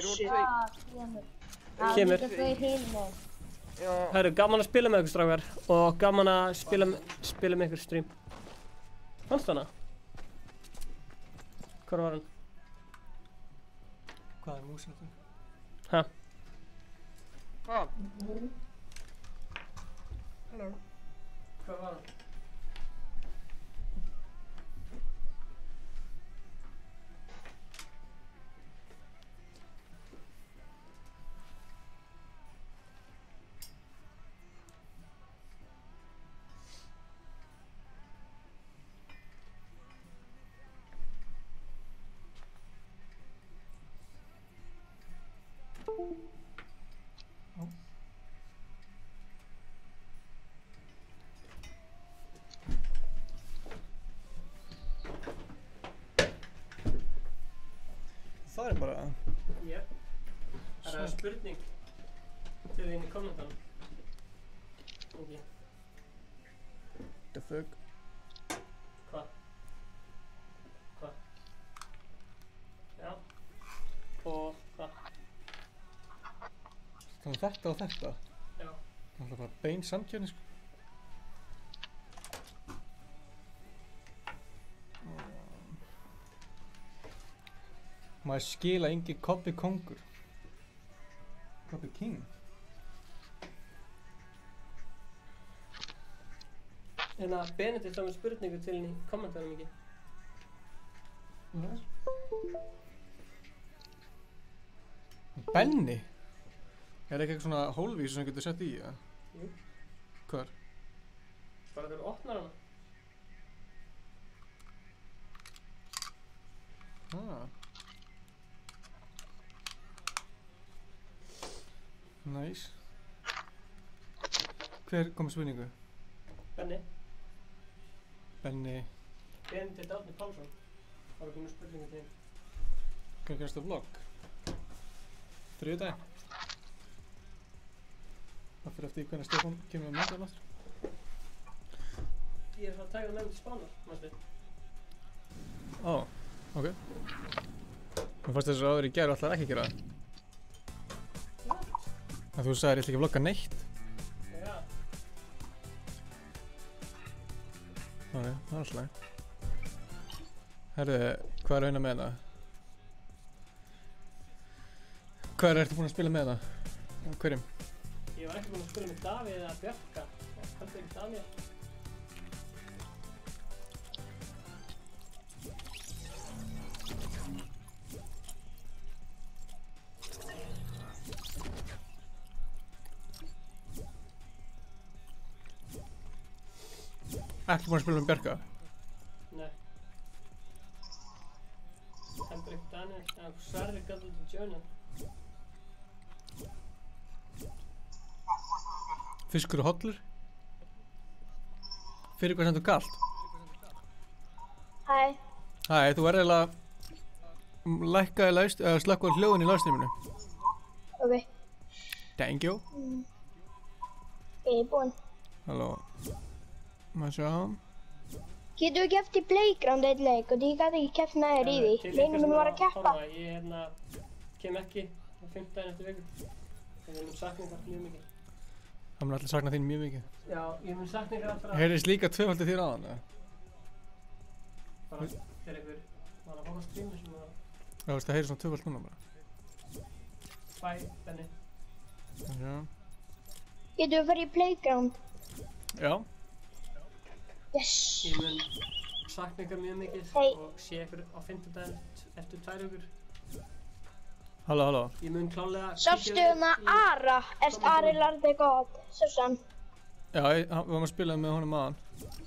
Kemur. Það eru gaman að spila með ykkur strákar og gaman að spila með ykkur stream. Fannst hana? Hvar var hann? Hvað er músin þetta? Hæ? Hvað? Halló. Hvar var hann? Það er bara... Jep. Það er spurning til þín í kommentarnum. Ok. The fuck? Hva? Já. Og hva? Þannig þetta og þetta? Já. Það er bara bein samkjörni sko. Maður skila engi Kobbi kongur. Kobbi king. En að Benedikt á með spurningu til henni í kommentarnum ekki. Nei. Benni? Er ekki eitthvað svona hólvísu sem getur sett í, eða? Jú. Hvar? Bara þegar þú opnar hana. Nice. Hver kom með spurningu? Benni. Benedikt Árni Pálsson. Það var komið spurningu til henni. Hvernig gerst það vlogg? Þriðjudaginn? Það fyrir eftir hvernig Stefán kemur með myndan aftur. Ég er að taka það með mig til Spánar, mannstu. Ó, ok. Mér fannst þess að áður í gær og ætlaði ekki að gera það. En þú sagðir ég ætla ekki að vlogga neitt. Já. Ok, það er alltaf læg. Herðu, hvað er rauna með það? Hvað ertu búinn að spila með það? Hverjum? Ég var ekki búinn að spila með Davíð eða Bjarka. Heldur ekki Davíð. Ekki búinn að spila með Bjarka? Nei. Heldur ekki Daniel. Sverri gat út í journal. Fiskur og hollur? Fyrir hvað sem þú galt? Hæ. Hæ, þú verður eiginlega lækka eða slökka hljóðin í livestreaminu. Ok. Thank you. Ég er búinn. Halló. Maður sjá. Getur við keppt í Playground eitt leik og ég gæti ekki keppt með þér í því. Leynir minn var að keppa. Ég kem ekki á 5 daginn eftir viku. Ég mun sakna það mjög mikið. Það mun allir sakna þín mjög mikið. Já, ég mun sakna ykkur allra. Heyrðist líka tvöfaldi þér aðan, eða? Bara þegar ykkur var að horfa á streamu sem var... Já, þú veist, það heyrir svona tvöfald núna bara. Bye, Benni. Já. Getur við farið í Playground? Já. Yes. Ég mun sakna ykkur mjög mikið og sé ykkur á 5 daginn eftir 2 vikur. Halló, halló. Ég mun klálega... Sástu hana Ara, eftir Ari lærði gott, sástu hann? Já, við varum að spila með honum aðan.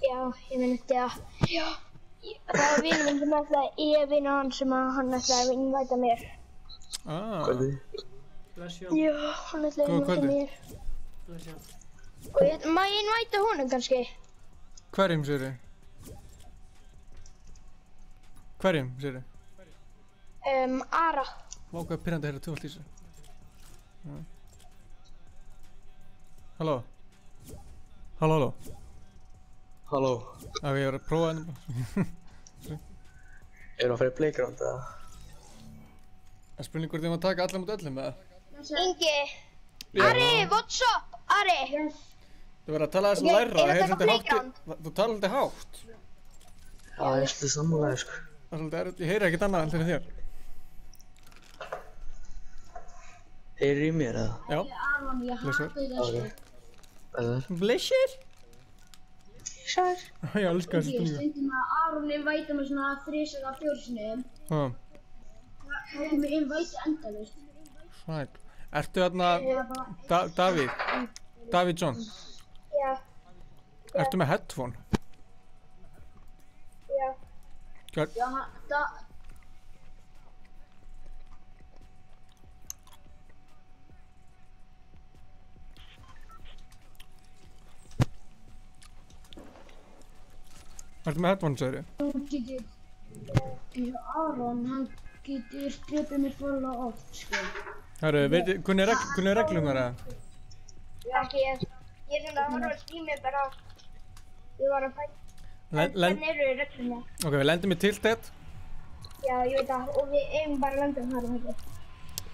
Já, ég minn eftir það. Já. Það var vinur minn sem ætlaði, ég vinur hann sem hann ætlaði að innvæta mér. Kvöldi. Já, hann ætlaði að innvæta mér. Og má ég innvæta honum kannski? Hverjum sér þið? Hverjum, segirðu? Ara. Vá, hvað er pirrandi að heyra tvöfalt í þessu. Já. Halló? Halló? Halló? Ok, ég var að prófa henni bara. Erum að fara í playground eða? Það er spurning hvort ég má taka alla mot öllum eða? Ingi! Já. Ari, what's up? Ari! Þú verður að tala þess að læra, það er svolítið hátt. Þú tala svolítið hátt. Já, ég er svolítið sammálaður sko. Það er svolítið erfitt, ég heyri ekkert annað en þér. Heyrir í mér eða? Já. Aron, ég hata þetta sko. Blessir? Sær. Ég elska þessu spurningu. Stundum að Aron invæta mig svona 3 eða 4 sinnum. Það er mig invæta endalaust. Sæt. Ertu þarna Davíð John? Já. Ertu með headphone? Já. Já, Ertu með headphone, segir Hún getur, Aron, hann getur drepið mér fórlega oft, sko. Herru, kunni reglum þar eða? Ekki ég. Ég er svona að horfa á strími bara. Ég var að fæta. Hvernig eru regluna? Ok, við lendum í tiltett. Já, ég veit það. Og við eigum bara að lenda þar og þetta.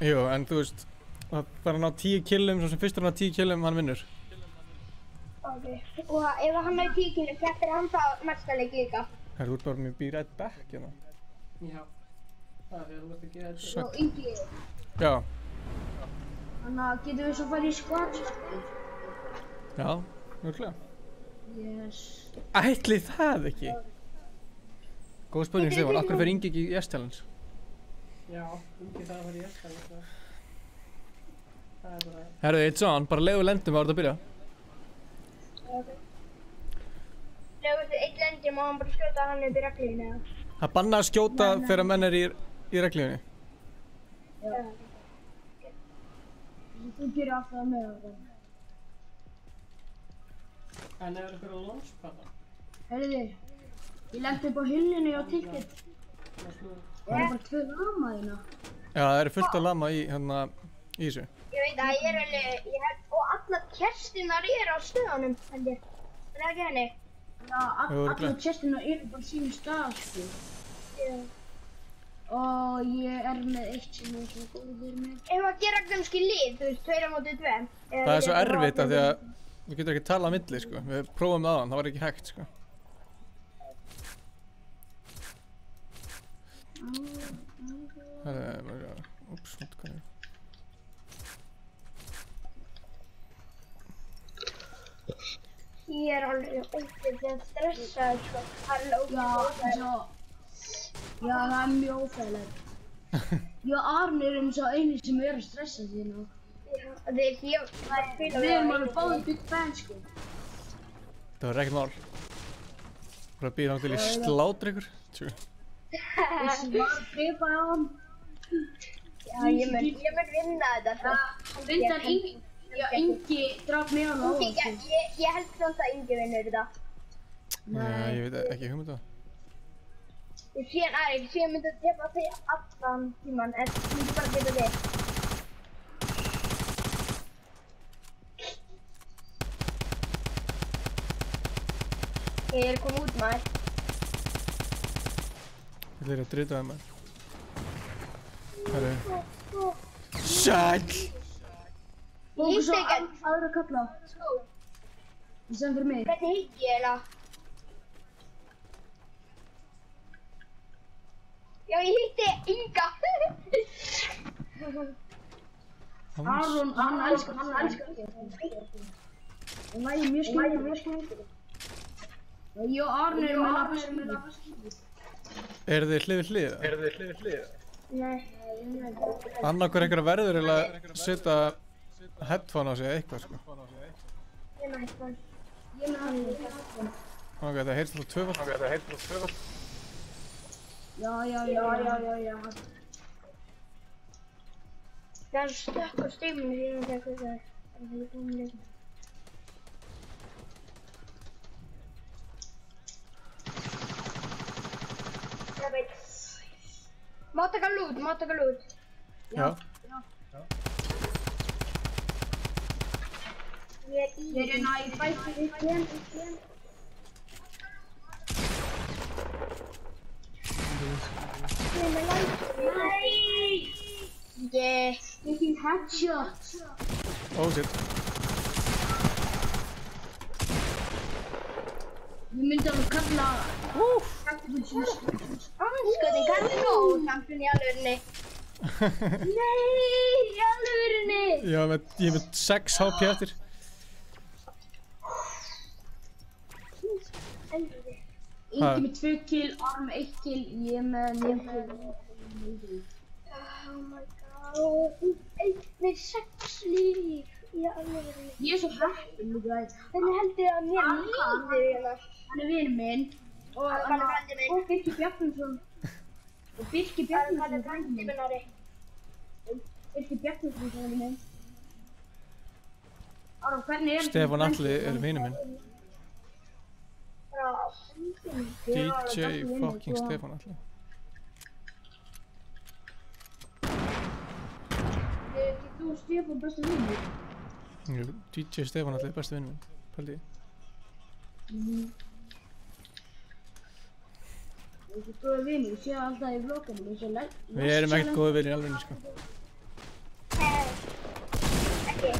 Jú, en þú veist, það þarf að ná 10 killum, svo sem fyrstur að ná 10 killum, hann vinnur. Ok. Og ef hann náði 10 killum, keppir hann þá næsta leiki líka. Herru, þú ert bara með be right back, hérna. Já. Það er því að þú ert að gera þetta. Svo Ingi. Já. Þannig að getum við svo farið í squad. Já, mjöglega. Yes. Ætli það ekki? Góð spurning, Stefán, af hverju fer Ingi ekki í S-challenge? Já, Ingi það að fara í S-challenge. Það er bara... Herru, it's on, bara leiðu lendum ára að byrja. Ok. Legur þú eitt lendi, má hann bara skjóta hann upp í reglífinu eða? Það banna að skjóta þegar menn er í reglífinni. Já. Þú gerir alltaf með það. En er það fyrir launchpada? Herriði, ég lendi upp á hillinu á tilkett. Það er bara 2 lama þína. Já, það eru fullt af lama í þessu. Ég veit að ég er alveg, og allar kerstinar eru á stöðunum, held ég. Það er ekki henni. Já, allar kerstinar eru bara sínum stað, sko. Já. Og ég er með eitt sem er svo góður með. Ef að gera kannski lið, þú veist, 2 á móti 2. Það er svo erfitt af því að við getum ekki talað á milli, sko. Við prófum það aðan, það var ekki hægt, sko. Það er bara, úps, hvað er það? Ég er alveg ógeðslega stressaður, sko. Það er ógeðslega. Já, það er mjög óþægilegt. Ég og Arn erum svo eini sem er að stressa þína. Já, það er ég. Við erum alveg báðið big fan, sko. Það var ekkert mál. Bara býða hann til í slátra ykkur. Tjú. Þessi var að gripa á hann. Já, ég mun vinna þetta, sko. Reyndar Ingi draf mig á hann á hann, sko. Ég held samt að Ingi vinnur þetta. Nei, ég veit ekki hugmynd það. Ég sé að myndi að drepa þig allan tíman, en ég myndi bara geta þig. Ég er komið út, maður. Ég er að drita það, maður. Herru. Sæll! Og svo aðra kalla. Sem fyrir mig. Hvernig hitt ég eiginlega? Já, ég hitti Inga. Aron, hann elskar þig. Og lægir mjög skemmtilega. Ég og Aron erum að passa. Eru þið hlið við hlið? Nei. Annarkur einhverja verður eða setja headphone á sig eða eitthvað, sko. Ég er með headphone. Ok, það heyrst alltaf tvöfald. Já. Það er stökk á stíminu síðan þegar það er. Það er búin líka. Ég veit. Má taka lút. Já. Ég er hérna í bæti við hérna. Nei! Yeah. Taking headshot. Oh shit. Ég myndi alveg kalla Andskoti, hvað er nóg samt í alvörinni? Nei, í alvörinni! Ég er með 6 HP eftir. Ingi með 2 kill, Arm 1 kill, ég með 9 kill. Oh my god, með 6 líf í alvörinni. Ég er svo heppin líka. Hvernig heldur þið að mér líður hérna? Hann er vinur minn og Birkir Bjarnason. Birkir Bjarnason er frændi minn. Birkir Bjarnason er frændi minn. Ára, hvernig er Stefán Atli er vinur minn. DJ fucking Stefán Atli. Er ekki þú og Stefán bestu vinur? Jú, DJ Stefán Atli er bestu vinur minn, pældi ég. Við erum góða vinir, við séum alltaf í vlogunum eins og Við erum ekkert góða vinir í alvegni, sko. Ekki.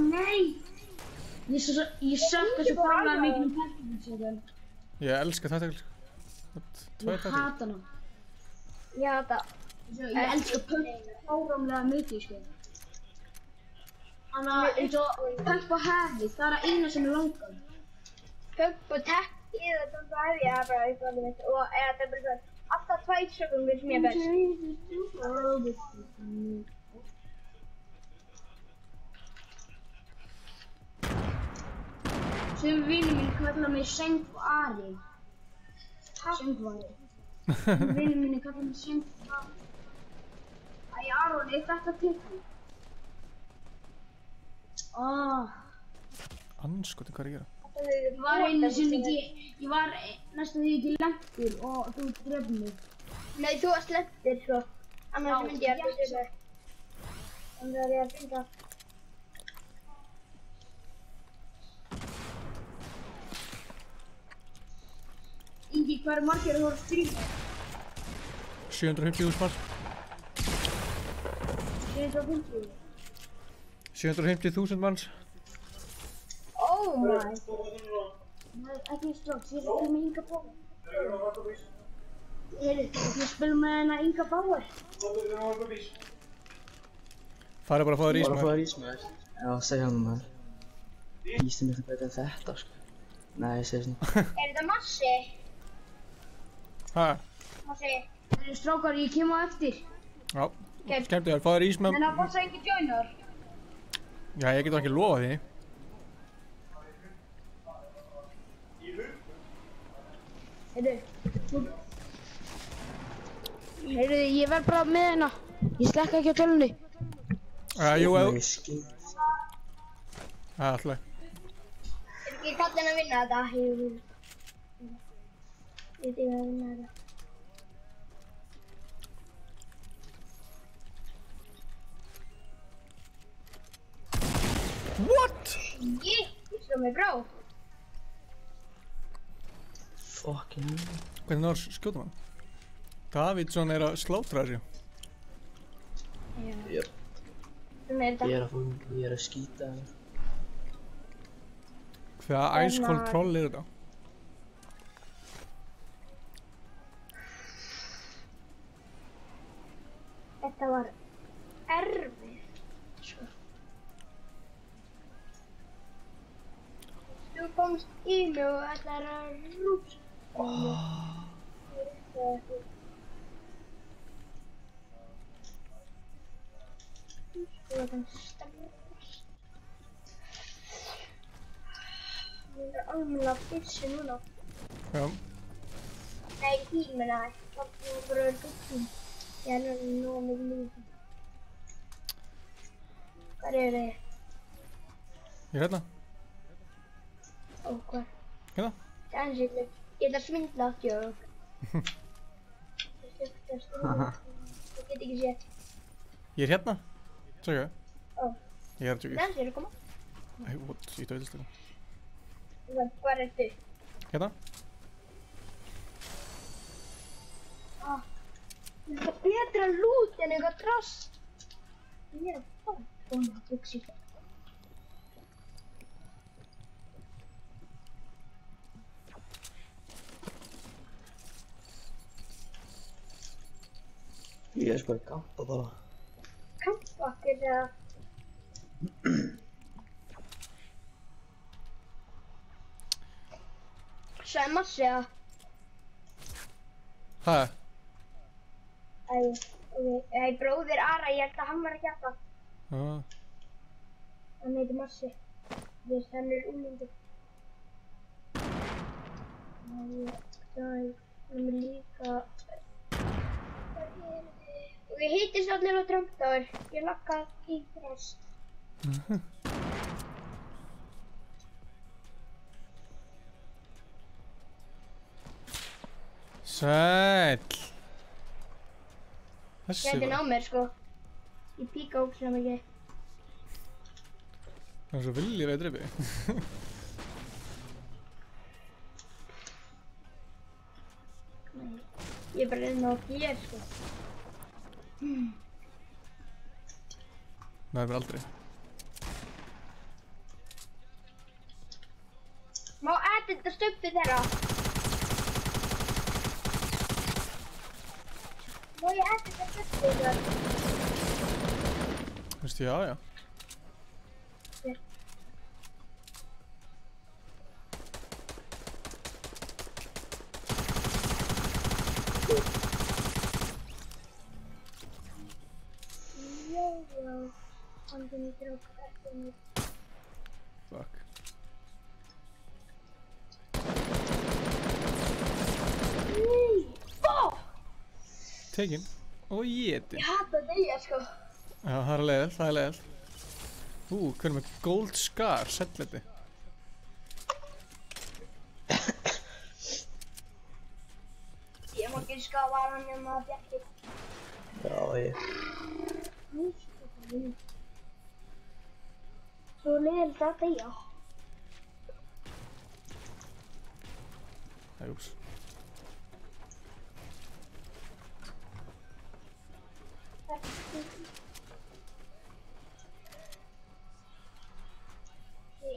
Nei! Ég sökka svo framlega mikið tactical. Ég elska tactical, sko. Ég hata hana. Ég hata. Ég elska Pump fáránlega mikið, sko. Þannig að eins og Pump og Heavy, það er eina sem er langar. Pump og Heavy, það er ég bara eitthvað mitt og það er bara svona alltaf 2 sekundur sem ég er best. Sumir vinir mín kalla mig Söngvari. Söngvari. Vinir mín kalla mig Söngvari. Æ, Aron, er þetta til því? Andskoti, hvað er að gera? Ég var einu sinni ekki, ég var næstum því ekki lengur og þú drefði mig. Nei, þú varst lengur, sko. Annars myndi ég að drefði mig. Þannig að ég að finna. Ingi, hvað er margir að horfa stríma? 750.000 manns. 750? 750.000 manns. Oh my. Nei, ekki strax, ég spil með Inga Bauer. Ég spil með hennar Inga Bauer. Farðu bara að fá þér ís, maður. Bara að fá þér ís, maður. Já, segja hann, maður. Ís er miklu betur en þetta, sko. Nei, ég segi svona. Er þetta massi? Hæ? Massi. Strákar, ég kem á eftir. Já, skemmt þér, fá þér ís með... En það passa ekki joinar. Já, ég get ekki lofað því. Heyrðu, ég verð bara með hérna. Ég slekka ekki á tölunni. Jú, alltaf. Ég kalli hann að vinna þetta. Ég þig að vinna þetta. What? Ég sló mig brá. Fucking Hvernig náður skjóta hann? Davidsson er að slátra þessu. Jöp. Ég er að skýta hann. Hvaða ice cold troll er þetta? Þetta var erfitt, sko. Þú komst í mig og ætlar að rústa mig. Þú var þann stafnast. Ég er alveg að byrja núna. Já. Nei, tímina. Það var bara rúttin. Ég er alveg nóg með lífi. Hvað er þið? Ég er hérna. Ó, hvað? Hérna. Það er ansýrlega. Ég ætla að svindla á djók. Ég get ekki séð. Ég er hérna. Tjekka. Ó. Ég er að tjekka. Þessi eru að koma. Æ, what? Ég döðist þetta. Hvað ertu? Hérna. Það er betra lút en eitthvað drast. Ég er að fá svona buxi. Ég er sko að kampa bara. Kampa fyrir að... Sæði massi að... Hæ? Æ, bróðir Ara, ég held að hann var að keppa. Hann heitir Massi. Hann er úlingur. Hann er líka... Og við hittist allir á Drömtáir. Ég laggaði í frost. Sæll. Þessi Gæti ná mér sko. Ég píka ókslega mikið. Það er svo viljið að drefi. Ég er bara reyna á þér sko. Það er mér aldrei. Má þetta stöppi þeirra? Má ég þetta stöppi þeirra? Veistu, já, já. Fuck. Tekin og étin. Ég hata þig sko. Já, það er leiðilt, það er leiðilt. Hver með gold scar, settleti. Ég má ekki skafa hann nema að fjætti. Já, ég. Svo leiðilt að deyja. Úps.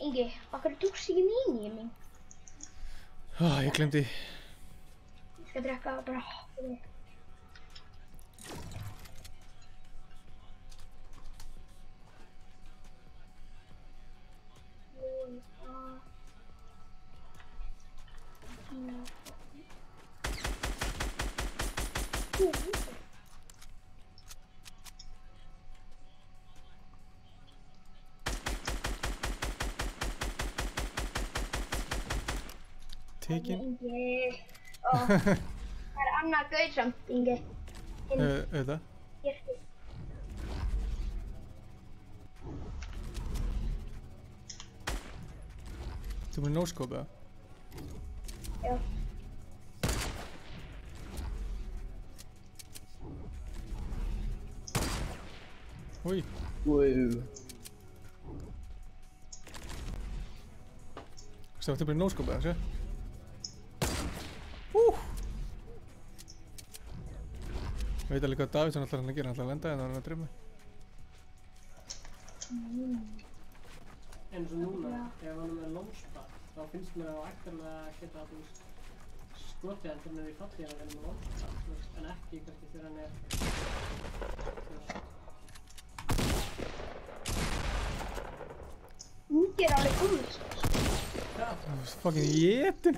Ingi, okkur tókst ekki mínið mín? Ég glemdi. Ég skal drekka bara fyrir þig. Tekin. Ingi, það er annað gauð samt, Ingi. Auðvitað. Hjörti. Þú búinn no-scope eða? Já. Új. Þú búinn no-scope eða, sé? Ég veit alveg hvað Davíðsson ætlar hann að gera, hann ætlar að lenda en það er hann að drefa mig. Eins og núna, ef hann er með lómspark, þá finnst mér að á ekkerlega geta að skotið hann þegar hann er í falli að vera með lómspark, en ekki kannski þegar hann er... Ingi er alveg góður. Það er fucking jétin.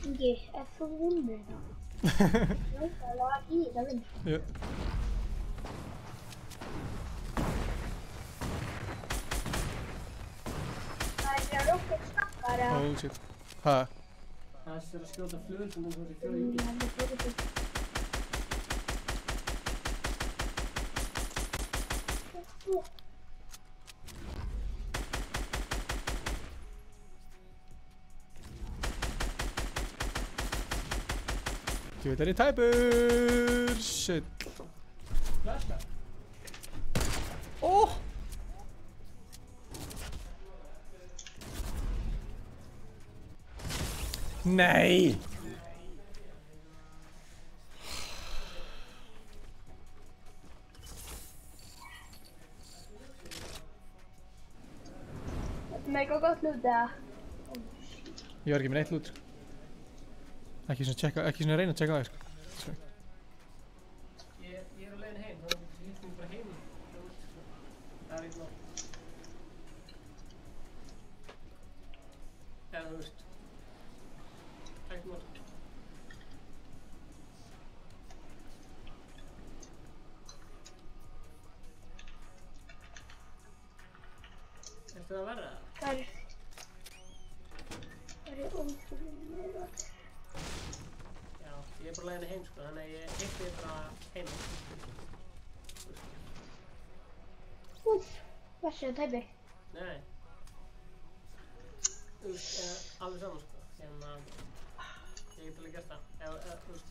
Ingi, ef þú vinnur það, þá var í það vinn. Já. Það er fyrir að rokkið snakkar eða? Oh shit. Hæ? Það er fyrir að skjóta flugum sem þú fyrir fjóri Ingi. Þú veit, er ég tæpur. Shit. Flashka. Ó! Nei! Mega gott lút eða? Ég var ekki með neitt lút. Ekki svona reyna að tjekka á þér, sko. Ég er á leiðinni heim, þá hýttum við bara heim. Það er ekki nóg. Eða þú veist. Ekki nóg. Ertu að verða það? Það er ótrúlega meira. Já, ég er bara á leiðinni heim, sko, þannig að ég hitti þig bara heim. Úff, varstu að tæpi? Nei. Þú veist, alveg saman, sko. Hérna, ég get alveg gert það. Þú veist,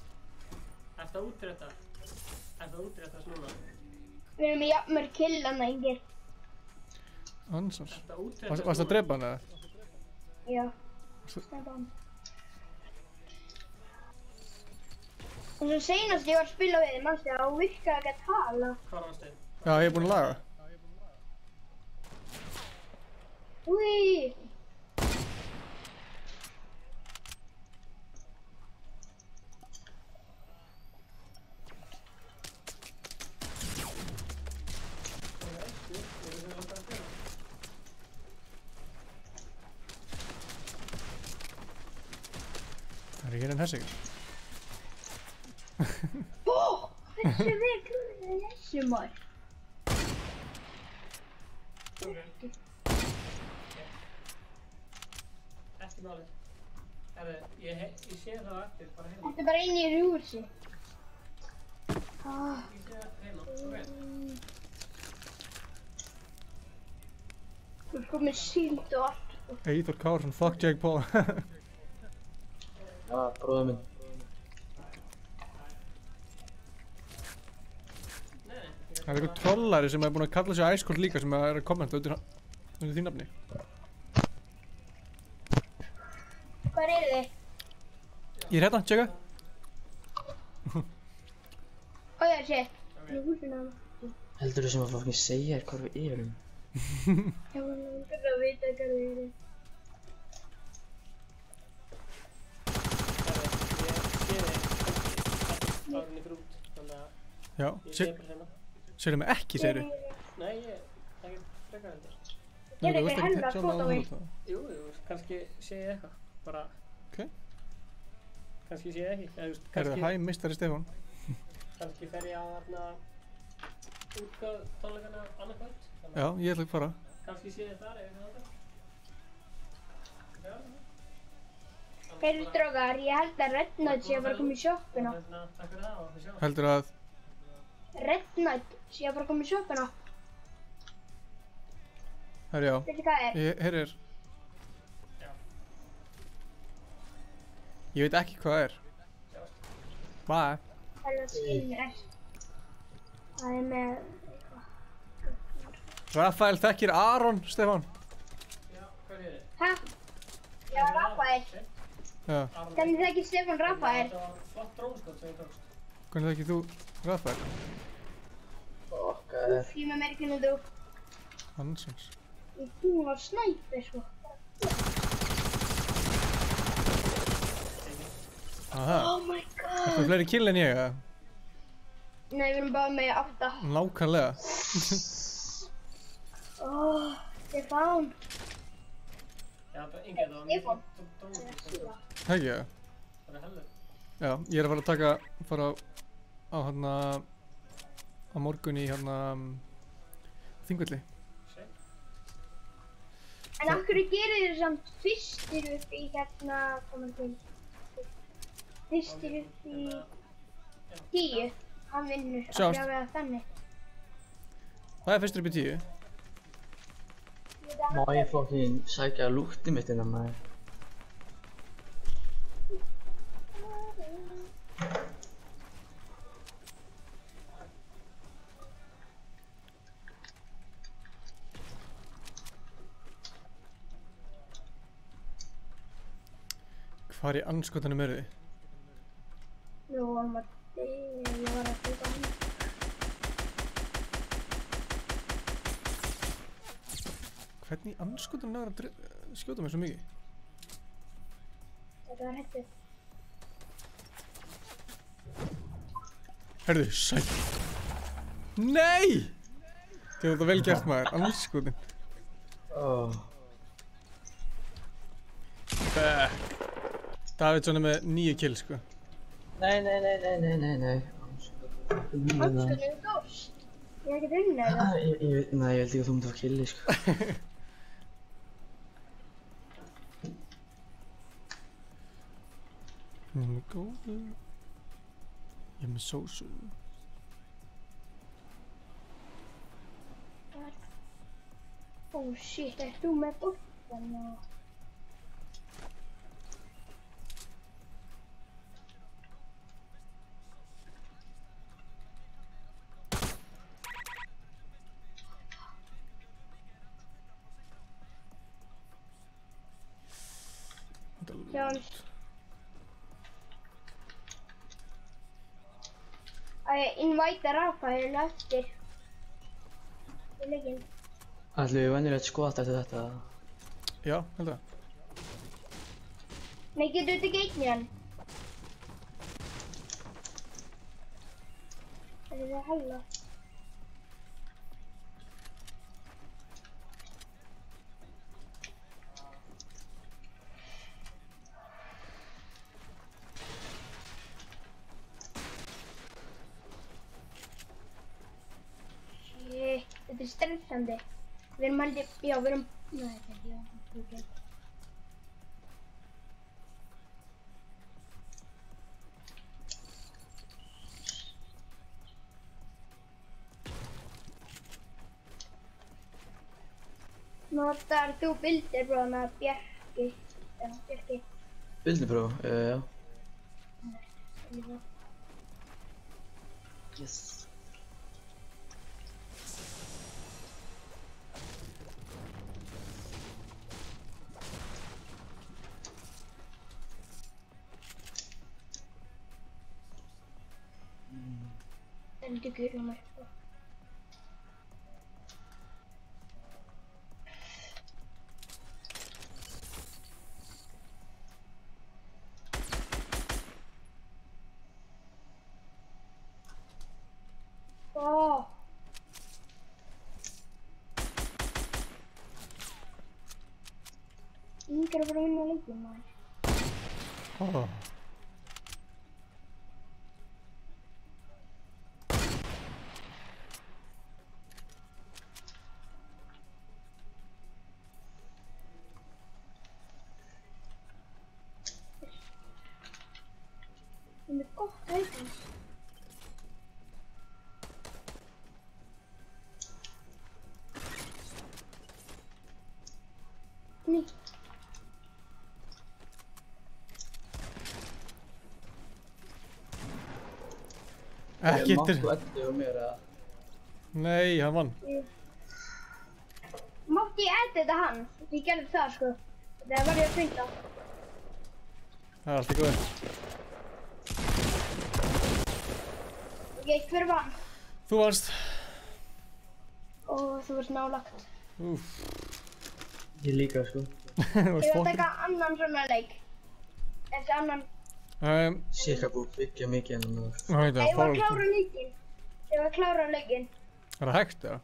ertu að útrétta? Ertu að útrétta þess núna? Við erum með jafnmörg kill annað engir. Ansvars. Varstu að drepa hann eða? Já, drepa hann. Og svo seinast ég var að spila við þið, mannstu að hún virkaði ekki að tala. Hvað varstu þið? Já, ég er búinn að laga. Úi! Það er ekki enn hessi. Ó! Hversu vel klúðið er þessu maður? Ekki málið. Herðu, ég sé það á eftir, bara heima. Þetta er bara inn í rúsi. Ég sé það heima, ok. Þú er komið síld og allt. Eyþór Kársson, fuck Jake Paul. Já, bróður minn. Það er eitthvað trollari sem er búinn að kalla sig Ice Cold líka sem er að kommenta undir því nafni. Hvar eru þið? Ég er hérna, tjekka. Ó já, shit. Ég er húsinu á það. Heldur þú sem að fólki segja þér hvar við erum? Ég var langar að vita hvað við erum. Árunni fyrir út, þannig að Já, ég sé bara hérna. Segðu mig ekki, segðu. Nei, ég ekkert frekar heldur. Ég er ekki hella að skota á mig. Jú, kannski sé ég eitthvað, bara. Ok. Kannski sé ég ekki, eða þú veist, Herðu, hæ, mistari Stefán. Kannski fer ég á þarna útgáð tónleikana annað kvöld. Já, ég ætla ekki að fara. Kannski sé ég þar, ef ég það. Heyrðu strákar, ég held að Red Knight sé að fara að koma í sjoppuna. Takk fyrir það og við sjáum. Heldur að... Red Knight sé að fara að koma í sjoppuna. Herri, já. Veistu hvað er? Ég heyrir. Ég veit ekki hvað það er. Bye. Það er að skilja mér. Það er með... Rafael þekkir Aron, Stefán. Já, hvað er þið? Hæ? Já, Rafael. Já. Hvernig þekkir Stefán Rafael? Það var flott drónskot sem ég tókst. Hvernig þekkir þú Rafael? Okkar. Úff, ég með meira kynna þú. Hansons. Þú var snæper, sko. Aha. Oh my god. Þetta er fleiri kill en ég, eða? Nei, við erum bara með 8. Nákvæmlega. Stefán. Já, Ingi, það var mjög flott drónskot. Ekki, eða? Það er heldur. Já, ég er að fara á hérna á morgun í hérna Þingvelli. En af hverju gerir þið samt fyrstir upp í hérna, komum til? Fyrstir upp í 10. Hann vinnur að Sjáumst. sjá við þannig. Það er fyrstur upp í 10. Má ég fokkin sækja lúktið mitt innan maður? Hvar í andskotanum eru þið? Við vorum að ég var að skjóta hann. Hvernig í andskotanum er að skjóta mig svo mikið? Þetta var hættið. Herðu, sæl. Nei! Þetta var vel gert maður, andskotin. Davidsson er með 9 kill, sko. Nei. Andskotin er góst. Ég hef ekkert unnið það. Nei, ég held ekki að þú myndir fá killi, sko. Hún er góður. Ég er með sósu. Oh shit, ert þú með boltan og... Sjáumst. Invite Rafael eftir leikinn. Ætlum við venjulegt skot eftir þetta? Já, held að. Nei, getur þú ekki einn í hann? Það er að hæla. Þetta er stressandi. Við erum aldrei... Já, við erum... Nei, þetta er ekki... Ok. Notar þú Builder með Bjarki? Já, Bjarki. Builder já. Yes. Heldur gulum mig. Åh! Ingar bara vinna leikinn maður. Það er gott auðvitað. Nei. Ekki Máttu Eddi og mér eða? Nei, hann vann. Mátti ég edita hann? Ég gerði það sko. Það var ég að fynda. Það er allt í góðu. Ok, hver vann? Þú varst. Og þú varst nálagt. Úff. Ég líka sko. Ég var að taka annan svona leik. Þessi annan... Sikka búið byggja mikið en það. Ég var að klára leikinn. Ég var að klára leikinn. Er það hægt eða?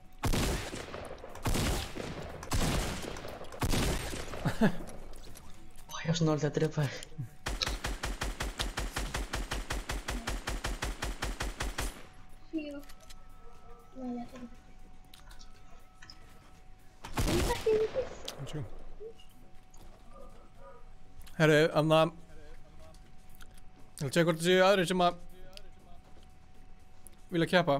Ég var svo nálega að drepa þig. Jú. Nei, ég ætla ekki. Ég þekki ekki. Tjú. Herru, Anna. Ég vil tjekka hvort það séu aðrir sem að vilja keppa.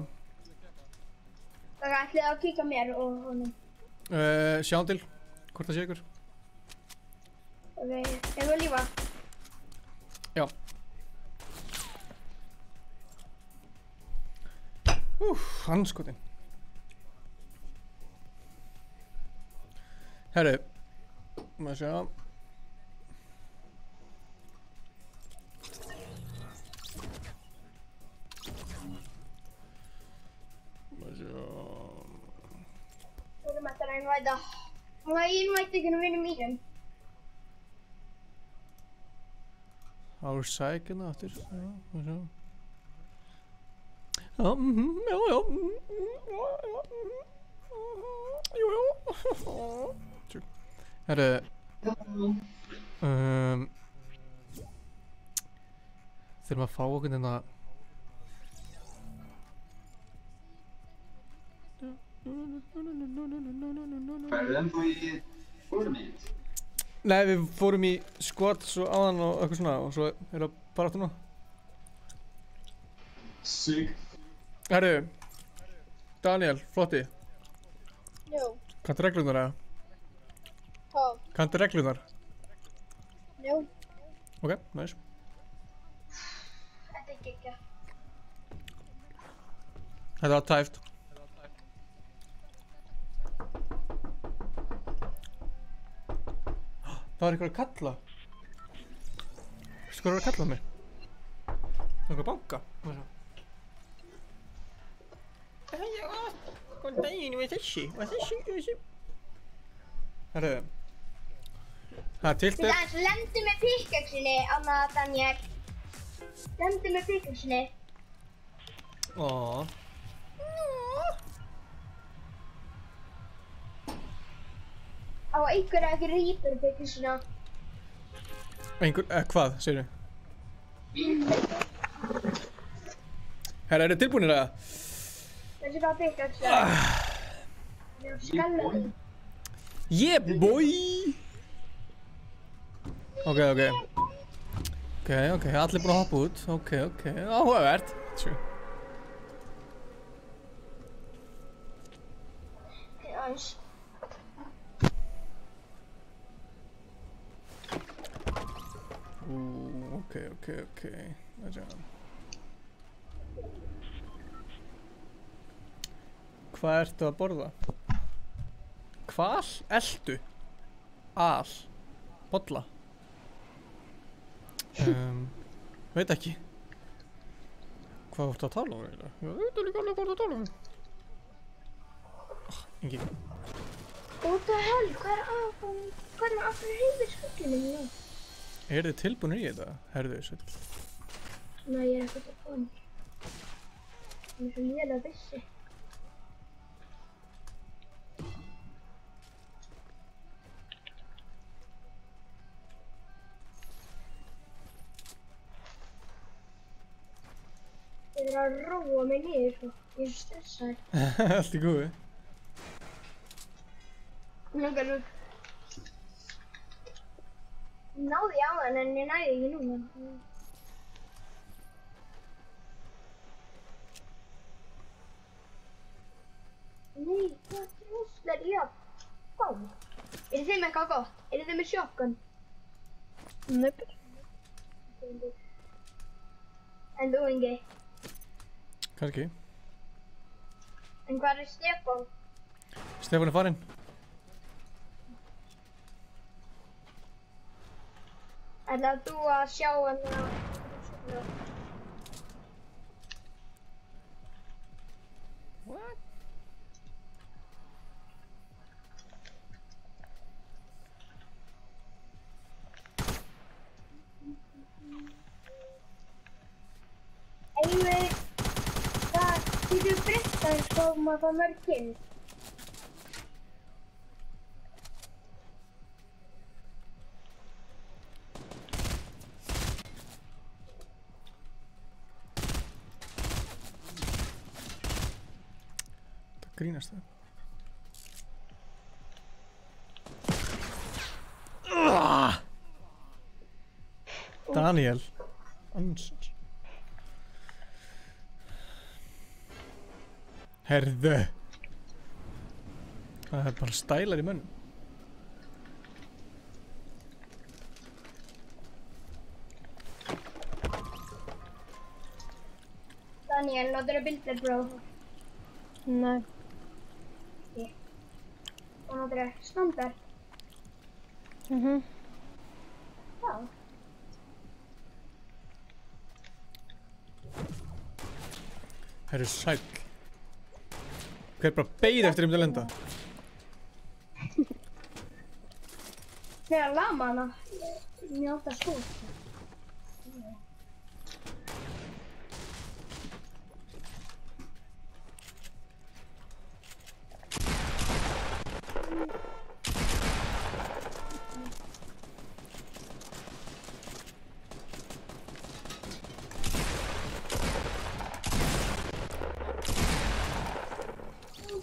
Það ætlaði að kíka mér og honum. Sjáum til hvort það sé ykkur. Ok, ég vil lífa. Já. Handskotin. Herru, maður sjá. Invite. Má ég invite einhvern vinum mínum? Our sækina aftur. Já, sjá. Já, jú. Herru, þurfum að fá okkur hérna. Færðu ennþá í formið? Nei, við fórum í squats og áðan og eitthvað svona og svo er það bara aftur nú. Sig. Herru, Daniel, flotti. Jú. Kanntu reglurnar eða? Hvað? Kanntu reglurnar? Jú. Ok, nice. Þetta er geggjað. Þetta var tæft. Það var eitthvað að kalla. Veistu hvað er að kalla mig? Það er eitthvað banka. Góðan daginn, hvað er þessi? Herru. Það er tiltið. Lendu með pickaxinni, Anna Daniel. Lendu með pickaxinni. Aww. Á einhverja ekki rýpur pickaxina. Hvað, segir þau? Herra, eru tilbúinir eða? Þessi hvað pickaxina. Það er skallað. Yeah, boy! Ok, allir búin að hoppa út. Ok, áhugavert. Nice. Ok. Hvað ertu að borða? Hval? Eldu? Al? Bolla? Veit ekki. Hvað vortu að tala um eiginlega? Ég veit líka alveg hvað vortu að tala um. Engi. What the hell? Hvað er með aftur heiðisfuglinu nú? Eru þið tilbúinir í þetta? Herðu þessu. Nei, ég er ekkert að koma. Það er svo lélega vissi. Ég er að róa mig niður svo. Ég er svo stressaður. Allt í góðu. Langar nú. Náði á hann en ég næði ekki núna. Nei, hvað droslar ég að fá? Eru þið með eitthvað gott? Eru þið með shotgun? Nope. En þú, Ingi? Kannski. En hvað er Stefán? Stefán er farinn. Ætlaðu þú að sjá hann að... What? Einveg, það getur breytt aðeins hvað maður fá mörg kill. Grínast það. Daniel. Ansans. Herðu. Það er bara stælar í mönnum. Daniel, notar du bilder, bro? Nei. Og notar du standard? Já. Herru sæll. Hver bara beið eftir að lenda? Þegar lama hana, mér átt að skóta.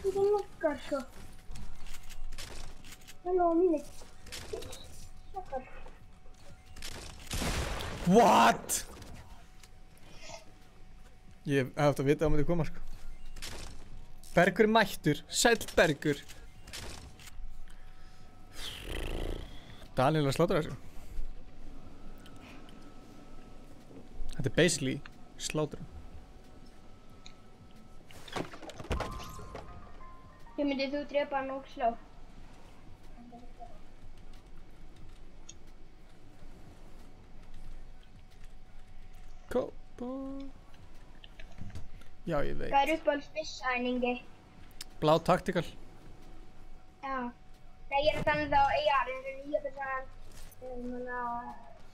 Það nokkar svo. Halló, mínir. Nokkar. What? Ég hef átt að vita að það myndi koma, sko. Bergur er mættur. Sæll Bergur. Daniel er að slátra þessu. Þetta er basically slátra. Ég myndi þú drepa hann og slá. Cowboy. Já, ég veit. Hvað er uppáhaldsbyssan, Ingi? Blá tactical. Já. Nei, ég er að tala um þá AR, en nýja byssan,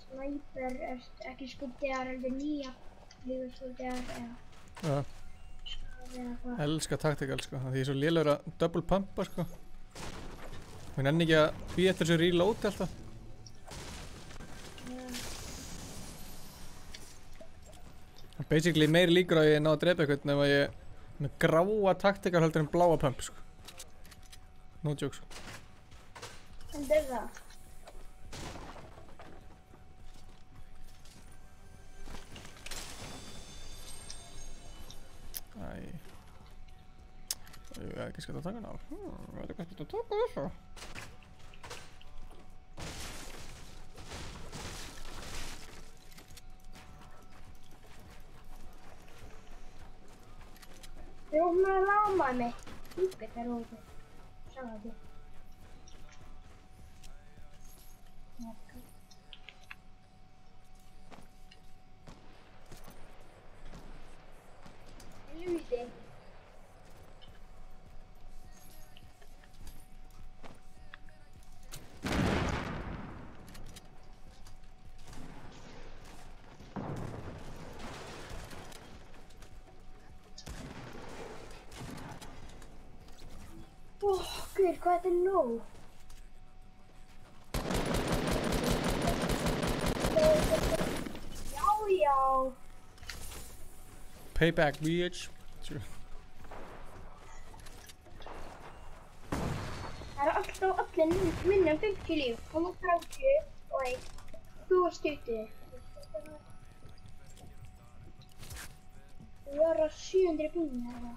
Sniper er ekki skúptiðar, heldur nýja lífur skúptiðar, Já. Elska tactical, sko. Því ég er svo lélegur að double pumpa, sko. Ég nenni ekki að býja eftir þessu reload alltaf. Basically meiri líkur að ég ná að drepa eitthvað ef ég með gráa tactical heldur en bláa pump, sko. No jokes. En það er það. Æ. Ég veit ekki skætt að taka hana á. Ég veit ekki skætt að taka þessu. Þú með að láma mig. Íbit er ótaf. Sjá það. Luði. Guð, hvað þetta er nóg? Já, já. Payback, bitch. Það er alltaf allir minna en 50 líf. Hann var 30 og 1. Þú var stutið. Þú var á 700 pínu eða.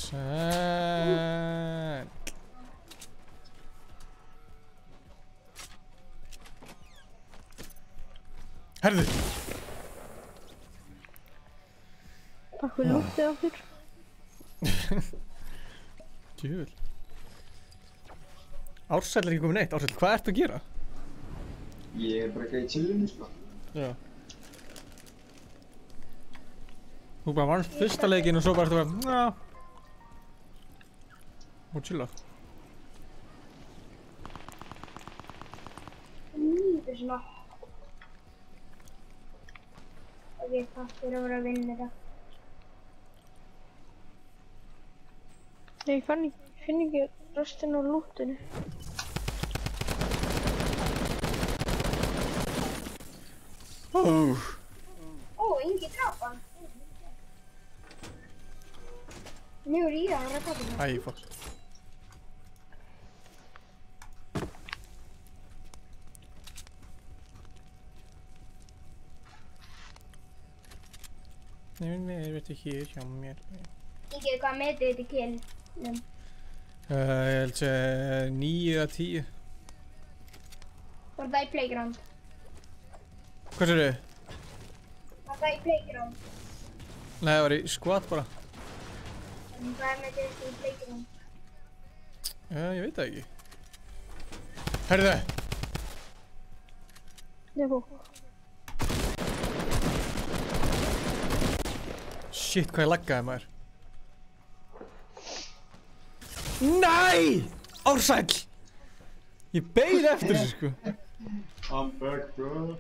Sæll. Herðu. Takk fyrir lúftið okkur. Djöfull. Ársæll er ekki komin neitt. Ársæll, hvað ertu að gera? Ég er bara ekki í chillinu, sko. Já. Þú bara vannst fyrsta leikinn og svo bara ertu bara, já. Og chilla. Nýður svona. Og ég fattur að vera að vinna þetta. Ég finn ekki röstinn á lúttinu. Ó, Ingi draf hann. Nú er ég að vera að taka það. Æ, fuck. Nei, veit ekki hér hjá mér. Ingi, hvað metið þetta í killum? Ég held sé 9 eða 10. Var það í playground? Hvað sér þau? Var það í playground? Nei, það var í squad bara. Hvað metið þetta í playground? Ég veit það ekki. Herðu! Nefó. Shit, hvað ég laggaði maður. Nei! Ársæll! Ég beið eftir þessu sko. I'm back, bro.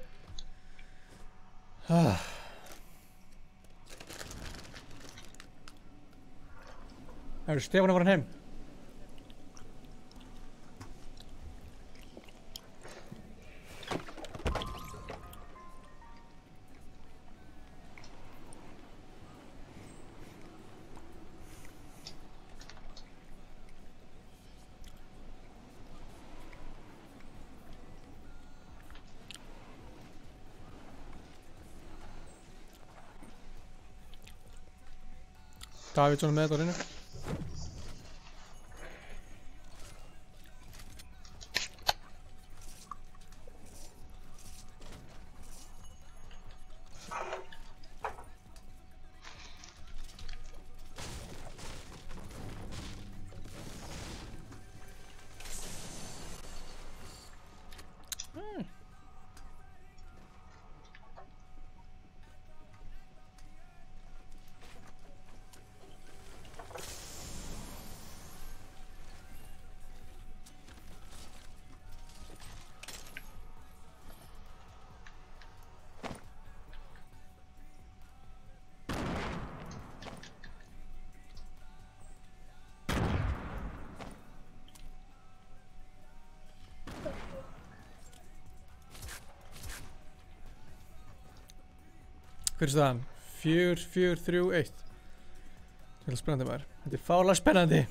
Það eru Stefán að fara heim. Davidsson með þetta á reynu. Hver er staðan? 4, 4, 3, 1. Þetta er spennandi maður. Þetta er fálega spennandi.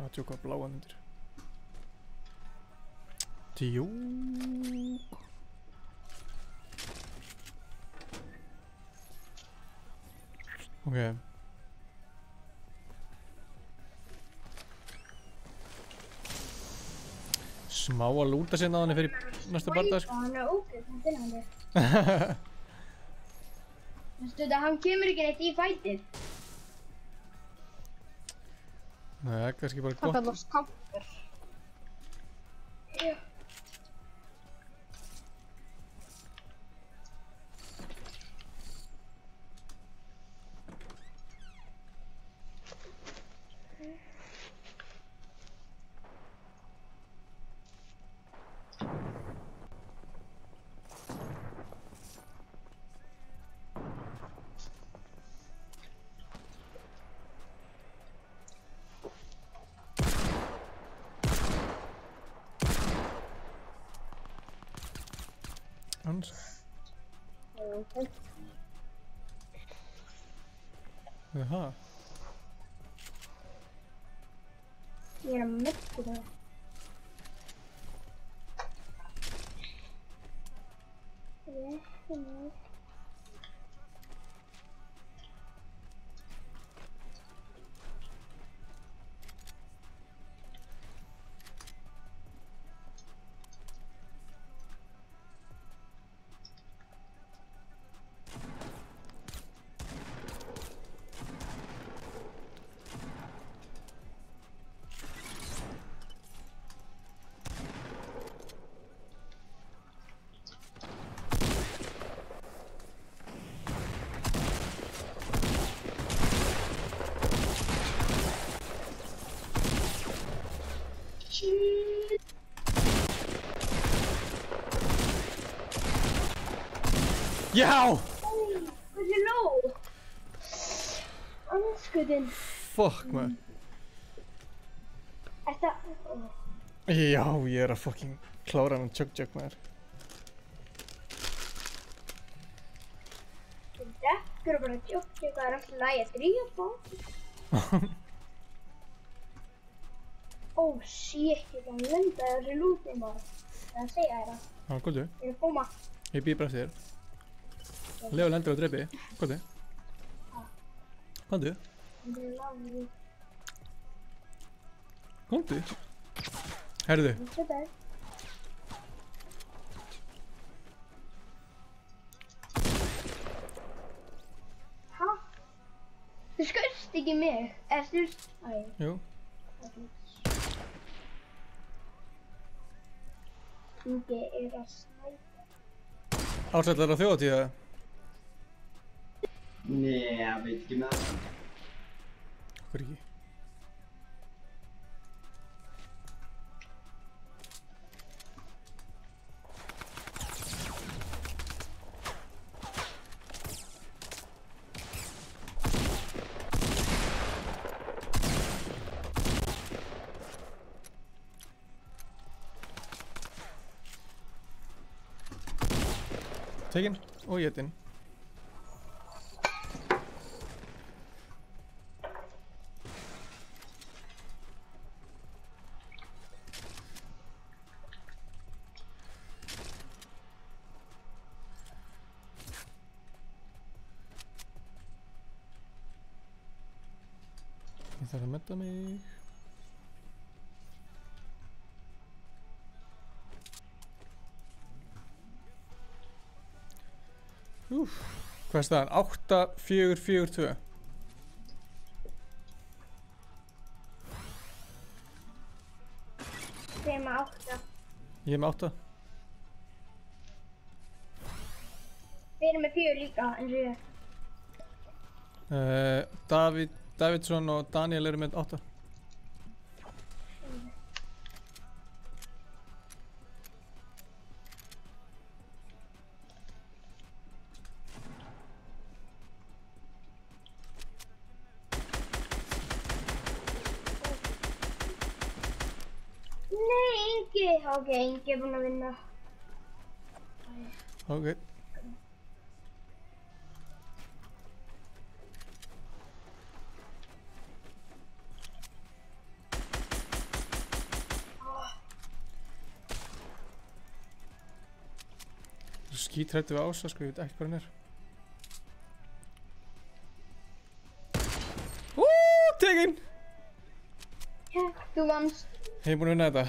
Það tjók að bláan undir. Tjók. Ok. Smá að lúta sér náðan fyrir næsta barndað sko. Hann er ógeð, hann finna hann þér. Veistu þetta, hann kemur ekki neitt í fætið. Nei, það er kannski bara Það gott. kallast kampur. Já. Hans. Jaha. Ég er að myrku það. Já! Það er nóg. Anskutin. Fuck maður. Þetta... Já, ég er að fucking klára hann chug maður. Akkur bara að tjókja, það alltaf lægi að drífa. Shit, ég kann lenda þessu lúti maður. Það að segja þér það. Já, góðu. Ég að koma. Ég býð bara eftir þér. Leo lendur á dreipi. Góðu. Góðu. Góðu. Herðu. Hæ? Þú skaust ekki mig. Eða styrst? Jú. Ingi að snæpa. Ársætlar á þjóðatíð eða? Nei, ég veit ekki með það. Hver ekki? Tekin og étin. Ég þarf að metta mig. Hvað er staðan? 8-4-4-2. Þið er með 8. Ég er með 8. Þið eru með 4 líka, eins og ég. Davidsson og Daniel eru með 8. Ok, Ingi er búinn að vinna. Ok. Þú skítrætti við Ása, sko, ég veit ekki hvað hann er. Tekin! Þú vannst. Ég er búinn að vinna þetta.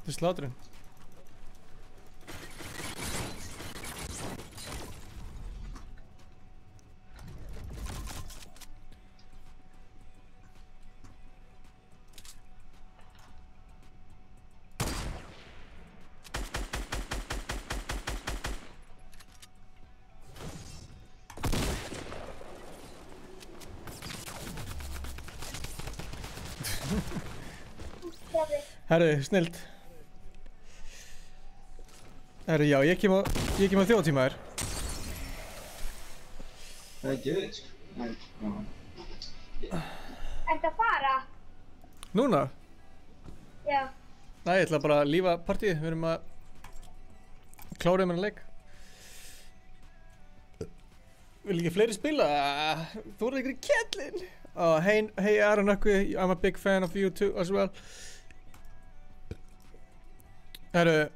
Þetta er sláturinn. Herðu, snilt. Herru, já, ég kem á þjóðtíma þér. Það er ekki auðvitað, sko. Ertu að fara? Núna? Já. Nei, ég ætla bara að lífa partíið. Við erum að klára um hennar leik. Vil ekki fleiri spila? Þú voru ykkur í kjellin. Hey Aaron Ökvi, I'm a big fan of you too as well. Herru,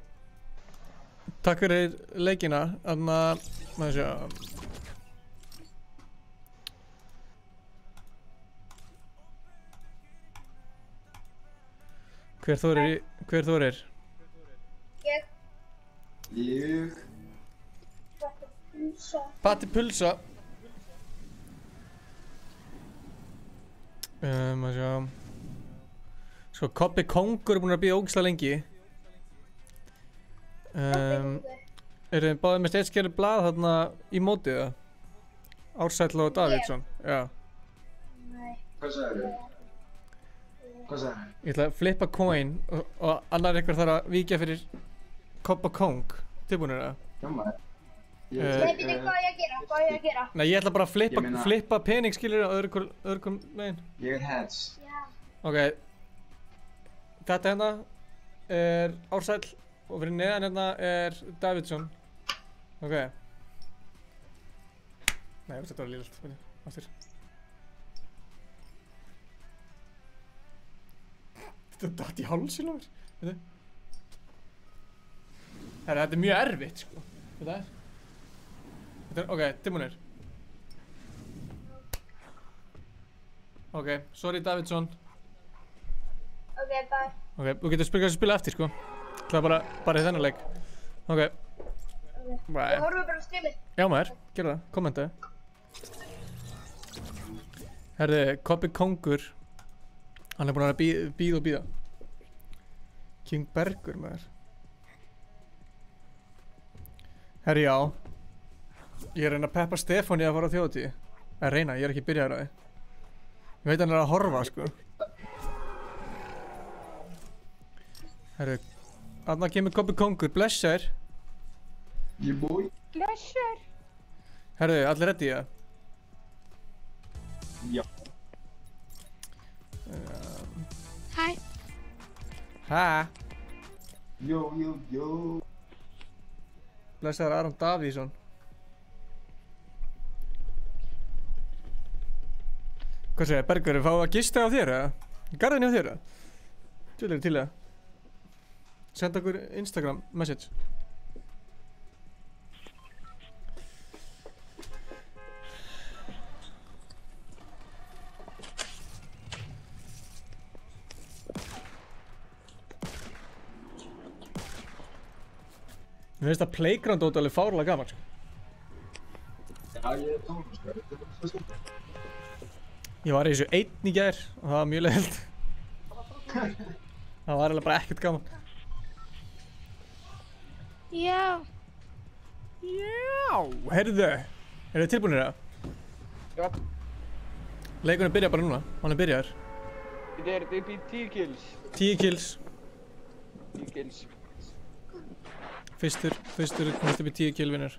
takk fyrir leikina, maður sjá. Hver þorir? Ég. Patti Pulsa. Maður sjá. Sko, Kobbi Kongur er búinn að bíða ógeðslega lengi. Eru þið báðið með steitskjæri blað þarna í mótið það? Ársæll og Davidsson, já. Nei. Hvað sagðið þið? Hvað sagðið þið? Ég ætla að flippa coin og annar einhver þarf að víkja fyrir Kobba Kong. Tilbúinir það? Jamma. Nei, býttu, hvað á ég að gera? Nei, ég ætla bara að flippa pening, skilur á öðrum megin. Ég er heads. Já. Ok. Þetta hérna. er Ársæll og fyrir neðan hérna er Davidsson. Ok. Nei, þetta var lélegt. Aftur. Þetta datt í hálsinn á mér. Veitu. Herra, þetta er mjög erfitt, sko. Þetta er. Ok, tilbúinir. Ok, sorry Davidsson. Ok, bye. Ok, þú getur spila eftir, sko. Það er bara í þennan leik. Ok. Bye. Ég horfum bara á streamið. Já maður, gerðu það, kommentaðu. Herði, Kobbi Kongur. Hann er búinn að bíða og bíða. King Bergur maður. Herri, já. Ég er að reyna að peppa Stefáni að fara á þjóðatíð. Ég er ekki byrjaður á því. Ég veit hann er að horfa, sko. Herri, þarna kemur Kobbi Kongur, blessaður. Ég búi. Blessaður. Herri, allir ready, ja? Já. Hæ. Hæ. Jó. Blessaður Aron Davíðsson. Hvað segir, Bergur, fáum við að gista á þér, eða? Garðinni á þér, eða? Tjóðlega til það. Senda okkur Instagram message. Mér finnst að Playground dót alveg fárlega gaman, sko. Já, ég er tónum, sko. Þetta er svo skemmt. Ég var í þessu einn í gær og það var mjög leiðilegt. Það var eiginlega bara ekkert gaman. Já. Heyrðu, eru þið tilbúinir það? Já. Leikurinn byrjar bara núna, hann er byrjaður. Þetta er upp í 10 kills. 10 kills. 10 kills. Fyrstur komast upp í 10 kill vinnur.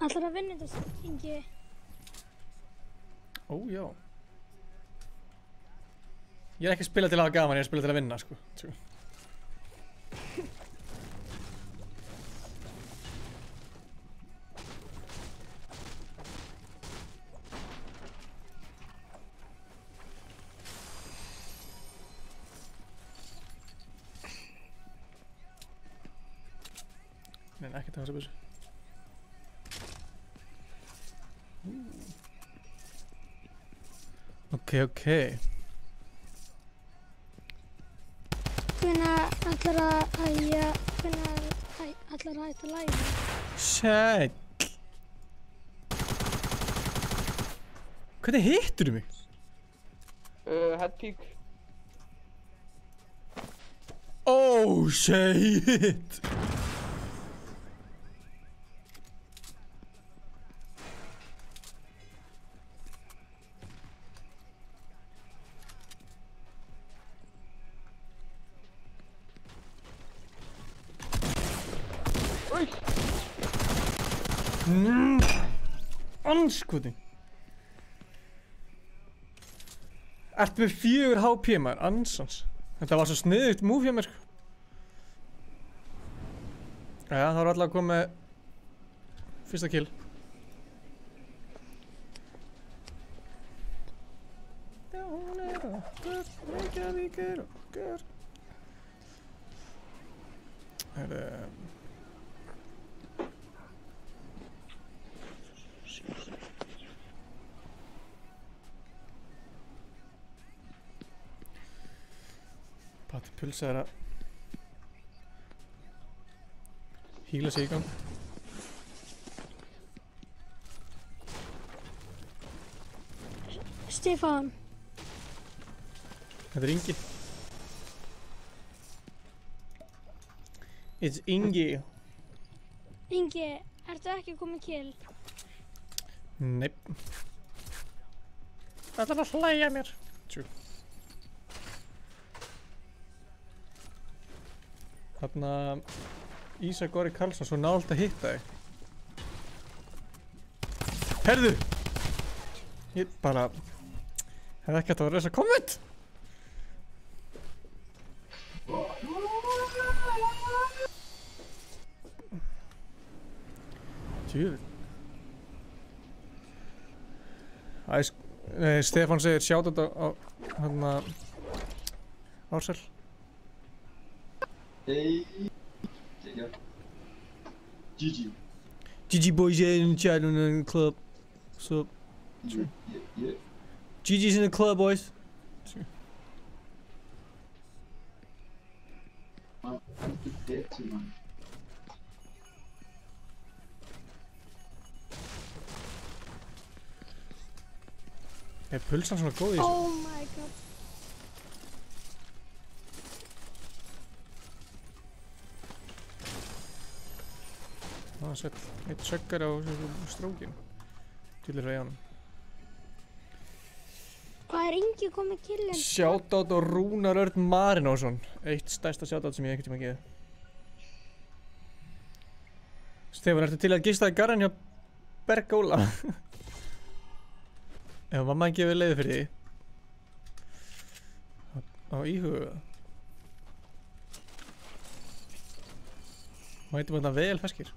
Ætlar að vinna þetta, Ingi? Ó, já. Ég er ekki að spila til að hafa gaman, ég er að spila til að vinna, sko. Nei, ekkert að hugsa þessu. Ok. Hvenær ætlar að hætta live? Sæll. Hvernig hittirðu mig? Headpeak. Oh, shit. Anskotin. Ertu með 4 HP maður, ansans. Þetta var svo sniðugt move hjá mér. Jæja, þá erum allavega að koma með fyrsta kill. Patti Pulsa er að híla sig í gang. Stefán. Þetta er Ingi. It's Ingi. Ingi, ertu ekki komið kill? Neip. Þetta er að hlæja mér. Tjú. Þarna Ísak Orri Karlsson svo nált að hitta þig. Herðu! Ég bara hefði ekki hægt að vera þess að komment. Tjöfull. Stefán segir shoutout á hérna Ársæl. Hey. GG. GG boys in the chat in the club. What's up? Yeah. GG's in the club, boys. Er pulsan svona góð í þessu? Oh my god. Það er eitt söggar á strókin. Tvillir frá Jánum. Hvað er Ingi komið killin? Shoutout á Rúnar Örn Marinósson. Eitt stærsta shoutout sem ég einhvern tíma gefið. Stefán, ertu til að gista í garðin hjá Bergóla? Ef mamma gefið leiði fyrir því. Á íhuga. Mætum við þetta vel ferskir.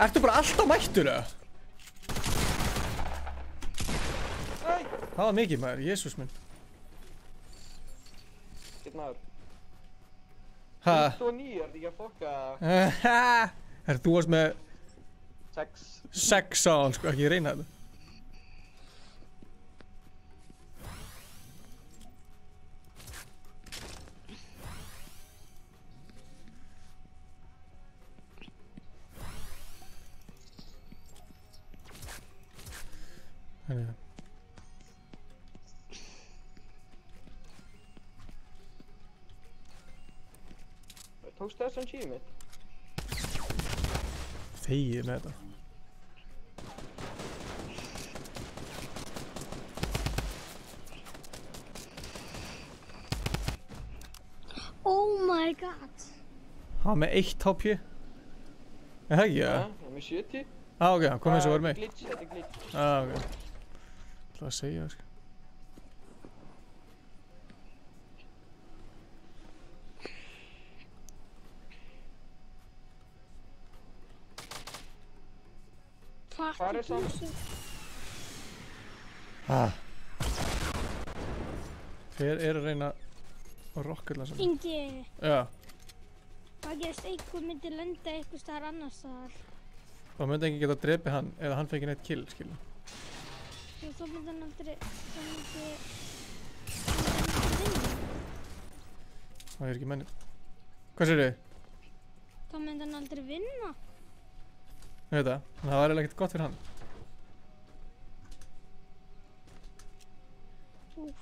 Ertu bara alltaf mættur eða? Það var mikið maður, Jésús minn. Gitt maður. Hæ? 29, er þetta ekki að fokka? Herru, þú varst með 6 á hann, sko, ekki reyna þetta. Tókstu þessan chíði mitt? Þegið með þetta. Oh my god. Hann var með 1 HP. Er það ekki, Já, eða? hann er með 70. Ok, hann kom eins og var með. Þetta er glitch. Ok. Það var að segja það, sko. Hvað er það? Hver er að reyna að rockalla saman? Ingi. Já. Hvað gerist einhver myndi lenda einhver staðar annars staðar? Það myndi ekki geta að drepi hann eða hann fekk neitt kill, skilja. Já, þá myndi hann aldrei, vinna. Það er ekki mennið. Hvað sér þið? Þá myndi hann aldrei vinna. Ég veit það, en það var eiginlega ekkert gott fyrir hann. Úf.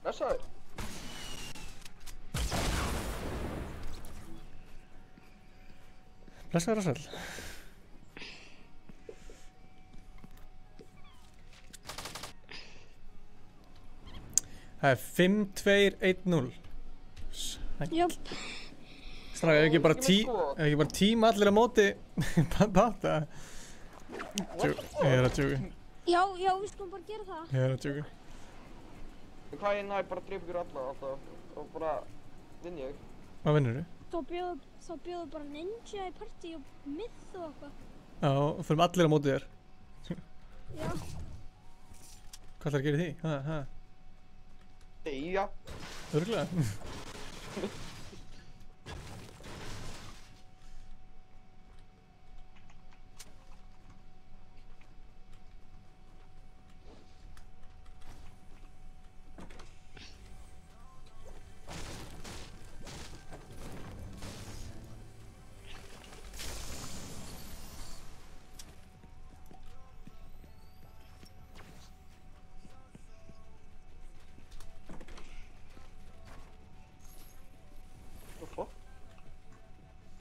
Blessaður. Blessaður og sæll. Það er 5-2-1-0. Jöp. Stráka, ef ekki bara tíma allir á móti Bata. Ég er að djóka. Já, við skulum bara gera það. Ég er að djóka. Hvað ég næ bara að drepa ykkur alla alltaf og bara vinn ég. Hvað vinnur þú? Þá bjóðu bara ninja í partí og myth og eitthvað. Já, og fyrir allir á móti þér. Já. Hvað ætlar að gera í því? Deyja. Örugglega.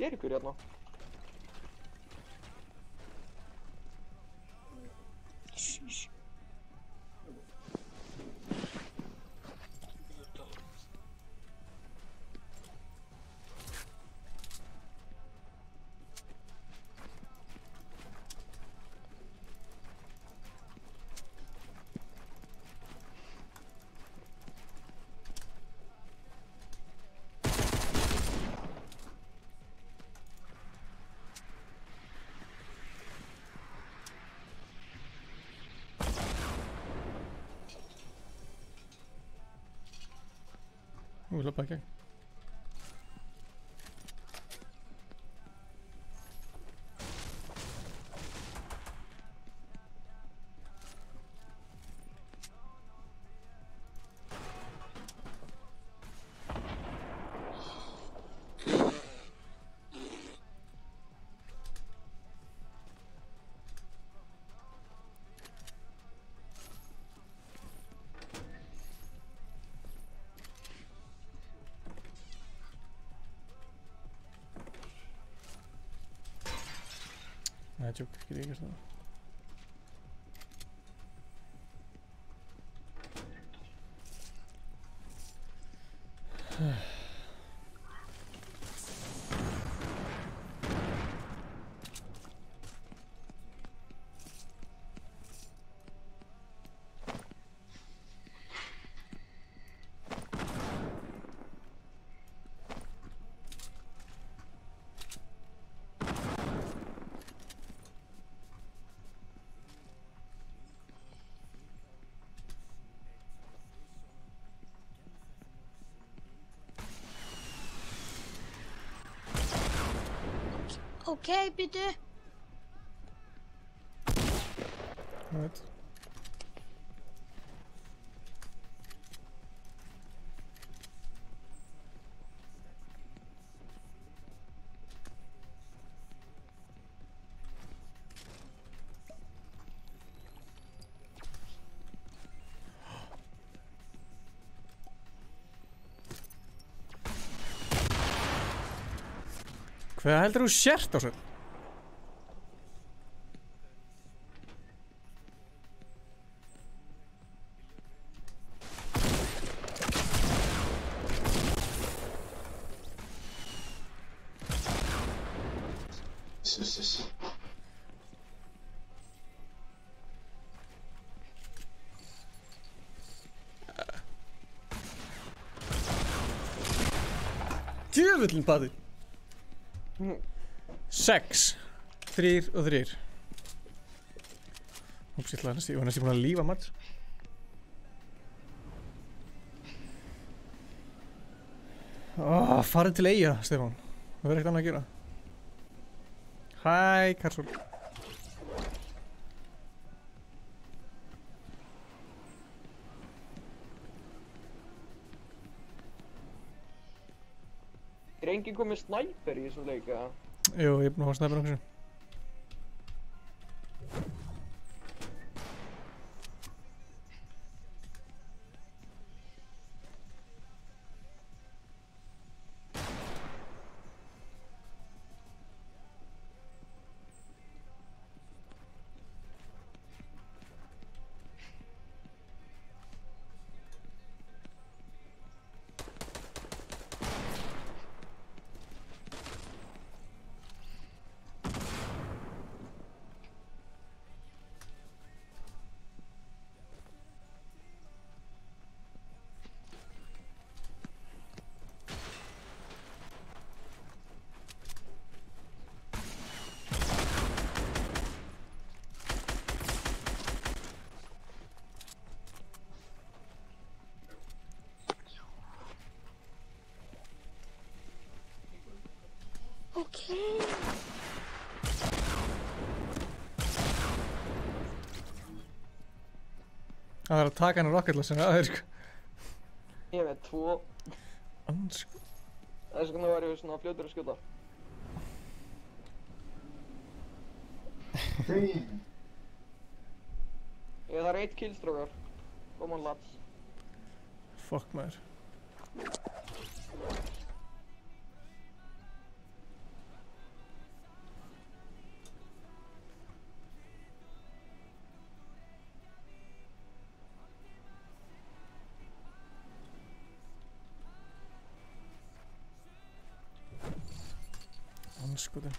er ykkur hérna? Lappa í gegn. Nei, tjók, ekki ekki svona. Okej, býtu. Right. Hvað heldur þú sért á sér? Djöfullin Patti. 6 3 og 3. Úps, ég var næst búin að lífa Mats. Farið til Eyja, Stefán. Það verður ekkert annað að gera. Hæ, Karsól. Er enginn komið snæper í þessum leik, eða? Jú, ég er búinn að fá snæper okkur. Okej. Það er að taka hann á rocketlassinu, það er sko. Ég er með 2. Ansko. Þess vegna var ég svona fljótur að skjóta. Ég þarf 1 kill, strókar. Come on, lads. Fuck maður. anskotin.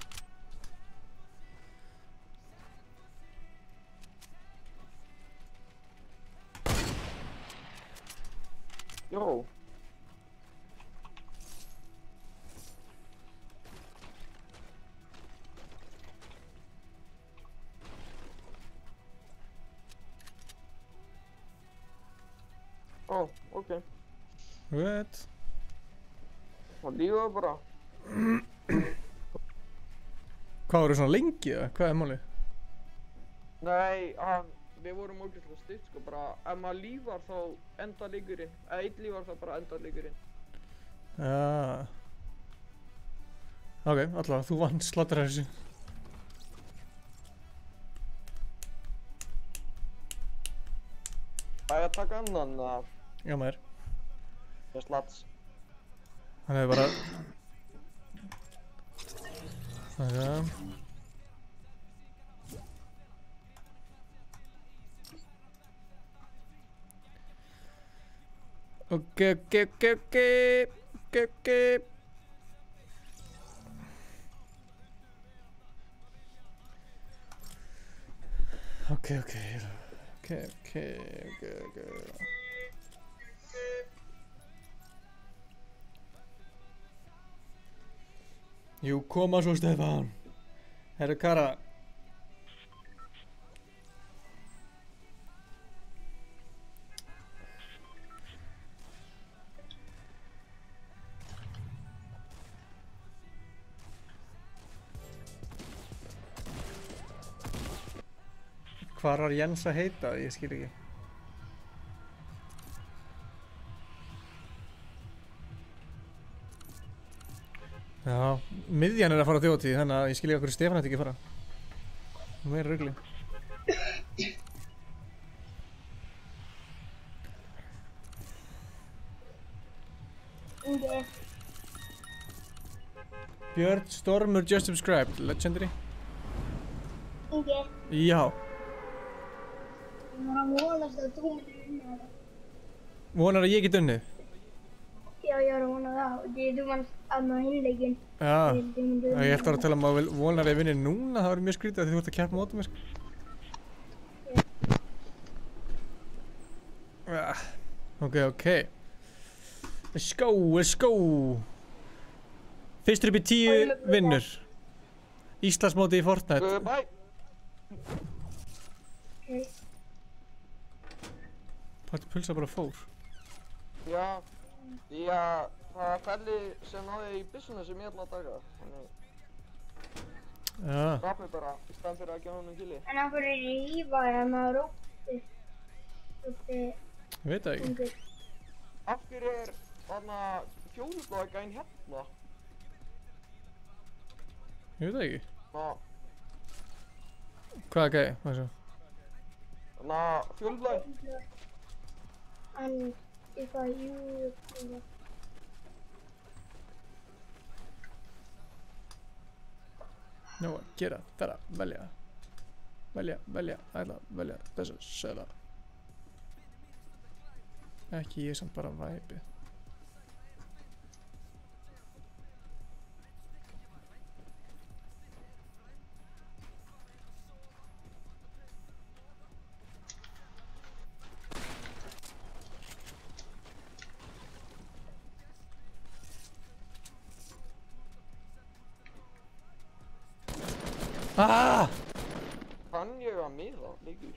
Jó. Ó, ok. What? Það lífa bara. Hvað voru svona lengi eða? Hvað er málið? Nei, við vorum ógeðslega stutt sko, bara ef maður lífar þá enda leikurinn, eða einn lífar þá bara enda leikurinn. Já. Ok, allavega, þú vann Slaughterhouse. Það er að taka annan að... Já maður. Það er slats. Hann hefur bara... Ok. Jú, koma svo Stefán. Herru Kara. Hvar var Jens að heita? Ég skil ekki. Já, miðjan er að fara á þjóðhátíð, þannig að ég skil ekki okkur Stefán ætti ekki að fara. Meira rugli. Ingi. Björn Stormur just subscribed, legendary. Ingi. Já. Ég var að vonast að þú myndir vinna þetta. Vonar að ég get unnið? Já, ég var að vona það. Þú vannst annað hinleikinn. Já, ég held að tala um að vonar að ég vinni núna, það var mjög skrítið að þú ert að keppa móti mér. Ok. Let's go. Fyrstur upp í 10 vinnur. Íslandsmóti í Fortnite. Bye. Parti pulsa bara fór. Já, það var felli sem náði í byssuna sem ég ætla að taka, þannig... Já. Draf mig bara, í staðan fyrir að gefa honum killi. En af hverju er ég ívar en maður rópti? Ég veit það ekki. Af hverju er þarna fjólubláa gæinn hérna? Ég veit það ekki. Ná. Hvaða gæi? Hvað er svo? Þarna fjólubláa. And if I use Nú að gera þetta, velja þessa söla. Ekki ég samt bara væpið. Ah! Kann ég að miða, leikur?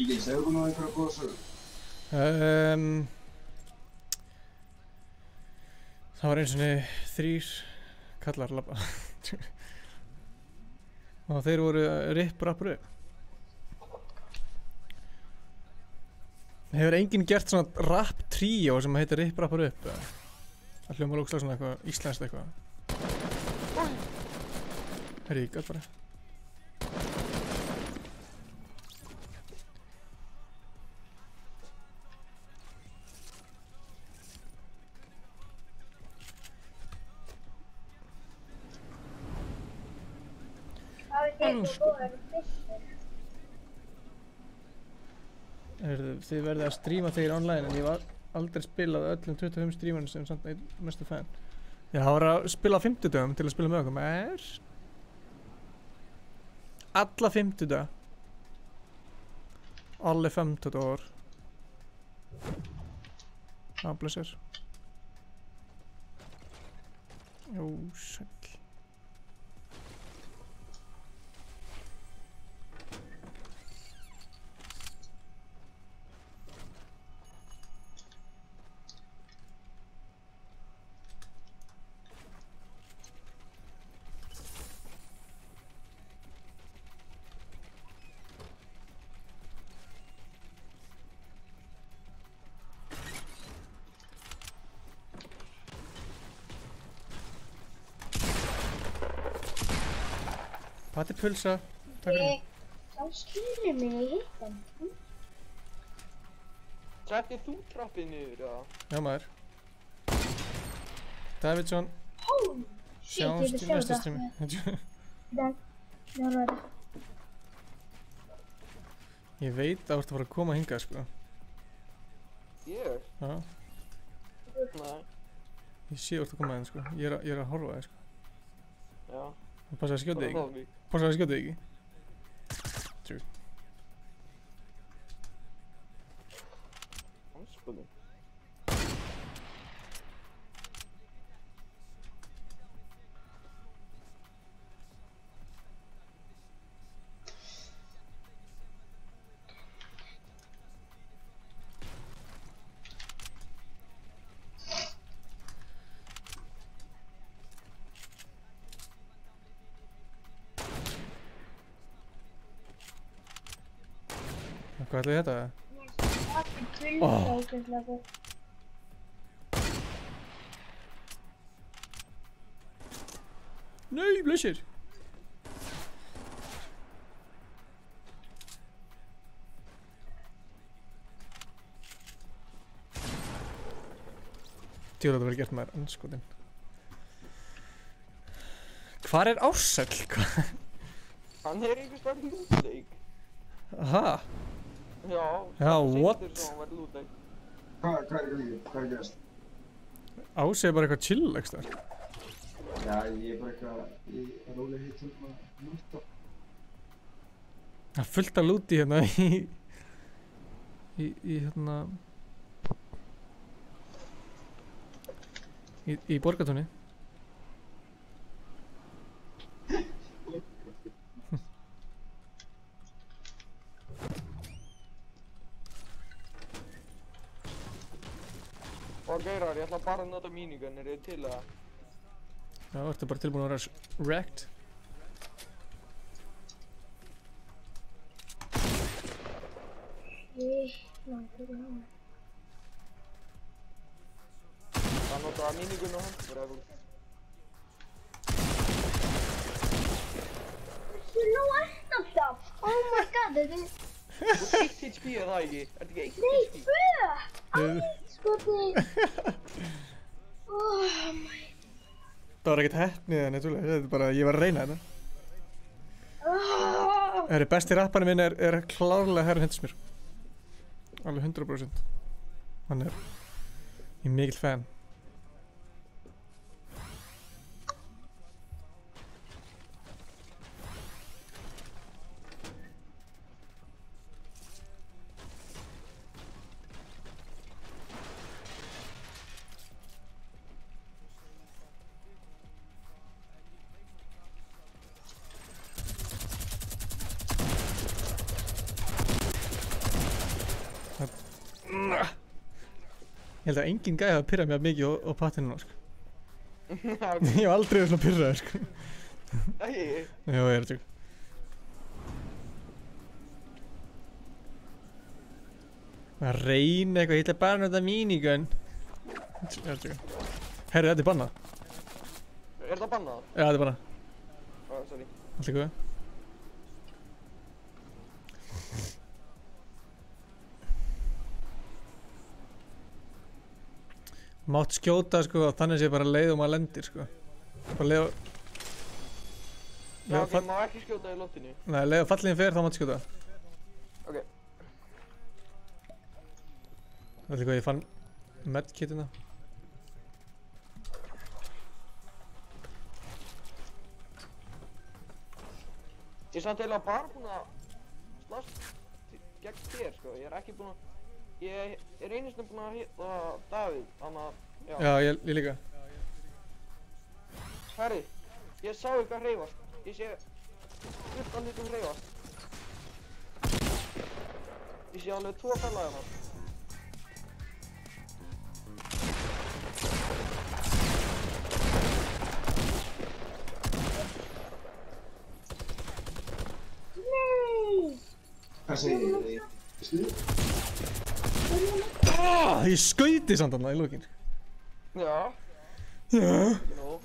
Ég segðu þú nú einhverja góða sögur? Það var eins og 3 kallar labba. Og þeir voru rip-rappur upp. Hefur enginn gert svona rap-tríó sem heitir rip-rappur upp? Það hljómar ógeðslega svona eitthvað íslenskt eitthvað. Herri, gott bara. Þið verðið að stríma þegar online en ég var aldrei spilað öllum 25 strímanum sem samt einn mestu fan. Ég var að spila á 50 dögum til að spila með okkur, alla 50 dag. Alle 50 år. Blessur. Jó, sæll. Patti pulsa. Takk fyrir mig. Sá skilur mig í hittan. Settið þú trappið niður, eða? Já maður. Davidsson. Sjáumst í næsta streami. Ég veit að þú ert að fara að koma hingað, sko. Ég? Já. Nei. Ég sé að þú ert að koma hérna, sko. Ég er að horfa þig, sko. Já. Passa að skjóta þig ekki. Passa að skjóta þig ekki. Trú. Hanskóðum. Hvað ætlaði þetta? Nei, blessir! Djóður þetta verið gert með anskotin. Hvar er Ársæll? Hann er einhvers veginn lútleik. Aha! Já, what? Hvað er að gerast? Ási er bara eitthvað chill, ekki þar? Já, ég er bara eitthvað, ég er rólega hitt um að lúta. Það er fullt af lúti hérna í Borgartúni. Gaurar, ég ætla bara að nota minigun, er þið til það? Já, ertu bara tilbúin að vera wrecked? Það nota minigun og handbröð. Þú nú ert alltaf! Oh my god, þetta er... Þú er 1 HP eða það ekki? Er þetta ekki 1 HP? Nei, 2! Skoti! Oh my... Það var ekkert heppnið en eitthvað, þetta er bara, ég var að reyna þetta. Besti rapparinn minn er klárlega Herra Hindismjör. Alveg 100%. Hann er, ég er mikill fan. Ég held að enginn gæði að pyrra mig mikið á pattinu sko. Ég hef aldrei verið svona pyrraður sko. Æi? Já, ég er að tjóka. Að reyna eitthvað, ég ætla bara að nota minigun. Ég er að tjóka. Herri, þetta er bannað. Er það bannað? Já, þetta er bannað. Sorry. Allt í góðu. Mátt skjóta sko, þannig sé bara leið og maður lendir sko. Bara leið og... Já, ok, má ekki skjóta í loftinu. Nei, leið og falliðin fer, þá mátt skjóta. Ok. Allt í góðu, ég fann medkituna. Ég er samt eiginlega bara búinn að slast gegn þér sko, ég er ekki búinn að... Ég er einu sinni búinn að hitta Davíð, þannig að... Já, ég líka. Herri, ég sá eitthvað hreyfast. Ég sé... fullt af hlutum hreyfast. Ég sé alveg 2 fella hérna. Hvað segir þið? Ég skauti samt þarna í lokin. Já. Já. Nú.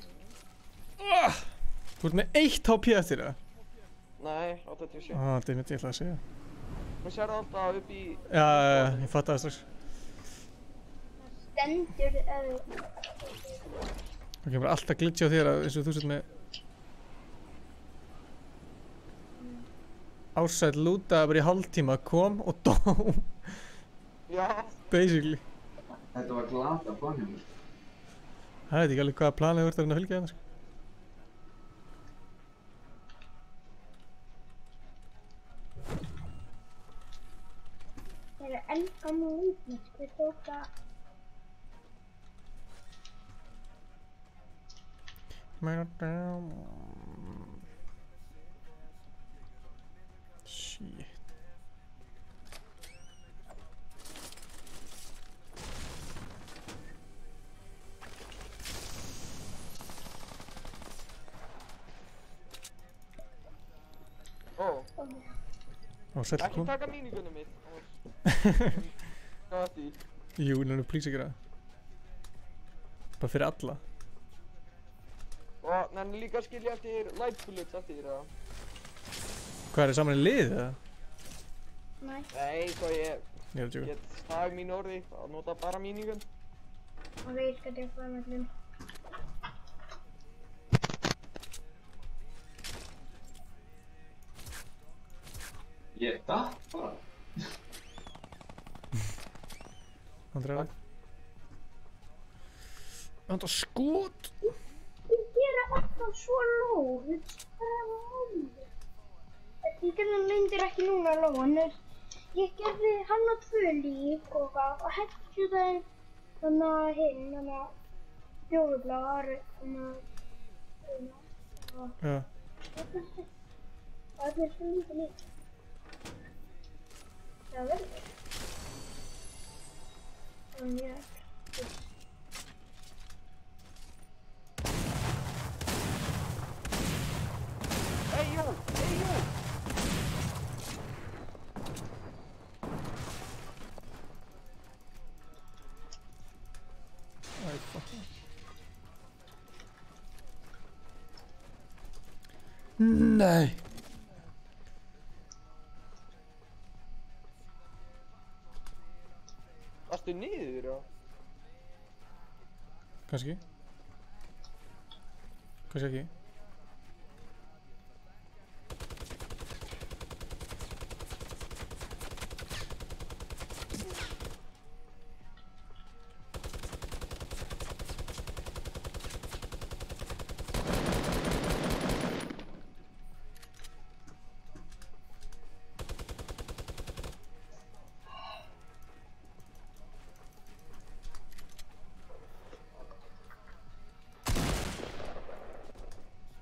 Þú ert með 1 HP eftir það? Nei, 87. Það er mitt ég ætlaði að segja. Þú sér það alltaf upp í... Já, ég fatt það strax. Stendur eða... Það kemur alltaf glitch á þér eins og þú sett með... Ársæll lútaði bara í hálftíma, kom og dó. Já. Basically. Þetta var glata planið. Það veit ekki alveg hvaða planið þú ert að reyna að fylgja hérna sko. Það eru eldgamla lífnir, hver tók það? Shit. Sæll Ekki kom. taka mínigunum mitt. Hvað er því? Jú, nefnum please ekki gera það. Bara fyrir alla. Og nenni líka að skilja eftir light bullets eftir það. Hvað er það saman í lið eða? Nei. Nei, svo ég Ég er að djóka. get stag mín orði að nota bara mínigun. Og ég skal drepa það með hlum. Ég datt bara. Hann drefa. Hann tar skot. Ég gera alltaf svo lóð. Ég gerði myndir ekki núna lóðan. Ég gerði hann á 2 líf og headshootaði þannig að hinn, þannig að fjólubláar, þannig að... Já. Það er svo lítið líf. Það verður. Þannig að... Jú! Æ, fuck. Nei. Varstu niður, já? Kannski. Kannski ekki.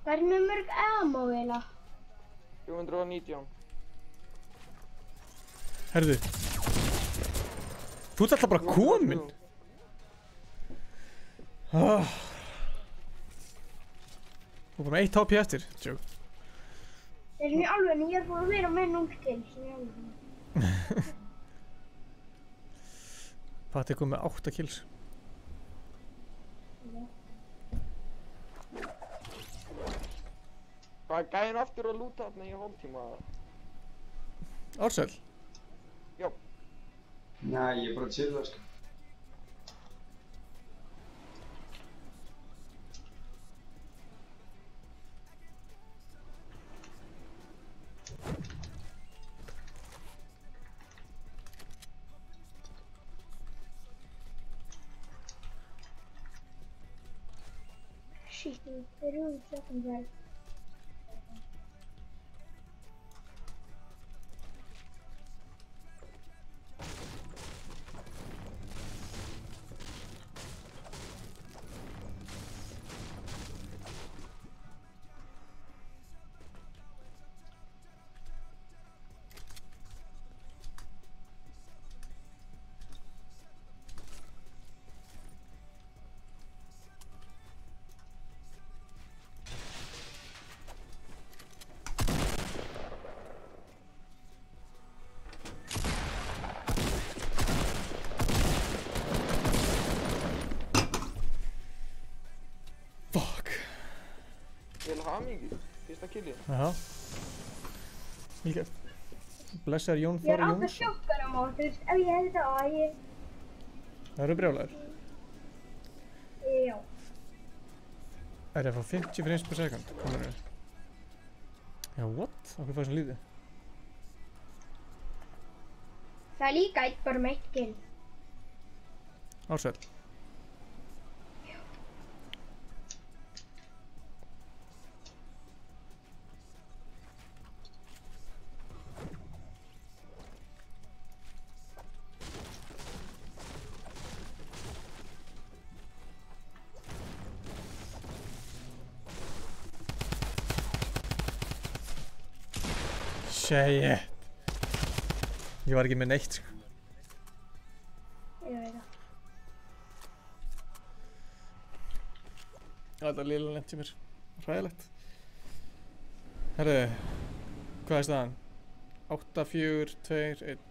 Hvað er með mörg ammo eiginlega? 319. Herðu. Þú ert alltaf bara komin. Þú er bara með 1 HP eftir. Joke. Það er mjög alveg, en ég er búin að vera með 0 kills í alveg. Patti kom með 8 kills. Já. Hvað er gæinn aftur að lúta þarna í hálftíma? Ársæll? Já. Nei, ég er bara að chilla, sko. Shit, þeir eru úr second right. Til hamingju, fyrsta killið. Jaha. Vel gert. Blessaður Jón Ég Þór er alltaf Jóns. sjokkar á mót, þú veist, ef ég hefði það að ég... Það eru brjálæður. Já. Það er að fá 50 frames per second. Komur þér. Já, what? Okkur fæði svona lítið. Það er líka eitt bara með eitt kill. Ársæll. Shit. Ég var ekki með neitt, sko. Ég veit það. Það er liðlega lent í mér. Hræðilegt. Herðu, hvað er staðan? 8, 4, 2, 1.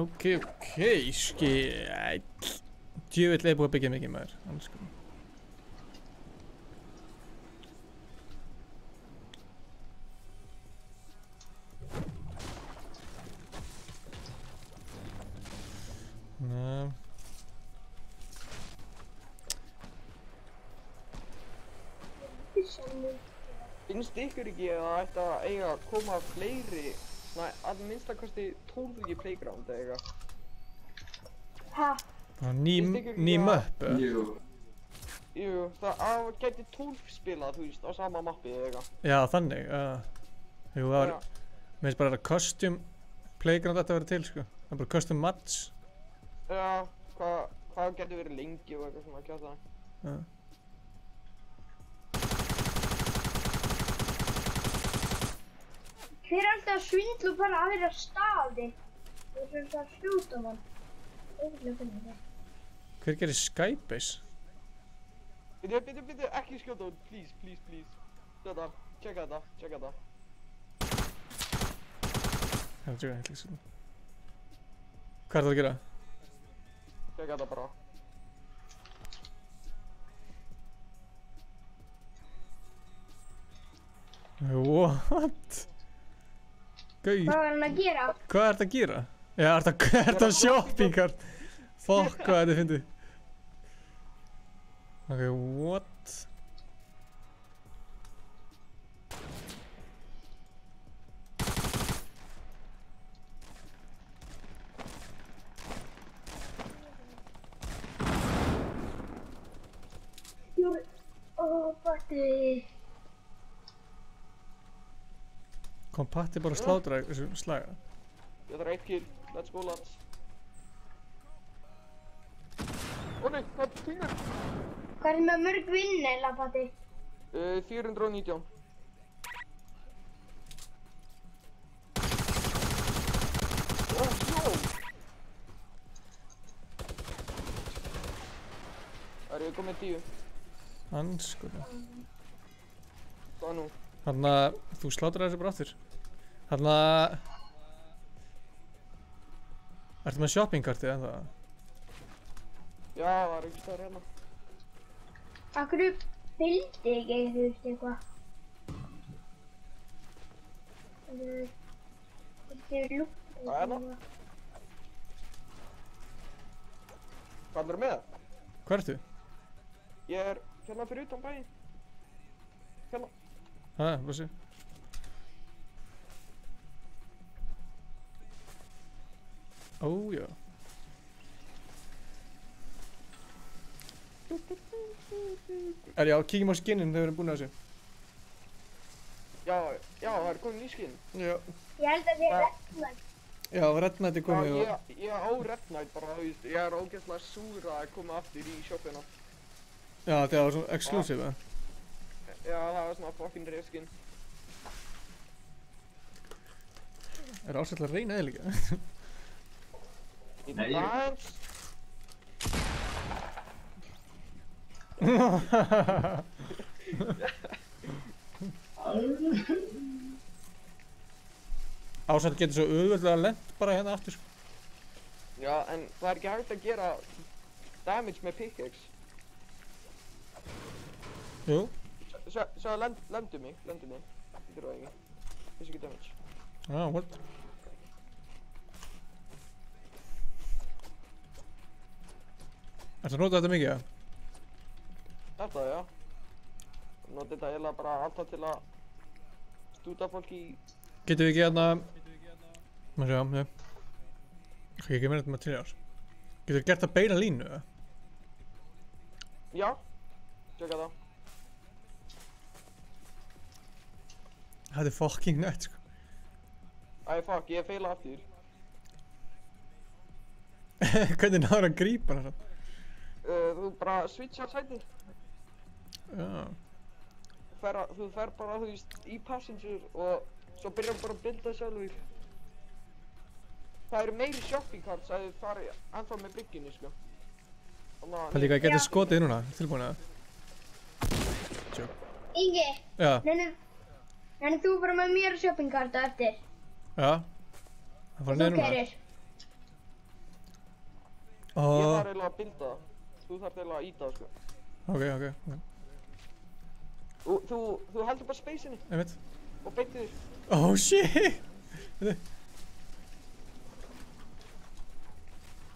Ok, skæll. Djöfull er búið að byggja mikið maður. Annars sko. Finnst ykkur ekki að það ætti að eiga að koma fleiri, svona að minnstakosti 12 í playground eða eitthvað? Hæ? Ný möpp? Jú, það gæti 12 spilað, þú veist, á sama mappi eða eitthvað. Já, þannig, jú, það var, mér finnst bara að custom playground ætti að vera til, sko. Það er bara custom match. Já, hvað getur verið lengi og eitthvað svona, kjátt það. Já. Þeir eru alltaf að svindla og bara aðra staði. Þeir eru alltaf að skjóta mann. Ótrúlega finnir það. Hver gerir Skybase? Bíddu, ekki skjóta hún, please. Þetta, tjekka þetta. Það er tjóka, ekki svona. Hvað er það að gera? Tjekka þetta bara. What? Hvað var hann að gera? Hvað er þetta að gera? Já, er þetta shoppingar? Fuck, hvað er þetta fyndið? Ok, what? Patti. Kom Patti bara að slátra þessu slaga? Ég þarf 1 kill, let's go lads. Ó nei, það er tímur. Hvað er með mörg vinn eða Patti? 419. Ó, jó! Það er ég komið 10. Anskoða. Hvað nú? Þannig að þú slátrar þessu bara aftur. Þannig að... Ertu með shoppingkartið ennþá? Já, það er ekki stær hérna. Akkur fylgdi ekki, þú veist, eitthvað. Þetta er lúkt. Hvað er það? Hvað er með það? Hvað ertu? Ég er hérna fyrir utan bæinn. Hérna. Hvað sé? Ó, já. Já, kíkjum á skinnin þegar við erum búin að þessu. Já, það er komin ný skinn. Já. Ég held að þið er Red Knight. Já, Red Knight er komið og... Já, ég á Red Knight bara, þú veist, ég er ógeðslega súr að koma aftur í shoppina. Já, það var svona exclusive, eða? Já, það var svona fucking rare skinn. Er ásættilega að reyna þig líka? Nei, ég... Ásætt getur svo auðveldlega lent bara hérna aftur, sko. Já, en það er ekki hægt að gera damage með pickaxe. Jú. Svo lendu mig. Ég þurfa ekki. Þessi ekki damage. What? Ertu að nota þetta mikið, eða? Þetta, já. Nota þetta eiginlega bara alltaf til að stúta fólk í... Getum við ekki hérna... Má sjá, já. Það er ekki meira þetta materials. Getum við gert það beina línu, eða? Já. Tjekka það. Það er fucking nett, sko. Æ, fuck, ég feila aftur. Hvernig náður að grípa hana? Þú bara switcha sæti. Já. Þú fer bara, þú veist, í passenger og svo byrjar bara að builda sjálfur. Það eru meiri shopping carts að þið fari ennþá með bryggjunni, sko. Það líka að geta skotið núna, tilbúin að. Ingi. Já. Nennir þú bara með mér shopping carta eftir? Já. Það fara niður núna. Þú kærir. Ég þarf eiginlega að builda það. Þú þarf eiginlega að íta það, sko. Ok. Þú heldur bara space-inni. Ég veit. Og beinti þér. Oh shit!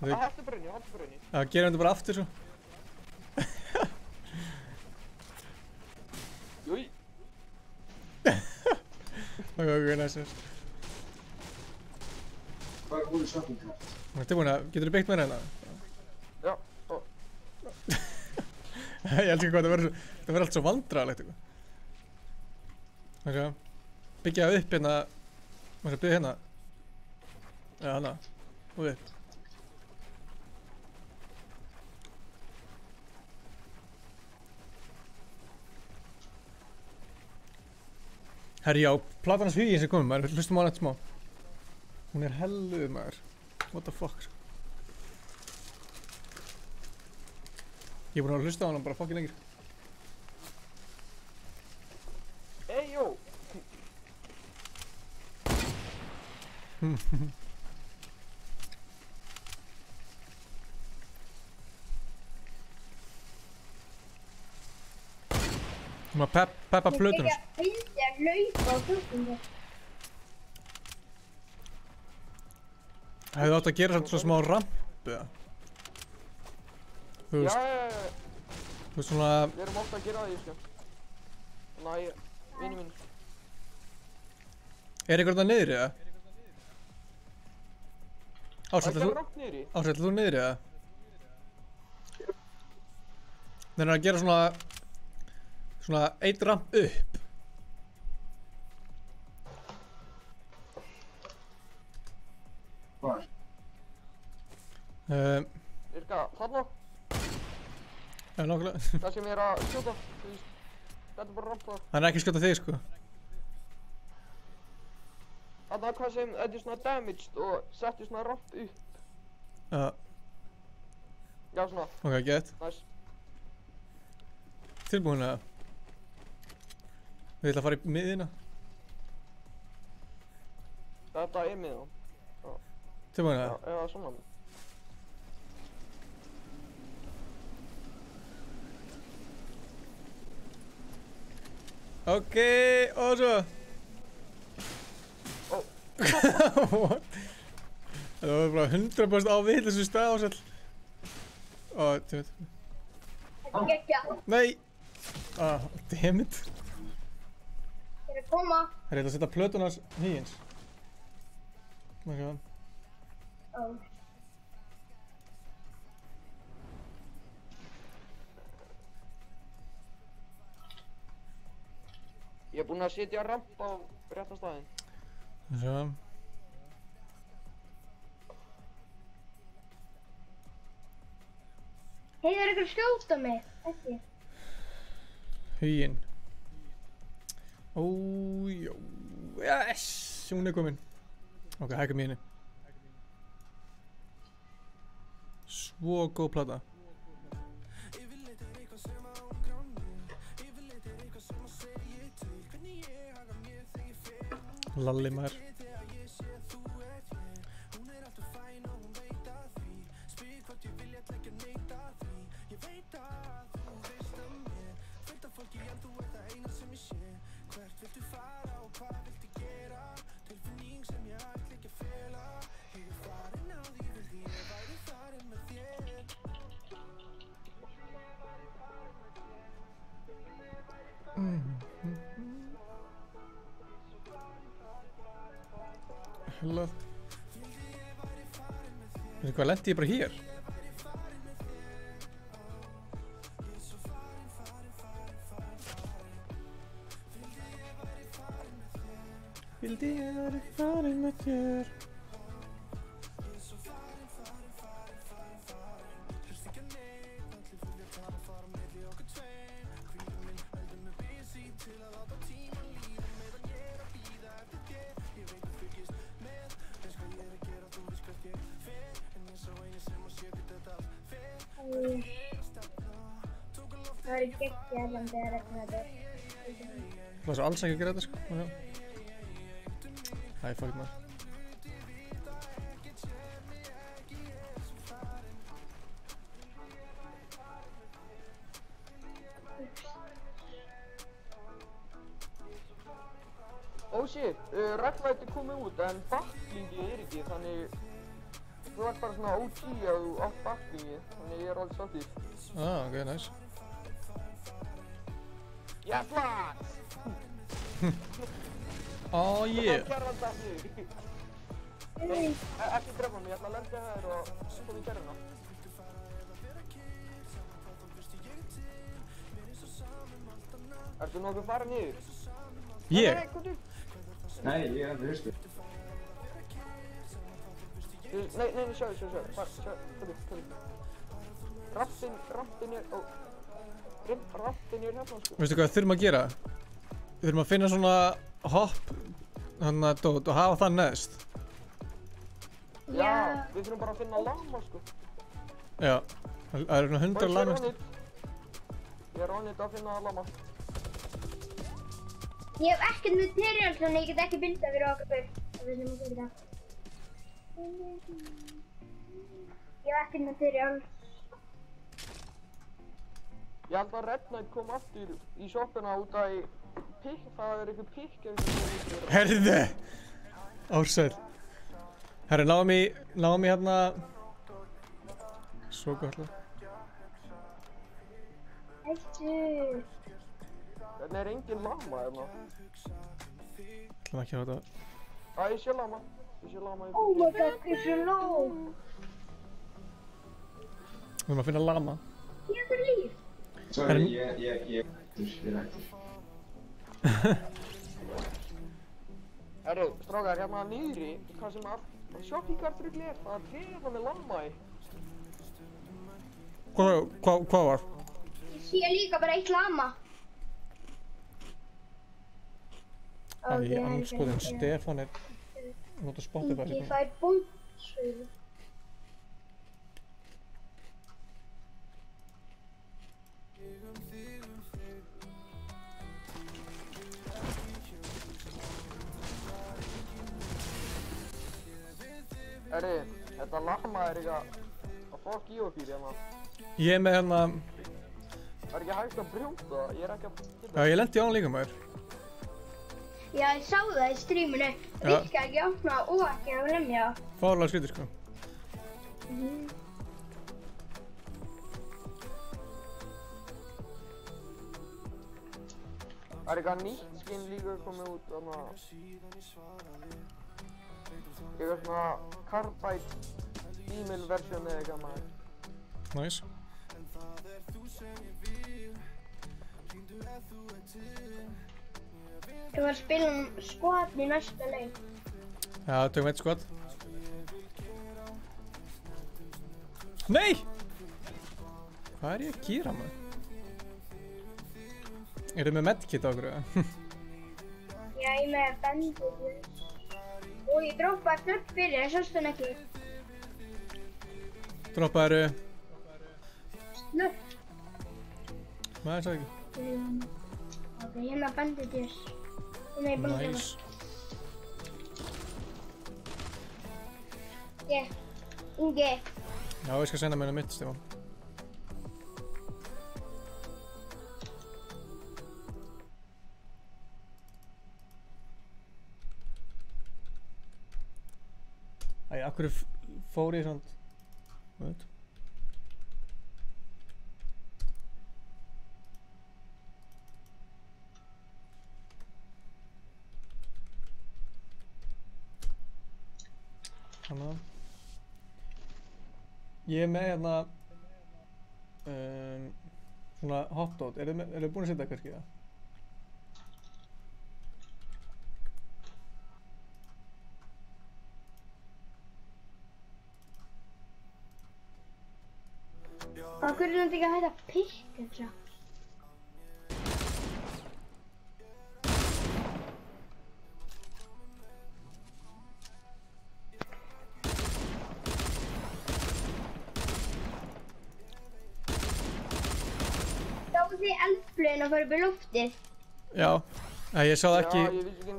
Haltu bara inni. Já, gerum þetta bara aftur svo. Júi. Ok, nice. Hvað voru shopping cart? Það er tilbúin að, getur þú byggt mér hérna? Já. Ég elskar hvað það verður allt svo vandræðalegt eitthvað. Ok, byggja upp hérna, maður sé byggja hérna. Já, hana, og upp. Herri, já, platanars huginn sem komum, maður, hlustum á hana eftir smá. Hún er helluð, maður. What the fuck, sko. Ég er búinn að hlusta á hana bara fucking lengir. Hey, yo! Má peppa plötuna. Ég vildi að hlaupa á plötunum. Hefðu átt að gera svona smá ramp, eða? Þú veist. Já. Þú veist svona... Við erum ofta að gera það, sko. Þannig að vinnu minn. Er einhvern veginn niðri, eða? Það er rangt niðri. Ásættu þú niðri, eða? Þeir eru að gera svona eitt ramp upp. Hvar? Virka, þarna? Já, nákvæmlega. Það sem ég er að skjóta, þú veist. Þetta er bara ramp það. Hann er ekki að skjóta þig, sko. Þarna er hvað sem, þetta er svona damaged og setti svona ramp upp. Já. Já, svona. Ok, gett. Nice. Tilbúin að... Við ætlum að fara í miðina. Þetta er miðan. Tilbúin að... Já, svona. Ok, og svo. Það var bara 100% á vitlausu stað ásæll. Ó, dammit. Þetta er geggjað. Nei! Dammit. Þeir eru að koma. Það er að setja plötunars híins. Má sjá það. Ó. Ég er búinn að setja ramp á rétta staðinn. Má sjá það. Hey, það er eitthvað að skjóta mig. Ekki. Huginn. Ójó. Yes! Hún er komin. Ok, hækka mér henni. Svo góð plata. Lalli maður. Hella. Veistu hvað, lendi ég bara hér? Vildi ég væri farin með þér? Það er geggjað en það er ekki þetta. Það var svo alls ekki að gera þetta sko. Æ, fuck maður. Oh shit, regnvætti komið út en backlingi er ekki, þannig þú ert bara svona OG að þú átt backlingi, þannig ég er alveg sáttið. Ok, nice. Jævlar! Oh yeah! Það kærðan það niður. Nei, ekki drepa mig, ég ætla að lenda þér og koma í kærðina. Ertu nokkuð farið niður? Ég? Nei, ég er það haustu. Nei, sjáðu. Rampin er hérna sko. Veistu hvað við þurfum að gera? Við þurfum að finna svona hopp dót og hafa það neðst. Já, við þurfum bara að finna lama sko. Já, það eru svona 100 lama. Ég er onnit að finna lama. Ég hef ekkert material þannig ég get ekki bildað fyrir okkar börn. Það er sem að gera það. Ég hef ekkert material. Ég held að Red Knight kom aftur í shoppuna út af pikk, það er eitthvað pikk eða Herðu! Ársæll. Herru, náðum í hérna... Svo gott hlað. Hættu! Þetta er engin lama hérna. ætlum ekki að hafa þetta. Ég sé lama. Oh my god, ég sé low. Við erum að finna lama. Ég er líf. Sorry, ég er hættur. Herru, strákar, hérna niðri, hvað sem að shoppingkartrugli er, það er trefa með lama í. Hvað var? Ég sé líka bara eitt lama. Æ, anskoðin, Stefán er nota Spotify. Ég fæ búntsöðu. Herri, þetta lama er eitthvað að fokk í okkur hérna. Ég er með hérna... Það er ekki hægt að brjóta, ég er ekki að... Já, ég lendi á hann líka maður. Já, ég sá það í streaminu. Virka ekki að opna og ekki að lemja. Fárlega skrítið sko. Það eitthvað nýtt skin líka komið út, eitthvað svona Carbide female version eða eitthvað maður. Nice. Þú var að spila squad í næsta leik. Já, tökum eitt squad. Nei! Hvað er ég að gera maður? Er þið með medkit á okkur? Já, ég er með bandage. Og ég droppaði snöggt fyrir, það sást hann ekki. Droppaðu? Snöggt. Maður sá ekki. Ok, hérna bandages. Hérna er búin að Nice. Ingi. Já, ég skal senda mér mitt, Stefán. Æ, af hverju fór ég svona? Veit. Þannig. Ég er með hérna svona hotdog. Er þið búin að setja kannski það? Af hverju er þetta ekki að hætta að pikka þetta? Sáðu þið eldflaugina fara upp í loftið? Já. Ég sá það ekki. Já, ég vissi ekki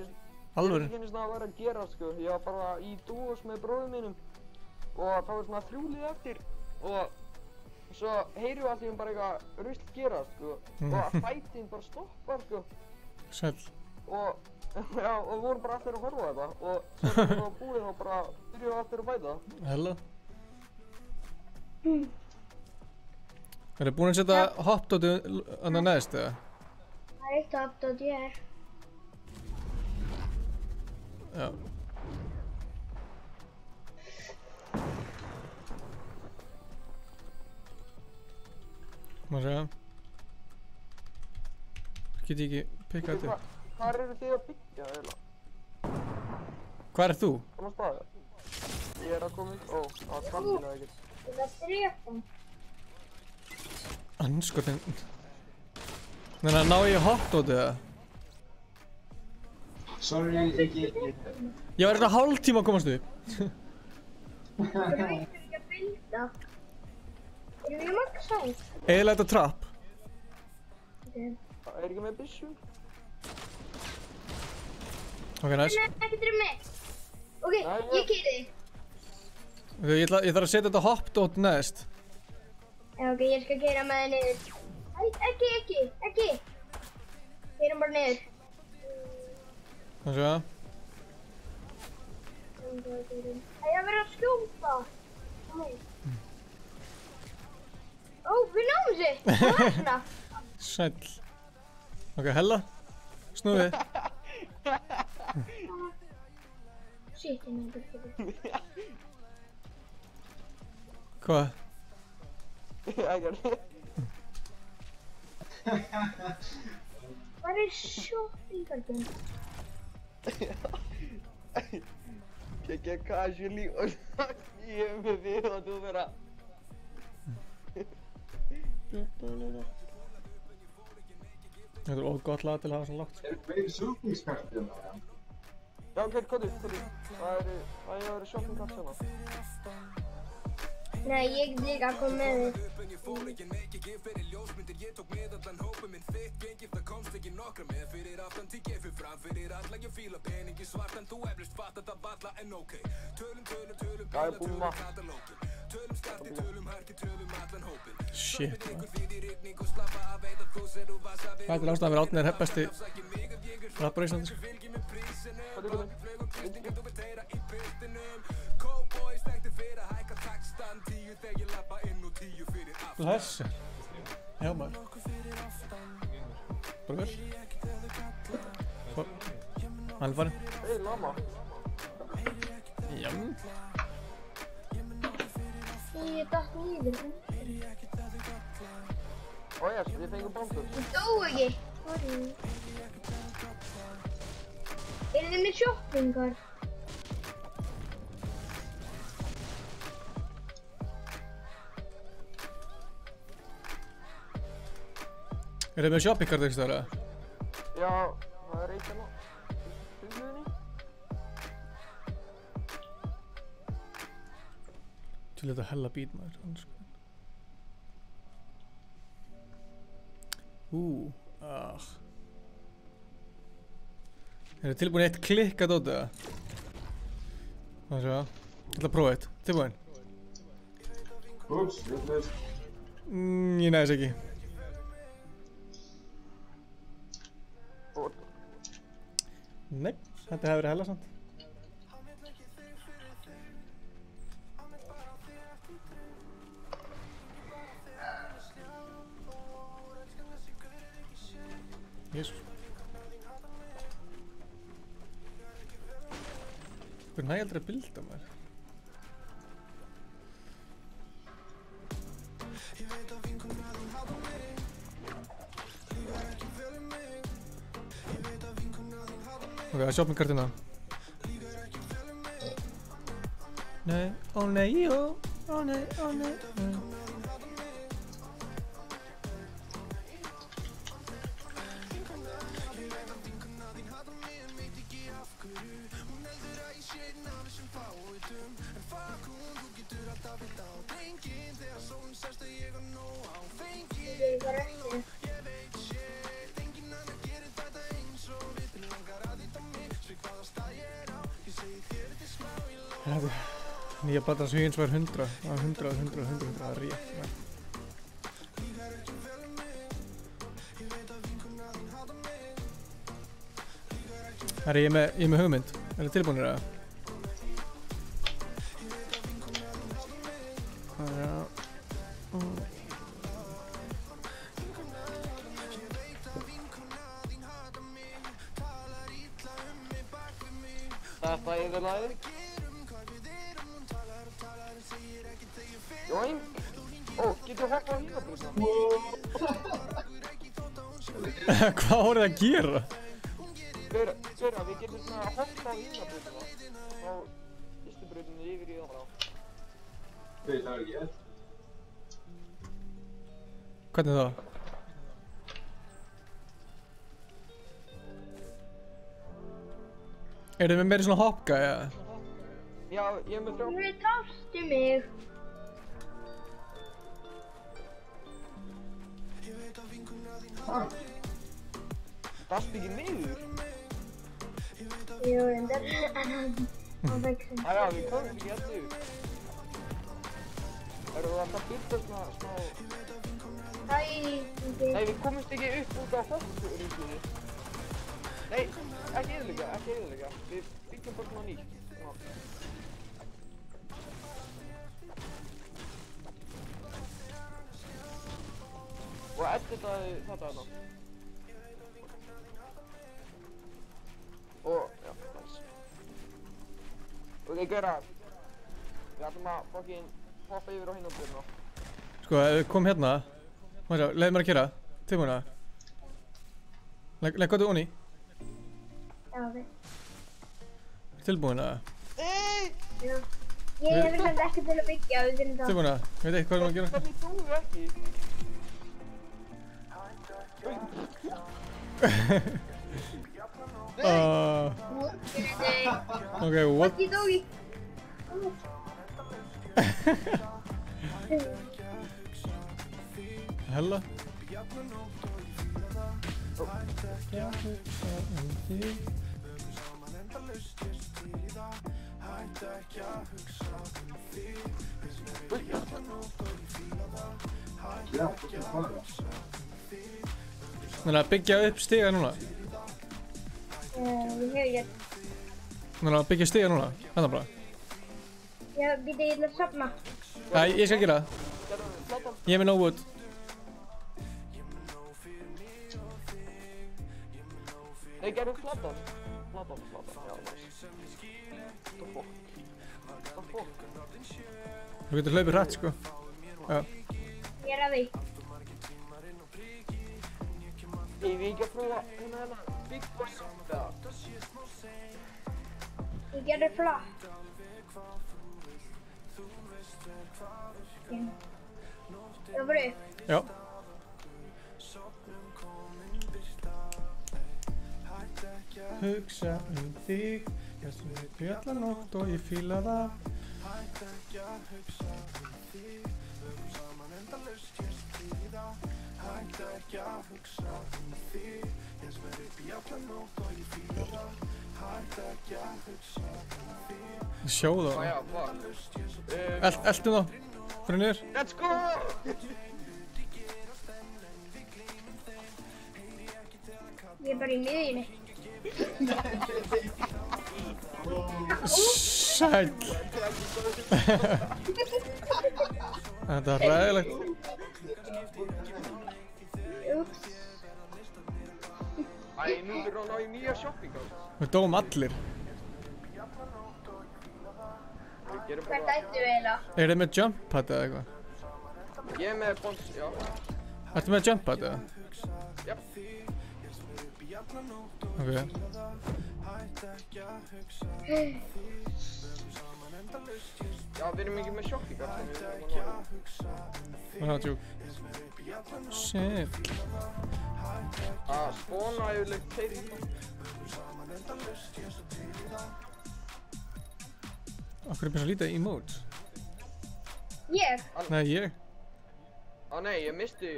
alvöru. Ég vissi ekki einu að vera að gera sko. Ég var bara í dúos með bróðum mínum og það var svona 3 lið eftir og svo heyrum við allt í hún bara eitthvað rusl gerast sko og fætin bara stoppar sko. Sæll. Og já, og við vorum bara allir að horfa á þetta og svo þegar það var búið þá bara byrjuðum við allir að bæta. Hella. Er þið búin að setja hotdogið annað neðst eða? Það er eitt hotdog ég er. Já. Má segja. Get ég ekki pikkað þetta upp? Hvar eru þið að byggja eiginlega? Hvar er þú? Svona staði. Ég er að koma inn. Ó, það var trampinu eða ekkert. Þú ert að drepa. Anskotin. Þannig að ná ég hotdogið eða? Sorry, ekki. Ég var hérna hálftíma að komast upp. Þú veitum ekki að bylda. Erum við maksa á? Eða þetta trapp. Það er ekki með byssu. Ok, nice. Nei, ekki drifum mig. Ok, ég keyri þig. Ok, ég þarf að setja þetta hotdog neðst. Ok, ég skal keyra með þig niður. Ekki. Keyrum bara niður. Má segja. Það er að vera að skjóta. Ó, við náum þessu. Það var svona. Sæll. Ok, hella. Snúið. Shit, ég nefnir þetta. Hvað? Ekkert. Hvað er shoppingkartun? Kekja casually og ég er með þig og þú vera. Þetta er ógott lag til að hafa svona lágt. Er þetta meiri sjúkningskart hérna? Já, ok, kótið. Það er að vera shoppingkart hérna. Nei, ég get líka að koma með þig. Það er búin maður. Shit. Hvað er ástæðan að vera Árni er besti Rappar Íslandi sko. Blessa. Já maður. Bara vel. Svo. Hann er farinn. Hey, lama. Jam. Ég datt nýður. Ó já, við fengum bambus. Ég dó ekki. Sorry. Eru þið með shoppingar? Er þið með shoppingkart ekki stöðra? Já, það er eitt hérna. Fylgjuðinni. Til þetta hella bít maður. Er þið tilbúin eitt klikk að dóta það? Það er svo. Ég ætla að prófa eitt. Tilbúin? Úps, við. Ég næðis ekki. Nei, þetta hefur verið hella samt. Jesús. Hvernig næ ég aldrei að bilda maður? Ok, það er shoppingkartina. Nei, ó nei, jó, ó nei, ó nei, nei. Nýja platan sem hins var 100, það var 100, það er rétt. Herri, ég er með hugmynd. Er þið tilbúinir að? Þetta er það lagið. Join. Ó, getur þú hoppað á hínabrúsina? Hvað voruð þið að gera? Fyrir, við getum svona að hoppa á hínabrúsina. Frá Ístubrautinni yfir í það. Það er ekki allt. Hvernig það? Er þið með meiri svona hoppga, eða? Já, ég er með þrjá. Þú drástu mig. Dast ekki niður? Jú, en það á vexin. Já, við komum ekki alltaf upp. Erum við alltaf byrjað svona smá... Nei, við komumst ekki upp út á hoppu-ringunni. Nei, ekki eyðileggja. Við byggjum bara svona nýtt. Og editaði þetta hérna. Og, já, nice. Og þið gera, við ætlum að fucking hoppa yfir á hinn. Sko, ef við komum hérna, leið mér að gera, tilbúin að. Legg gott onni. Já, ok. Tilbúin að. Já. Ég hefur samt ekki til að byggja, við finnum það. Tilbúin að, veit ekki hvað við að gera? Hvernig trúðu ekki? Okay, what? Hella? Þannig að byggja upp stiga núna. Ég hef ekki. Þannig að byggja stiga núna, hérna bara. Já, býta ég til að safna. Æ, ég skal gera það. Ég er með no wood. Nei, gerðu flatan. Flatan, já, nice. What the fuck? Þú getur hlaupið hratt, sko. Já. Ég er að því. Ég vil ekki að prófa hérna Big Boy það. Ég gerði flatt. Það var upp. Já. Hugsa þig, ég sem upp í alla nótt og ég fíla það. Sjóða það. Eltum þá, fyrir niður. Let's go! Ég er bara í miðjunni. Sæll. Þetta er ræðilegt. Æ, nú er hann á í nýja shopping á. Við dóum allir. Hvert ættu við eiginlega? Er þið með jump pad eða eitthvað? Ég er með bons, já. Ertu með jump pad eða? Já. Ok. Já, við erum ekki með shopping á. Það er tjók. Shit. Að spóna yfirleitt tveir. Akkur er bara svo lítið emote? Ég? Nei, ég. Nei, ég misti...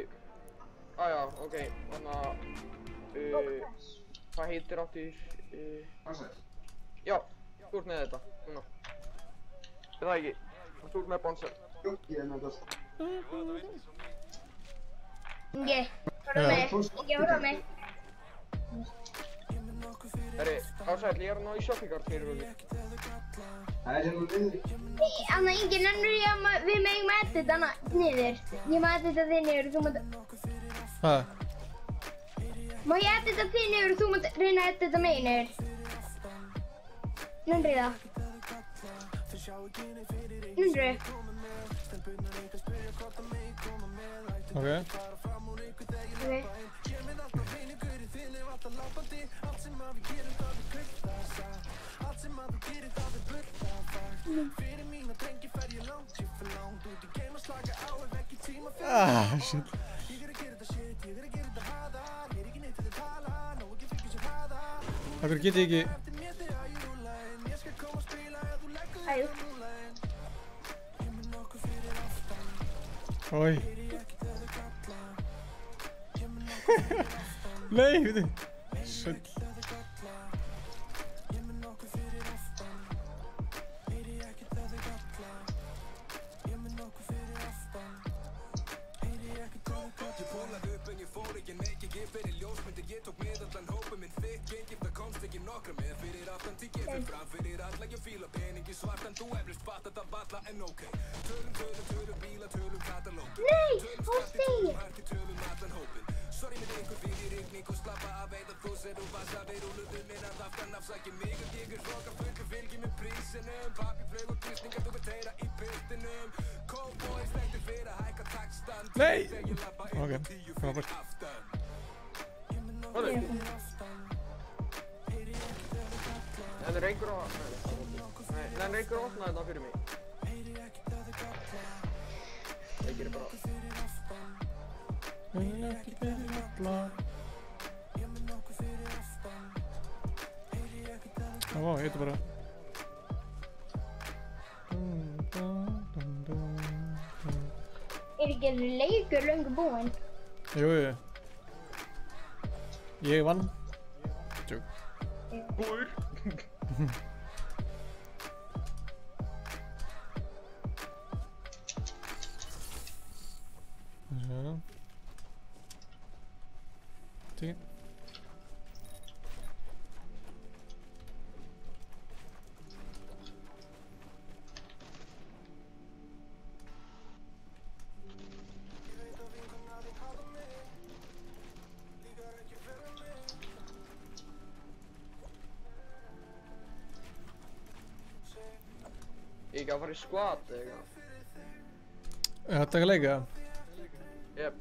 Já, ok, þannig að... Hvað heitir áttir... Bonsai? Já, þú ert með þetta, núna. Er það ekki? Þú ert með Bonsai. Jú, ég er með þetta. Ingi, horfa mig. Ingi, horfa mig. Herri, Ásæll, ég er að ná í shoppingart fyrir okkur. Það er hérna niður. Anna, Ingi, nennur ég að við megum að edita hana niður. Ég má edita þig niður og þú mátt... Hvað? Má ég edita þig niður og þú mátt reyna að edita mig niður? Nennur ég það? Nennur ég? Ok. Ah, shit. Akkur get ég ekki... Æjú. Oj. Nei, veitu. Shit. Nei, hvað segir? Nei! Ok, frábært. En er einhver að... Nei, en er einhver að opna þetta fyrir mig? Ég gerir bara... Vá, ég heiti bara... Er ekki leikur löngu búinn? Jú. Ég vann. Tjók. Búr. Svo. Tík. ekki að fara í squat eða eitthvað? Það taka leika? Jep.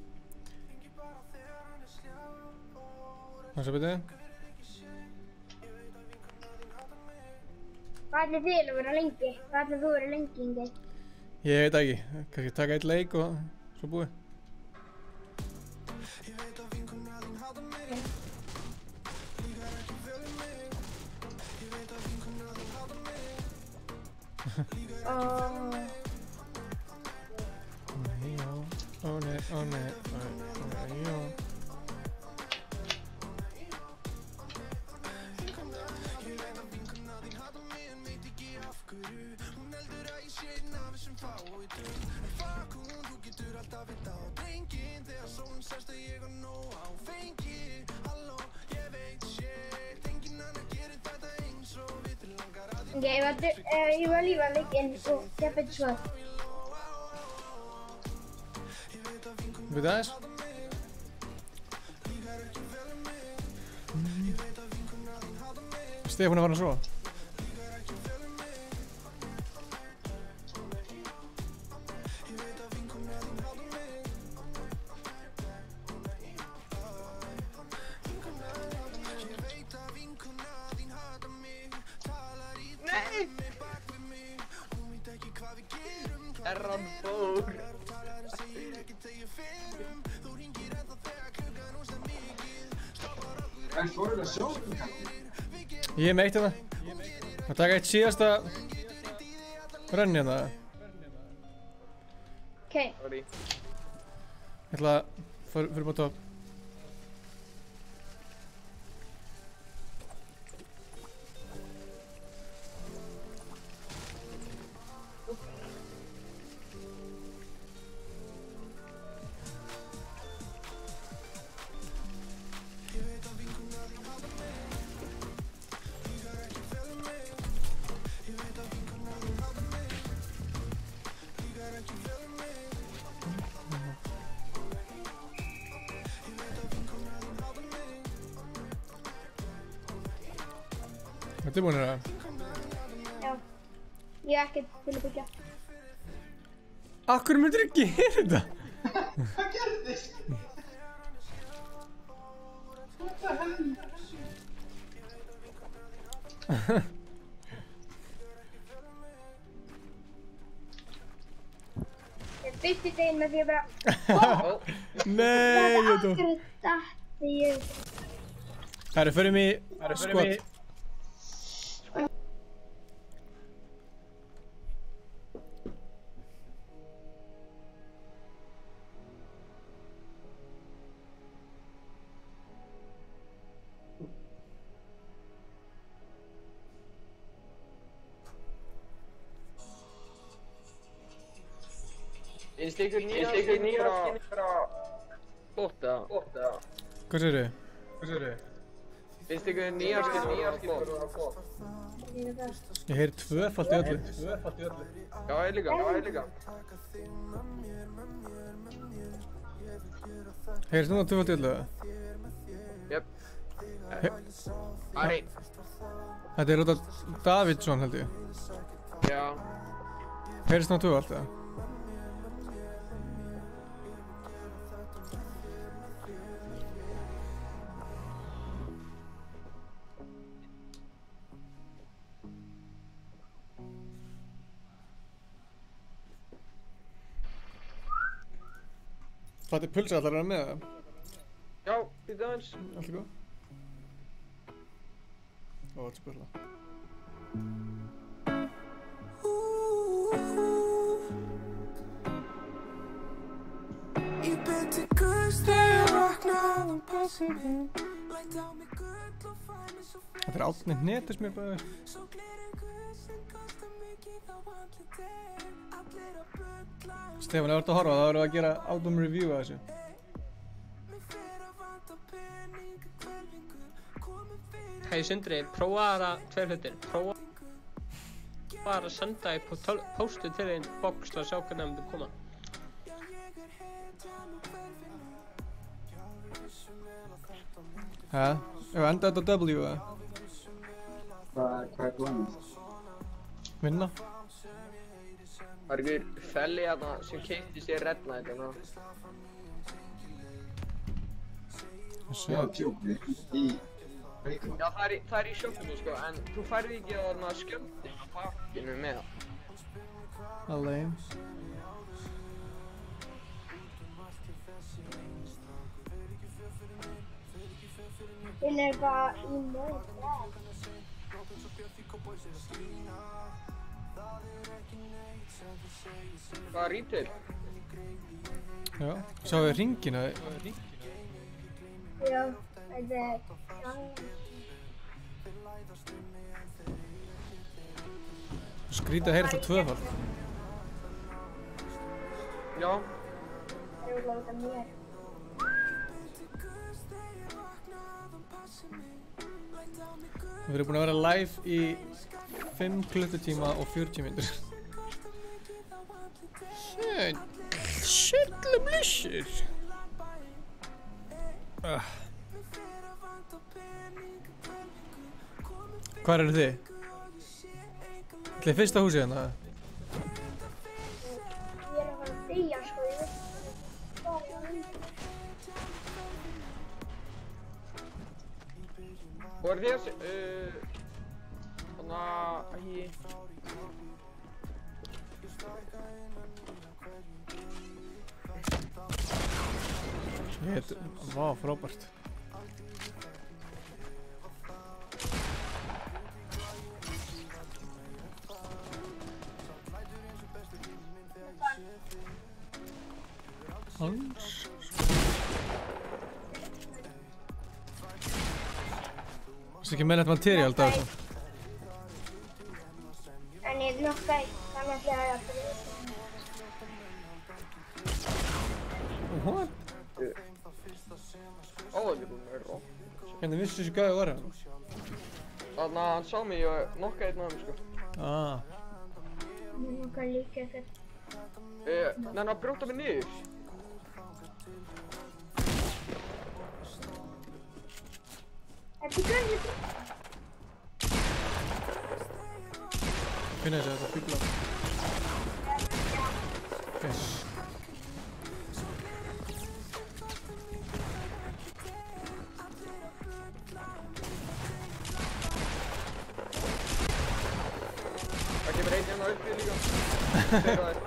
Hvað svo byrju? Hvað ætlir þið að vera lengi? Hvað ætlir þú að vera lengi, Ingi? Ég veit ekki, kannski taka eitt leik og svo búið. Ok, ég var að lífa leikinn og keppa eitt svar. Við aðeins? Stefán var hann svo? Nei! Erran fór. En fóruð að sjá þetta? Ég er með eitt hérna. Það taka eitt síðasta rönn hérna. Ok. Ég ætla að fyrir búið topp. Þetta er búin að Já. Ég er ekkert til að byggja. Akkur myndir þú gera þetta? Hvað gerðist? Ég byrti deginn með því að bara... Nei, ég dó. Akkur dætti ég. Það eru fyrir mig skot. Finnst ykkur nýja skinn frá Botta? Hvað segirðu? Finnst ykkur nýja skinn frá Botta? Ég heyri tvöfalt í öllu. Já, ég líka. Heyrist núna tvöfalt í öllu? Jöp. Þetta er út af Davidsson held ég. Já. Heyrist núna tvöfalt eða? Þetta er pulsa allar að vera með það? Já, býta aðeins. Allt er góð. Ó, þetta er spurla. Þetta er Árni Hnetus mér bara. Stefán, ef þú ert að horfa þá erum við að gera album review af þessu. Hei Sindri, prófaðu að tveir hlutir. Prófaðu að senda í póstu til þín box til að sjá hvernig það myndi koma. Hæ? Ef enda þetta á W eða? Hvað er planið? Vinna. Það er einhver felli hérna sem keypti sér Red Knight hérna. Já, tjókni í Playground. Já, það er í sjoppinu sko, en þú færði ekki þarna skjöldin á pakkinu með það. Alveg. Hinn er eitthvað í mót. Hvað er retail? Já, sjáum við hringina. Já, þetta er Skrítið að heyra það tvöfald. Já. Það er út af mér. Við erum búin að vera live í 5 klukkutíma og 40 mínútur. Sjöldla blissur. Hvar eru þið? Ætli fyrsta húsið hérna? Ég er að fara að deyja sko, ég veit hvað ég var undir. Og er þér þannig að Vá, frábært. Hans. Það er ekki meðlægt materiál það þessu. En ég nokka eitt, þannig að ég að What? Óðurlega búinn með rokk. Hvernig vissu þessi gæði var hérna? Þannig að hann sá mig og nokka einn af þeim sko. Ég nokka líka ekkert. Nenni að brjóta mig niður. Ertu gæðið? Finna þessi þetta fíbla. Yes. Það kemur einn hérna uppi líka. Þeir það er.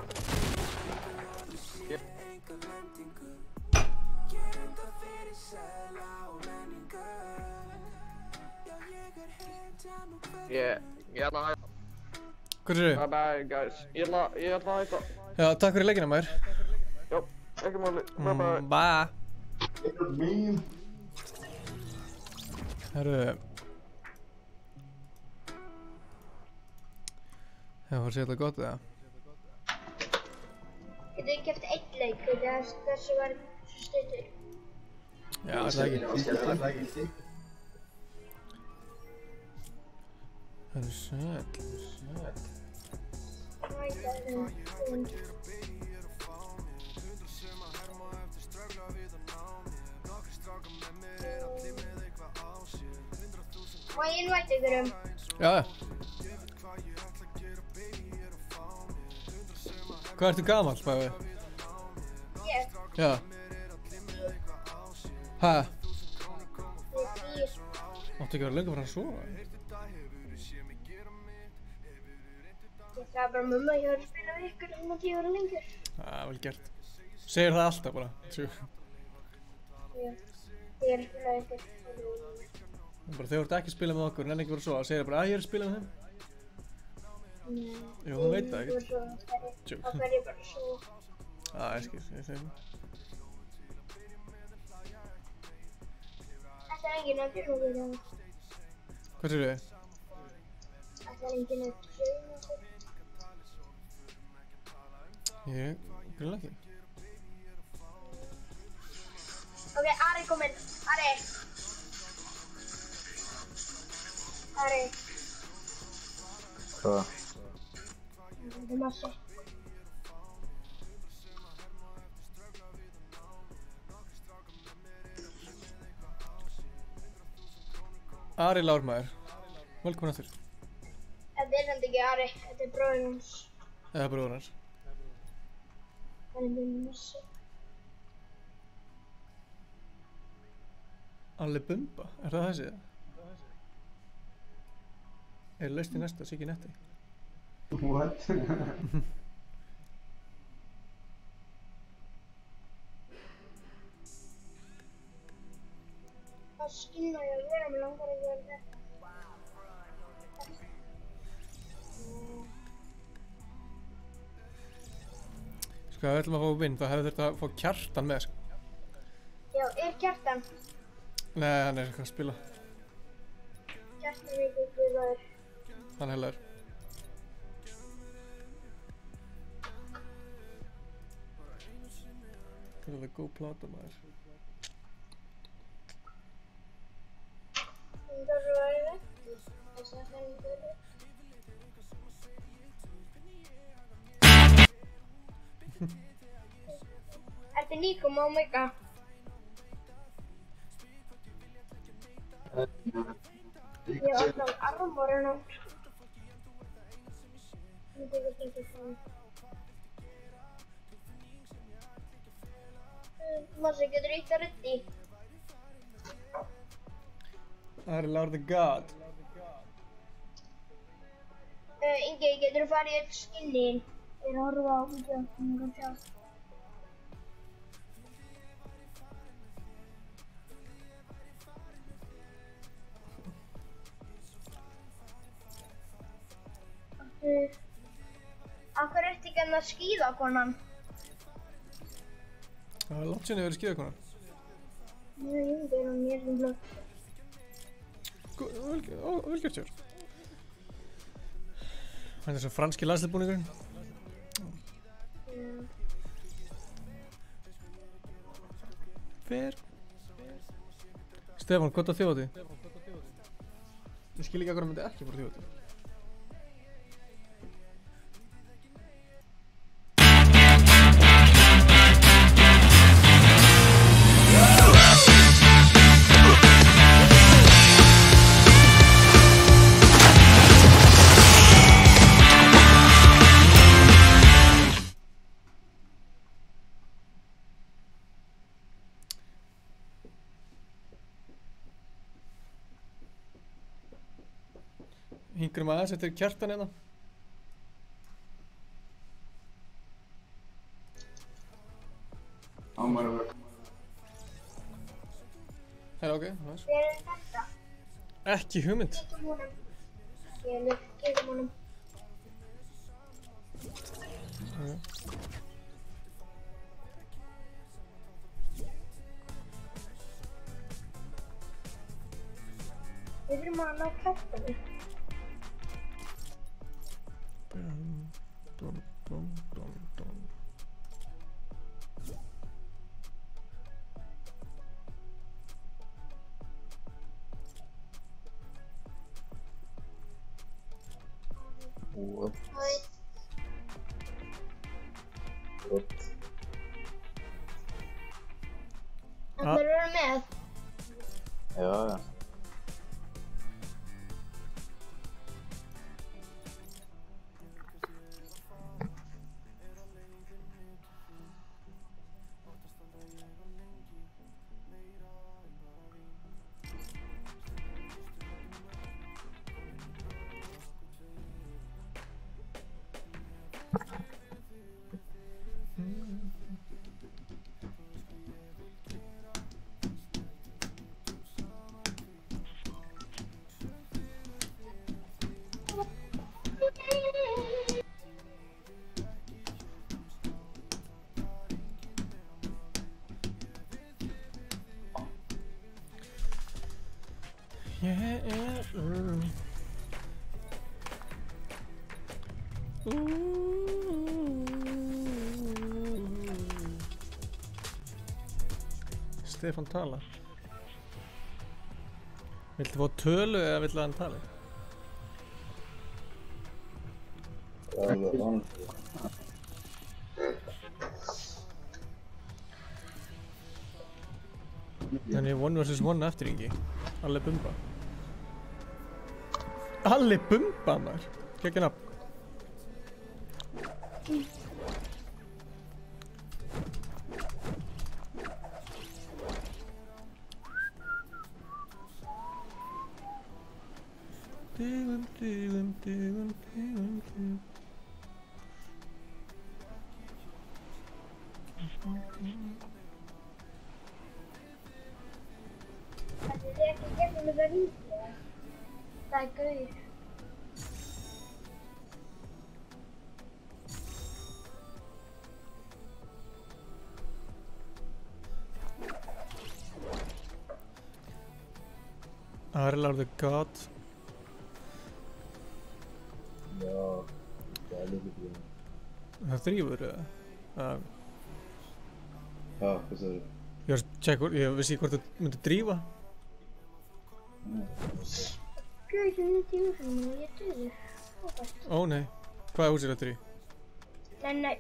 Ég ætla að hætta. Hvað séu? Bye bye guys. Ég ætla að hætta. Já, takk fyrir leikina maður. Já, ekki máli. Bye bye. Bye. Herru. Það var sér þetta gott eða? Getur við kæft einn leik, þessu var svo stuttur. Já, það er ekki. Það er sætt. Má ég invite ykkur Já. Hvað ertu gamall, bæði? Ég? Já. Hæ? Ég er 10. Máttu ekki vera lengur fyrir að sofa? Ég sagði bara mamma, ég var að spila við ykkur og mátti ég vera lengur. Vel gert. Segir það alltaf bara. Já. Ég er að spila við ykkur. Bara þegar þú ert ekki að spila með okkur, nenni ekki vera að sofa, segir það bara að ég er að spila með þeim. Nei. Jú, hún veit það ekkert. Þá fer ég bara að sofa. Ég skil, ég segi það. Þetta er enginn að byrja okkur hérna. Hvað segir þið? Þetta er enginn að byrja okkur. Ég grunna ekki. Ok, Ari kom inn. Ari. Ari. Hvað? Þetta er massi. Ari Lármaður. Velkomin aftur. Þetta er samt ekki Ari, þetta er bróðir hans. Eða bróður hans. Það er mjög missi. Alli Bumba, er það þessi? Er laust í næsta, Siggi Netti? What? Það skynna ég að vera, mér langar að gera þetta. Sko, ef við ætlum að fá win, þá hefði þurft að fá Kjartan með, sko. Já, Kjartan? Nei, hann er eitthvað að spila. Kjartan er ekki spilaður. Hann heller. Það er góð plata, maður. Það er verið. Þess að það er verið. Þetta er nýkom á Omega. Ég var alltaf armorinn á. Ég tekur þetta fram. Massi, getur þú eitt að reddi? Það er Lord the God. Ingi, getur þú farið í öll skinnin? Ég er að horfa á vídeo, hún kan sjá. Af hverju ertu ekki að skíðakonan? Það er langt sinni að vera skíðakonan. Nei, það er mér sem blöð. Vel gert sér. Það er svo franski landsliðsbúningurinn. Fer. Stefán, hvað er það þjóðatíð? Ég skil ekki að hvernig myndi ekki fór þjóðatíð. Hingrum aðeins, þetta er Kjartan hérna. Ámar að vera. Hei, ok, næs. Hver er þetta? Ekki hugmynd. Kíkjum honum. Kíkjum honum. Við þurfum að ná kæftinni. Hæ. Ætlarðu að vera með? Já, já. Stefán tala. Viltu fá tölu eða vill hann tala? Það er vann. Þannig 1 vs 1 eftir Ingi. Alli Bumba. Alli Bumba maður. Kekkin upp. Þetta er ekki gegnum þetta ríki. Það er gaur. Arlar the God. Já, það er líka því. Það þrýfur eða? Já, hvað sagði þú? Ég vissi ekki hvort þú myndir drífa. Gauð sem myndi í húsinu og ég döður. Ó nei, hvað hús er þetta í? Nei,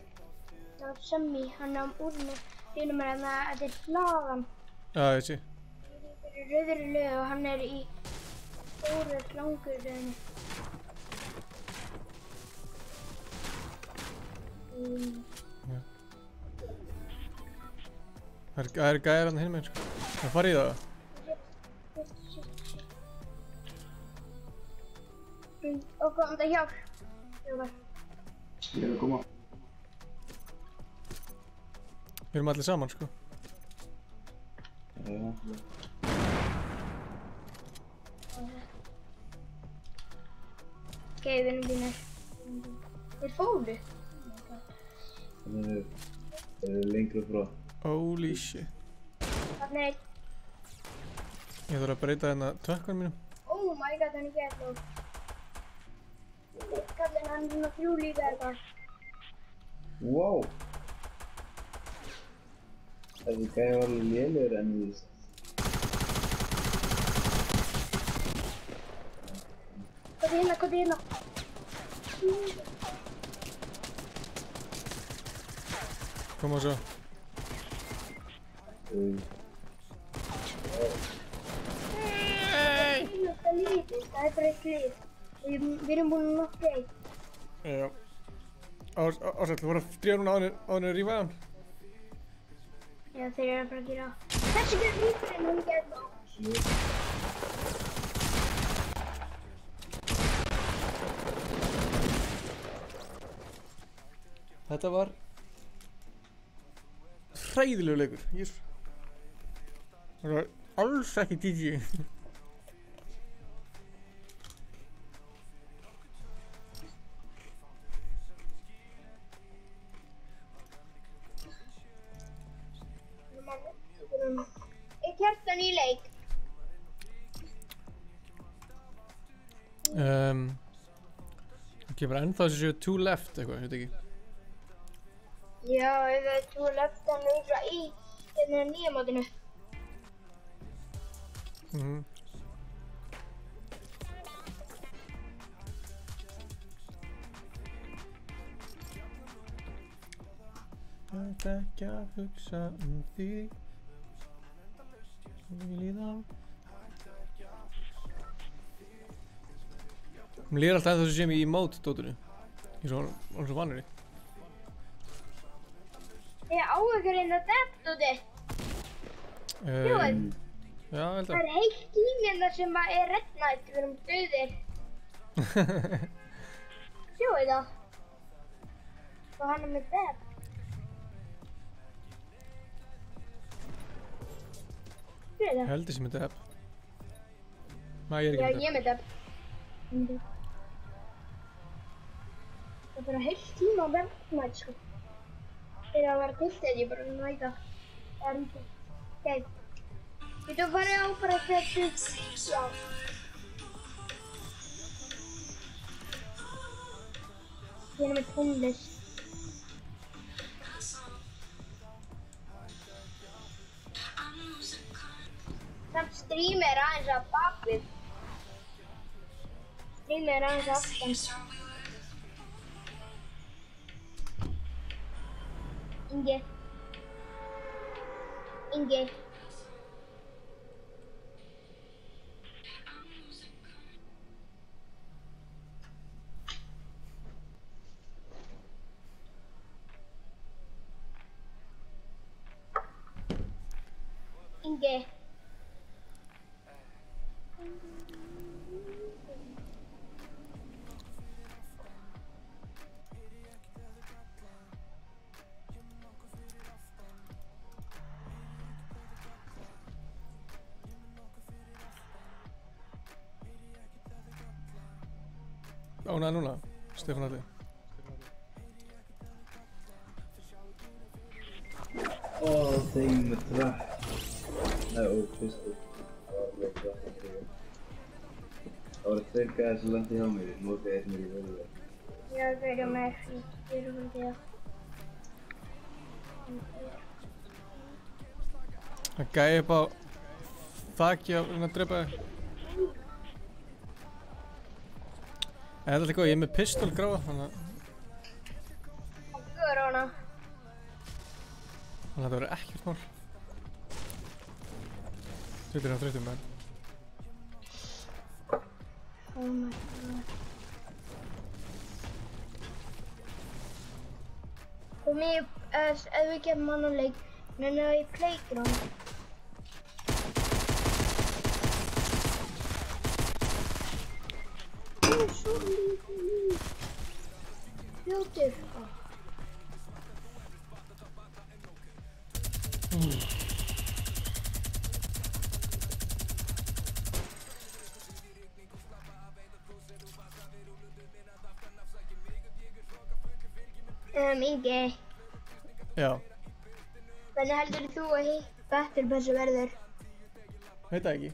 það var Sammy, hann á úrinu, finnum mér að þetta er hlaðan. Já, ég sé. Það er rauðri lög og hann er í stóru slanguröðinu. Það er gæðir hann hinn með, sko. Það farið í það. Og kom það hjálp. Ég er að koma. Við erum allir saman, sko. Já. Ok, við erum þínir. Þeir fóru. Þannig er lengra frá. Holy shit. Þarna er einn. Ég þarf að breyta hérna tökkunum mínum. Oh my god, hann er gætlóð. Kallinn, hann er svona 3 lífi eða eitthvað. Wow. Þessi gæði var alveg lélegur en ég veist. Hvað er hérna? Koma svo. Það er bara eitt lið. Við erum búin að nokkuð eitt. Já. Ásæll, þú voru að drífa núna áður að rífa hann? Já, þeir eru bara að gera. Þessi getur lífurinn, hún getur þá. Þetta var hræðilegur leikur. Það var alls ekki GG. Er Kjartan í leik? Það kemur ennþá þessi séu 2 left eitthvað, ég veit ekki. Já, ef það er 2 left hann er í hérna nýja mótinu. Ég ætla ekki að hugsa því. Mér líður alltaf þessu sem í emote-dótinu. Ég er svo vanur í. Ég á ykkur inn á depth-dóti. Sjóðu? Já, held að. Það er heilt tíminn þar sem er red night, við erum döðir. Sjóðu það? Og hann er með depth. Sjóðu það? Heldur sem með depth. Nei, ég er ekki Já, með depth. ég er með depth. Það er bara heilt tíma á red night, sko. Þeir eru að vera tiltæði, ég bara næta. Það er lítið. Ok. Getur að fara á bara þessu. Já. Ég er með tónlist. Samt streamið er aðeins að bakvið. Streamið er aðeins að aftan. Ingi. Ingi. Ingi. ánægður núna, Stefán Atli? Ó, þeim með trapp. Nei, pistol. Það var alveg trapp að skrifa. Það voru 2 gæðir sem landi hjá mér, notaði einn mér í vöðulega. Já, það er hjá mér. Ég er um því að... Það gæði upp á þakki að drepa þig. En þetta er alltaf góð, ég er með pistol gráða, þannig að... Það er hana. Þannig að þetta verður ekkert mál. Þetta er hann 30 menn. Oh my god. Og mér, ef við gefum hann á leik, menn það í playground. Sorry. Fljótur. Ingi. Já. Hvernig heldur þú að hitt Battle Passi verður? Veit það ekki.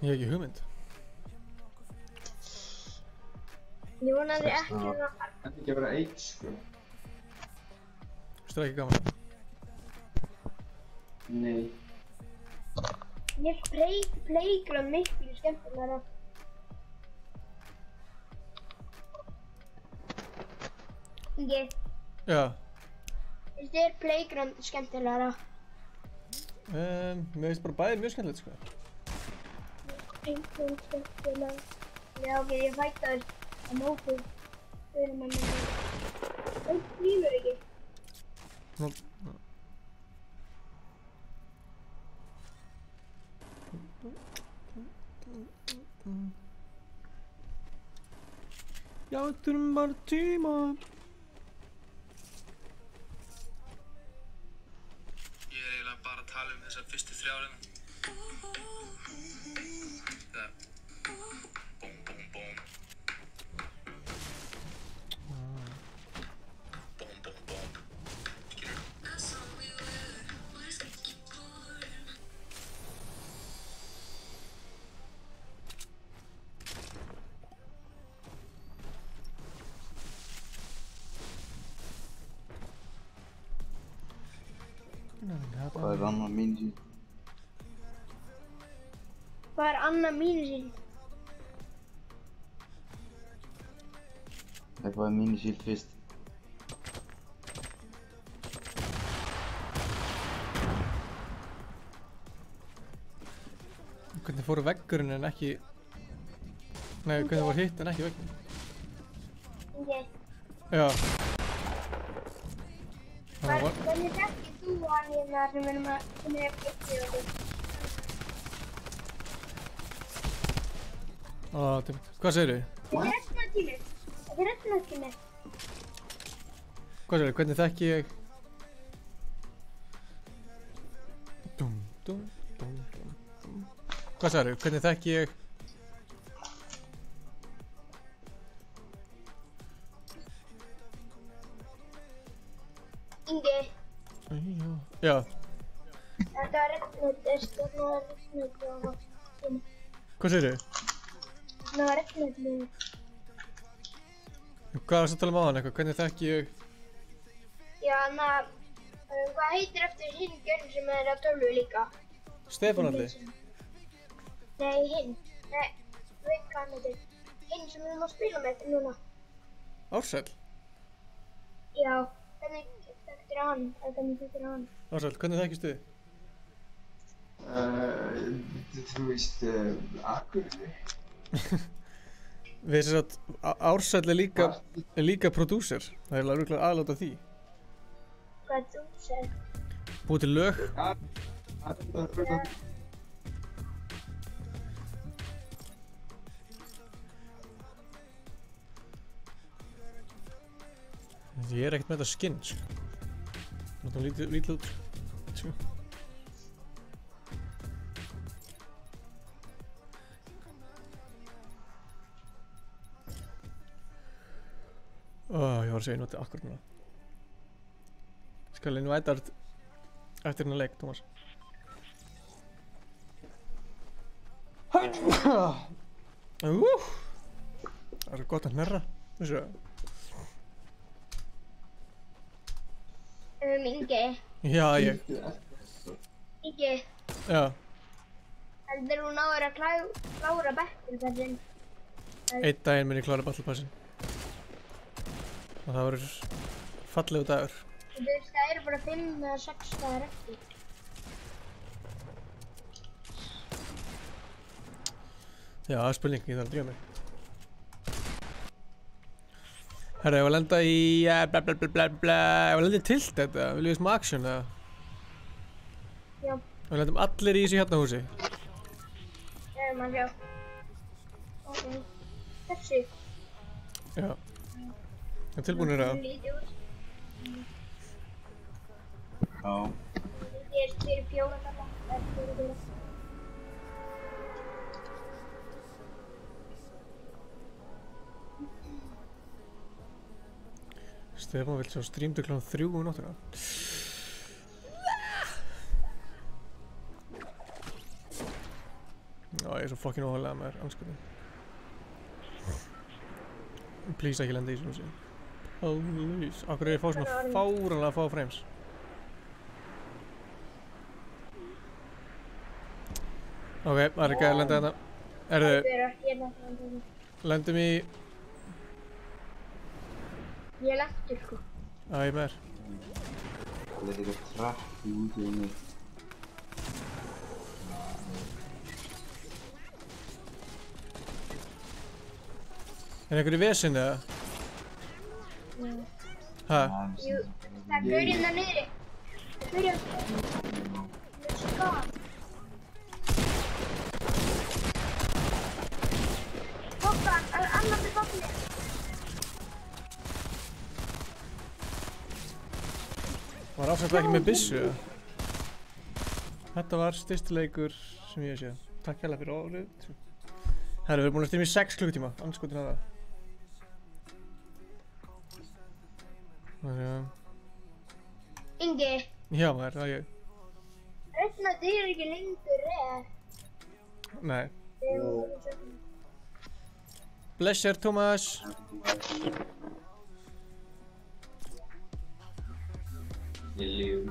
Ég hef ekki hugmynd. Ég vonaði ekki að... Þetta ekki að vera 1, sko. Veistu það ekki gaman? Nei. Mér playground miklu skemmtilegra. Ingi. Já. Finnst þér playground skemmtilegra? Mér finnst bara bæðið mjög skemmtilegt, sko. Playground skemmtilegra. Já, ok, ég fættaður á móti fyrir manni. Það flýmur ekki. Nú. Já, þetta er bara tíma. Ég er eiginlega bara að tala þessar fyrstu 3 árin. Það búm, búm, búm. Búm, búm, búm. Skilur. Hvað er Anna mín sín? Hvað er Anna mín sín? Hvað er mín sín fyrst? Hvernig fóru veggurinn en ekki... Nei, hvernig fóru hitt en ekki veggurinn? Ingi. Já. Hvernig þekkir þú hann hérna sem er ekki okkur? Hvað segirðu? Þetta er restina tími. Hvað segirðu? Hvernig þekki ég? Hvað segirðu? Hvernig þekki ég? Ingi. Já. Þetta var regnmöld Hvað segirðu? Það var regnmöld. Hvað varst að tala um á hann eitthvað? Hvernig þekki ég? Já, hvað heitir eftir hinn gjörn sem er á tölvu líka? Stefán Atli? Nei, hinn. Nei, veit hvað hann heitir. Hinn sem við erum að spila með núna. Ársæll? Já, hvernig þekktir hann? Ársæll, hvernig þekkist þið? Þú veist, Akureyri. Við þess að Ársæll er líka prodúser. Það er alveg aðláta því. Hvað er prodúser? Búið til lög. Ég er ekkert með þetta skinn, sko. Þetta er lítið út, sko. Ég var að segja notið akkurat núna. Skal invita eftir hennar leik, Tómas. Það er gott að hnerra. Þessu. Ingi. Já, ég. Ingi. Já. Heldur þú náður að klára Battle-passin? Einn daginn mun ég klára Battle-passin. Og það verður fallegu dagur. Þú veist, það eru bara 5 eða 6 dagar eftir. Já, það er spurning, ég þarf að drífa mig. Herra, ég var að lenda í ég var að lenda í tilt þetta, viljum við smá action eða? Já. Við lendum allir í þessu hérna húsi. Maður sjá. Ok. Þessu. Já. En tilbúinir eða? Já. Ég er fyrir 4 kalla. Stefán vill sjá streamdu kl. 3 nóttina. Já, ég er svo fucking óhæglega með þér, anskotin. Please ekki lenda í þessu húsi. Please. Akkur er ég að fá svona fáránlega fá frames. Ok, það er ekki að lenda þetta. Lendum í... Ég er eftir sko. Já, ég er með þér. Það er eitthvað trapp í útíðinni. Er einhver í vesinn eða? Hæ? Jú, það er gaurinn þar niðri. Það er skap. Bóttan, annars er bóttan. Var afsættilega ekki með byssu eða? Þetta var styrsti leikur sem ég hef séð. Takk hérlega fyrir orðið. Herru, við erum búin að streama í 6 klukkutíma, anskotin að það. Ingi. Já maður, það er ég. Þetta er ekki lengur rétt. Nei. Blessur, Tómas. Ég líf.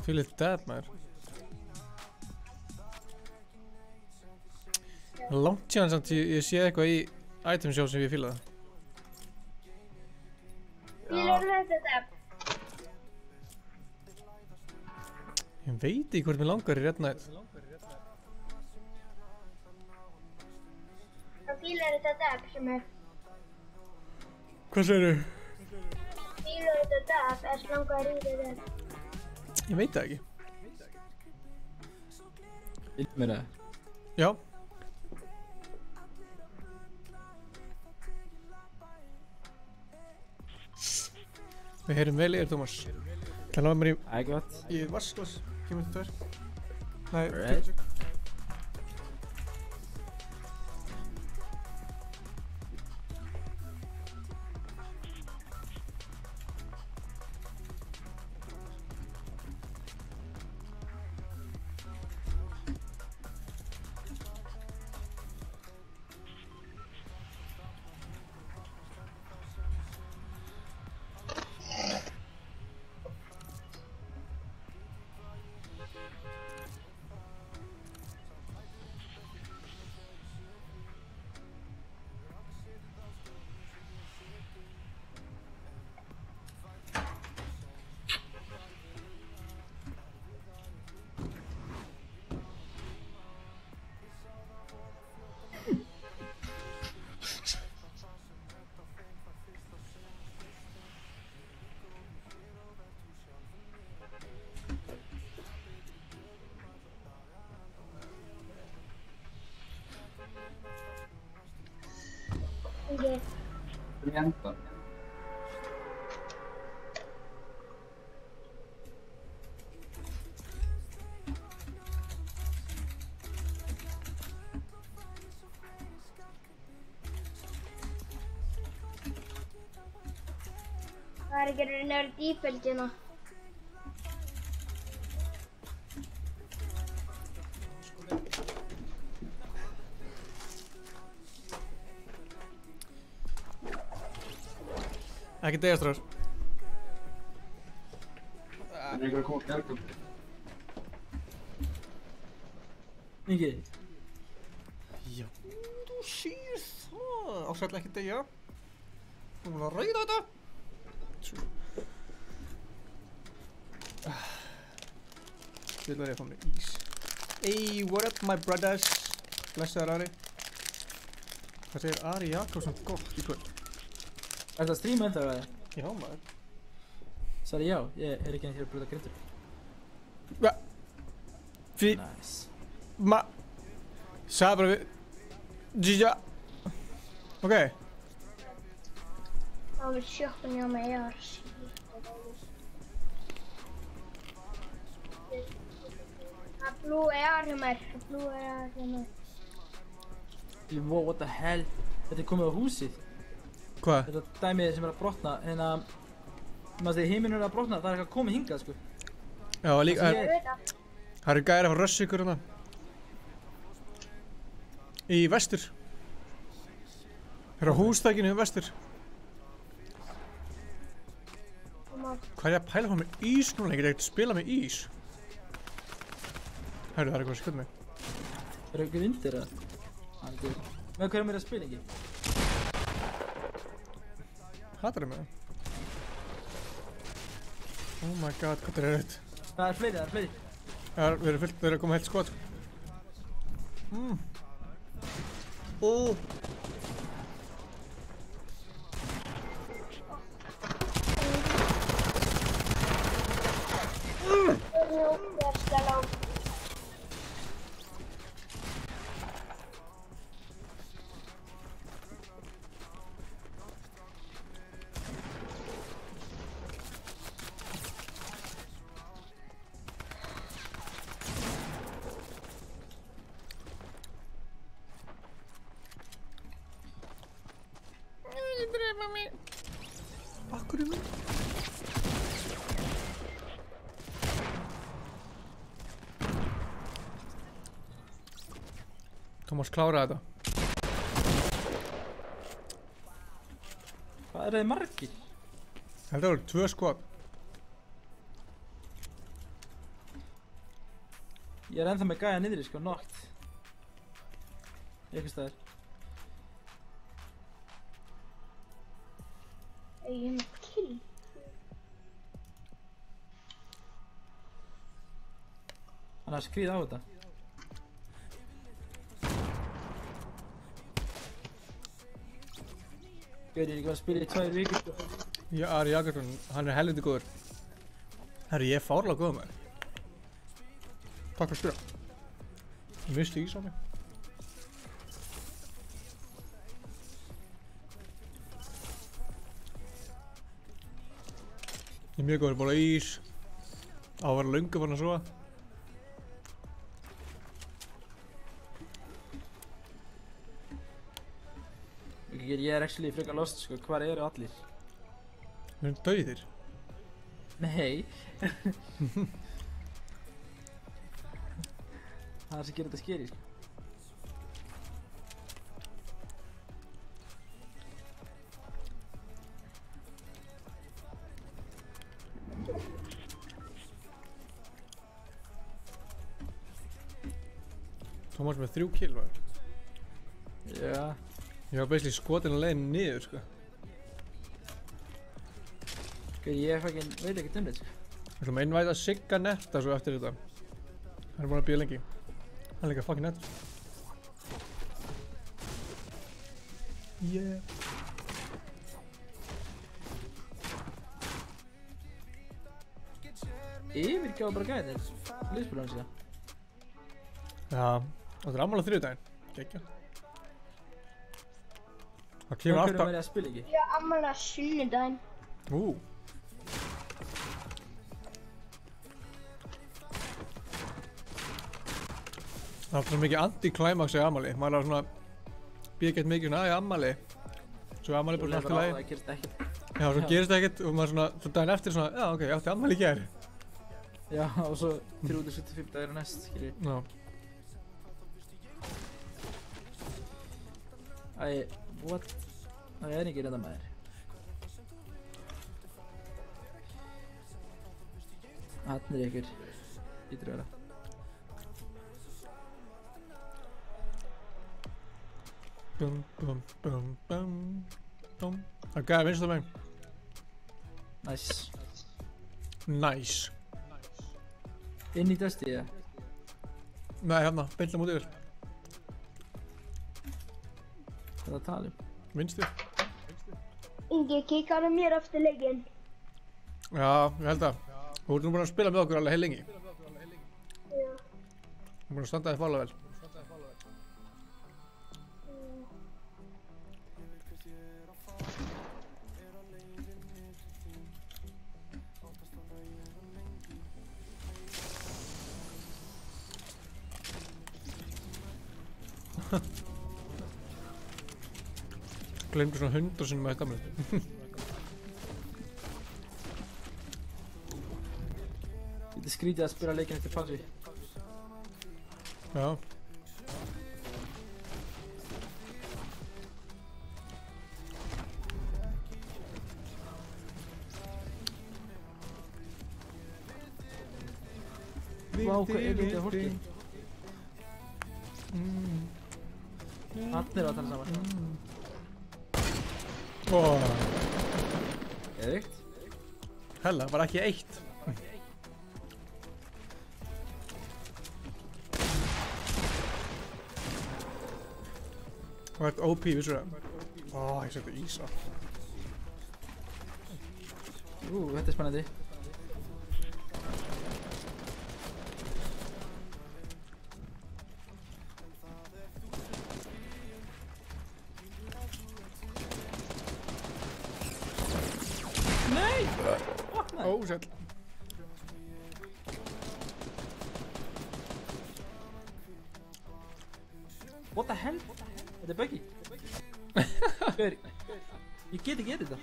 Feel it dead, maður. Langt síðan samt ég sé eitthvað í item show sem ég fílaði. Fílar þetta? Ég veit ekki hvort mér langar í Red Knight. Það fílar þetta sem er. Hvað segirðu? Fílar þetta er langar í þetta. Ég veit það ekki. Vilt mér það? Já. Við heyrum vel í þér, Tómas. Það láði mér í... Það er gott. Í vasklas. Kemur þetta þér? Nei, Alright. Vänta. Það er ekki að reyna að vera díföldina. Ekki deyja stráður. Það einhver að koma að bjarga. Ingi. Já, þú sér það. Ásætla ekki deyja. Þú múin að ræða þetta. Vil verið að fá mér ís. Hey, what up my brothers? Blessaður Ari. Hvað segir Ari Jakobsson gott í kvöld? Er það að streama þetta eða? Já maður. Sorry, já, ég er ekki hér að brúta grindur. Nice. Sagði bara við... Gíja. Ok. Það var sjoppun hjá mig, ég var síðan. Það blue AR hjá mér, Wow, what the hell? Þetta er komið á húsið. Hvað? Þetta dæmið sem er að brotna, hérna... Maður þegar heiminn er að brotna, það er eitthvað komið hingað, sko. Já, líka... Það eru gæri að fara að rössa ykkur hérna. Í vestur. Það eru á húsþækinu í vestur. Hvað er ég að pæla að fá með ís núna? Ég get ekkert að spila með ís. Hörru, það er eitthvað að skjóta mig. Það eru eitthvað vindir eða? Með hverjum er að spila ekki? Hattar það með það? Oh my god, hvað er þetta? Það er fleiri, það er fleiri. Það er fullt, það er að koma heilt skot. Akkur mig. Tómas, klára þetta. Hvað er það margir? Þetta voru 2 skot. Ég er ennþá með gæja niðri, sko, nótt. Eitthvað staðar. Ég er með kill. Hann er að skriða á þetta. Gauður, ég er ekki bara að spila í 2 vikur. Já, Ari Jakobsson, hann er helviti góður. Herri, ég er fárlega góður með þér. Takk fyrir að spila. Ég misti ís á mig. Ég er mjög góður að bóla ís. Á að vera löngu fann að sofa. Ég er actually frekar lost, sko. Hvar eru allir? Við erum dauðir. Nei. Það er sem gerir þetta skeri, sko. Tómas með 3 kill, var. Já. Ég var basically skotin að leiðin niður, sko. Sko, ég veit ekki þetta, sko. Við ætlum að innvæta Sigga netta svo eftir þetta. Hann er búinn að bíða lengi. Hann er líka fucking nett. Yeah. Yfirgjáðu bara gæðir. Liðspilur hans, já. Já, þetta er afmæli á þriðjudaginn. Gekkja. Það kemur alltaf... Hvernig verið að spila ekki? Ég á afmæli á sunnudaginn. Það er alltaf mikið anti-climax í afmæli. Maður er svona... Býð ekkert mikið svona, í afmæli. Svo er afmæli bara svona allt í lagi. Það gerist ekkert. Já, svo gerist það ekkert og maður svona, svo daginn eftir svona, já, ok, ég átti afmæli í gær. Já, og svo 375 dagar næst, skilji. Já. What? Það er ekki reynda maður. Þarna ykkur, lítur vera. Bum, bum, bum, bum, bum. Það gæði vinstra megin. Nice. Nice. Inn í dösti, eða? Nei, hérna, beint á móti yfir. Hvað er það að tala um? Vinstri. Ingi, kíkar mér eftir leikinn. Já, ég held að. Þú ert nú búinn að spila með okkur alveg heil lengi. Já. Þú ert búinn að standa þig fálega vel. Gleymdu svona 100 sinnum að þetta með. Þetta er skrítið að spila leikinn eftir PUBG. Já. Vá, hvað er þetta fólki? Allir að tala saman. Geðvikt. Hella, var ekki eitt. Það var eitt OP, vissur það? Ég seti ísa. Þetta er spennandi. Sæll. What the hell? Þetta er buggy. Ég get ekki þetta.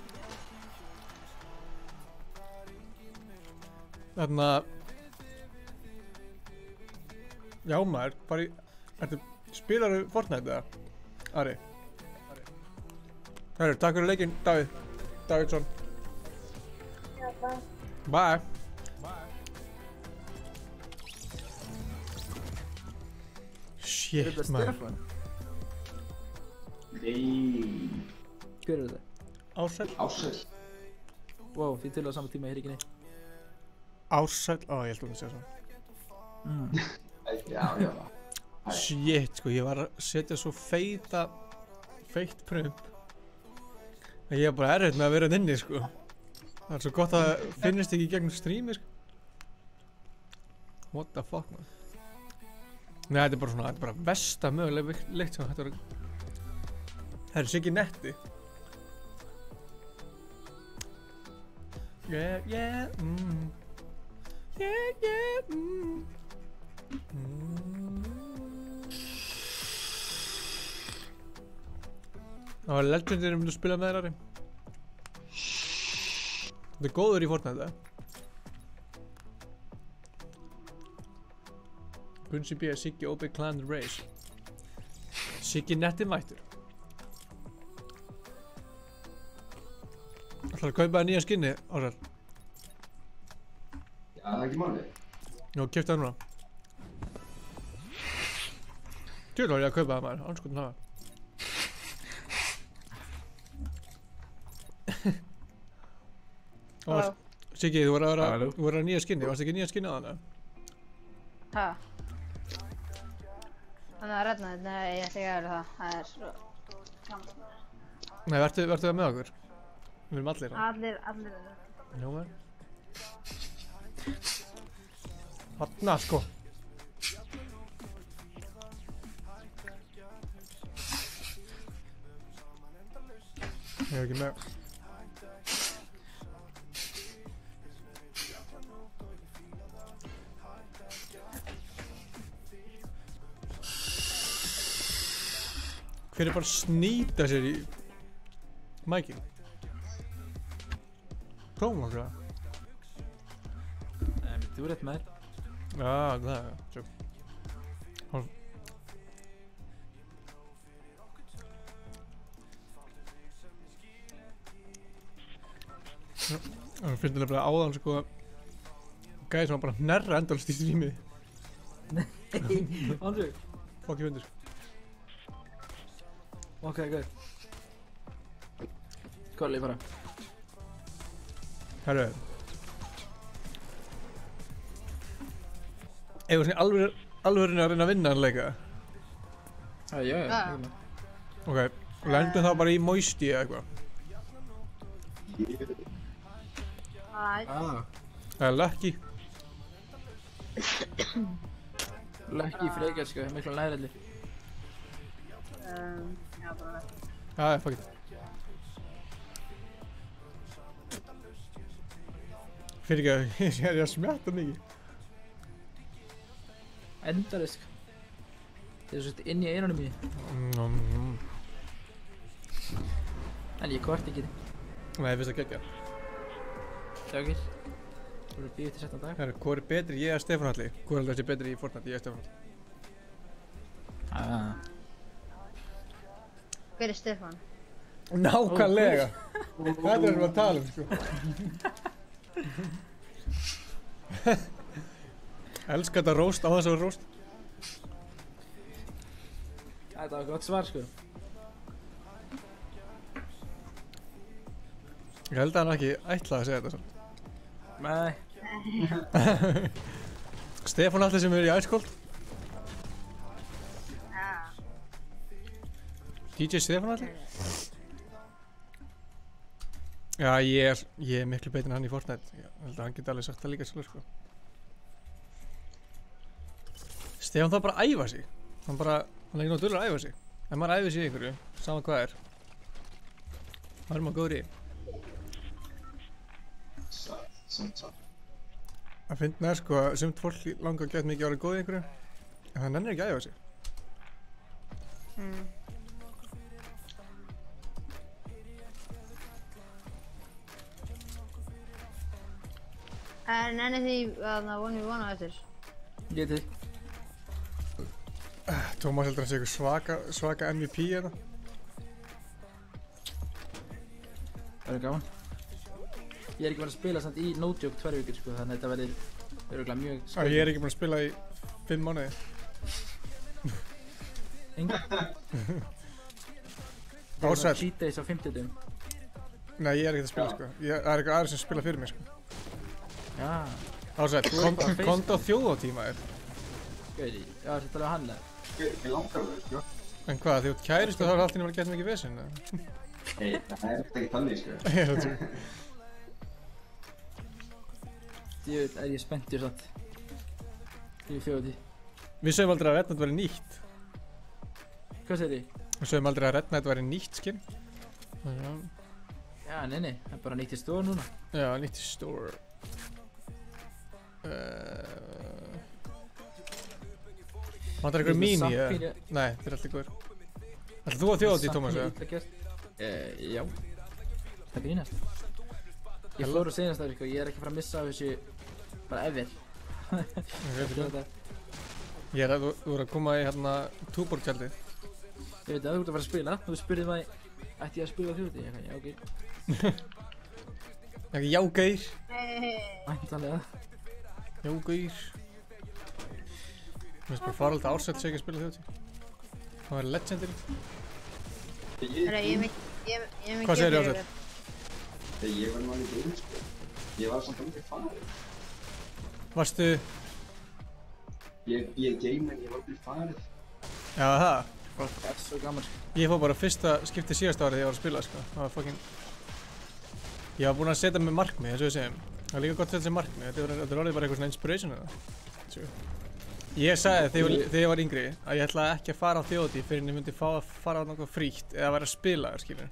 Þarna... Já maður, bara í... Spilaru Fortnite eða? Ari. Herru, takk fyrir leikinn, Davíð. Davíðsson. Já, bye. Bye. Shit, maður. Nei. Hver er þetta? Ársæll. Ársæll. Wow, þið til á sama tíma, ég heyri ekki neitt. Ársæll, ég held að það sé svona. Já. Shit, sko, ég var að setja svo feitt prump. Ég er bara erfitt með að vera inni, sko. Það er svo gott að það finnist ekki í gegnum streami, sko. What the fuck, man. Nei, þetta er bara svona, þetta er bara versta mögulega leikt sem þetta var. Það er Siggi Netti. Yeah, Það var Legendir myndi að spila með þér, Ari. Þetta er góður í Fortnite, það. Gunsi B, Siggi, OB, Clan, Race. Siggi Netti mættur. Ætlarðu að kaupa það nýja skinni, Ársæll? Já, það er ekki málið. Jó, keyptu það núna. Tjóðlega var ég að kaupa það, maður. Anskotin hafa. Siggi, þú voru að nýja skinni. Varst ekki nýja skinni á þannig? Hæ? Þannig að redna þetta, nei, ég ætla ekki að vera það. Það er svo gaman. Nei, vertu það með okkur? Við erum allir það. Allir. Jó, maður. Þarna, sko. Ég er ekki með. Hver er bara að snýta sér í mækinn? prófum okkur það? Nei, þú er rétt með þér. Já, það er tjók. Það finnst nefnilega áðan sko gæði sem var bara hnerra endalist í strímið. Nei, Andrew. Fokk ég fundur. Ok, good. Hvað er ég bara? Herru. Eða svona alvörinu að reyna að vinna hann leika? Já. Ok, lendum þá bara í Moisty eða eitthvað. Það er Lucky. Lucky frekar sko, miklu næralli. Já, bara Lucky. Já, fuck it. Fyrir ekki að ég er að smjatta mikið. Endarisk. Það er svo inn í eyrunum mínu. En ég kvart ekki þið. Nei, ég finnst það geggja. Sjákir. Þú eru bíðið til 17 dag. Herru, hvað er betri? Ég eða Stefán Halli? Hvað er alltaf betri í Fortnite? Ég eða Stefán Halli? Hver er Stefán? Nákvæmlega! Þetta er sem að tala um, sko. Elskar þetta róst á þess að vera róst. Þetta var gott svar, sko. Ég held að hann ekki ætlaði að segja þetta samt. Nei. Stefán Halli sem er í Ice Cold. DJ Stefán Halli? Já, ég er miklu betur en hann í Fortnite. Ég held að hann geti alveg sagt það líka sjálfur, sko. Stefán þarf bara að æfa sig. Hann er ekki náttúrulega dulur að æfa sig. Ef maður æfir sig í einhverju, saman hvað er. Það er maður góður í. Satt. Það finna sko að sumt fólk langar að geta mikið að vera góð í einhverju, en það nennir ekki að æfa sig. Nennir því að það vonum við vona á þessir? Getið. Tómas heldur að hann sé eitthvað svaka MVP hérna. Það er gaman. Ég er ekki búinn að spila samt í no joke 2 vikur, sko, þannig að þetta verður örugglega mjög spennandi. Ég er ekki búinn að spila í 5 mánuði. Enga? Ásæll. Það er cheat days á 50 dagum. Nei, ég er ekki að spila, sko. Það er eitthvað aðri sem spila fyrir mig, sko. Já. Ásæll, komdu á þjóðatíma þér. Gauði, já, þetta er alveg hann, eða? Ég langar það, sko. En hvað, því þú kærist og þá er alltaf verið að geta mikið vesen, eða? Nei, það er ekki þannig, sko. Ég er spenntur satt. Ég er þjóðatíð. Við sögum aldrei að Red Knight væri nýtt. Hvað segir þið? Við sögum aldrei að Red Knight væri nýtt skinn. Já, nei, það er bara nýtt í stór núna. Já, nýtt í stór. Vantar einhver mini, eða? Nei, þetta er alltaf góður. Ætlar þú að þjóðatíð, Tómas, eða? Já. Það grínast. Ég fór úr seinast ári, sko, ég er ekki að fara að missa af þessu bara ever. Þú er að koma í hérna túborg-tjaldið. Ég veit að þú ert að fara að spila. Þú spurðið mig, ætti ég að spila þjóðatíð? Ég já, ok. Ekki já, gauð. Væntanlega. Já, gauð. Mér finnst bara faraldið Ársæll sé ekki að spila þjóðatíð. Það var legendary. Hvað segir þið, Ársæll? Ég var náttúrulega ekki inn, sko. Ég var samt alveg farið. Varstu? Ég game en ég var alveg farið. Já, það? Það er svo gaman, sko. Ég fór bara fyrsta skiptið síðasta árið þegar ég var að spila, sko. Það var fucking... Ég var búinn að setja mig markmið, eins og við segjum. Það er líka gott að setja sig markmið. Þetta er orðið bara eitthvað svona inspiration eða. Ég sagði þegar ég var yngri að ég ætlaði ekki að fara á þjóðatíð fyrir en ég myndi fá að fara á nokkuð frítt eða vera að spila, skilur.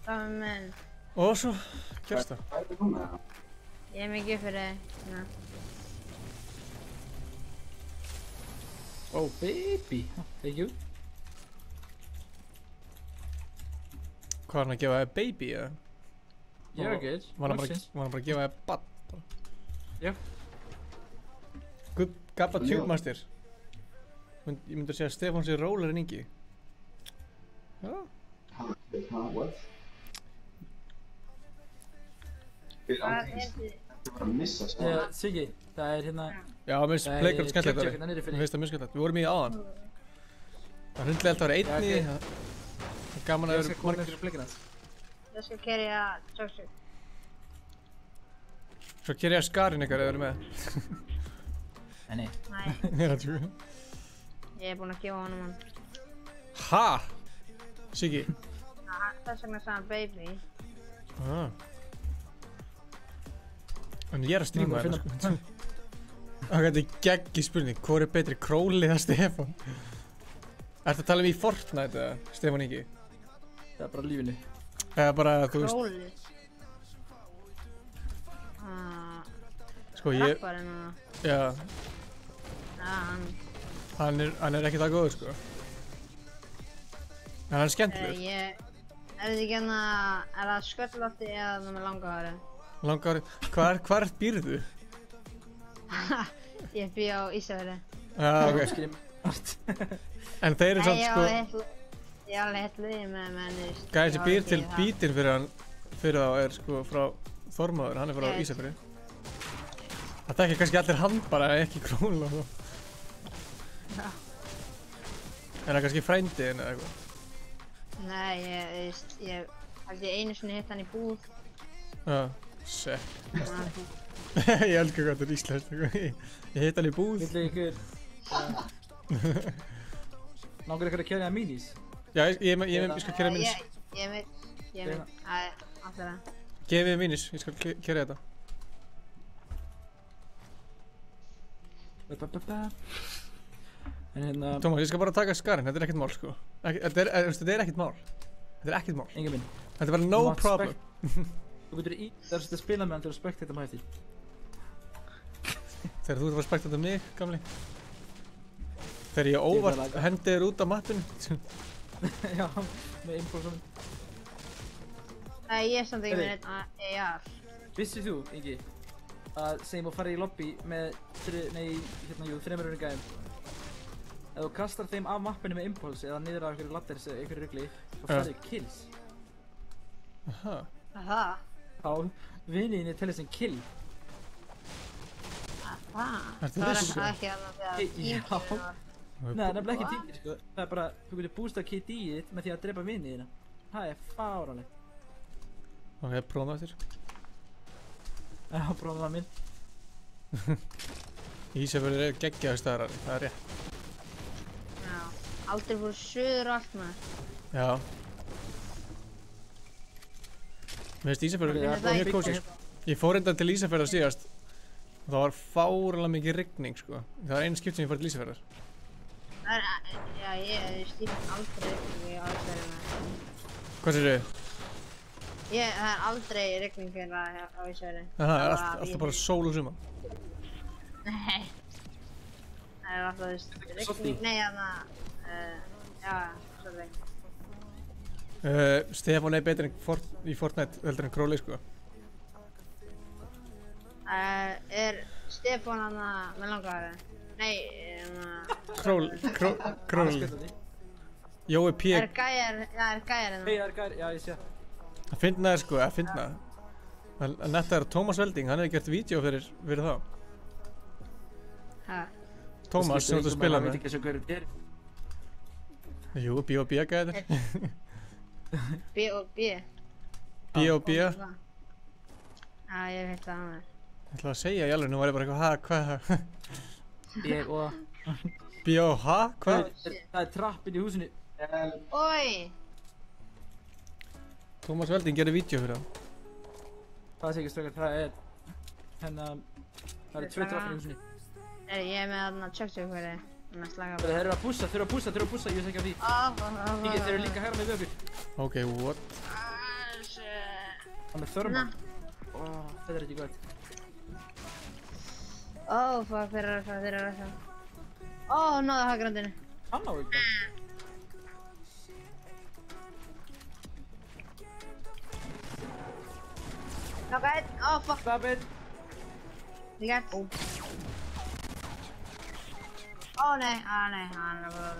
Amen. Og svo gerst það. Ég er mikið fyrir þig. Oh baby, thank you. Hvað var hann að gefa þér baby, eða? You're good. Var hann bara að gefa þér bann? Já. Gabba tjúpmastir. Ég myndi að segja að Stefán sé rólar en Ingi. Já. What? Þú var að missa spara. Siggi, það er hérna... Já, mér finnst playground skemmtilegt þar. Mér finnst það mjög skemmtilegt. Við vorum í áðan. Það er hundlega að vera einni. Það er gaman að vera margir. Ég skal kerja Joksug. Svo kerja Skarin ykkar eða eru með. Nei. Nei. Já, true. Ég er búinn að gefa honum hann. Ha? Siggi? Þess vegna sagði hann baby. En ég er að stríma hérna sko. Þetta er geggi spurning. Hvor er betri, Króli eða Stefán? Ertu að tala um í Fortnite eða Stefán Ingi? Það er bara lífinu. Eða bara, þú veist... Króli? Sko ég... Rapparinn eða? Já. Já, hann er ekki það góður sko. En hann er skemmtilegur. Er þetta ekki hérna... Er það sköllótti eða það með langa hári? Langa hári? Hvar býrðu? Ég bý á Ísafirði. Já, ok. En þeir eru samt sko... Ég er alveg heitt liðið með henni. Gæði sem býr til bítinn fyrir þá er sko frá Þormóður, hann er frá Ísafirði. Það þekkir kannski allir hann bara, ekki Króli og svo. Já. Er það kannski frændiðin eða eitthvað? Nei, ég held ég einu sinni hitt hann í búð. Já, shit. Ég elskar hvað þetta er íslenskt. Ég hitt hann í búð. Villu ykkur... Langar ykkur að kerja minis? Já, ég skal kerja minis. Ég veit, alltaf það. Gefið mér minis, ég skal kerja þetta. Tómas, ég skal bara taka Skarin, þetta er ekkert mál sko. Þetta er ekkert mál. Þetta er ekkert mál. Engin minn. Þetta er bara no problem. Þú getur það er að spila með hann til að spekta þetta mætti. Þegar þú ert að fara spekta þetta mig, gamli. Þegar ég óvart hendi þér út af mappinu. Já, með impulsum. Nei, ég er samt ekki með neitt AR. Vissir þú, Ingi, að segjum að fara í lobby með þremur gæðum. Ef þú kastar þeim af mappinu með impuls eða niður af einhverju ladders eða einhverju rugli, þá færðu kills. Aha. Aha? Þá vinniðinni tellir sem kill. Aha. Ertu Það viss? er ekki alveg þegar Já. Nei, nefnilega ekki tímir sko. Það er bara, þú getur boostað KD-ið með því að drepa vinniðina. Það er fáránlegt. Ok, prófum það eftir. Já, prófum það minn. Ísafjörður er geggjaður staðar, það er rétt. Já, aldrei fór suður og allt maður. Já. Mér finnst Ísafjörður mjög kósí sko. Ég fór enda til Ísafjörðar síðast og það var fáránlega mikið rigning sko. Það var einu skipt sem ég fór til Ísafjörðar. Já, ég stýrði aldrei rigningu á Ísafjörðina. Hvað sér þau? Það er aldrei rigning hérna á Ísafjörði. Það er alltaf bara sól og sumar. Nei. Það er alltaf rigning, nei þarna, já, svolítið. Stefán er betur í Fortnite heldur en Króli sko. Er Stefán hana með langahári? Nei, Króli. Jói P. Það er gæjar hérna. Hei, það er gæjar, já ég sé það. Að finna það sko, að finna það. Að netta er Tómas Velding, hann hefði gert vídeo fyrir þá. Hæ? Tómas sem þú ert að spila með. Það veit ekki svo hverju þetta er. Jú, B.O.B. gæðir. B.O.B. B.O.B. Já, ég veit það hann er. Ég ætla að segja í alveg, nú var ég bara eitthvað, hvað? B.O. B.O. Hvað? Það er trappin í húsinu. Oi! Tómas Velding gerði vídeo fyrir það. Það sé ekki stökar, það er það eru 2 trappin í húsinu. Ég er með þarna tjöktsöku fyrir þig. Þeir eru að pússa, ég veist ekki af því. Þeir eru líka hægra með vögur. Ok, what? Hann er Thurman. Þetta er ekki gott. Fuck, þeir eru að rasa. Náðu haggrandinu. Hann á ekki. Knock it. Oh fuck. Stop it. Ég get. Ó nei, hann er bara...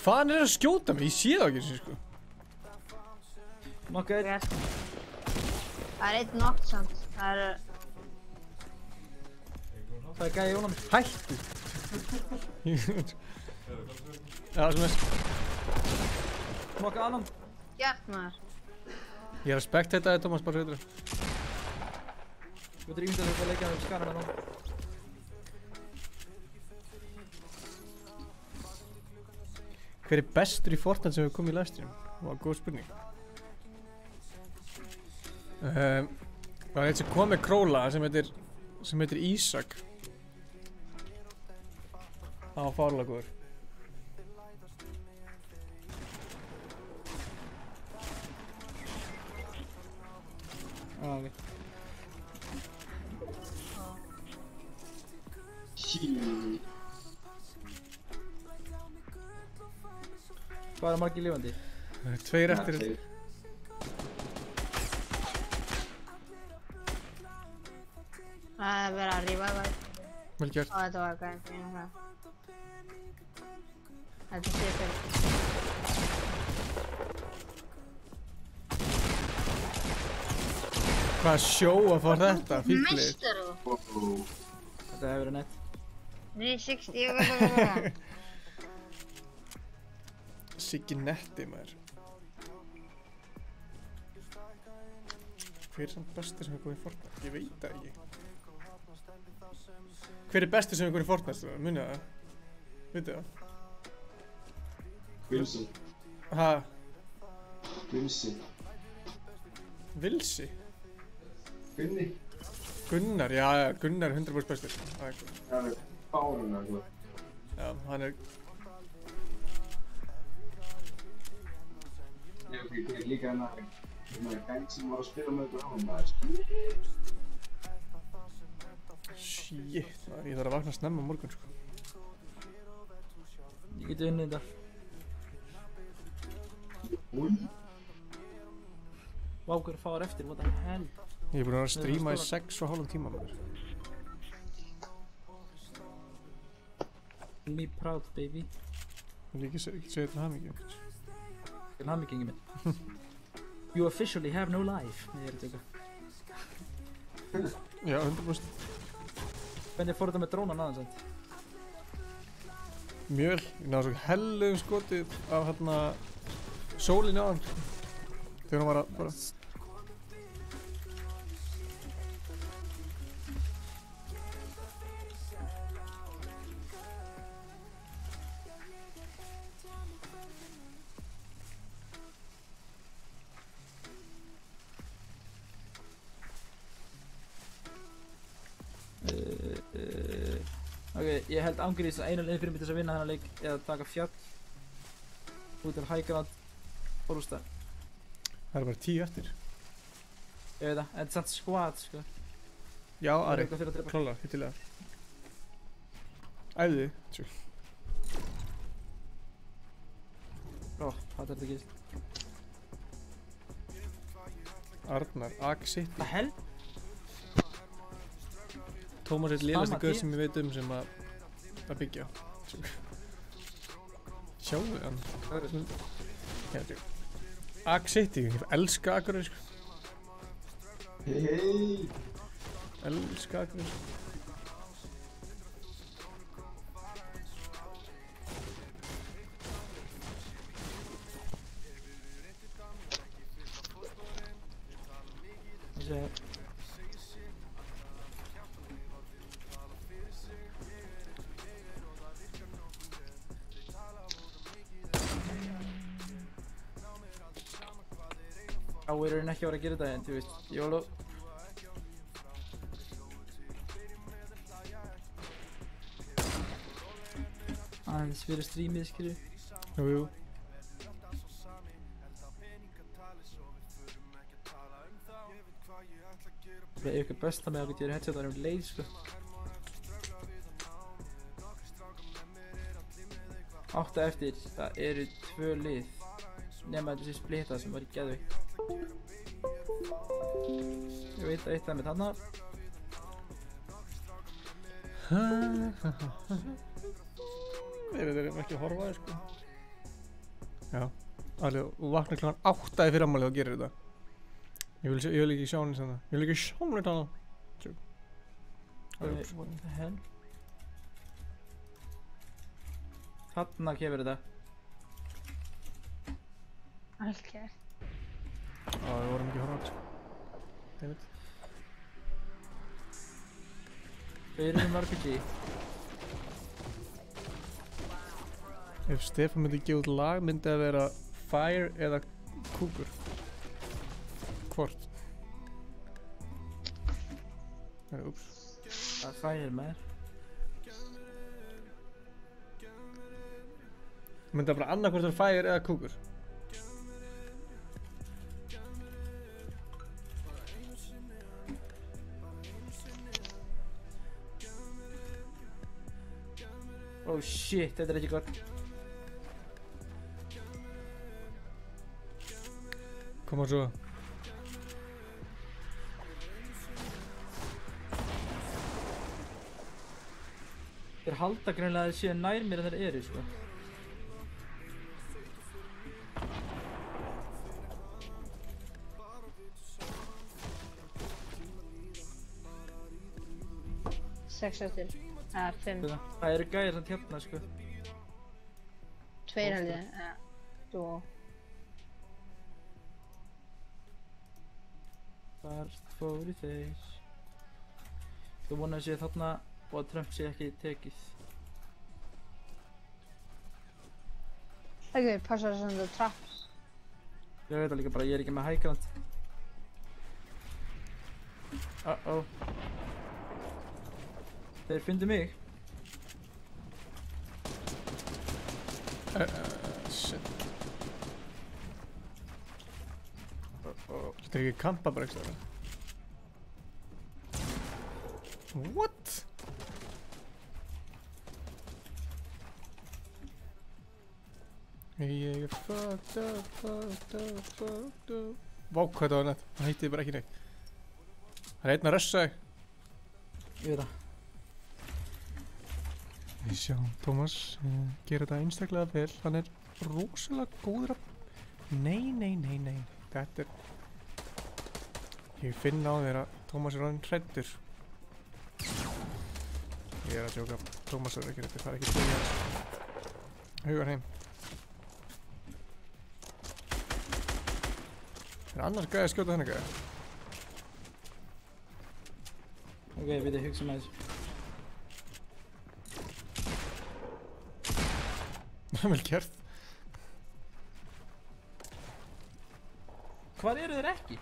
Hvaðan er að skjóta mig? Ég sé það ekki sko. Knock it. Það er einn knocked samt. Það er gæði í ónum. Hættu. Já, sem er. Knocka annan. Gert maður. Ég er að spectata þig, Thomas, bara hlutur. Þú veitur ímyndað þetta að leika með skarna með nú. Hver er bestur í Fortnite sem hefur komið í livestream? Það var góð spurning. Það er eitt sem kom með króla sem heitir Ísak. Það var fárlega góður. Ok. Hvað er margir lifandi? Það er 2 eftir. Það er verið að rífa það. Vel gert. Ó, þetta var gæðin fyrir það. Þetta sé fyrir. Hvað sjóa fór þetta? Fíflið. Meistari. Þetta hefur verið nett. 960 og hvað. Siggi netti maður. Hver er samt bestur sem hefur komið í Fortnite? Ég veit það ekki. Hver er bestur sem hefur komið í Fortnite? Munið það? Vitið það? Vilsi. Ha? Vilsi. Vilsi? Gunni. Gunnar, já, Gunnar er 100% bestur. Það er báruna, sko. Já, hann er... Ég er líka hérna gæn sem var að spila með þetta á maður. Shit, maður, ég þarf að vakna snemma á morgun, sko. Ég geti unnið þetta. Vá, hver fáar eftir, what the hell? Ég er búinn að vera að stríma í 6,5 tíma, maður. Me proud, baby. Ég vil ekki segja til hamingju. Til hamingju, Ingi minn. You officially have no life. Nei, ég er að tjóka. Já, 100%. Hvernig fór þetta með drónan aðeins þetta? Mjög vel. Ég náðu svo helluðum skotið af hérna sólinni á hann. Þegar hún var að bara... Ok, ég held ángurís að einu leið fyrir mig til þess að vinna þennan leik eða taka fjall út til high ground og rústa. Það er bara 10 eftir. Ég veit það, en þetta er samt squad, sko. Já, Ari, klála, hittilega. Æfðu þið, tjú. Ó, hvað er þetta gist? Arnar, Ag City. Hvað held? Tómas er lélasti gaur sem ég veit sem að byggja. Sjáðu hann. Hvað er þetta? Ag City, ég elska Akureyri, sko. Hei! Elska Akureyri. Á, er hann ekki að vera að gera þetta en, þú veist, YOLO. Aðeins fyrir streamið, skilju. Jú, jú. Það er eitthvað besta með að geta headsetar leið, sko. 8 eftir, það eru 2 lið. Nema þetta sé splitta sem var í geðveikt. Ég veit að eitt af mitt hana. Við erum ekki að horfa á þér sko. Já, alveg, þú vaknar klokkan 8 í fyrramálið og gerir þetta. Ég vil ekki sjá henni svona. Ég vil ekki sjá henni þannig. What the hell? Þarna kemur þetta. Algjör. Já, við vorum ekki að horfa á þetta sko. David. Við erum RPG. Ef Stefán myndi gefa út lag myndi það vera Fire eða Cougar. Hvort? Úps. Það er Fire maður. Myndi það bara annarkvort vera Fire eða Cougar? Oh shit, þetta er ekki gott. Koma svo. Þeir halda greinilega að þeir séu nær mér en þeir eru, sko. Sex eftir. Fimm. Það eru gæðir samt hérna, sko. Tveir held ég. Þú. Hvert fóru þeir? Þú vona að sé þarna og að Trump sé ekki tekið. Ok, passa þess að það er traps. Ég veit það líka bara, ég er ekki með high ground. Uh-oh. Þeir fyndu mig. Shit. Þetta er ekki kampa bara ekki það. What? Ég er fucked up. Vá, hvað þetta var nett. Það hætti bara ekki neitt. Það er einn að rössa þig. Ég veit það. Við sjáum Tómas gera þetta einstaklega vel. Hann er rosalega góður að... Nei. Þetta er... Ég finn á þér að Tómas er orðinn hræddur. Ég er að djóka. Tómas er ekki hræddur. Það er ekki til þess. Hugar heim. Það er annars gæði að skjóta henni gæði. Ok, við þið hugsa með þessu. Það er vel gert. Hvar eru þeir ekki?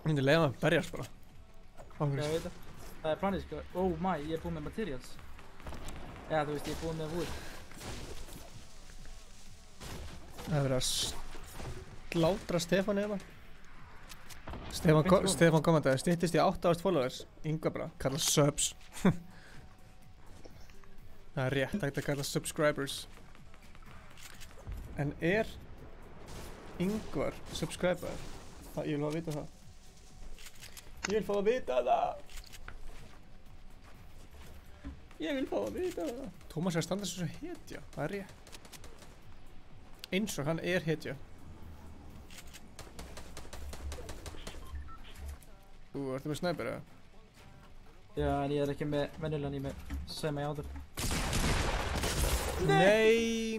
Ég myndi leiða maður að berjast bara. Já, ég veit það. Það er planið, sko. Oh my, ég er búinn með materials. Já, þú veist, ég er búinn með wood. Það er verið að slátra Stefán eða. Stefán kommentaði, styttist í 8.000 followers. Yngvar bara, kalla subs. Það er rétt, það er að kalla subscribers. En er Yngvar subscriber? Ég vil fá að vita það. Ég vil fá að vita það. Tómas er að standa svo hetja, það er rétt. Eins og hann er hetja. Ertu með snæper eða? Já, en ég er ekki með venjulegan, ég er með semi-auto. Nei.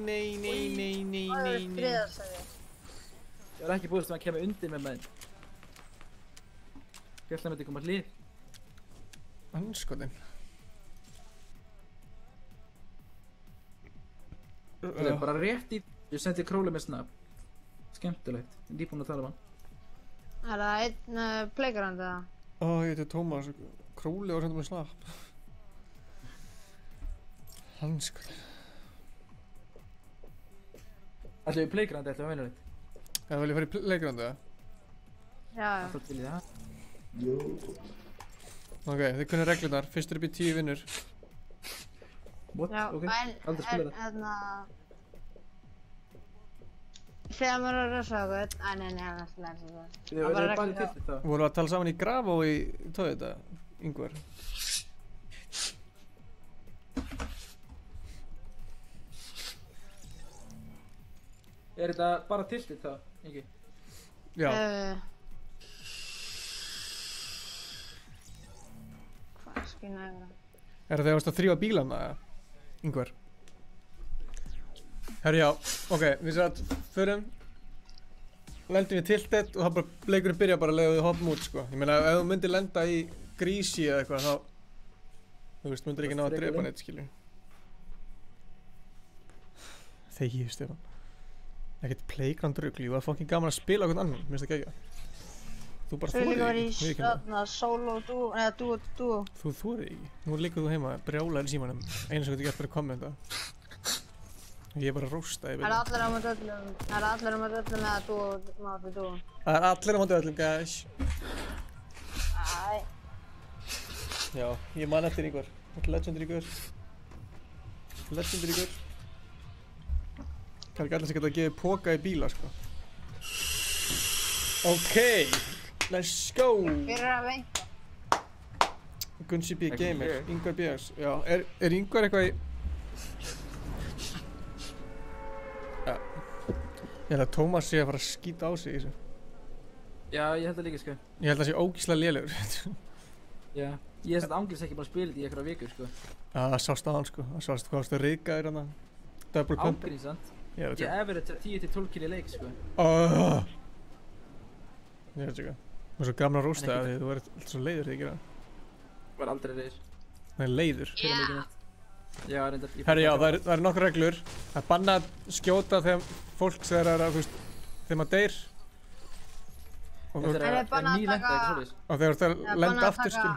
Ég er ekki búist að hann kemur undir með menn. Ég ætla að þetta koma hlið. Anskotin. Það er bara rétt í... Ég sendi Króli með snab. Skemmtilegt. Ég er nýbúinn að tala um hann. Er það einn playground eða? Ég heiti Tómas. Króli var sendið með snab. Anskotin. Ætlum við playground eða ætlum við venjulegt? Það vil ég fara í playground eða? Já. Alltaf til í það. Jú. Ok, þið kunnið reglunar. Fyrstur upp í 10 vinnur. What? Já, Ok. Aldrei spila það. Segja mér að rösa okkur. Nei, annars læri ég það. Þið verður bara tiltið þá. Vorum við að tala saman í Grafó í Toyota, Ingvar? Er þetta bara tiltið þá, Ingi? Já. Hvað skynna yfir það? Er það þegar þú varst að þrífa bílana, Ingvar? Herri, já, ok, við sér að förum, lendum við tiltið og það bara leikurinn byrja bara að leiða við hoppum út, sko. Ég meina, ef þú myndir lenda í grísi eða eitthvað, þá, þú veist, myndir ekki ná að drepa neitt, skilju. Þegið, Stefán. Ekkert playground rugl, ég var fucking gaman að spila okkur annan, minnst það gegja. Þú bara þórið ekki, solo og dúo, eða dúo og dúo. Þú þórið ekki, nú líka þú heima, brjálaðir í símanum, einu sem þú gett fyrir að kommenta. Ég er bara að rósta yfir það. Það er allir á móti öllum eða dúo móti dúo? Það er allir á móti öllum, guys. Æ. Já, ég man eftir Ingvar. Legendary ykkur. Legendary ykkur. Það er ekki allir sem geta að gefa póka í bíla, sko. Ok, let's go! Hver að veita? Gunsi B. Gamer, Ingvar BX. Já, er Ingvar eitthvað í... Já. Ég held að Tómas sé að fara að skýta á sig í þessu. Já, ég held það líka, sko. Ég held að það sé ógeðslega lélegur. Já, ég hef sett ángils ekki bara spilið í einhverja vikur, sko. Já, það sást á hann, sko. Það sást hvað varstu rykaður hana. Double pump. Ángils, sant? Ég average 10-12 kill í leik, sko. Ég veit ekki. Þú er svo gaman að rústa það því þú verður alltaf svo leiður þegar ég gera það. Var aldrei leiður. Það er leiður. Já, reyndar. Herri, já, það eru nokkur reglur. Það er bannað að skjóta þegar fólk þegar það er að, þú veist, þegar maður deyr. Það er bannað að taka... Og þegar það lenda aftur, skil.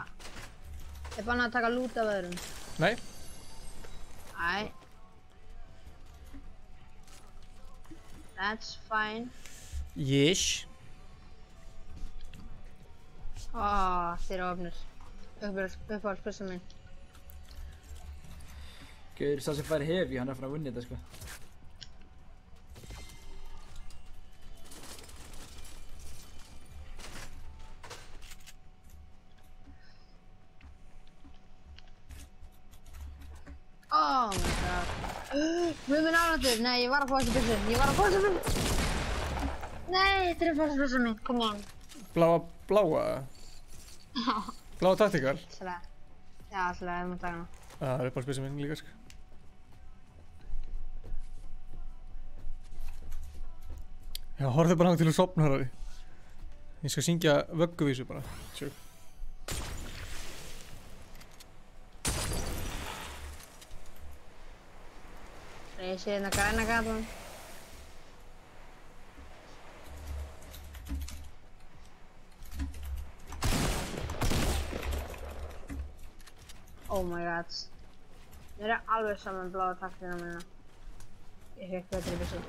Það er bannað að taka lút af öðrum. Nei. Æ. That's fine. Yes. Þeir eru ofnir. Uppáhaldsbyssan minn. Gauður, sá sem fær hefi, hann er frá að vinna þetta, sko. Oh my god. Við minn ánáttur. Nei, ég var að fá þessi byssu. Nei, þetta er uppáhaldsbyssan minn. Come on. Bláa? Já. Bláa taktikal? Já, alltaf, ég má taka hana. Það er uppáhaldsbyssan minn líka, sko. Já, horfðu bara hang til að sopna harari. Ég skal syngja vögguvísu bara. Sjö. Ég sé hérna græna gatan. Oh my god. Mér er alveg saman bláa taktina mína. Ég fekk betri byssu.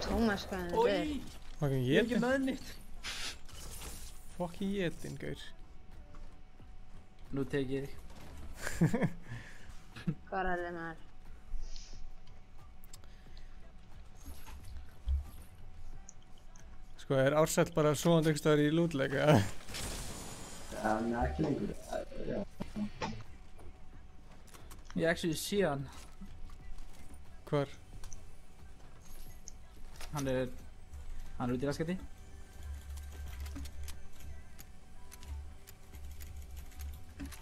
Tómas, hvað er þetta? Fucking Ég er ekki jetin. með nýtt. Fucking jetin, gaur. Nú tek ég þig. Hvað er þetta maður? Sko, er Ársæll bara svoandi einhvers staðar í lútleik, eða? Já, nei, ekki lengur. Já. Ég actually sé hann. Hvar? Hann er út í raskati.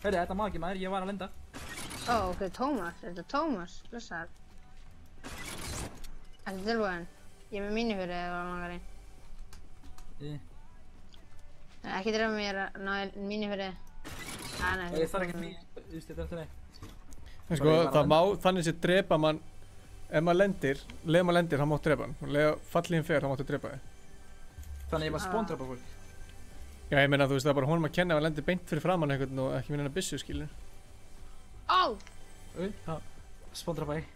Hörru, þetta má ekki maður, ég var að lenda. Ok, Tómas, er þetta Tómas? Blessaður. Ertu tilbúinn? Ég er með mínu fyrir eða hvað langar í. Ekki drefa mér að ná mínu fyrir. Ég þarf ekkert mínu, þú veist þetta eftir mig. Sko, það má þannig sé drepa mann ef maður lendir, leið maður lendir, þá máttu drepa hann. Leið fallíðin fer, þá máttu drepa þig. Þannig ég var spóndrapa fólk. Já, ég meina, þú veist, það er bara honum að kenna ef hann lendir beint fyrir framann einhvern og ekki minna byssu, skilur. Á! Já, spóndrapa ég.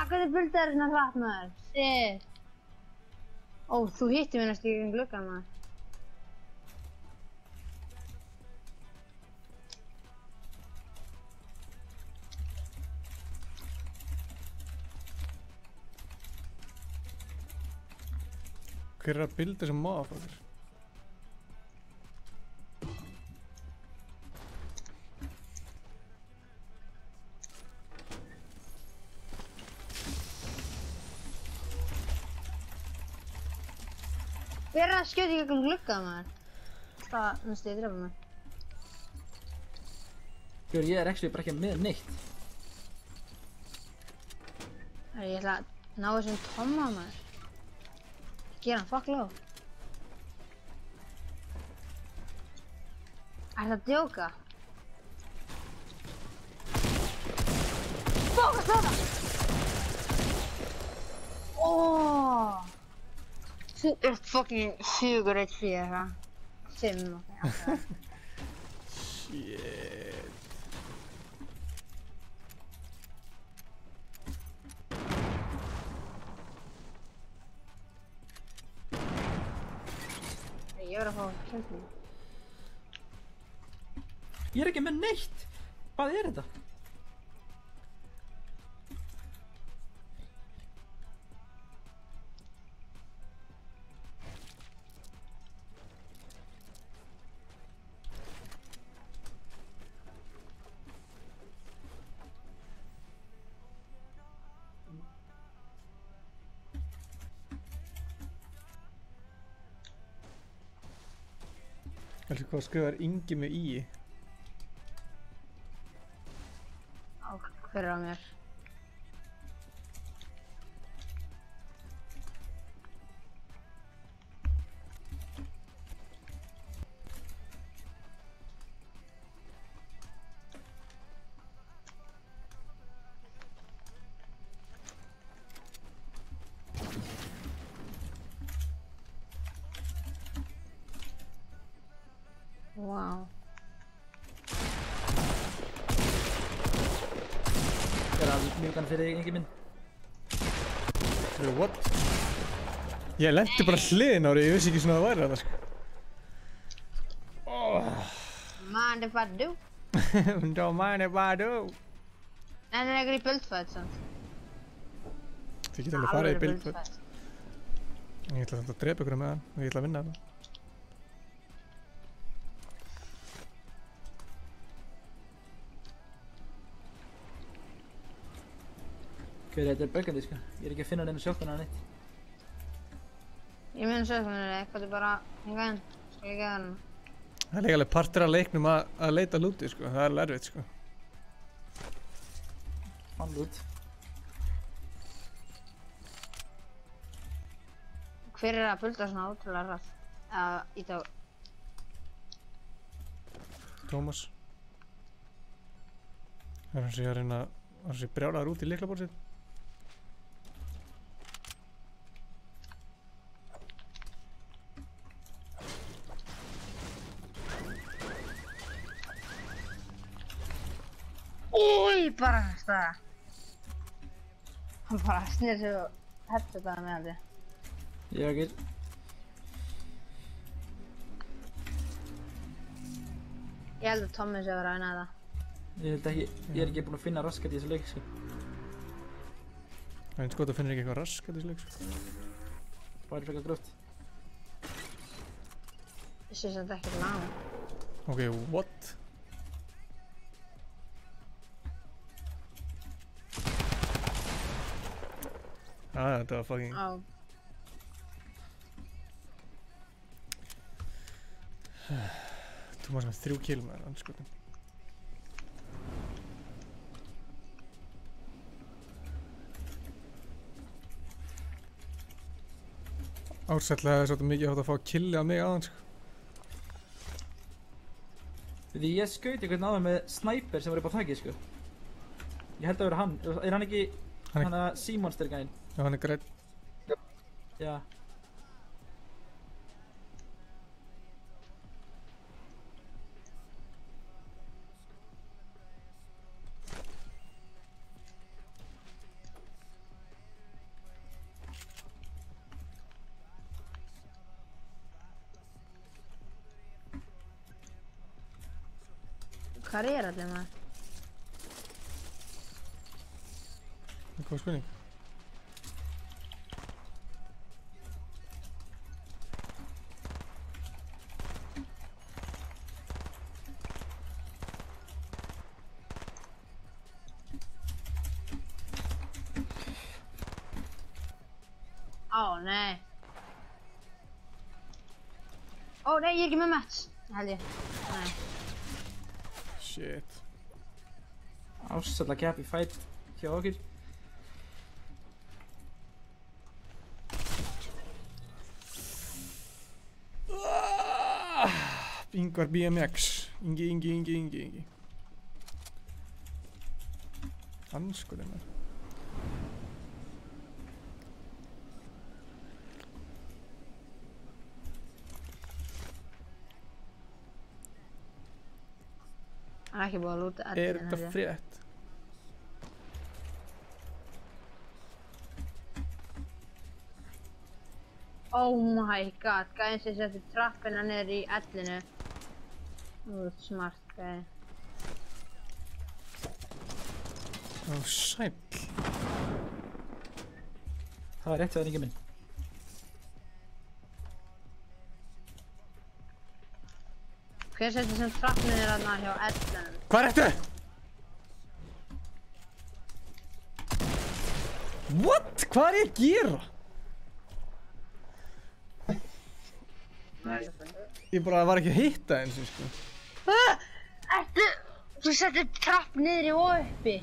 Hvernig bultar er svona hratt maður? Shit. Ó, þú hittir mér næstu í gluggan maður. Hver er að bilda sem motherfucker? Hver er að skjóta í gegnum glugga maður? Það næstu ég drepa mig. Björn, ég er actually bara ekki með neitt. Ég ætla að ná þessum Tomma maður. Gera hann fuck low. Ætla að djóka. Fuck, hvað það? Óóóó. Þú ert fucking 4 HP eitthvað. 5 okkar. Shit. Ég verð að fá kempi. Ég er ekki með neitt. Hvað er þetta? Heldur hvað skrifar Ingi með í? Á, hver er á mér? Wow. Það er mjúkan fyrir þig, Ingi minn. What? Ég lenti bara hliðin ári, ég vissi ekki svona að það væri þetta sko. Mind if I do? Don't mind if I do. Nei, það er ekki í buildfight samt. Þið geta alveg farið í buildfight. Ég ætla samt að drepa ykkur með hann og ég ætla að vinna þetta. Hver þetta er böggandi sko, ég er ekki að finna neina sjálftan að neitt. Ég mun sjálftan að eitthvað er bara hingað inn, skal ég geða hann. Það er líka alveg partur af leiknum að leita lúti sko, það er alveg erfitt sko. Fann lút. Hver er að bulta svona ótrúlega rætt? Í dag. Tómas. Það er hans ég að reyna, hans ég brjálaður út í lyklaborðið sitt. Úi, bara það. Hann bara snýr sig og headshotaði mig aldrei. Ég ekki. Ég held að Tommi sé að vera að vinna þetta. Ég held ekki, ég er ekki búinn að finna raskat í þessu leik sko. Það er eins gott að finna ekki eitthvað raskat í þessu leik sko. Bara frekar gróft. Ég sé samt ekkert með hann. Ok, what? Þetta var fucking... Á. Tómas með 3 kill maður, andskotin. Ársætlega hefði svolítið mikið átt að fá killi á mig aðan, sko. Því ég skaut einhvern aðeins með snæper sem var upp á þakki, sko. Ég held að vera hann. Er hann ekki... Hann að Símonster gæinn? Já, hann er greitt. Já. Hvar er allir maður? Það er góð spurning. Ó, nei. Ó, nei, ég er ekki með match. Held ég. Nei. Shit. Ársætla cap í fight hjá okkur. Ingvar BMX. Ingi. Andskotin maður. Hann er ekki búið að lúta allir. Er þetta frétt? Oh my god, gæðin sem setur trappina niður í ellinu. Þú ert smart, gæði. Ó, sæll. Það var rétt hjá þér, Ingi minn. Hver setur sem trappinu niður þarna hjá ellinu? Hvað ertu? What? Hvað er ég að gera? Ég bara var ekki að hitta eins og sko. Ertu... Þú setur trapp niður og uppi.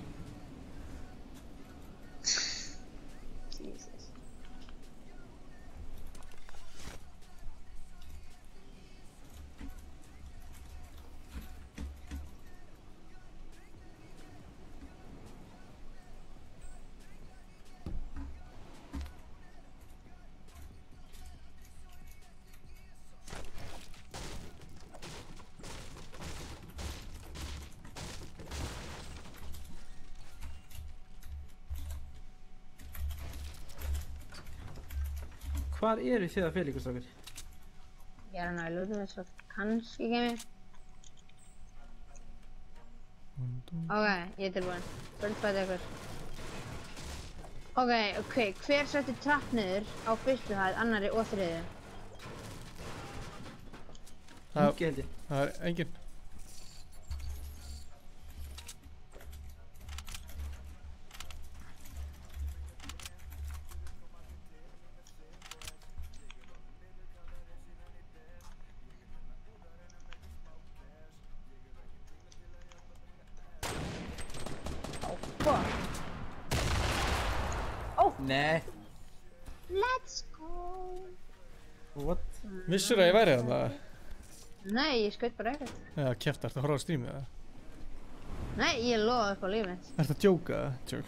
Jesus. Hvar eru þið að fela ykkur, strákar? Ég er hann að lúta með svo kannski kemur. Ok, ég er tilbúinn. Fullfæði ykkur. Ok, hver setur trapp niður á fyrstu hæð, annari og þriðju? Ingi held ég. Það er enginn. Nei. Let's go. What? Vissur að ég væri þarna? Nei, ég skaut bara eitthvað. Já, kjæft, ertu að horfa á streamið það? Nei, ég loða upp á lífið mitt. Ertu að djóka það? Tjók.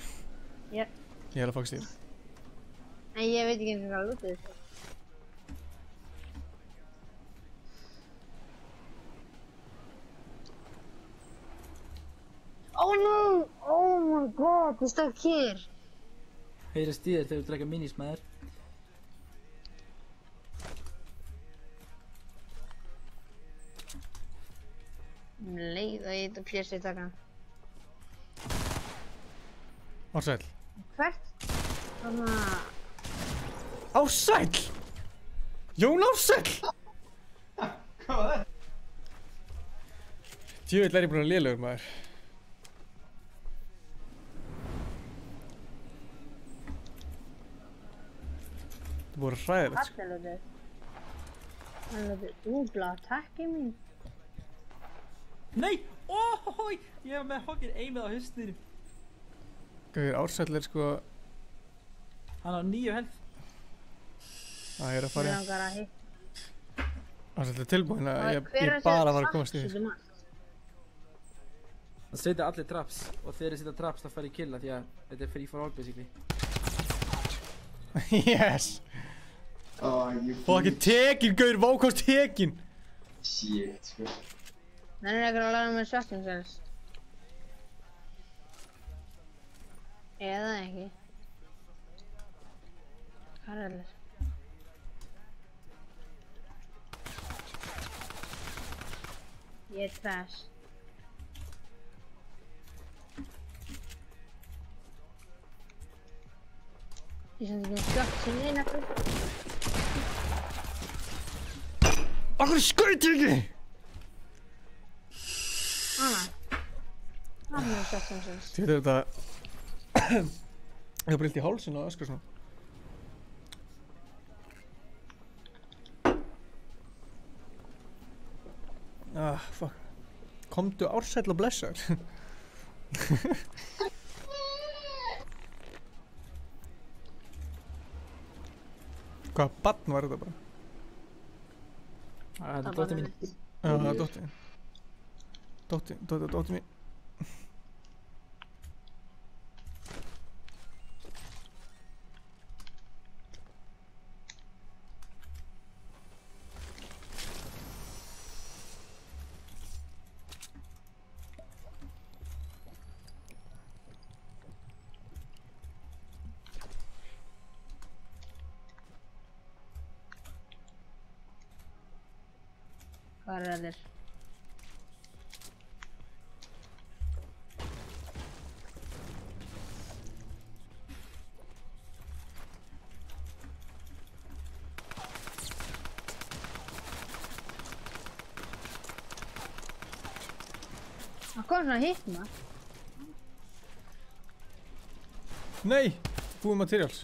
Já. Ég er að fokst þér. Nei, ég veit ekki eins og hvað lútið þessu. Oh no! Oh my god, þú stakk hér. Heyrast í þér þegar þú drekka minis með þér. Leið og ég þetta pjörsi taka. Ársæll. Hvert? Þannig að... Ársæll! Jón Ársæll! Hvað var það? Djöfull er ég búinn að lélegur maður. Þetta er búið hræðilegt, sko. Hallelúti. Hallelúti. Úbla, takki mín. Nei! Óhói! Ég var með hokkinn aimið á haustinu. Gauður, Ársæll er sko... Hann á 9 health. Það er að fara í. Mér langar að hitta. Ársæll er tilbúinn að ég bara var að komast í því. Það setja allir traps og þegar ég setja traps þá fær ég killa því að þetta er free for all basically. Yes! Fucking tekin, Gauður, vákvást tekin! Shit, sko. Þannig er ekki að læra með shotgun shells. Eða ekki. Hvað er allir? Ég er trash. Ég sem ekki skjótt sem eina fyrir. Akkur skaut ég ekki? Anna. Það er mjög shotgun shells. Þú veit þetta... Ég hef bara illt í hálsinn og öskar svona. Ah, fuck. Komdu Ársæll og blessaður. Hvaða barn var þetta bara? Það er dóttir mín. Já, það er dóttir mín. Dóttir mín. Hvað er allir? Það kom svona hitt maður. Nei! Búið materials.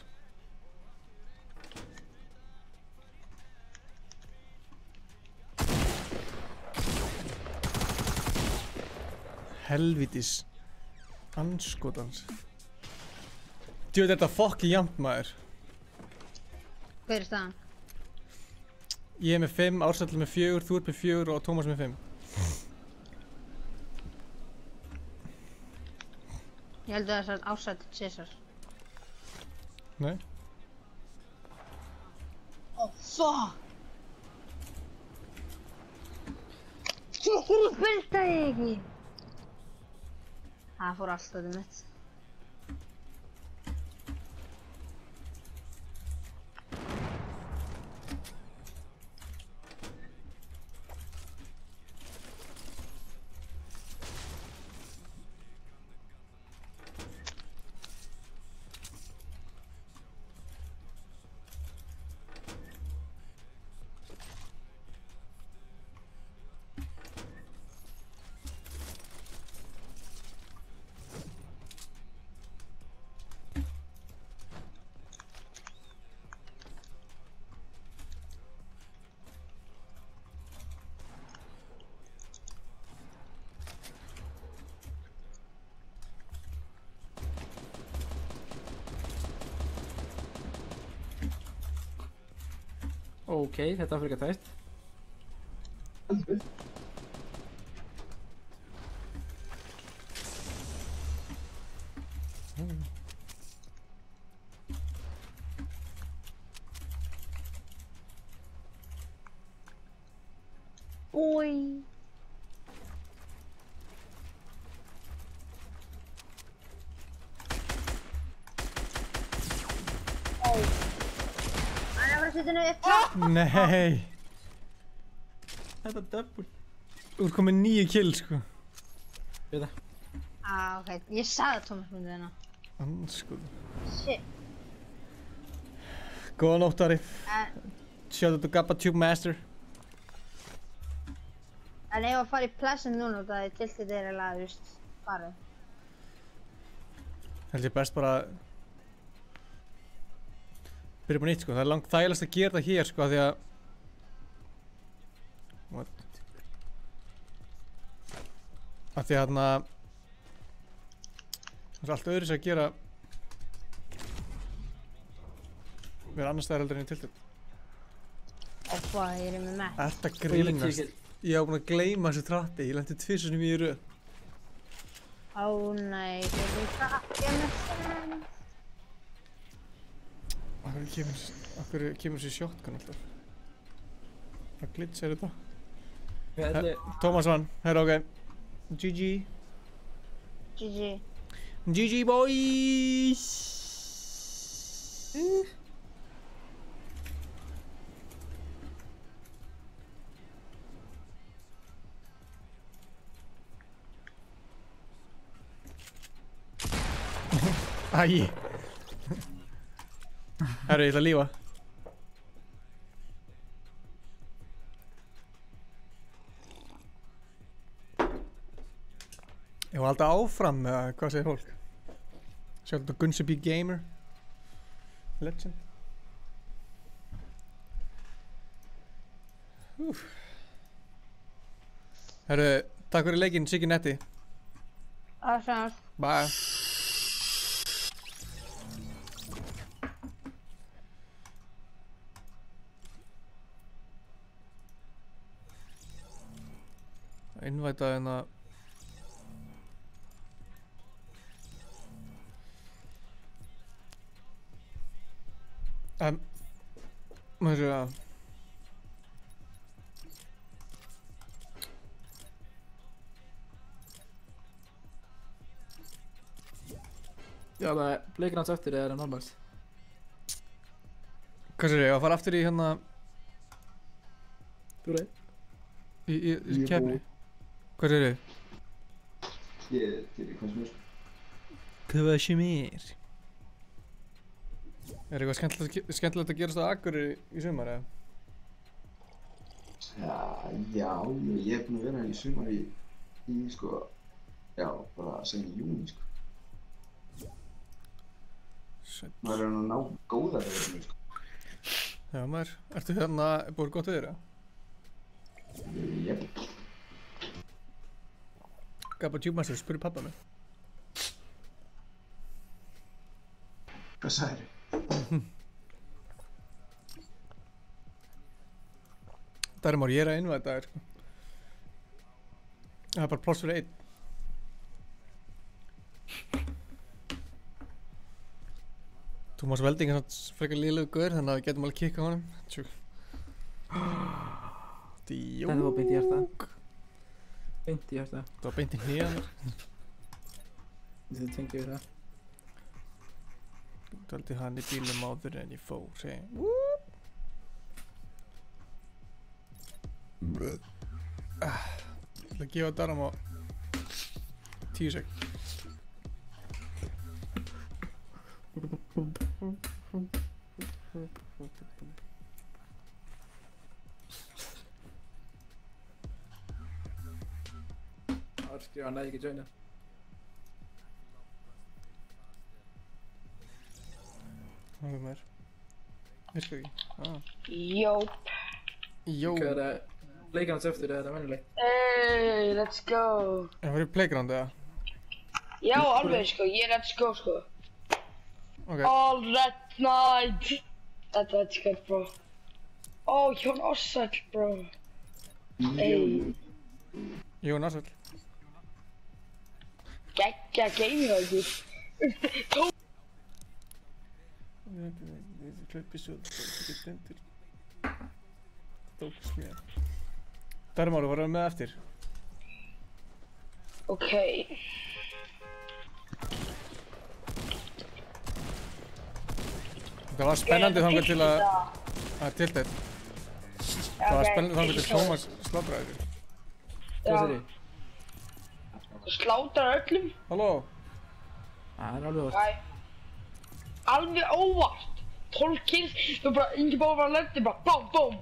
Helvítis anskotans. Djú, þetta fokki jafnt maður. Hver er staðan? Ég er með 5, Ársæll með 4, þú ert með 4 og Tómas með 5. Ég held að það er Ársæll César. Nei. Oh, fuck! Ég byltaði ekki! Það fór allt þetta mitt. Ok, þetta var frekar tætt. Oj. Nei. Þetta er double. Þú ert komið 9 kill, sko. Við það. Ok. Ég sagði að Tómas myndi þennan. Anskot. Shit. Góða nótt, Arif. Shout out to Gabba Tube Master. En ef að fara í Pleasant núna, það er tiltið þeirra lag, þú veist, farið. Held ég best bara byrja upp á nýtt sko, það er langt þægilegast að gera það hér sko af því að What? Af því að þarna það er allt öðruvísi að gera vera annars staðar heldur en í tiltöld. Hvað, ég með mett? Ert að grínast? Ég var búinn að gleyma þessu tratti, ég lenti 2 sinnum í röð. Ó nei, þetta er tratti með sens. Akkur kemur þessi shotgun alltaf? Hvað glitch er þetta? Thomas vann, herra ok. GG. GG. GG boys! Æi. Herru, ég ætla að lífa. Ég var alltaf áfram með hvað segir fólk. Sjálf þetta Gunsaby Gamer. Legend. Herru, takk fyrir leikinn, Siggi Netti. Awesome. Bye. Innvæta hérna maður sé að Já, það er Playgrounds eftir eða er það normals? Hvað sér ég, að fara aftur í hérna Þú reyð í keppni? Hvað sér ég? Ég er til í hvað sem er. Hvað sem er? Er eitthvað skemmtilegt að gerast á Akureyri í sumar eða? Já, ég er búinn að vera í sumar í sko, já, bara sen í júni sko. Maður er að ná góða veðrinu sko. Já maður, ertu hérna búið gott veður eða? Jep. Gabba Tjúmaster, spurði pappa mig. Hvað sagðir þið? Dærimár, ég er að innvæta þér sko. Það er bara pláss fyrir 1. Tómas Velding er svona frekar lélegu gaur, þannig að við getum alveg kikkað honum. Þetta var beint í hjarta. Beint í hjarta. Það var beint í hnéðar. Þið tengið við það. Dvaldi hann í bílum áður en ég fór, segi. Ég ætla að gefa Daram á 10 sek. Það er skrifað nei ekki joina. Hvað er mér? Virkar ekki? Jóp. Jó. Hvað er það? Playgrounds eftir eða er það venjuleg? Hey, let's go. Er það fyrir Playground eða? Já, alveg sko, ég er let's go sko. Ok. All that night. Þetta er skemmt bro. Ó, Jón Ársæll bro. Ey. Jón Ársæll. Geggja gaming á ykkur. Dærimár, þú var með eftir. Ok. Það var spennandi þangar til að tiltætt. Það var spennandi þangar til Tómas slátraði þér. Hvað sér ég? Þú slátrar öllum. Halló? Það er alveg óvart. Alveg óvart. 12 kills, þú bara, Ingi Bói var að lendi bara BAM BOOM.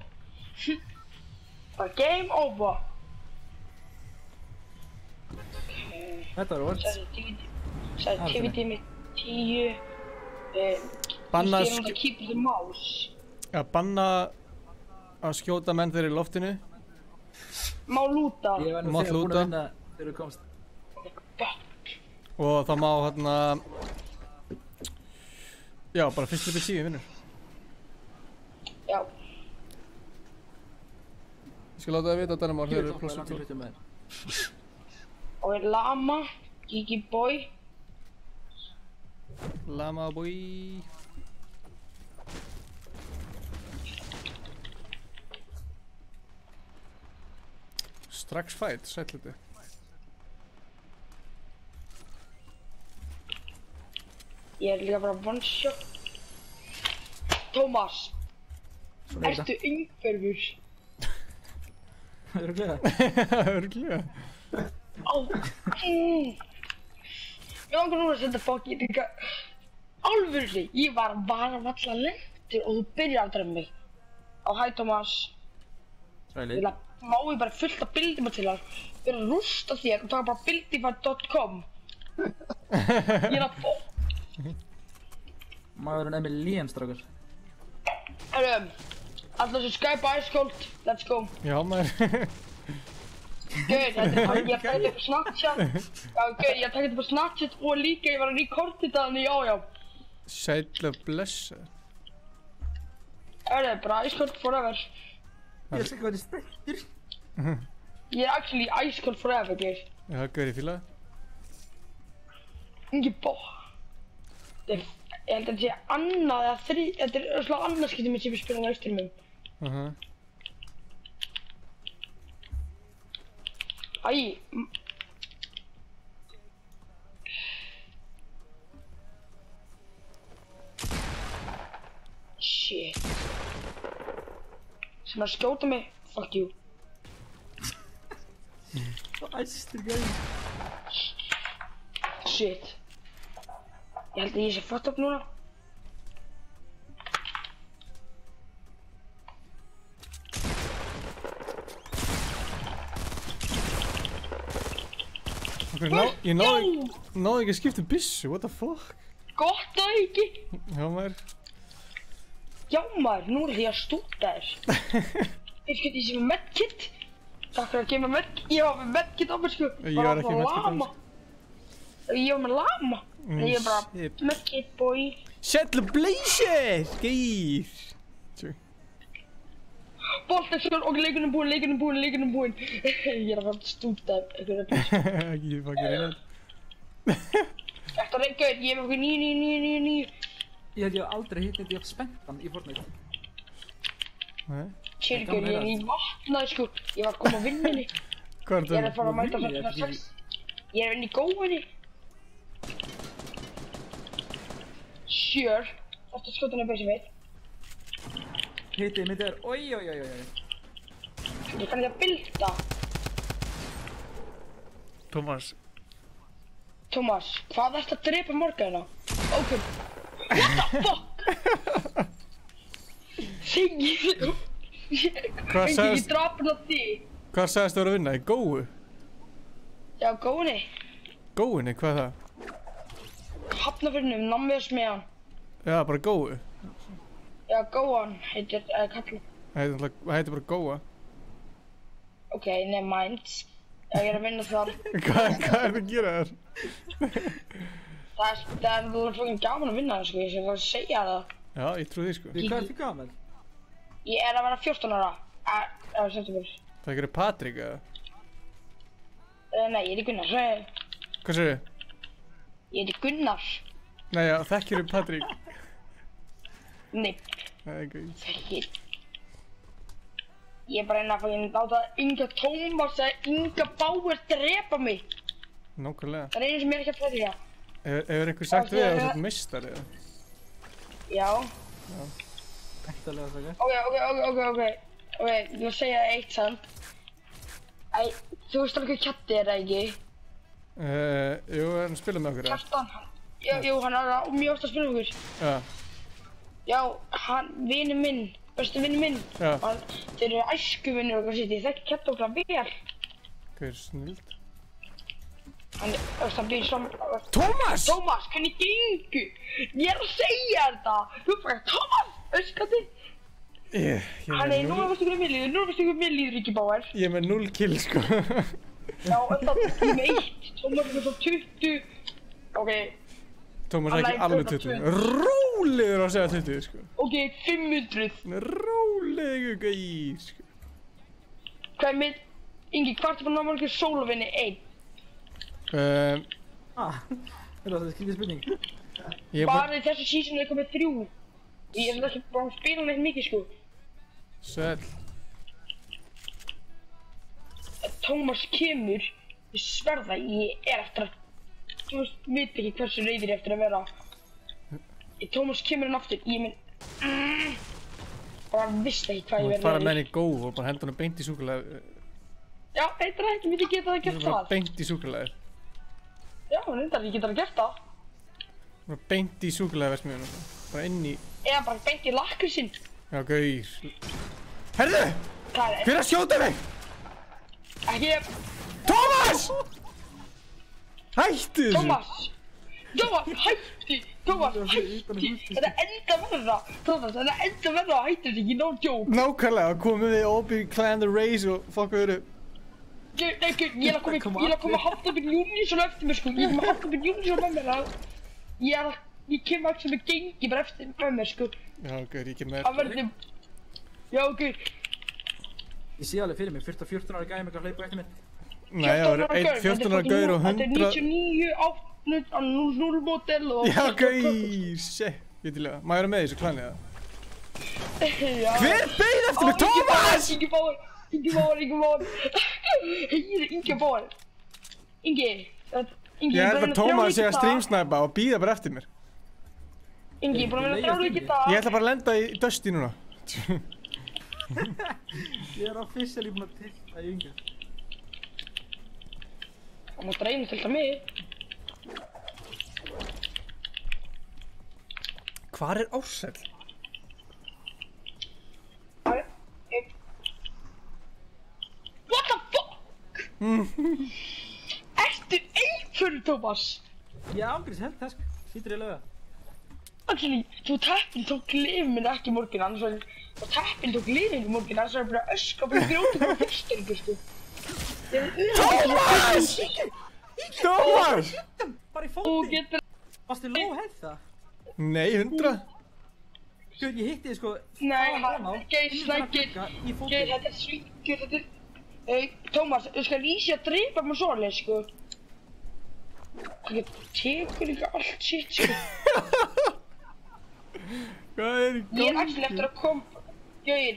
Bara game over. Þetta var óvart. Sæði TV-tími 10. Banna Ég er náttúrulega keep the mouse. Já, banna að skjóta menn þeir í loftinu. Má lúta. Ég var nú Mátt þegar búinn lúta. að vinna þegar þú komst. Og það má hérna... Já, bara fyrst upp í 10 vinnur. Já. Ég skal láta það vita að Danamár, þeir eru Ég pluss og er 12. Og er Lama, Gigi Boy. Lama boy. Strax fight, sætliti. Ég er líka bara one shot. Tómas. Ertu einhverfur? Örugglega. Örugglega. Á. Ég langar núna að setja fokkið líka. Alvörli, ég var valla lentur og þú byrjar aldrei með mig. Á hæ Tómas. Sæli. Má ég bara fullt af bildum til að vera að rústa þér og taka bara bildify.com. Ég er að fó... Maðurinn er með lén, strákar. Alltaf sem Skype Ice Cold, let's go. Já, maður. Gauð, ég takk þetta på Snapchat. Já, gauð, ég takk þetta på Snapchat og líka ég var að rekorda þetta þannig, já. Sætla blessa. Bara Ice Cold forever. Ég sé hvað þið spiltir. Ég er actually Ice Cold forever, gauð. Já, gauð, ég fíla það. Ingi bó. Ég held að þetta sé annað eða þetta er svona annað skipti minn sem ég spila á Austrumum. Æ. Shit. Sem að skjóta mig, fuck you. Það æstir gæði. Shit. Ég held að ég sé fucked up núna. Ég náði ekki að skipta byssu, what the fuck? Gott að ekki. Já maður. Já maður, nú er því að stúta þér. Ég sé með medkit. Takk fyrir að gefa mér medkit. Ég var með medkit á mér sko. Ég var ekki með medkit á mér. Ég var með lama. Ég er bara medkit boy. Sætla blazer, geyr. Boltaskjól og leikunum búinn. Ég er að fara að stúta eitthvað. Ekki fucking reyna. Þetta er gauð, ég er með okkur 9. Ég held ég aldrei hitt þetta jafn spenntan í Fortnite. Sérgauð, ég vaknaði sko. Ég var að koma á vinnunni. Hvað er það? Ég er að fara að mæta þetta 6. Ég er að vinna í góðinni. Sure. Þetta er skotunni bauðsum mitt. Hittið mitt er, oi. Ég kann ekki að bilda. Tómas, hvað ertu að drepa morgana? Ok. What the fuck? Þegið þú. Hvað sagðist- Ég drapin á því. Hvað sagðist þú að vera að vinna? Í góu? Já, góðinni. Góunni, hvað er það? Hafnarfjörnum, nammið smiðan. Já, bara góu? Já, góðan heitir, kalli. Það heitir bara góa. Ok, never mind. Já, ég er að vinna þar. Hvað er það að gera þar? Það er fokkin gaman að vinna það, sko. Ég sé að segja það. Já, ég trú því, sko. Hvað er þið gaman? Ég er að vera 14 ára. September. Það gerir Patrik, eða? Nei, ég heiti Gunnar. Hvað segir þið? Ég heiti Gunnar. Nei, já, þekkir þið Patrik? Nei. Nei, ekki. Þekkir. Ég er bara einn að fokkin láta Inga Tómas eða Inga Bauer drepa mig. Nákvæmlega. Það er einu sem ég er ekki að fræða. Hefur einhver sagt við að þú ert meistari, eða? Já. Já. Ektalega sagði. Ok, ég vil segja það eitt samt. Þú veist alveg hvað Kjatti er, ekki? Jú, hann spila með okkur, eða? Kjartan, jú, hann er mjög oft að spila með okkur. Já. Já, hann, vinur minn, bestu vinur minn. Já. Þeir eru æskuvinnur og eitthvað sitt, ég þekki Kjartan okkur vel. Hvað er snild? Hann býr saman... Tómas! Tómas, hvernig gengur? Ég að segja þetta! Þú bara, Tómas! Öskandi! Hann núna veistu hvernig mér líður, Ríkki Báar. Ég er með 0 kill, sko. Já, þetta er með 1. Tómas er með svo 20. Ok. Tómas er ekki alveg 20. Rólegur að segja 20, sko. Ok, 500. Rólegur gæi, sko. Hvað er með... Ingi, hvað ertu búinn að marga sólavinni 1? Þetta er skrítið spurning. Bara í þessu seasonu er komið 3. Ég er ekki bara að spila neitt mikið, sko. Sæll. Tómas kemur, ég sverða, ég er eftir að... Þú veit ekki hversu reyður ég eftir að vera. Tómas kemur hann aftur, ég minn... Bara vissi ekki hvað ég verði. Þú fara með henni í góð og bara henda henni beint í súkkulaði. Já, eitthvað ekki myndi geta það gert það. Bara beint í súkkulaði. Já, reyndar, ég geta það gert það. Bara beint í súkkulaðiversmiðuna. Bara inn í... Eða bara beint í lakkrísinn. Já, gaur. Herðu! Hver að skjóta mig? Ekki ég. Tómas! Hættu þessu! Tómas, hætti! Tómas, hætti! Þetta er enda verða! Tómas, þetta er enda verða að hætti þessu, ekki no joke! Nákvæmlega, komum við Obi Clan The Race og fucka þér upp. Nei, ég er að koma Hafnabjörn Júnísson eftir mér, sko. Ég er með Hafnabjörn Júnísson með mér, ég kem ekki sem ég gengi bara eftir með mér, sko. Já, gaur, ég kem með það verður... Já, gaur. Ég sé alveg fyrir mig, 14 ára gæði mig að hlaupa eftir mér. Nei, það var 14 ára gaur og 100... Þetta er 99, 800 model og... Já, gaur, shit, ég til að... Má ég vera með í þessu klani, eða? Hver beið eftir mig, Tómas?! Ingi Báar! Ingi Báar! Ingi! Ég held að Tómas sé að streamsnæpa og býða bara eftir mér. Ingi, ég er búinn að vera þrjáleik í dag. Ég ætla bara að lenda í Dusty núna. Ég er officially búinn að tilta í Ingi. Það má reyna að tilta mig. Hvar er Ársæll? What the fuck? Ertu einhverju, Tómas? Já, ángriðs held það, sko. Sýtur ég lögða. Actually, teppin tók lifið minn ekki í morgun, annars var... Teppin tók lifið minn í morgun, annars var ég bara að öskra og bara grjóta frá fyrsteringu, sko. Tómas! Tómas! Bara í fótinn. Varstu low health það? Nei, 100. Gauð, ég hitti þið, sko... Nei, Geir, snækir. Geir, þetta er svíkur, þetta er... Tómas, þú skal lýsi að dreipa með svoleið, sko. Það tekur líka allt sitt, sko. Hvað er í gangi? Ég er actually eftir að koma... Geir,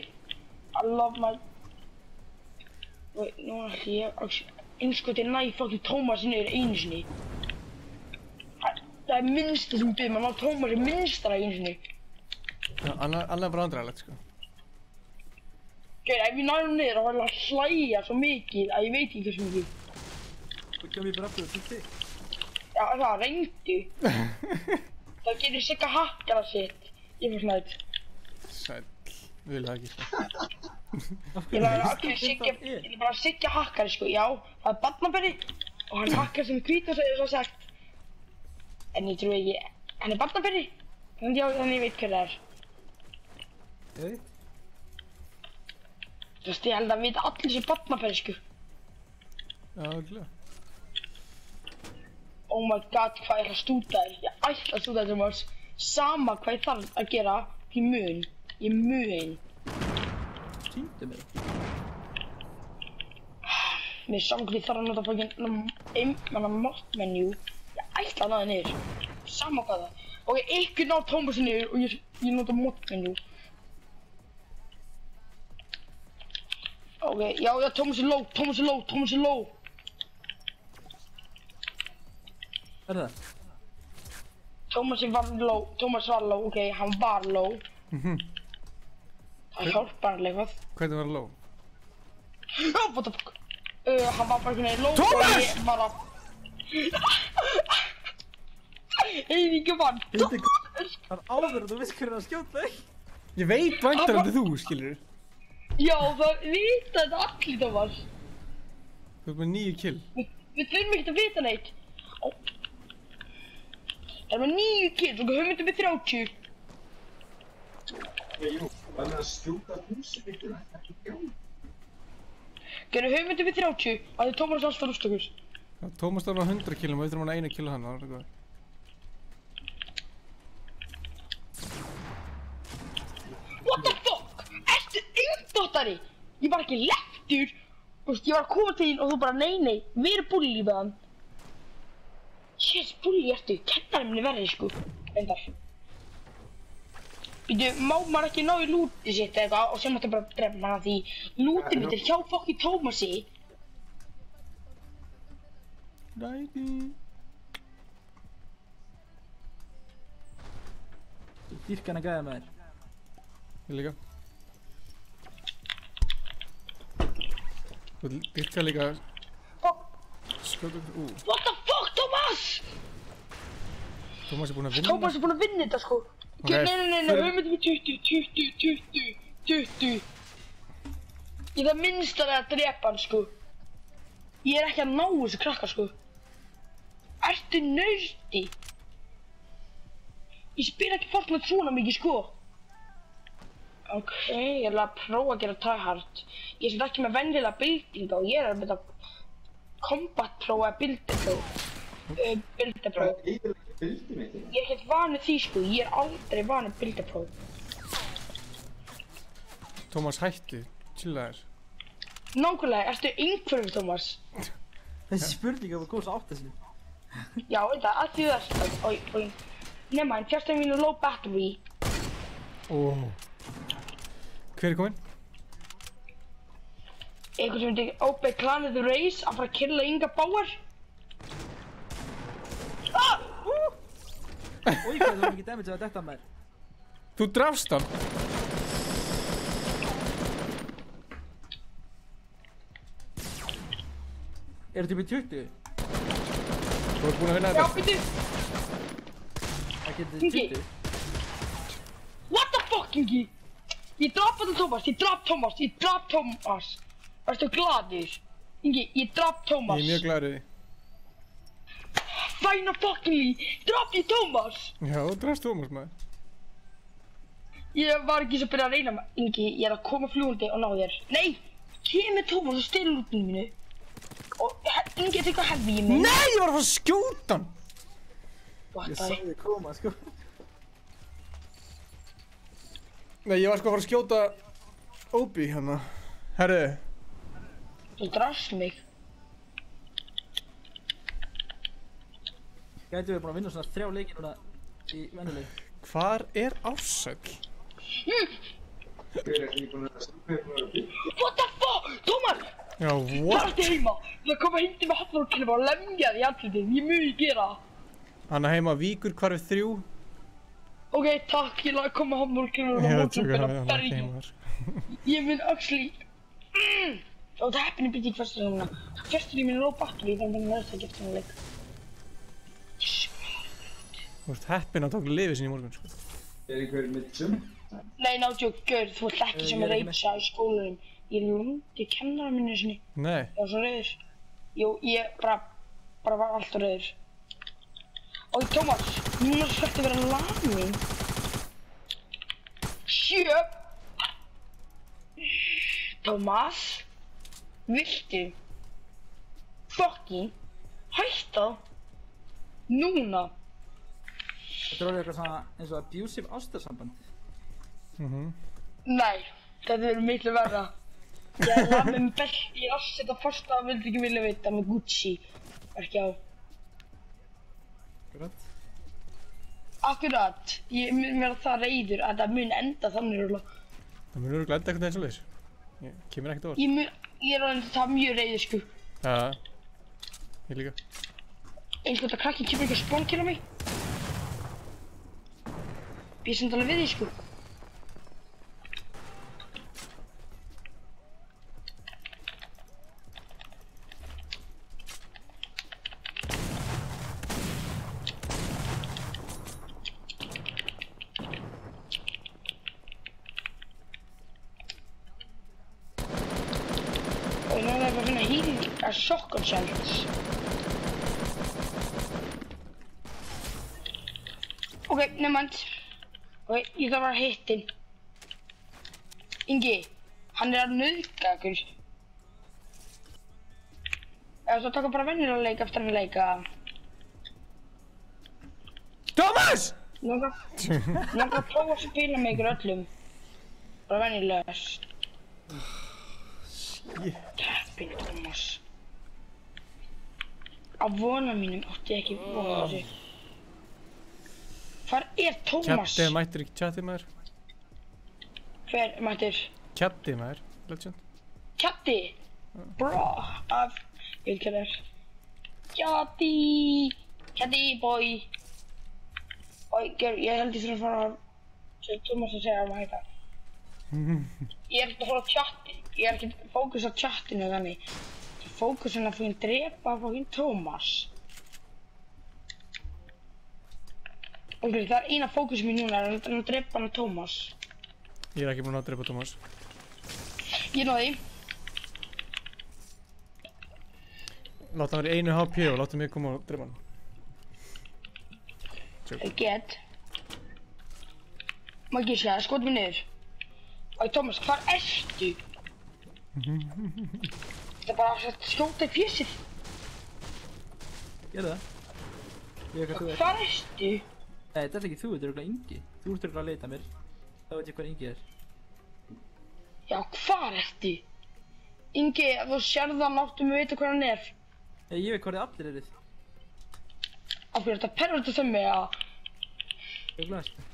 I love my... Nú ætli ég einskoti næ fucking Tómas niður einu sinni. Það er minnsta sem byrð, maður ná Tómas minnstra einu sinni. Já, annað er bara andræðilegt, sko. Geir, ef ég næði niður þá var ég að hlæja svo mikið að ég veit ekki hversu mikið. Þú kemur ég bara aftur og tilti. Já, það reyndi. Það getur Sigga hakkara sitt. Ég fyrir snætt. Sæll, við viljum það ekki, sko. Ég er bara Sigga hakkari, sko. Já, það er barnaberri og hann hakkar sem hvít og svo sagt. En ég trúi ekki, hann er barnaberri. Þannig ég veit hver það er. Ég veit. Þú veist, ég held að vita allir sem barnaberri, sko. Já, glæð. Oh my god, hvað ég ætla að stúta þér. Ég ætla að stúta þér, Tómas. Sama hvað ég þarf að gera, ég mun. Sýndu mig. Mér er saman hvað ég þarf að nota fokkin mod menu. Ég ætla að náða niður. Sama hvað það. Ok, ykkur ná Tómasi niður og ég nota mod menu. Ok, já, Tómas er low. Hvað er það? Tómas var low, ok, hann var low. Það hjálpar hann eitthvað. Hvernig var low? What the fuck? Hann var bara einhvern veginn low Tómas! og ég var að... Eiríka mann! Það er áður að þú veist hvernig að skjóta þig. Ég veit væntarandi þú, skilur. Já, það vita þetta allir, Tómas. Þú ert með 9 kill. Við þurfum ekkert að vita neitt. Það er með 9 kills og hugmyndum með 30. Jú, það er að skjóta húsið mitt og ekki gjána. Gerðu hugmyndum með 30 að þið Tómas alls fara úst okkur. Já, Tómas þarf á 100 killum og við þurfum hann að 1 kill hann, það er góð. What the fuck? Ertu eindottari? Ég var ekki lektur. Þú veist, ég var að koma til þín og þú bara nei, við erum bulli með hann. Yes, bulli ertu, kennarinn minn er verri sko, reyndar. Býtu, má maður ekki ná í lútið sitt eitthvað og sem máttu bara drepa hana því lútið mitt er hjá fokki Tómasi. Ræði. Dýrka hann að gæða með þér. Ég líka. Þú dýrka líka skjóta What the fuck, Tómas? Tómas er búinn að vinna. Tómas er búinn að vinna þetta sko. Nei, hugmyndum við 20. Ég það minnst að drepa hann sko. Ég er ekki að ná þessu krakka sko. Ertu nausti? Ég spyr ekki Fortnite svona mikið sko. Ok, ég ætla að prófa að gera tryhard. Ég er sem ekki með venjulega byltinga og ég er með þetta combat pro eða bildepro. Bildepro. Ég er ekkert vanið því sko, ég er aldrei vanið bildepro. Tómas hættu, chilla þér. Nákvæmlega, ertu einhverjum Tómas? Þessi spurning var góðs átt þessu. Já, þetta, að því það er oi. Nefna, en fjárstæðin mínu low battery. Hver er kominn? Eitthvað sem heitir OB Clanið The Race að fara að killa Inga Bauer. Új, hvað er það mikið damage að detta með þér? Þú drafst hann. Er þetta upp í 20? Þú ert búinn að vinna þetta. Já, býttu. Ekki þetta Ingi. 20? What the fuck, Ingi? Ég draf þetta Tómas, ég draf Tómas. Ertu gladur? Ingi, ég draf Tómas. Ég er mjög gladur í því. Fæna fucking draf ég Tómas. Já, þú drafst Tómas maður. Ég var ekki svo byrjað að reyna maður. Ingi, ég er að koma fljúandi og ná þér. Nei, kemur Tómas og stela lútinu mínu. Og Ingi er eitthvað hefði í mig. Nei, ég var að fara að skjóta hann. Ég sá þig koma, sko. Nei, ég var sko að fara að skjóta Obi hérna. Herru. Þú drafst mig. Gæti við búin að vinna svona 3 leiki núna í vennuleik. Hvar er Ársæll? What the fuck? Tómas! Já, what? Það ertu heima. Það koma hindi með hafnarkilfa og lemja þig í andlitið. Ég muni gera það. Hann er heima Víkur hvarfið 3. Ok, takk. Ég laði að koma hafnarkilfa og mótum fyrir að berja. Ég mun actually... Og það heppin í byrja í hverstur núna. Hverstur í mínu low battery þannig að það er ekki eftir hann leik. Þú ert heppinn að tók lifið sinni í morgun, sko. Er einhver mitt sum? Nei, náttúrulega, gaur, þú ert ekki sem að reypsa í skólanum. Ég lundi kennara minni sinni. Nei. Ég var svo reyður. Jú, ég bara var alltaf reyður. Og Tómas, núna svolítið að vera lamin. Sjöp! Tómas, viltu fucking hætta núna? Þetta er orðið eitthvað svona eins og abusive ástarsamband. Nei, þetta verður miklu verra. Ég er lafið með belti í rassett og fasta og vildi ekki vilja vita með Gucci. Ekki á. Akkurat. Akkurat. Ég mun vera það reiður að það mun enda þannig rúla. Það mun örugglega enda eitthvað eins og leys. Ég kemur ekkert á það. Ég er orðinn það mjög reiður sko. Já, ég líka. Einhvern að krakkin kemur ekki að spónkila mig. Ég er samt alveg við því sko. Og núna er bara að finna healing as shotgun shells. Ok, nefnand. Ok, ég þarf að vera hittin. Ingi, hann að nauðga okkur. Eða svo taka bara venjulega leik eftir hann leika. Thomas! Langar að prófa að spila með ykkur öllum. Bara venjulega. Teppin, Thomas. Á vona mínum átti ég ekki vona þessu. Hvar Thomas? Kjatti mættur ekki Kjatti maður. Hver mættur? Kjatti maður, legend. Kjatti? Bra, ég vil kalla þér. Kjatti! Kjatti boy! Ég held ég þurfa að fara sem Thomas að segja að hætta. Ég er ekki að fara á chatti, ég er ekki að fókusa á chattinu þannig. Fókusin að fyrir drepa fokkin Thomas. Ok, það er eina fókusin mín núna, það er að drepa hana Thomas. Ég er ekki búinn að drepa Thomas. Ég náði. Láta hann vera í 1 HP og láta mig koma og drepa hann. Ég get. Má ekki segja, skot mig niður. Thomas, hvar ertu? Það er bara að skjóta í fjössið. Gerðu það. Ég veit hvað þú er. Hvar ertu? Nei, þetta er ekki þú, þetta er örugglega Ingi. Þú ert örugglega að leita mér. Þá veit ég hvað Ingi er. Já, hvar ertu? Ingi, ef þú sérð hann áttu mig að vita hvað hann er. Ég veit hvað þið allir eruð. Af hverju er þetta pervertu þau mig að... Örugglega.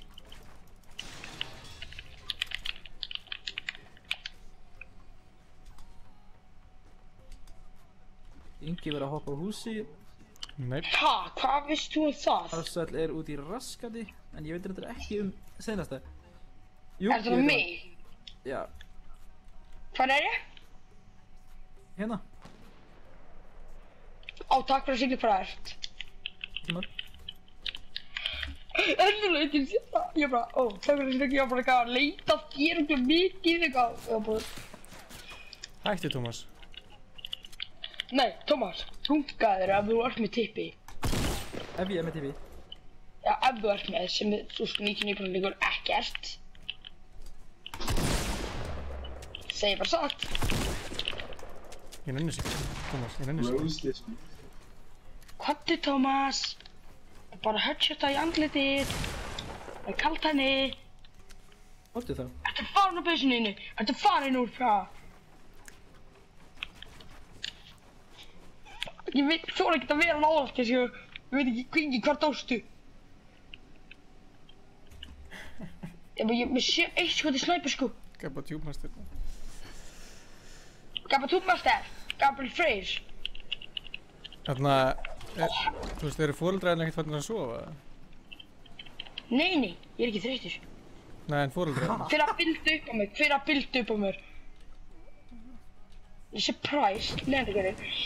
Ingi verið að hoppa á húsi. Nei. Ha, hvað veist þú það? Ársæll er út í raskati, en ég veit þetta ekki seinasta. Jú, er það mig? Já. Hvar er ég? Hérna. Takk fyrir að syngja hvað það ert. Tímar. Ennulega til þetta. Ég bara, takk fyrir að syngja, ég var bara eitthvað að leita þér eitthvað mikið eitthvað. Ég var bara... Hætti Thomas. Nei, Thomas, rungaður ef þú ert með tippi. Ef ég er með tippi? Já, ef þú ert með sem þú 99% líkur ekkert. Segir bara satt. Ég nenni sig, Thomas, ég nenni sig. Hvað er Thomas? Bara headshota í andlitið. Það er kalt henni. Hvað er það? Ertu farin á byssuninu? Ertu farin úr það? Ég veit, þú er ekkert að vera nálægt þessu. Ég veit ekki hvað dóstu. Ég sé eitt skot í snæper sko. Gabba Tjúbmaster. Gabba Tjúbmaster. Gabriel Freyr. Þarna, þú veist, eru foreldræðin ekkert farin að sofa? Nei, ég er ekki þreyttur. Nei, en foreldræðin? Hver að bilda upp á mér? Surprise, leðendagörður.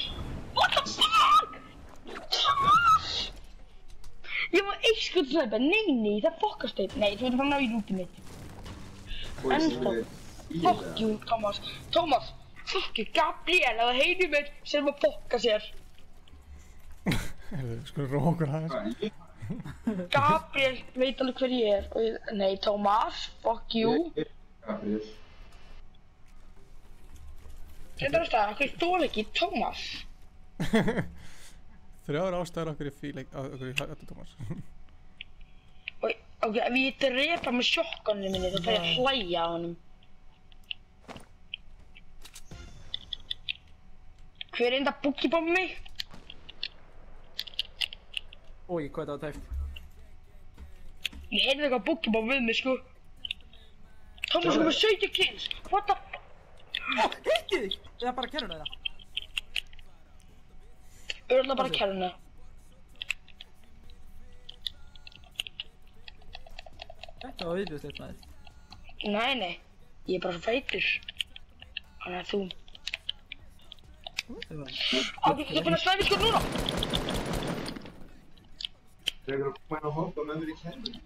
What the fuck? Thomas! Ég var eitt skot í snæper. Nei, það fokkast þig. Nei, þú veit að fara ná í rútið mitt. Ennþá. Fuck you, Thomas. Thomas, fuck you, Gabriel, að það heyrir mér sem að fokka sér. Skulum róa okkur aðeins. Gabriel veit alveg hver ég er. Nei, Thomas, fuck you. Gabriel. Þetta er ástæðan, okkur stóð ekki Thomas. 3 ástæður okkur í fíl okkur í hættu Thomas. Ok, ef ég drepa með shotgunni minni þá þarf ég að hlæja á honum. Hver er enda boogiebomb mig? Ói, hvað er það tæft? Ég heyrði eitthvað boogiebomb við mig sko. Thomas kom með 17 kills. What the fuck? Hitti þig! Það er bara kerruna það. Örla bara kerruna. Þetta var viðbjóðslegt maður. Nei, ég er bara svo feitur. Þannig að þú. Ok, þú er búinn að slæmi sko núna! Þegar þú koma inn að hoppa með mér í kerfinu.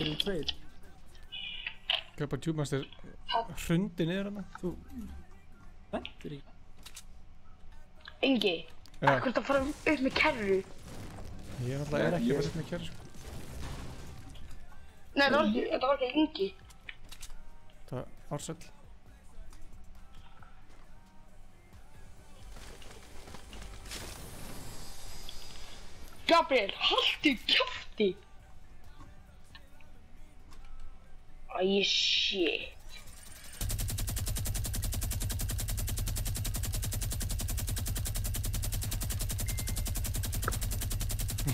Þeir eru tveir. Gabba Tjúbmaster hrundi niður hana. Þú vendur í. Ingi, Já. hvað er að fara upp með kerru? Ég náttúrulega er ekki að fara upp með kerru, sko. Nei, þetta var ekki Ingi. Það var Ársæll. Gabriel, haltu kjafti! Æ, shit.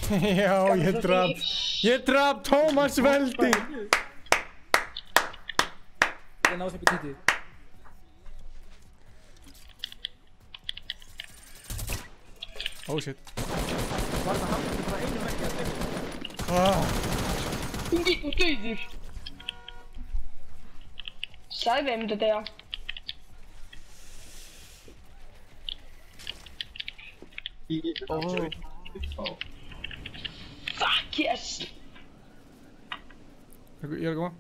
Já, ég draf Tómas Veldi. Ég náðu upp í títið. Oh shit. Var það hann bara einu vekki að tegja? Ingi, þú döður. Sagði þeim þetta deyja. Fuck yes! Ég er að koma.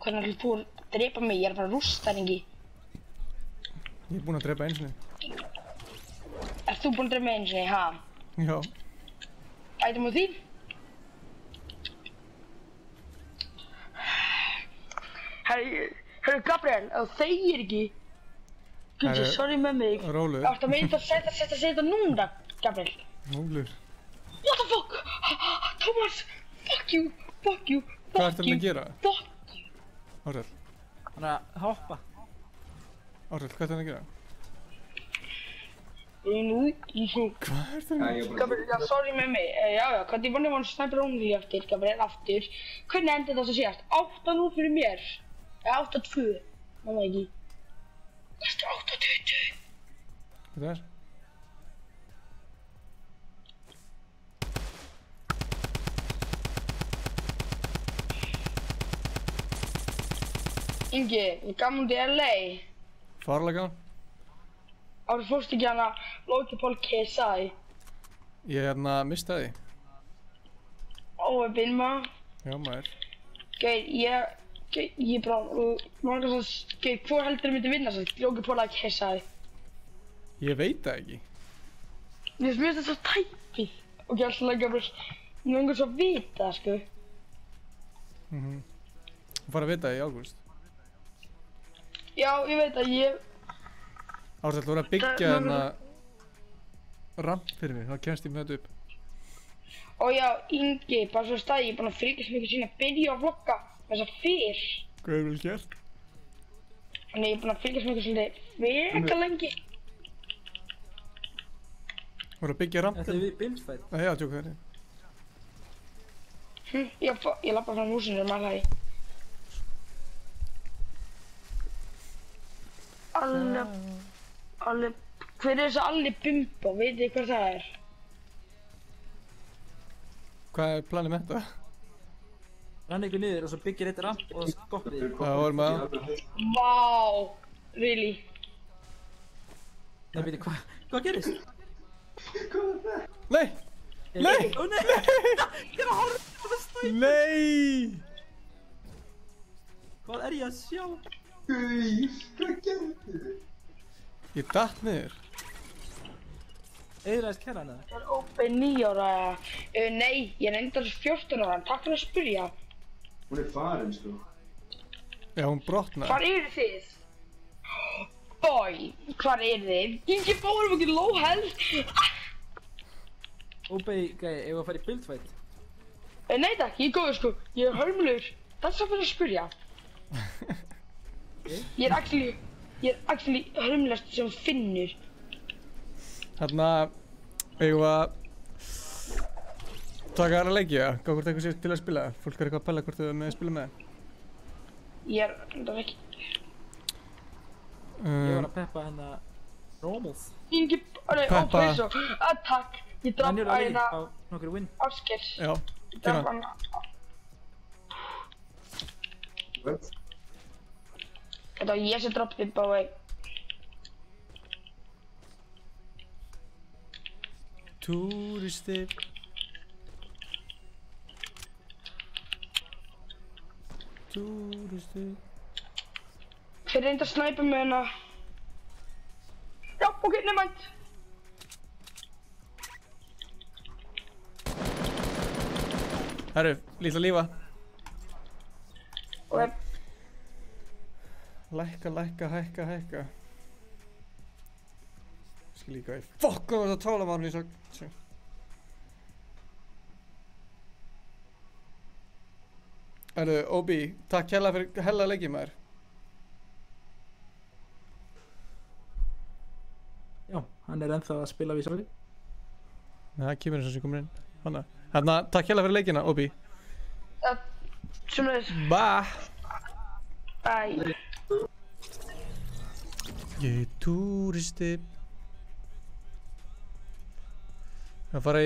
Hvernig er þú búinn að drepa mig? Ég er að fara að rústa þér, Ingi. Ég er búinn að drepa einu sinni. Ert þú búinn að drepa mig einu sinni, ha? Já. Ætum á því? Herru Gabriel, ef þú þegir ekki. Guðsir, sorry með mig. Rólegur. Áttu að meina að setja núna, Gabriel. Rólegur. What the fuck? Thomas, fuck you. Hvað ertu að gera? Fuck you. Ársæll. Hann er að hoppa. Ársæll, hvað ertu að gera? Hvað ertu að gera? Gabriel, já, sorry með mig. Já, hvernig vonum hann snæpir only eftir, Gabriel, aftur. Hvernig endur það svo síðast? 8-0 fyrir mér. Eða 8-2. Máma ekki. Hvað er 8-20? Hvað er? Ingi, ég gaman út í LA. Farlega gaman. Árið fórst ekki hana Loki Paul KSI. Ég mistaði. Óöfinn maður. Já maður. Geir, ég bara, maður kannski að, Geir, hvor heldur myndi vinna þess að Loki Paul KSI? Ég veit það ekki. Ég finnst þetta svo tæpið. Ok, alltaf Gabriel, ég langar svo að vita, sko. Þú fara að vita það í ágúst. Já, ég veit að Ársæll, þú voru að byggja þarna ramp fyrir mig, þá kemst ég með þetta upp. Ó já, Ingi, bara svo staði, ég er búinn að fylgjast með ykkur síðan að byrja að vlogga þessa fyrr. Hvað er vel gert? Þannig ég er búinn að fylgjast með ykkur svolítið veka lengi. Þú voru að byggja ramp? Þetta er við buildfight. Já, tjók það er. Ég lappa frá húsinu og maður hlæði. Hver er þessi Alli Bimbo? Veit þið hver það er? Hvað er planið með þetta? Rann ykkur niður og svo byggir eitt ramp og skoppið þið. Það voru maður. Vá, really? Nei, veit þið hvað gerist? Nei! Nei! Ó nei! Ég er að horfa á það stæði! Nei! Hvað er ég að sjá? Guð, hvað gerðu? Ég datt niður. Eyðræðist kerran eða? Það er ópeð 9 ára. Nei, ég er endar 14 ára. Takk fyrir að spyrja. Hún er farin, sko. Já, hún brotnaði. Hvar eru þið? Boy, hvar eru þið? Ingi bóðum ekki low health. Óbei, gæði, ef að fara í buildfight? Nei takk, ég er góður sko. Ég er hörmulegur. Það er svo fyrir að spyrja. Ég er actually hörmulegast sem finnur. Þarna, eigum að taka aðra leiki, ja? Gá hvort eitthvað sé til að spila. Fólk er eitthvað að pæla hvort þau er með að spila með. Ég er ekki. Ég var að peppa hérna Romulf. Ingi, ópæðis og takk. Ég draf að hérna Áskers. Já, ég draf hann. Þetta var ég sem droppið þið bái. Túristir. túristi. Þeir reynda að snæpa mig hérna. Já, ok, nefnt. Herru, lítla lífa. Ok. Lækka, hækka. Skal líka í fokk og það tala mann í svo. Herru, Obi, takk hella fyrir hella leikið maður. Já, hann ennþá að spila við sári. Nei, það kemur eins og sem komur inn. Hanna, takk hella fyrir leikina, Obi. Já, sömuleiðis. Bye. Ég er túristi. Það fara í,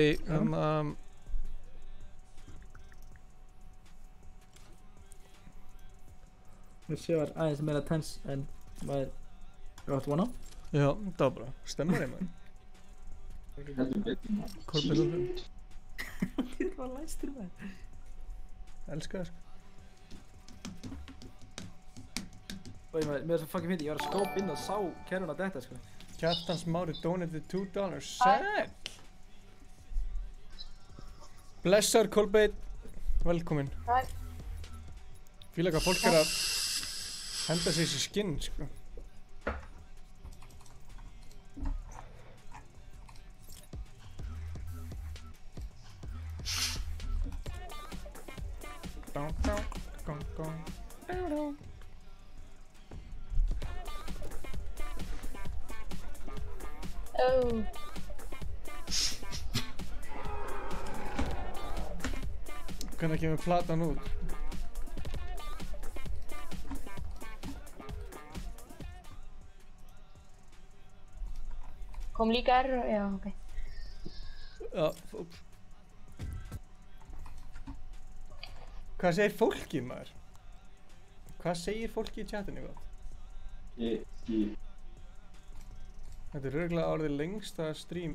Þessi var aðeins meira tens en maður átt vona á. Já, það var bara stemmar í maður. Kolbeinn og hund. Þið var læstur maður. Elskar það sko. Og ég með þess að fucking fyndi, ég var að skópa inn og sá kerfuna detta sko. Kjartans Mári donated $2. Sæll! Blessar Kolbeinn, velkomin. Fíla hvað fólk að henda sig í skinn sko. Oh. Hvernig kemur platan út? Kom líka R, já, ok. Já, hvað segir fólki maður? Hvað segir fólki í chatinu gott? Þetta er örugglega orðið lengsta stream.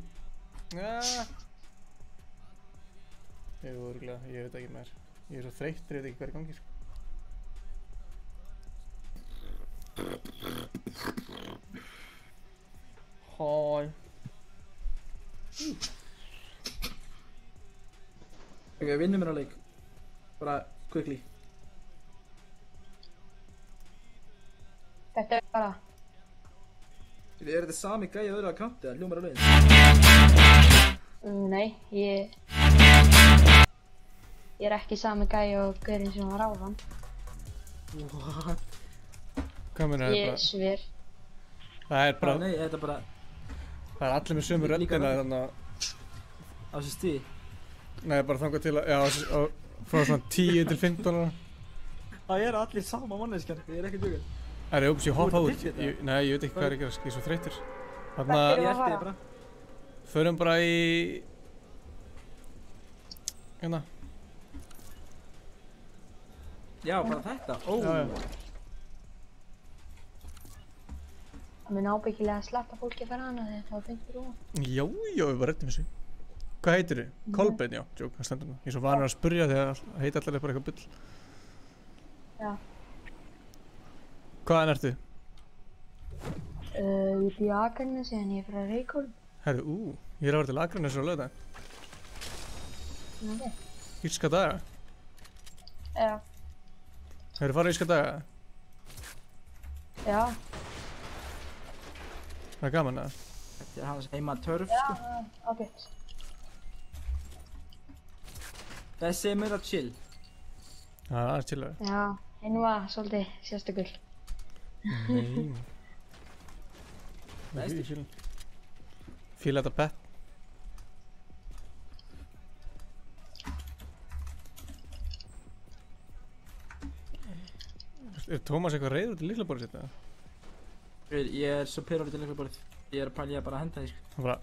Jú, örugglega, ég veit ekki maður. Ég er svo þreyttur, ég veit ekki hvað er í gangi sko. Hæ. Ok, vinnum mér á leik. Bara, quickly. Þetta er bara... Er þetta sami gæi á öðru akkanti eða hljómar á leiðin? Nei, ég er ekki sami gæi og gaurinn sem var áðan. What? Hvað meina það bara? Ég sver. Það er bara... Nei, þetta er bara... Það er allir með sömu röddina þannig að... Á þessu stíði? Nei, bara þangað til að... Já, frá svona 10 til 15 ára. Það er allir sama manneskjar, ég er ekki dugað. Það er óps, ég hoppa út. Nei, ég veit ekki hvað er að gerast, ég er svo þreyttur. Þannig að... Ég elti þig bara. Förum bara í... Hérna. Já, bara þetta. Ó. Það mun ábyggilega að sletta fólki fyrir hana þegar það var 50 rúma. Já, við bara reddum þessu. Hvað heitir þið? Kolbeinn, já. Jók, það stendur nú. Ég er svo vanur að spurja þegar það heiti allir bara eitthvað bull. Já. Hvaðan ertu? Ég bý á Akranesi en ég er frá Reykjólf. Herru, ég er að vera til Akranesi á laugardaginn. Ok. Írska daga? Já. Hefurðu farið í írska daga? Já. Það er gaman eða? Þetta er hans heima törf sko. Já, ok. Þessi er meira chill. Já, það er chill. Já, hinn var svolítið sérstökull. Nei. Það er chill. Fíla þetta pep. Er Tómas eitthvað reiður til lyklaborðið sitt eða? Ég er svo pyrrður til lyklaborðið. Ég er að pæla ég að bara henda því sko. Það bara...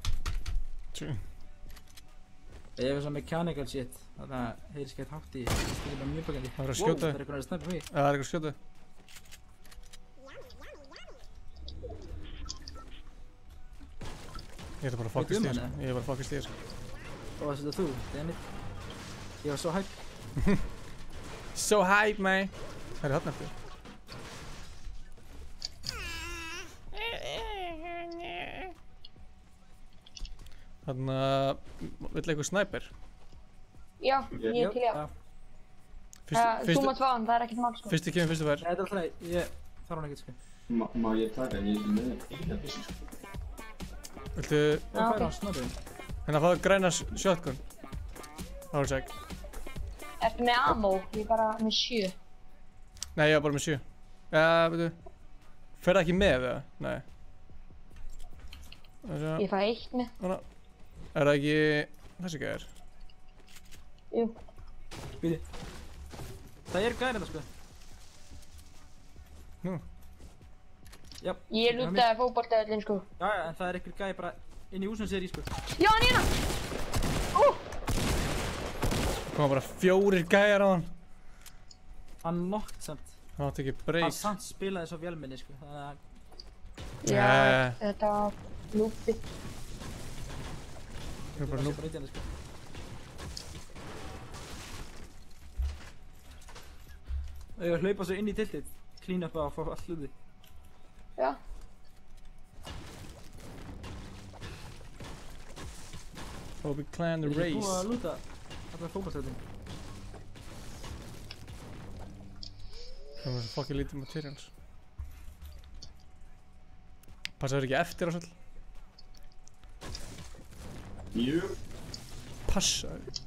Tjú. Ég er eitthvað svona mechanical shit. Þannig að heyri skeitt hátt í. Það er bara mjög bakandi. Það er að skjóta. Það er eitthvað að snæpa mig. Það er eitthvað að skjóta. Ég ætla bara að fokkast í þessu. Ég er bara að fokkast í þessu. Og það setja þú, dammit. Ég var svo hype. So hype, man. Það er þarna eftir. Þarna, vill eitthvað snæper? Já, ég er til já. Þú mátt fá hann, það er ekkert mál sko. Fyrstu kemur, fyrstu fær. Nei, þetta er alltaf leið, ég þarf hann ekkert sko. Má ég taka en ég er með eina byssu sko. Viltu... Já, færa hann snabbiðin. Hérna fáðu græna shotgun. Ársæk. Ertu með ammo? Ég er bara með 7. Nei, ég var bara með 7. Ja, veitu. Ferðu ekki með það? Nei. Ég fæ 1 með. Þannig. Er það ekki... þessi gæðir? Jú. Býti. Það er gæðir þetta sko. Nú. Já. Ég lútaði fótboltaðallinn sko. Já, en það er einhver gæði bara inn í húsinu sér í sko. Já, hann hérna! Koma bara 4 gæjar á hann. Hann nokkt samt. Hann átti ekki breyk. Hann samt spilaði svo vélminni sko, þannig að... Já, þetta var lúpi. Það er bara lúpi. Sko. Það er að hlaupa svo inn í tiltið, clean up og fá allt hluti. Já. Obi Clan the Race. Ég er búið að lúta allar fótballstæðin. Það var svo fokkið lítið materials. Passaður ekki eftir á svolítið? Jú. Passaður.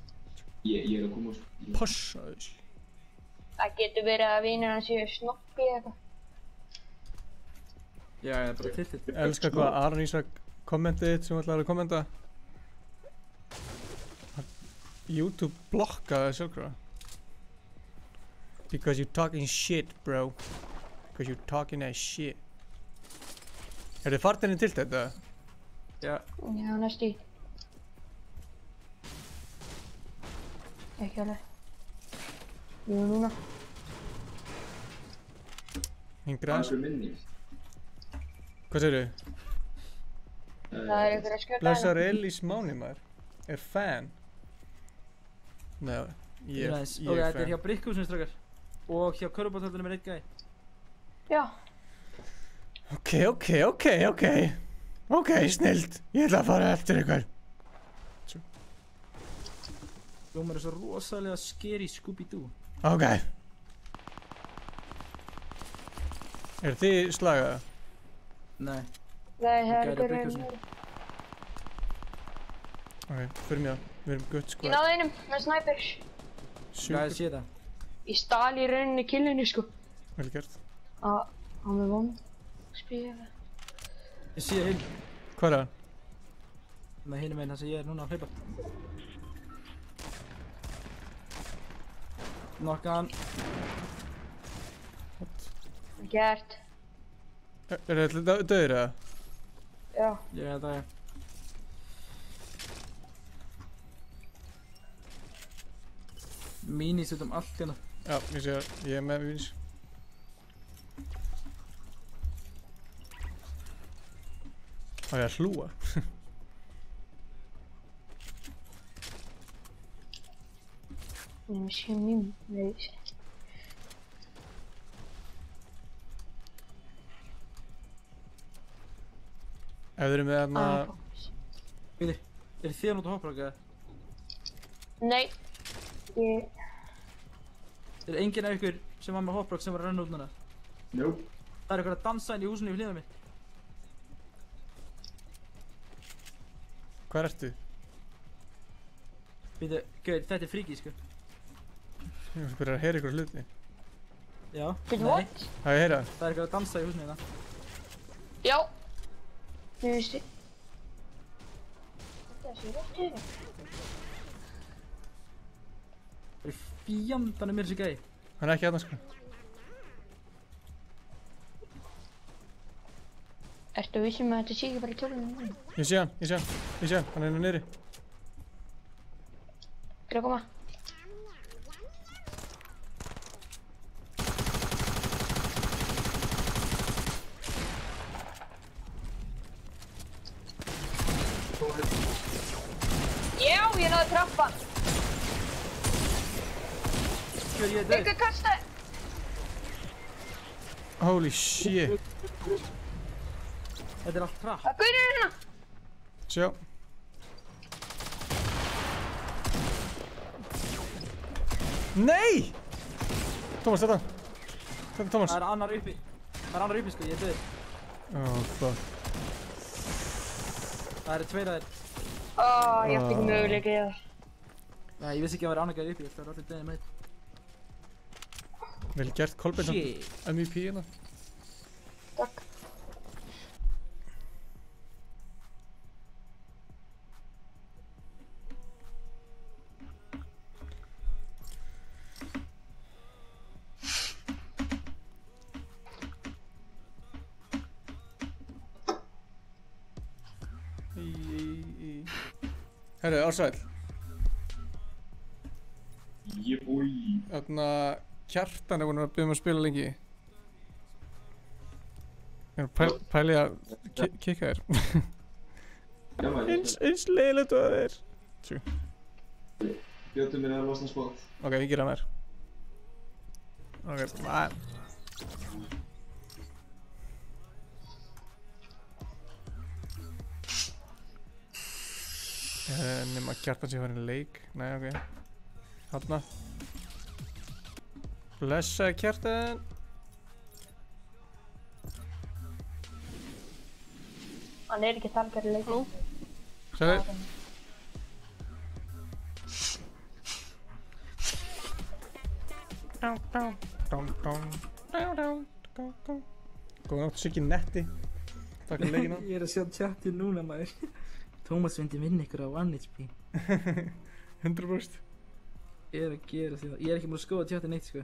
Ég er að koma á... Passaður. Það getur verið að vinur hans séu snoppi eða eitthvað. Já, ég er bara tiltið. Ég elska hvað Aron Ísak kommentið þitt sem þú ætlaði að kommenta. YouTube blokkaði sjálfkrafa. Because you're talking shit, bro. Because you're talking that shit. Er þið fartinni til þetta? Já. Já, næstu í. Ekki alveg. Jú, núna. Hingra aðeins. minni. Hvað segirðu? Það er einhver að skjóta Blessar Elís Máni maður. Er fan. Nei, ég er Ok, fan. þetta er hjá Brikkhúsinu strákar. Og hjá körfuboltahöllinum er einn gæi. Já. Ok, snilt. Ég ætla að fara eftir ykkur. Hljómar er svo rosalega scary Scooby-Doo. Ok. Er þið slagaða? Nei. Nei, það er Gæri á einhver Brikkhúsinu. Ok, fyrir mig það. Við erum gutt Ég sko. náði einum með snipers. Gæði sé það. Ég stal í rauninni killinu sko. Vel gert. Hann með von. Spíða. Ég sé hinn. Hvað er það? Það er hinum einn þar sem ég er núna að hlaupa. Nokka hann. Gert. Er þetta döður eða? Já. Ég held að ég. Minis út allt hérna. Já, ég sé það. Ég er með minis. Á ég að hlúa? Ég er með 7 mím. Nei. Ef þið eru með þarna... Býði, er þið að nota hopprakka? Nei. Ég... Er enginn af ykkur sem var með hopprakk sem var að renna út núna? Jú. Það er ykkur að dansa inn í húsinu við hliðina mitt. Hvað ertu? Býði, gauð, þetta er fríki, sko. Ég var byrjað að heyra ykkur hluti. Já. Býði, what? Það ég heyra það. Það er ykkur að dansa í húsinu hérna. Já. Mér finnst þið. Þetta er svo rétt yfir. Það er fjandanum mér þessi gæi. Hann er ekki aðna sko. Ertu vissum að þetta sé ekki bara í tólunum? Ég sé hann, hann er hérna niðri. Er að koma? Já, ég náði trappan. Ég er döð. Ykkur kasta. Holy shit. Þetta er allt trapp. Það gaurið hérna! Sjá. Nei! Tómas, þetta. Tómas. Það er annar uppi. Það er annar uppi sko, ég er döður. Oh, fuck. Það eru tveir að þér. Ég átti ekki möguleika í það. Nei, ég vissi ekki að það væri annar gæði uppi, það er allir döðið með. Vel gert, Kolbeinn. MVP hérna. Takk. Herru, Ársæll. Ég búi. Þarna, Kjartan er búinn að biðja mig að spila lengi. Ég er pælið að kikka þér. Eins leiðilegt og það er. Tjú. Bjóttu mér að losna spot. Ok, ég gera mér. Ok, nema Kjartan sé farin í leik. Nei, ok. Þarna. Blessa Kjartan. Hann er ekki þargar í leiknum. Sæði. Góða nátt, Siggi Netti. Takk fyrir leikina. Ég er að sjá chatið núna maður. Tómas myndi vinna ykkur á 1HP. 100%. Ég er að gera því það. Ég er ekki búinn að skoða chatið neitt sko.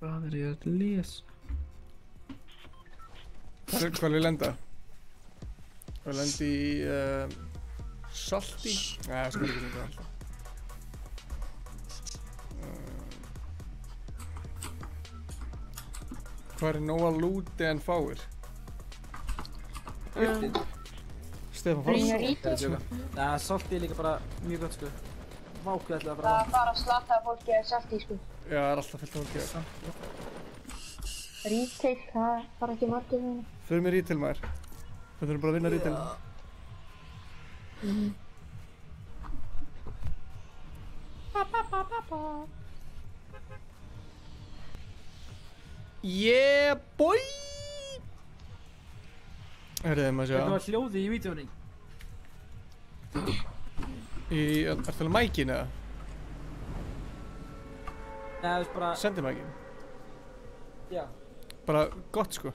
Hvað er ég að lesa? Hvað vil ég lenda? Við lendi í Salti. Nei, það sko ekki lenda alltaf. Hvað er nóga lúti en fáir? Stefán Foss. Nei, Salti er líka bara mjög gott sko. Vákvæð ætlaði að Það er bara að slataða fólki að salti sko. Já, það er alltaf fullt af fólki að Retail, það var ekki margir hérna. Förum við retail maður. Við þurfum bara að vinna retail. Yeah, boy! Herriði maður sjá. Þetta var hljóði í vídeóni. Ertu að tala mækin eða? Nei, það er bara... Sendi mækin? Já. Bara gott sko.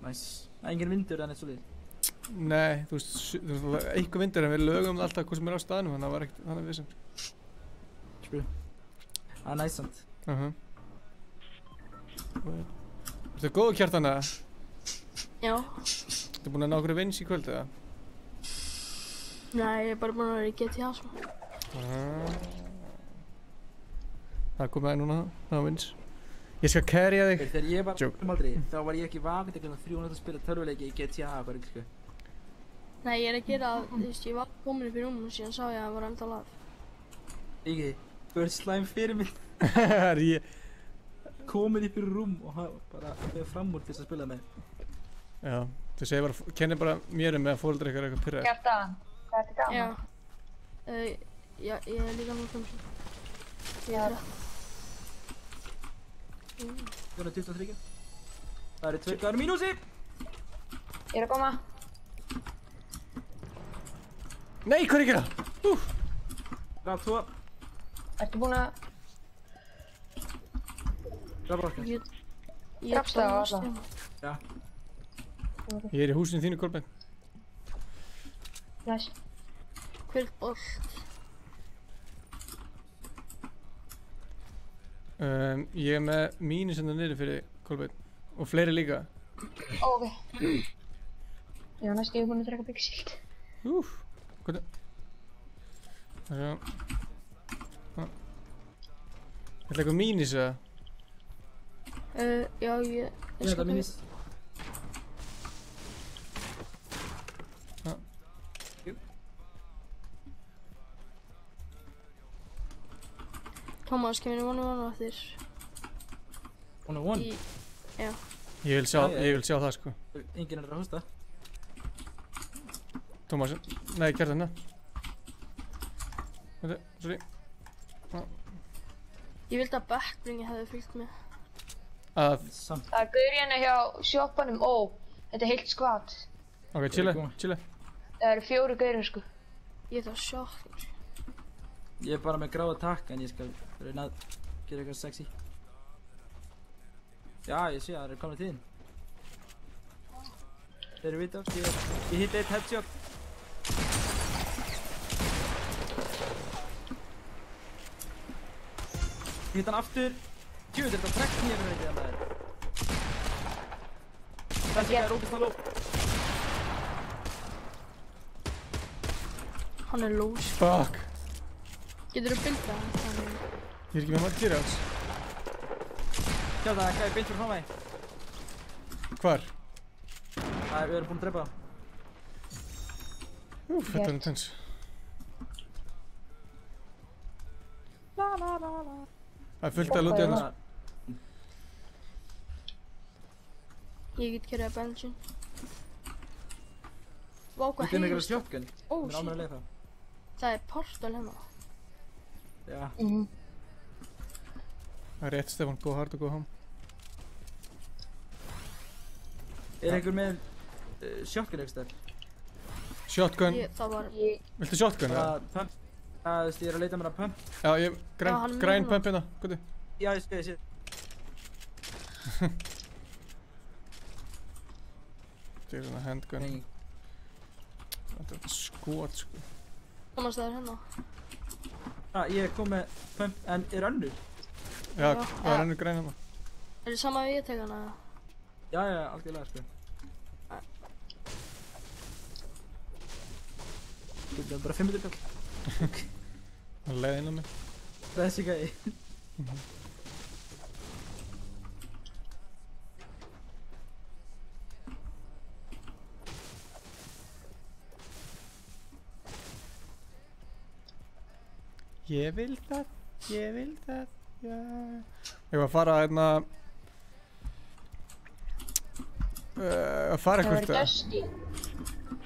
Næs. Það er engin vindur en eitt svolítið. Nei, þú veist, eitthvað vindur en við lögum alltaf hvað sem er á staðnum, þannig að það var ekkert, þannig að við sem. True. Það er næsand. Ertu góðu Kjartan eða? Já. Ertu búinn að ná okkur vins í kvöld eða? Nei, ég er bara búinn að vera í GTA svo. Það er komið aðeins núna, það var vins. Ég skal carrya þig. Þegar ég var aldrei, þá var ég ekki vakandi kl. 3 að spila törfuleiki í GTA eitthvað ekki sko. Nei, ég er að gera það, þú veist, ég var komin upp í rúmum og síðan sá ég að það var enda live. Ekki, first slime fyrir mig. Komin upp í rúm og bara þegar fram úr til þess að spila með. Já, þú segir bara, kennir bara mér með að fóreldrar ykkar eitthvað pyrraðir. Kjartan, hvað ertu gaman? Já, ég er líka með 5. Ég er 23. Það eru 2 gráður mínúsi. Ég er að koma. Nei, hvað er ekki það? Gráð 2. Ertu búinn að... Gráð brókast. Drafst það á alla? Já. Ég er í húsinu þínu, Kolbeinn. Næs. Kvöldbolt. Ég er með mínus hérna niður fyrir Kolbeinn. Og fleiri líka. Ok. Já, næst ég er búinn að drekka byggsíld. Hvernig? Það sjá. Þetta eitthvað mínus eða? Já, ég Þetta er mínus. Tómas kemur í 1v1 á eftir. 1v1? Já. Ég vil sjá það sko. Enginn að hósta. Tómas, nei, gerðu hérna. Veitu, sorry. Ég vildi að Backbringi hefði fylgt með. Að? Það er gaur hérna hjá sjoppanum, þetta er heilt skvat. Ok, chilla. Það eru 4 gaurir sko. Ég er það sjokkur. Ég er bara með gráða takk en ég skal reyna að gera eitthvað sexy. Já, ég sé að það er komin tíðin. Þeir eru vita, ég hitti eitt headshot. Ég hitt hann aftur. Tjóður, þetta trekk nýja fyrir þetta maður. Þessi er ógæst að lóp. Hann er lós. Fuck. Getur þú bylta hann? Ég er ekki með margir alls. Sjá það, ekki beint fyrir frá mig. Hvar? Það við erum búin að drepa það. Þetta er intens. Það er fullt að lúti hérna. Ég get kerið að bensín. Vá, hvað heyrðist? Þú getur mikilvægt shotgun. Ó, shit. Mér ámur að leið það. Það er portal hérna. Já. Það er rétt, Stefán. Go hard og go home. Er einhver með shotgun eitthvað? Shotgun? Viltu shotgun? Pump. Ég er að leita mér að pump. Já, ég græn pump hérna. Góði. Já, ég sé. Þetta er svona handgun. Þetta er skot sko. Tómas, það er hérna. Ég kom með pump, en er önnur? Já, það er önnur græn hérna. Er þið sama við ég tek hana? Já, algjörlega sko. Þetta er bara 500 kall. Það leiði inn á mig. Þessi gæi. Ég vil það, já. Ég var að fara hérna að fara eitthvað. Það var dusty.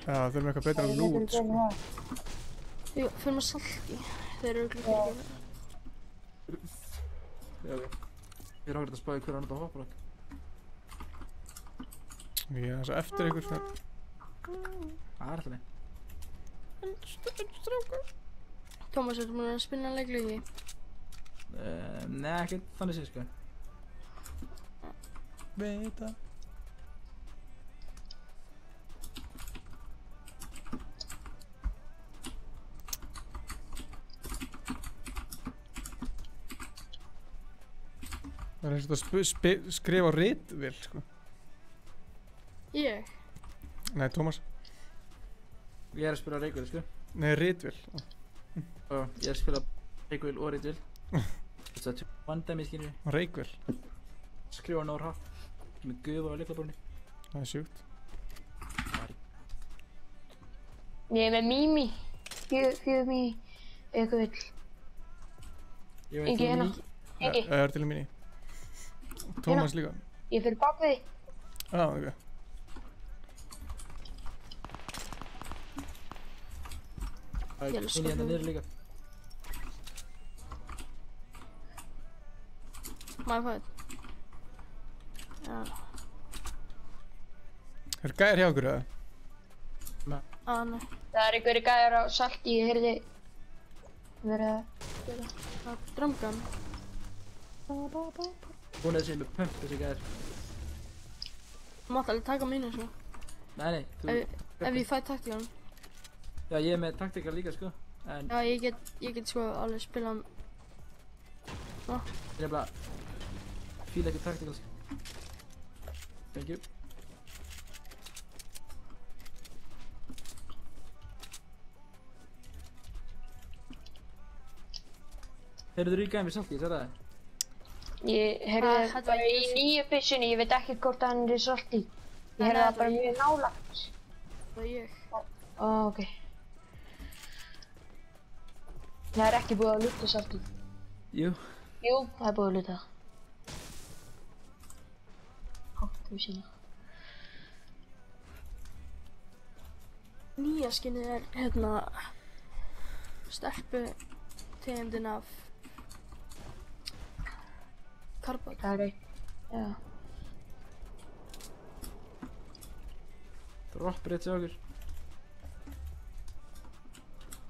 Já, þurfum eitthvað betra lút sko. Jú, fyrir maður salki. Þeir eru örugglega fyrir mig. Já, ég er ákveðið að spáði hver annar þetta hoppar. Ég er þess að eftir ykkur svona. Það er alltaf nei. Strákar. Tómas, ertu búinn að spinna leiklugi? Nei, ekki þannig séð sko. Veit það. Það er eins og þetta skrifa á ritvél, sko. Ég? Nei, Tómas. Ég er að spila reikvél, sko. Nei, ritvél. Ég er að spila reikvél og ritvél. Þetta er vandæmi, skilur við. Reikvél? Skrifa nór hatt. Með gufa á lyklabrúnni. Það er sjúkt. Ég er með Mimi. Fjögur Mimi. Eitthvað vill. Ingi hérna. Ingi. Það er til minni. Tómas líka. Ég fyrir bak við þig. Já, ok. Það er inn í hérna niður líka. My fault. Já. Er gæjar hjá okkur, eða? Nei. Nei. Það er einhverju gæjar á salti, ég heyrði verið að gera. Það er drömgan. Hún er þessi með pump, þessi gæjar. Þú mátt alveg taka mínu, svo. Nei, Ef ég fæ taktíkan. Já, ég er með taktíkar líka, sko. En Já, ég get sko alveg spilað. Ná. ég er bara fíla ekki taktíkar. Thank you. Heyrðu þú í gæmi salti, það er það? Ég heyrði það bara í nýju byssunni, ég veit ekki hvort hann er salti. Ég heyrði það bara mjög nálagt. Það er ég. Ok. Það er ekki búið að lukta salti. Jú. Jú, það er búið að luta. Áttu sína. Nýja skinnið er hérna stelpu tegundin af karbon. Kari, já. Droppir eitt hjá okkur.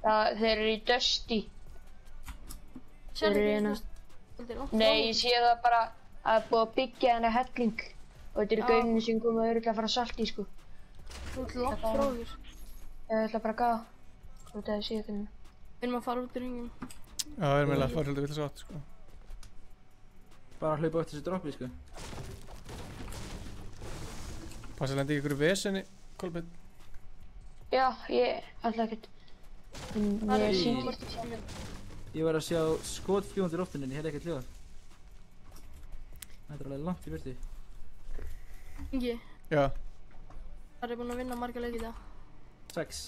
Þeir eru í Dusty. Þeir eru hérna. Nei, ég sé það bara að það er búið að byggja hennar helling. Og þetta eru gauninni sem koma örugglega að fara að salta í, sko. Þú ert langt frá þér. Ég ætla bara að gaða. Hvort það sé þetta. Við erum að fara út í hringinn. Já, við erum eiginlega að fara svolítið vill sátt, sko. Bara að hlaupa eftir þessu droppi, sko. Passa að lenda í ykkur vesenni, Kolbeinn. Já, ég ætla ekkert. Ég var að sjá skot fljúandi í loftinu en ég heyrði ekkert hljóð. Þetta er alveg langt í burtu. Ingi. Já. Það er búin að vinna marga leiki í dag. 6.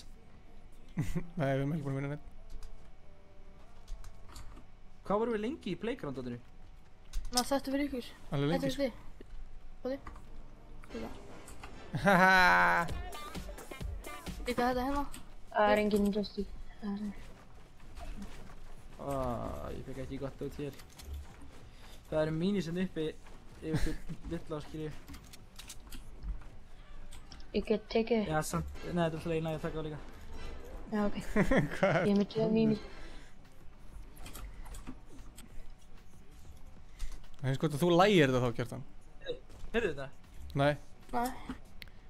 Nei, við erum ekki búin að vinna neitt. Hvað vorum við lengi í playground-dótinu? Þetta fyrir ykkur. Alveg lengi, sko. Þetta er þið. Haha. Líka þetta hérna. Það er enginn Dusty. Ég fekk ekki gott út hér. Það eru mínisinn uppi yfir ykkur litla skilju. Ég get tekið. Já, samt, nei, þetta er alltaf eina að taka á líka. Já, ok. Hvað Ég er með 2 mínis. Það finnst gott að þú lægir þetta þá, Kjartan. Heyrðu þetta? Nei. Nei.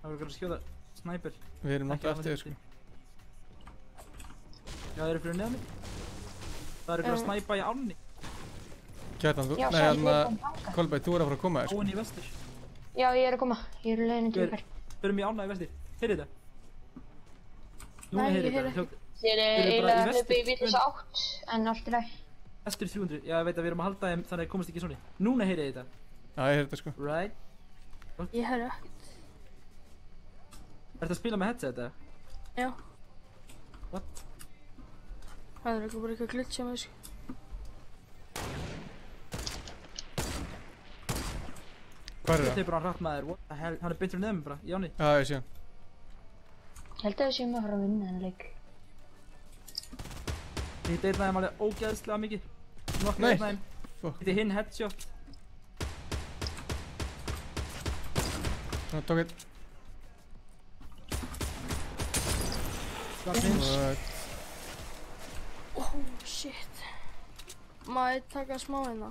Það voru að skjóta snæper. Við erum náttúrulega eftir þér, sko. Já, þeir eru fyrir neðan mig. Það eru fyrir að snæpa í ánni. Kjartan, þú, Já, nei, sagði hérna, Kolbeinn, þú er að fara að koma þér, sko. Óin í vestur. Já, ég er að koma. Ég er leiðin til ykkar. Förum í ána í vestur. Heyrðu þetta? Núna heyrðu þetta. Þér er eiginlega að hlaupa í vitlaus átt, en allt er ekki. Vestur 300. Já, ég veit að við erum að halda þeim þannig að þeir komast ekki svona. Núna heyrðu þetta. Já, ég heyrðu þetta, sko. Right. Ég heyrðu ekkert. Ertu að spila með headset eða? Já. What? Það er ekki bara eitthvað glitch hjá mig, sko. Hvar er það? Þetta er bara hratt maður, what the hell, hann er beint fyrir neðan mig bara, í áni. Já, ég sé hann. Ég held að við séum að fara að vinna þennan leik. Ég hitti einn af þeim alveg ógeðslega mikið. Nokkuð einn af þeim. Hitti hinn headshot. Ná, tók einn. Svartins. Oh, shit. Má ég taka smá hérna?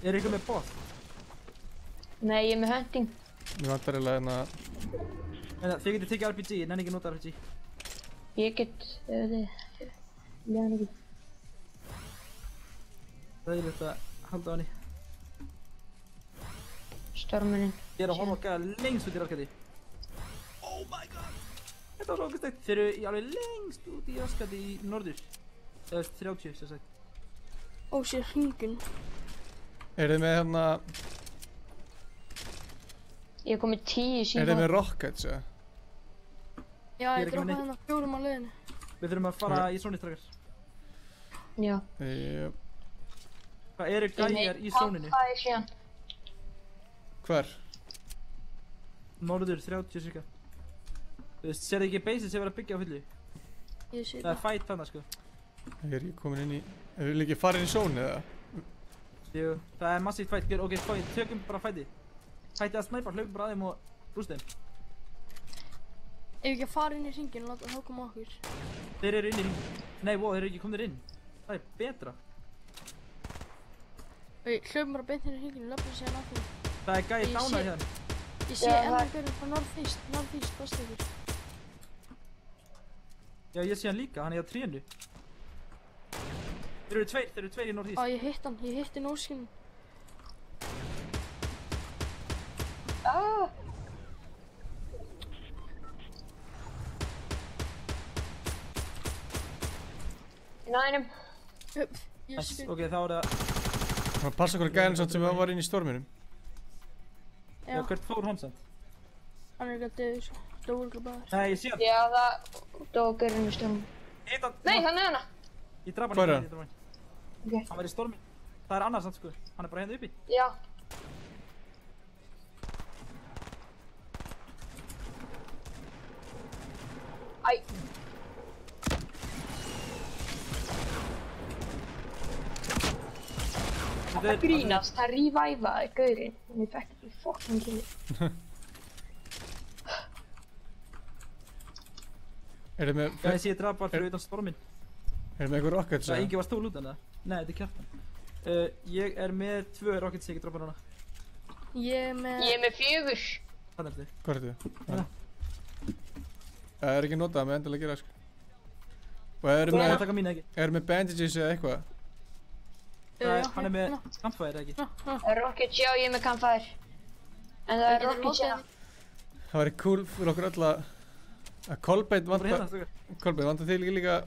Er ykkur með bot? Nei, ég er með hunting. Mér vantar eiginlega hérna... Þið getið tekið RPG, ég nenni ekki að nota RPG. Ég get, þið, leðan ekki. Það er líkt að halda á henni. Stormurinn. Ég er að horfa okkar lengst út í raskati. Oh my god! Þetta var svo okkastegt. Þeir eru alveg lengst út í raskati í norður. Það er 30, sem sagt. Ó, sér hringin. Er þið með hérna... Ég kom með 10 síðan. Er þið með rockets, eða? Já, ég droppaði hérna 4 á leiðinni. Við þurfum að fara í sónistrakar. Já. Hvað eru gæjar í sóninni? Hvað er síðan? Hvar? Norður 30 cirka. Þú veist, sér þið ekki baseið sem verið að byggja á fullu? Ég sé það. Það er fight þarna, sko. Ég er ekki komin inn í... Ef við ekki farið inn í sónu, eða? Jú, það er massíft fight. Ok, tökum bara fightið. Fightið að snæpa, hlaupum bara að þeim og rúst þeim. Ef við ekki að fara inn í hringin og láta þá koma okkur. Þeir eru inn í hringin. Nei, wow, þeir eru ekki komnir inn. Það er betra. Hlaupum bara beint inn í hringin og löpum sér náttúrulega. Það er gæði dánað hérna. Ég sé ennig hverjum frá northeast, basta ykkur. Já, ég sé hann líka, hann er á trénu. Þeir eru tveir í northeast. Á, ég hitti nóskinn. Ég náði hennum. Ok, þá er það... Það passa okkur gæðin samt sem var inn í storminum. Já, hvert fór hann samt? Hann er ekki að döðu svo. Dói ekki bara. Nei, ég sé hann. Já, það dói gaurinn í storminum. Nei, hann er hana. Ég draf hann. Hvað er hann? Ok. Hann var í stormi. Það er annars samt sko. Hann er bara hérna uppi. Já. Æ. Það grínast, það revivaði gaurinn. En ég fekk ekki fucking killi. Erum við... Já, ég sé draf bara fyrir utan storminn. Erum við eitthvað rockets? Það Ingi var stól út hana. Nei, þetta er Kjartan. Ég er með 2 rockets sem ég get droppað núna. Ég er með 4. Hvað er þetta? Hvað er þetta? Það er ekki notað með endilega að gera sko. Og erum við bandages eða eitthvað? Hann er með campfire ekki? Rockets, já, ég er með campfire. En það er rockets hérna. Það væri cool fyrir okkur öll að Kolbeinn vantar... Kolbeinn, vantar þig líka...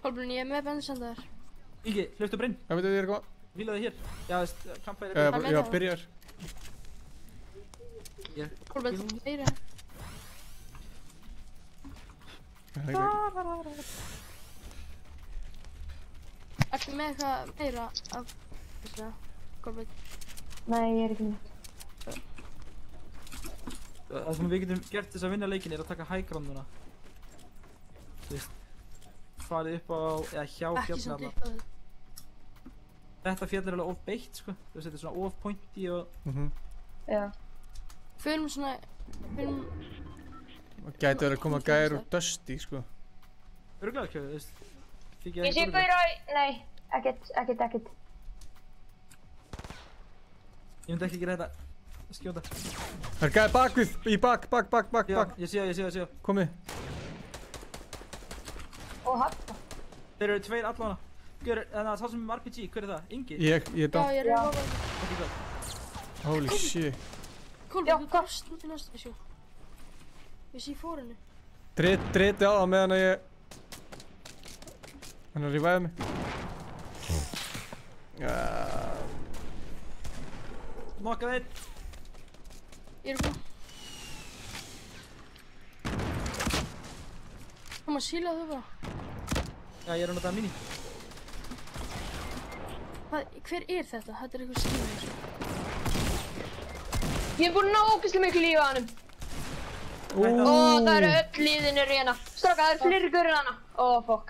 Kolbeinn, ég er með bandisandar. Ingi, hlaustu brinn. Hvað veitum þið að koma? Hvílaði hér. Já, campfire er... Já, byrjar. Kolbeinn, þú meira. Ertu með eitthvað meira af þessu, Kolbeinn? Nei, ég er ekki með. Það sem við getum gert þess að vinna leikin er að taka high ground núna. Þú veist, farið upp á, eða hjá fjallina alla. Þetta fjall er alveg of beitt sko, þú veist, þetta er svona of pointy og... Já. Förum svona, Það gæti verið að koma gæjar úr Dusty sko. Örugglega ekki, þú veist. Ég sé bara, nei, ekkert. Ég myndi ekki gera þetta. Skjóta. Það er gæði bakvið, í bak. Já, ég sé það. Komið. Og hafta. Þeir eru 2 allavega. Þannig að það sem er RPG, hver er það? Ingi? Ég er down. Já, ég er revolver. Ok, god. Holy shit. Kolbeinn, þú gafst út í næstu þessu. Ég sé í fórinu. Driti á það meðan að ég... Hann er að revive mig. Nokka þeir. Ég er búinn. Kom að síla þau bara. Já, ég er að nota mini. Hver er þetta? Þetta er eitthvað skýrður. Ég er búinn að ná ógeðslega miklu lífi á hannum. Ó, það eru öll liðinir í hana. Stráka, það eru fleiri gaurinn hana. Ó, fuck.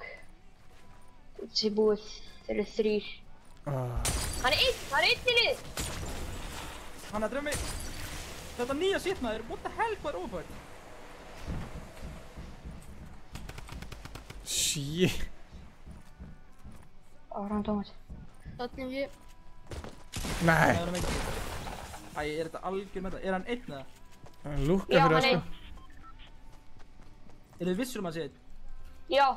Þetta er búið. Þeir eru 3. Hann er einn í liði. Hann er að drefa mig. Þetta nýja shit maður, what the hell, hvað er overpowered? Shit. Randómat. Þannig ég... Nei. Æ, er þetta algjör með það? Er hann einn eða? Hann lúkkar fyrir það sko. Er þið vissur að sé einn? Já.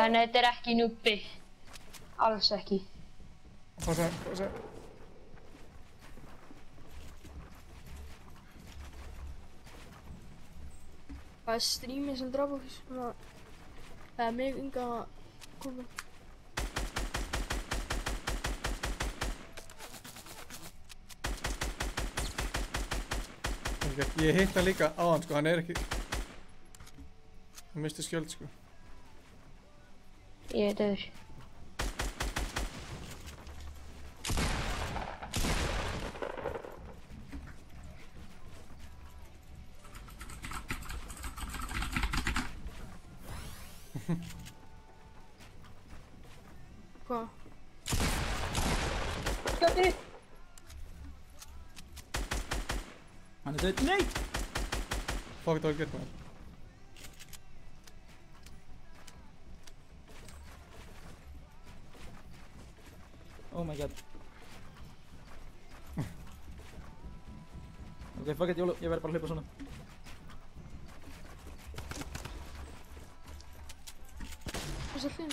En þetta er ekki núbbi. Alls ekki. Passa. Það er streamið sem draf okkur svona... Það er mig Inga að koma. Ég hitt hann líka á hann sko, hann er ekki... Hann misti skjöld sko. Ég er döður. Hvað? Skjóttu! Hann er döð. Nei! Fuck, það var gert maður. Oh my god. Ok, fuck it, Jólu, ég verð bara að hlaupa svona. Hvað er það?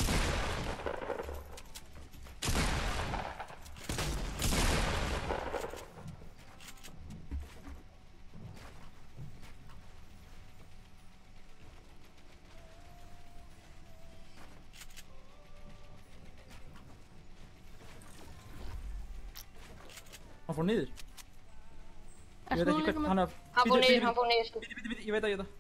Hann fór niður. Ég veit ekki hvert, hann fór niður sko. Bíddu, ég veit að ég þetta.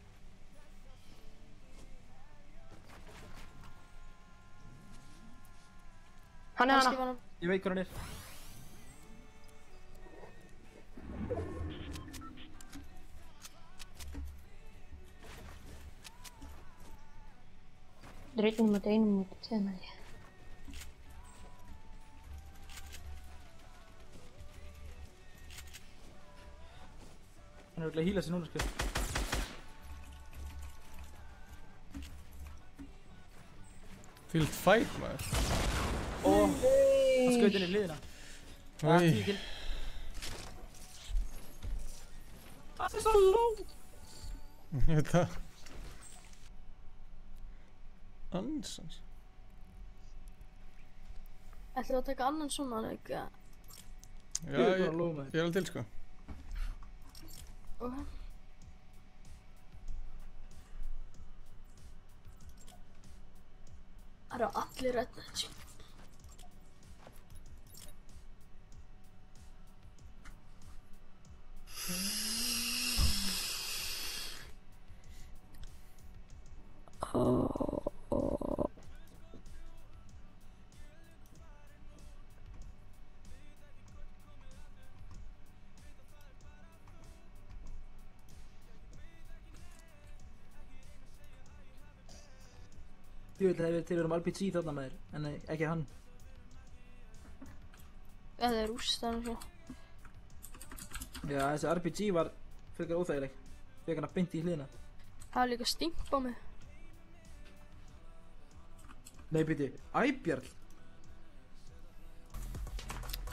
Hann er hana. Ég veit hvað hann er. Dreifnum að einum og tveim að ég. Hann er örugglega að hýla sig núna, sko. Fylgt fight, maður. Hann skaut inn í hliðina. Oj. 10 kill. Það er svo low. Ég veit það. Ansans. Ætlaðu að taka annan svona leik, eða? Já, ég er alveg til, sko. Ok. Það eru allir rednecks. Ég vil að það til RPG þarna með þér, en ekki hann. Eða það er rústan og svo. Já, þessi RPG var frekar óþægileg. Fekk hana beint í hliðina. Það er líka stimp á mig. Nei, byrju, Æbjarl.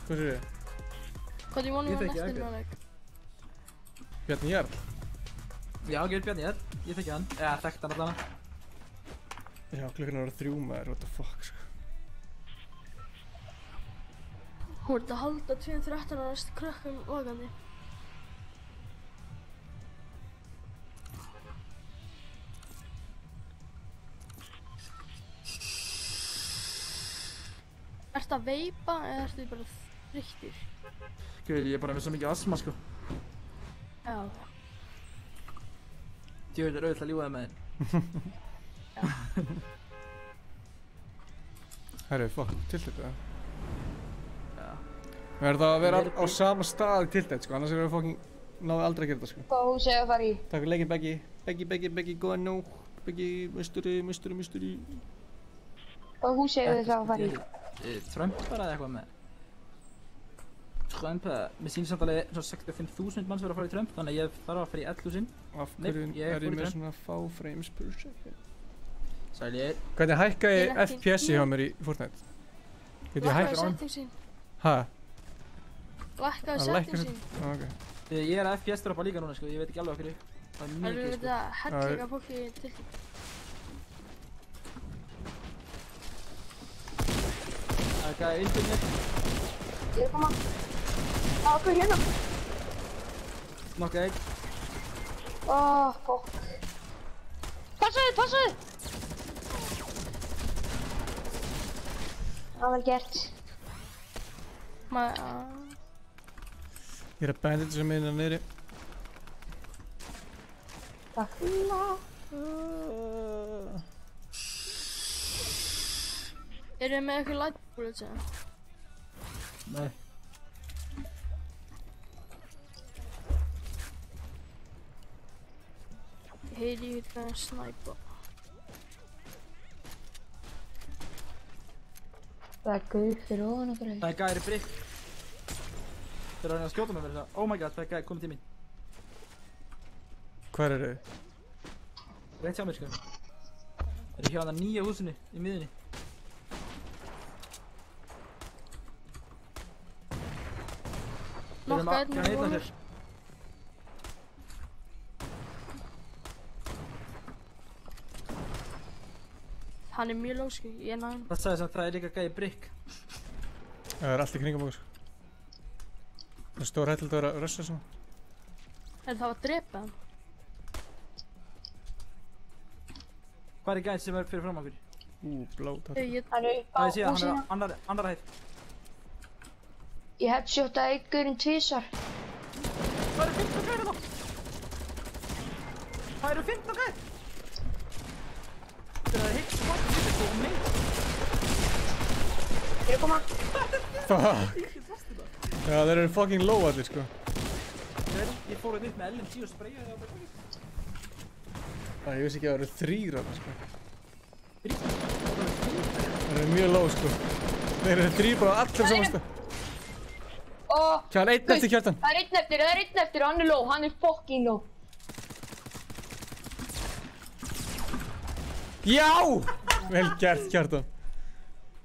Hvað séu þið? Hvað er vonum hann eftir með leik? Bjarni Jarl? Já, Bjarni Jarl. Ég þekki hann. Eða, þekkt hann allan. Já, klukkan er að vera 3 maður, what the fuck, sko. Hún ert að halda 2-13 ára krökkum vakandi. Ertu að veipa eða ertu bara þreyttur? Guð, ég er bara með svo mikið astma, sko. Já. Djöfull er auðvitað að ljúga það með þér. Herru, fuck, tiltætt það. Já. Við verðum að vera á sama stað í tiltætt, sko, annars erum við fucking náðu aldrei að gera þetta, sko. Hvað hús er að fara í? Takk fyrir leikinn, Beggi. Beggi, góða nóg. Beggi, musturi. Hvað hús er það að fara í? Trump bara eða eitthvað með. Trump, mér sýnir samt alveg svona 65.000 manns verið að fara í Trump, þannig að ég þarf að fara í 11.000. Af hverju er ég með svona fá frames per second? Sælir. Hvernig hækka ég FPS-i hjá mér í Fortnite? Get ég hækka á hann? Hæ? Lækkaðu settingsinn. Ok. Ég er að FPS-droppa líka núna, sko, ég veit ekki alveg okkur. Það er mikið, sko. Það eru þetta hellinga fólki til. Það er gæði undir mér. Ég er að koma. Okkur hérna. Nokka einn. Fokk. Passaðu! Það var vel gert. Ég er að bandita sem minna niðri. Takk. Eru þið með eitthvað light bullets eða? Nei. Ég heyri eitthvað að snæpa. Það er gauð fyrir ofan okkur. Það er gæri brygg. Þeir eru að reyna að skjóta mig fyrir það. Oh my god, það er gæri komið til mín. Hvar eru þið? Rétt hjá mér, sko. Þeir eru hjá hana nýja húsinu í miðunni. Nokka einn með vonur. Hann er mjög lóski, ég næ hann. Það sagði samt að það er líka gæði brygg. Það er allt í kringum okkur. Það er stór hættild að vera að rössa svona. En það var að drepa hann. Hvað er gæði sem er fyrir fram okkur? Blá, takk. Það er síðan, hann er annar hætt. Ég headshotaði einhverjum tvisvar. Það eru 15 gæði þá! Það eru 15 gæði! Það er heitt svart fyrir og meira. Þeir koma. Fuck. Já, þeir eru fucking low allir, sko. Ég fór hérna upp með LMG og sprayjaði á mig. Ég vissi ekki að það eru 3 þarna, sko. Það eru mjög low, sko. Þeir eru 3 bara allir samanstað. Kjartan, einn eftir Kjartan. Það er einn eftir, hann er low, hann er fucking low. Já! Vel gert, Kjartan.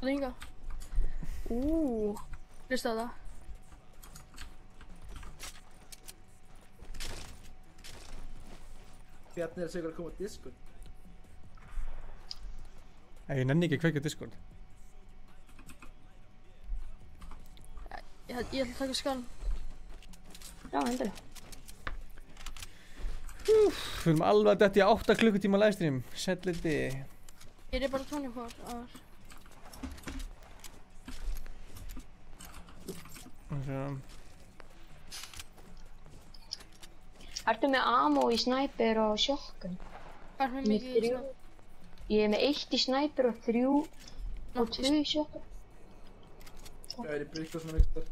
Það er hinga. Hlusta á það. Bjarni er sigur að koma á Discord. Ég nenni ekki að kveikja Discord. Ég ætla að taka skann. Já, endilega. Við erum alveg að detta í 8 klukkutíma livestream. Sælliti. Ég er bara 24 hours. Ertu með ammo í sniper og shotgun? Hvað er með mikið í shotgun? Ég er með 1 í sniper og 3 og 2 í shotgun. Það er í breykkásum einhvers þar.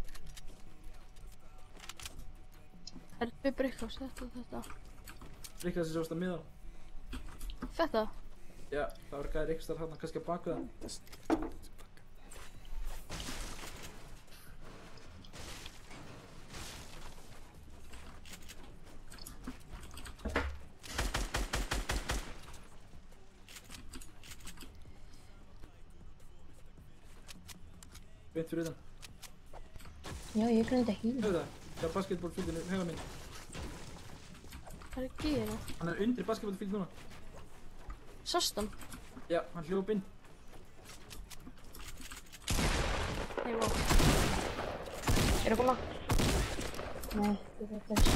Það er 2 breykkás, þetta. Breykkás sem sást að miða. Þetta? Já, það var gæðir einhvers þar hann kannski að baka það. Beint fyrir utan. Já, ég gleymdi að hýla. Hörðu það, það er basketballfíldinu heima mín. Hvað er gíðina? Hann er undir basketballfíld núna. Sást hann? Já, hann hljóp inn. Nei, wow. Er það koma? Nei, ég veit þess.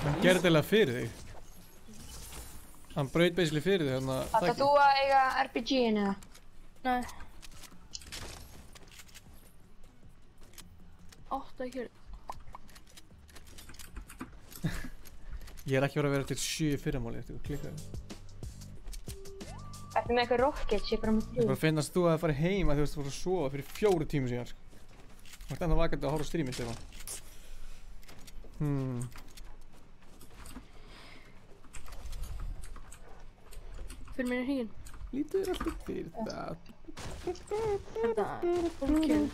Hann gerði eiginlega fyrir þig. Hann braut basically fyrir þig, þannig að... Ætlar þú að eiga RPG-in eða? Nei. 8 ekki verið. Ég er ekki verið að vera til 7 í fyrramáli eftir að klikka það. Ertu með eitthvað rockets, ég er bara með 3. Ég bara finnast þú að fara heim að þú veist að fara að sofa fyrir 4 tímum síðan, sko. Þú ert ennþá vakandi að horfa á streamið, Stefán. Fyrir mér hringin. Lítur alltaf fyrir það. Þetta, fólkið.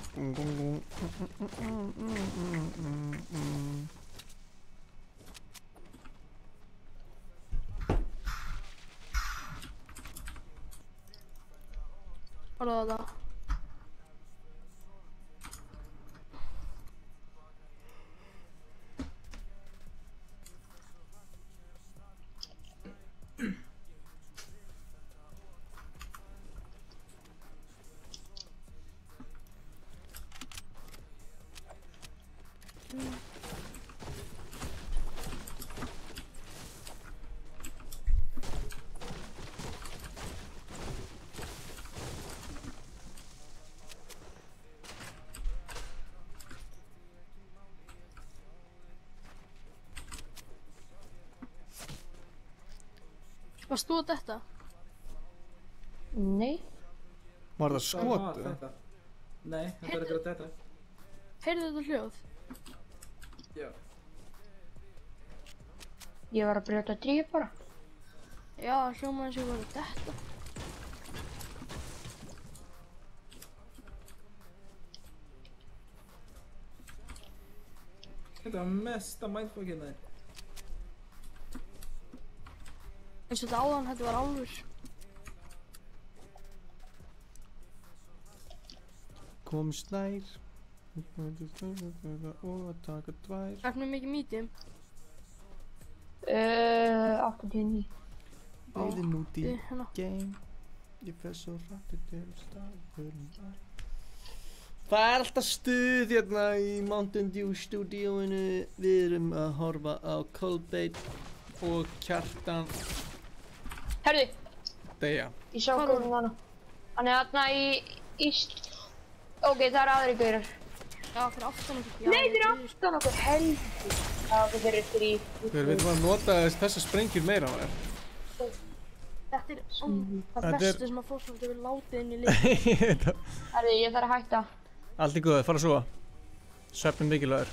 Horfðu á það. Varst þú að detta? Nei. Var það skot? Nei, þetta er eitthvað að detta. Heyrðu þetta hljóð? Já. Ég var að brjóta 3 bara. Já, hljómaði eins og ég var að detta. Þetta var mesta mindfuckið með þér. Eins og þetta áðan, þetta var álfur. Kom snær og að taka 2. Ertu með mikið medium? 89. Leiðin út í game. Ég fer svo rættið til staðurinn. Það er alltaf stuð hérna í Mountain Dew stúdíóinu. Við erum að horfa á Coldbait og Kjartan. Herðu. Deyja. Ég sá hvernig hana. Hann er þarna í Ok, það er aðri gaurar. Já, fyrir aftan okkur. Nei, fyrir aftan okkur, helviti. Já, þeir eru 3. Við erum að nota þessar sprengjur meira á þér. Þetta er það Þetta besta sem að Forsvarsmenn hefur látið inn í leik. Herri, ég þarf að hætta. Allt í góðu, fara að sofa. Svefn er mikilvægur.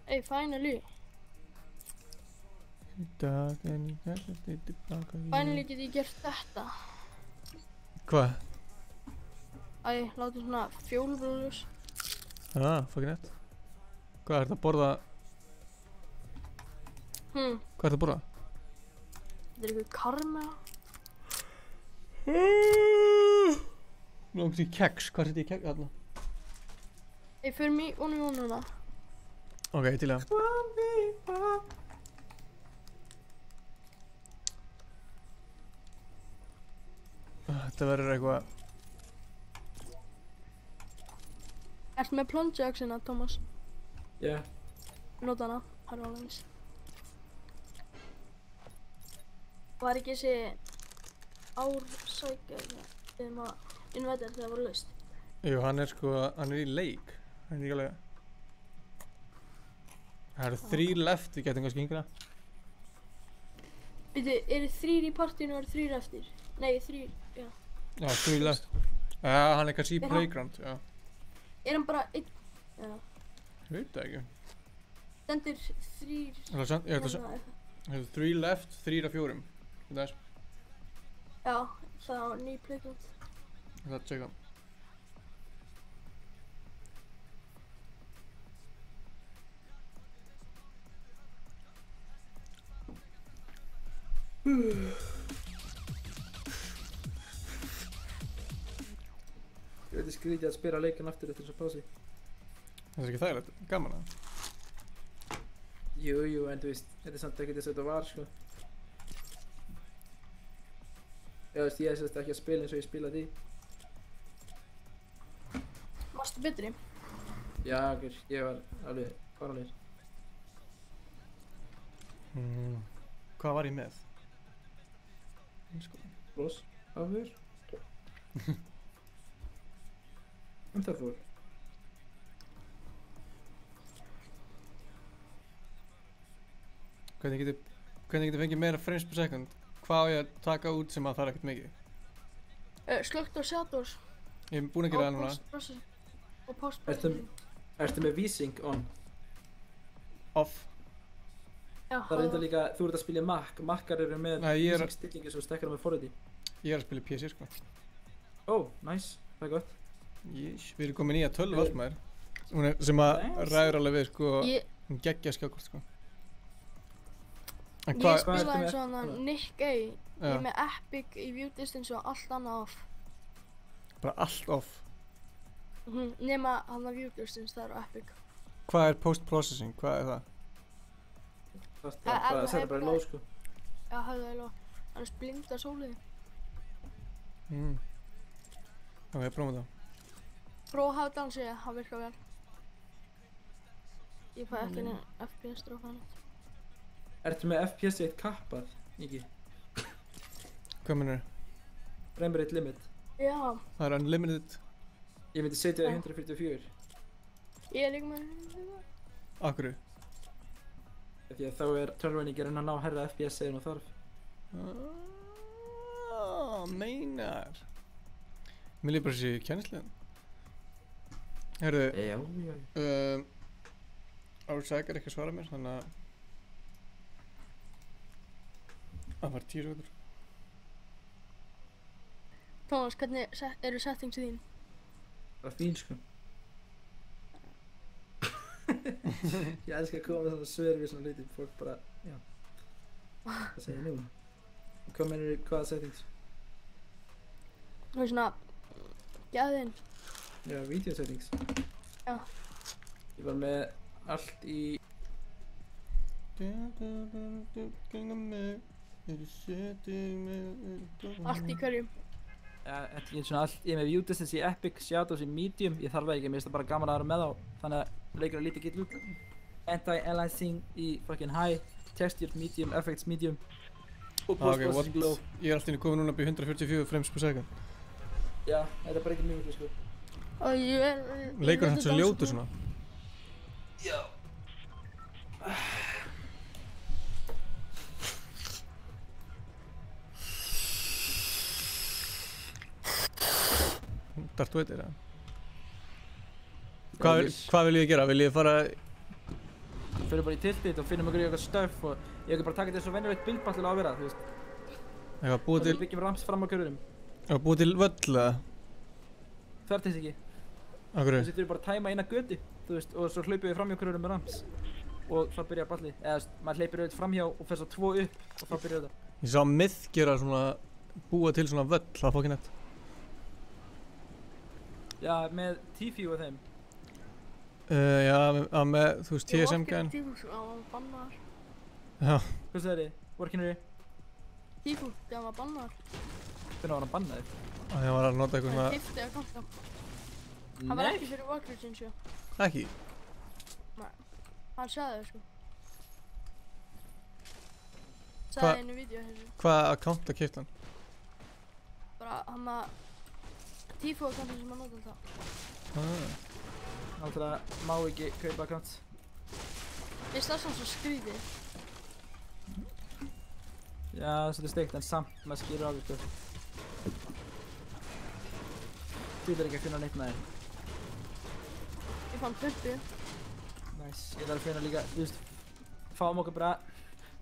Hey, finally. Finally get ég gert þetta. Hvað? Æ, látið svona fjólubróðljós. Fucking nett. Hvað er þetta að borða? Hvað er þetta að borða? Þetta er eitthvað karmela. Nú langt í keks, hvað er þetta í keks þarna? Hey, förum í núna. Ok, til það. Þetta verður eitthvað. Ertu með plunge-axina, Thomas? Já. Nota hana, það er alveg eins. Var ekki þessi ársækja þegar maður invætir þegar það var laust? Jú, hann er í leik. Hann er ekki alveg. Það eru 3 left, við getum kannski yngra. Býtu, eru 3 í partíinu og eru 3 eftir? Nei, 3, já. Já, 3 left. Já, hann er kannski í playground, já. Er hann bara 1? Já. Ég veit það ekki. Stendur 3 Það er 3 left, 3 af 4. Þetta er. Já, það var ný playground. Það er að tjekka. Ég veit skrítið að spila leikinn aftur eftir þessa pási. Það er ekki þægilegt, gaman að. Jú, en þú veist, þetta er samt ekki þess að þetta var, sko. Já, þú veist, ég er sérst ekki að spila eins og ég spilaði í. Varstu betri? Já, ég var alveg faralegur. Hvað var ég með? Bloss, afhör. Það fór. Hvernig getur fengið meira frames per second? Hvað á ég að taka út sem að það er ekkert mikið? Slögt á shadows. Ég er búinn að gera það núna. Og post-processing. Ertu með V-Sync on? Off. Já. Það er enda líka, þú ert að spila Mac-ar eru með V-Sync stillingu sem stekkar með forriti. Ég er að spila PC, sko. Nice, það er gott. Við erum komin í að 12 allt maður. Sem að ræður alveg við, sko, hún geggja skjákort, sko. Ég spilaði eins og hann Nick A. Ég er með Epic í view distance og allt annað off. Bara allt off? Nema hann að view distance, það er Epic. Hvað er post-processing? Hvað er það? Það setja bara í low, sko. Já, það er í low. Annars blindar sólið. Ok, prófum það. Prófa að hafa dansið, það virkar vel. Ég fæ ekki neina FPS drófa hann. Ertu með FPS 1 kappað, Niki? Hvað mennur? Frame rate limit. Já. Það er unlimited. Ég myndi setja það í 144. Ég er líka með 144. Akkurru? Því að þá er tölvunni ekki að reyna að ná herra FPS eða nú þarf. Meinar. Mér líður bara þessi kjennisliðan. Herðu. Já. Ársæk er ekki að svara mér, þannig að það var 10 sekundur. Thomas, hvernig eru settingsið þín? Það er fín, sko. Ég elskar að koma með svona svör við svona hluti. Fólk bara, já. Hvað segir nú? Hvað meinarðu, hvaða settings? Það er svona gæðin. Já, video settings. Já. Ég var með allt í Allt í hverjum? Ég er svona allt, ég er með view distance í Epic, shadows í medium. Ég þarf það ekki, mér finnst það bara gaman að vera með þá. Þannig að leikur að lítið gill út. Anti-aliasing í fucking high, textured medium, effects medium og post-processing low. Ég er alltaf inn í komið núna upp í 144 frames per second. Já, þetta er bara ekki mjög miklu, sko. Og ég Leikur hann svo ljótur svona. Já. Darth Vader, eða? Hvað viljið þið gera? Viljið þið fara... Fyrir bara í tiltið og finnum okkur í eitthvað stöff og ég ekki bara taka þetta svo venjulegt bildball til að vera, þú veist. Eitthvað búið til... Við byggjum ramps fram á körðurum. Eitthvað búið til völl, eða? Þvertist ekki. Akkurru? Þú setur bara að tæma eina götu, þú veist, og svo hlaupum við framhjá körðurum með ramps. Og þá byrjar ballið. Eða, maður hleypir auðvitað framhjá og fer svo 2 upp og þá byrjar þetta. Ég sá myth gera svona... búa til svona völl, það fór ekki nett. Já, með Tifu og þeim. Já, með, þú veist, TSM-gæn. Tífú, hann var bannaður. Já. Hvað sagði þið? Workinary? Tífú, þegar hann var bannaður. Hvernig var hann bannaður? Hann var að nota eitthvað svona... Hann keypti að kanta. Hann var ekki fyrir Warcraft eins og. Ekki? Nei, hann sagði það sko. Sagði einu vídeo þessu. Hvað account að keypti hann? Bara hann að... Tífú account sem hann nota alltaf. Náttúrulega má ekki kaupa account. Ég stað svona svo skrítið. Já, það er svolítið steikt en samt maður skýrir á því sko. Þú er ekki að finna neitt með þér. Ég fann pumpu. Nice, ég þarf að finna líka, þú veist, fáum okkur bara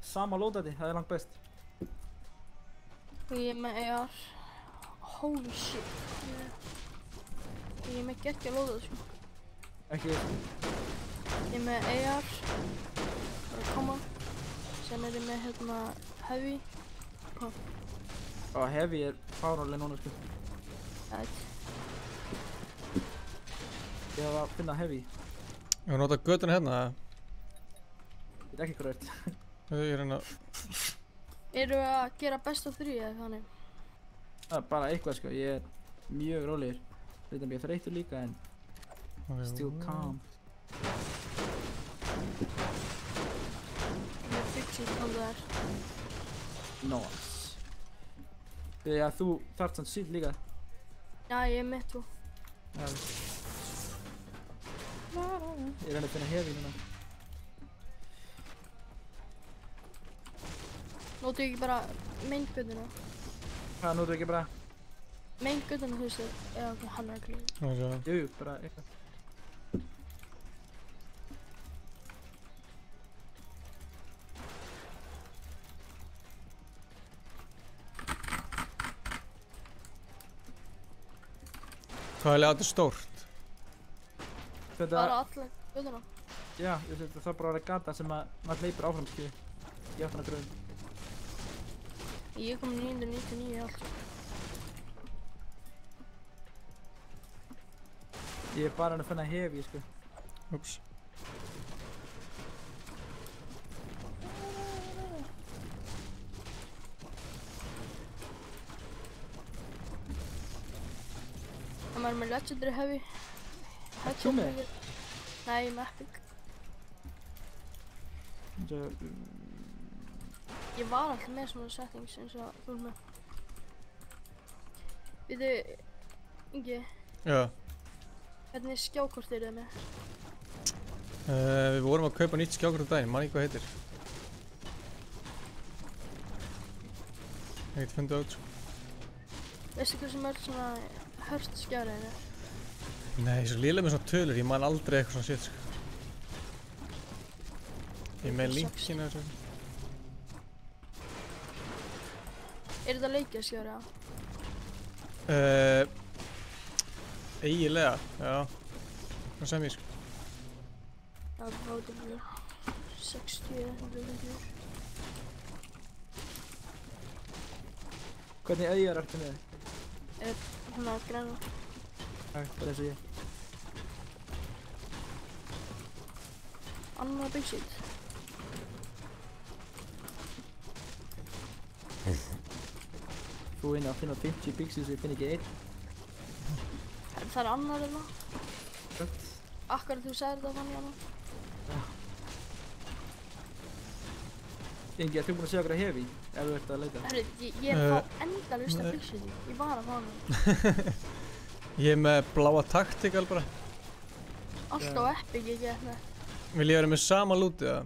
sama lótati, það er langt best. Og ég er með AR. Holy shit. Ég er með geggja lóða sko. Ekki. Ég er með AR. Það er að koma. Sen er ég með hérna Heavy. Og Heavy er fáránlega núna sko. Ætt. Ég þarf að finna Heavy. Ég var að nota götuna hérna. Ég veit ekki hvað það er. Ég er hérna... Eru við að gera best of 3 eða þannig? Það er bara eitthvað sko, ég er mjög rólegur. Þetta er mjög þreyttur líka en... Still calm. Ég er fixið hvað það er. Nice. Þegar þú þarft sann síð líka. Já, ég er mitt þú. Já. Ég reyna að finna Heavy núna. Nótu ekki bara main göttuna? Hvað, nótu ekki bara? Main göttuna, þú veist það, eða ok, hann er ekki. Jú, bara eitthvað. Hvað er þetta stórt? Bara alla göttuna? Já, ég veit það bara að vera gata sem að maður hleypur áfram skilju. Í áttuna gröðum. Ég kom 999 allt. Ég er bara að finna Heavy sko. Ups. Það var með Legendary Heavy. Þú með? Nei, ég er með Epic. Ég var alltaf með svona settings eins og þú er með. Veitu, Ingi? Já. Hvernig skjákort eru þið með? Við vorum að kaupa nýtt skjákort daginn, man ekki hvað heitir. Ég geti fundið át sko. Veistu hvað sem er svona hört skjáriðin er? Nei, ég er svo léleg með svona tölur, ég man aldrei eitthvað svona shit sko. Ég er með linkinu þessu. Er þetta leikjaskjári á? Eiginlega, já. Það sem ég sko. Það er báðið fyrir 60 eða 150. Hvernig auðjar ertu með? Hún að græna. Það er eins og ég. Annað big shit. Þú inn að finna 50 pixels og ég finn ekki einn. Það er annar eða? Hvað? Akkar þú sagðir þetta þannig annað? Ingi, ert þú búinn að segja okkur að Heavy? Ef þú ert að leita? Herri, ég er að fá endalaust af big shit. Ég var að fá hana. Ég er með bláa taktikal bara. Alltaf epic ég get með. Vil ég vera með sama lútið eða?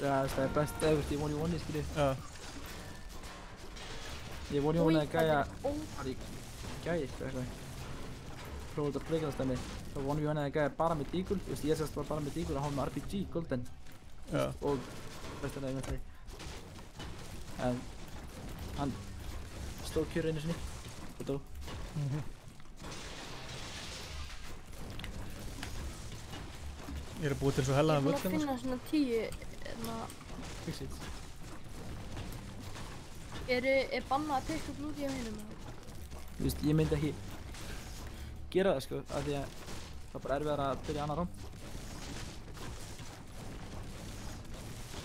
Já, það er best eða í 1v1 skilji. Já. Ég 1v1 að gæja... Var ég gæja eitthvað? Prófa út að playground stæmi. Það 1v1 að gæja bara með dígul. Þú veist, ég sérst bara með dígul og hann með RPG, golden. Já. Og bestan að ég með það. En hann stóð kjör einu sinni og dó. Ég er að búið til svo hellaðan völd Ég er búin að finna svona 10 Fixit. Er bannað að pikka upp lúti á hinum? Þú veist, ég myndi ekki gera það sko, af því að það er bara erfiðar að byrja annar rám.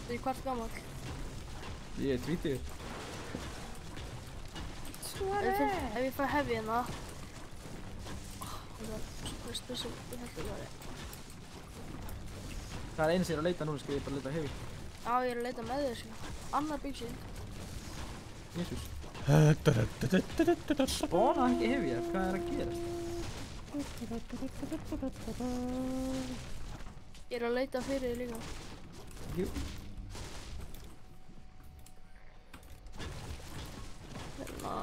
Þú er hvort gammal? Ég er 20. Ef ég fæ hefi hérna það er spesum, ég held að það er. Það er einu sem ég er að leita núna sko, ég er bara að leita hefi. Já, ég er að leita með þér sko. Annar byggsinn. Jésús. Spána ekki hefi ég, hvað er að gerast? Ég er að leita fyrir þig líka. Jú. Hérna.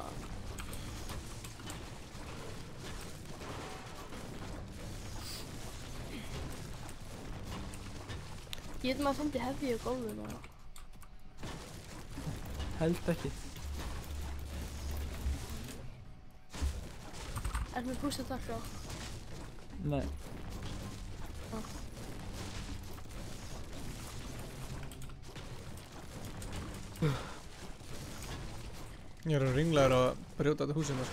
Ég veit maður að fundi hefi á gólfinu eða? Held ekki. Ertu með púst að taka á? Nei. Já. Ég er ringlaður að brjóta þetta húsinu.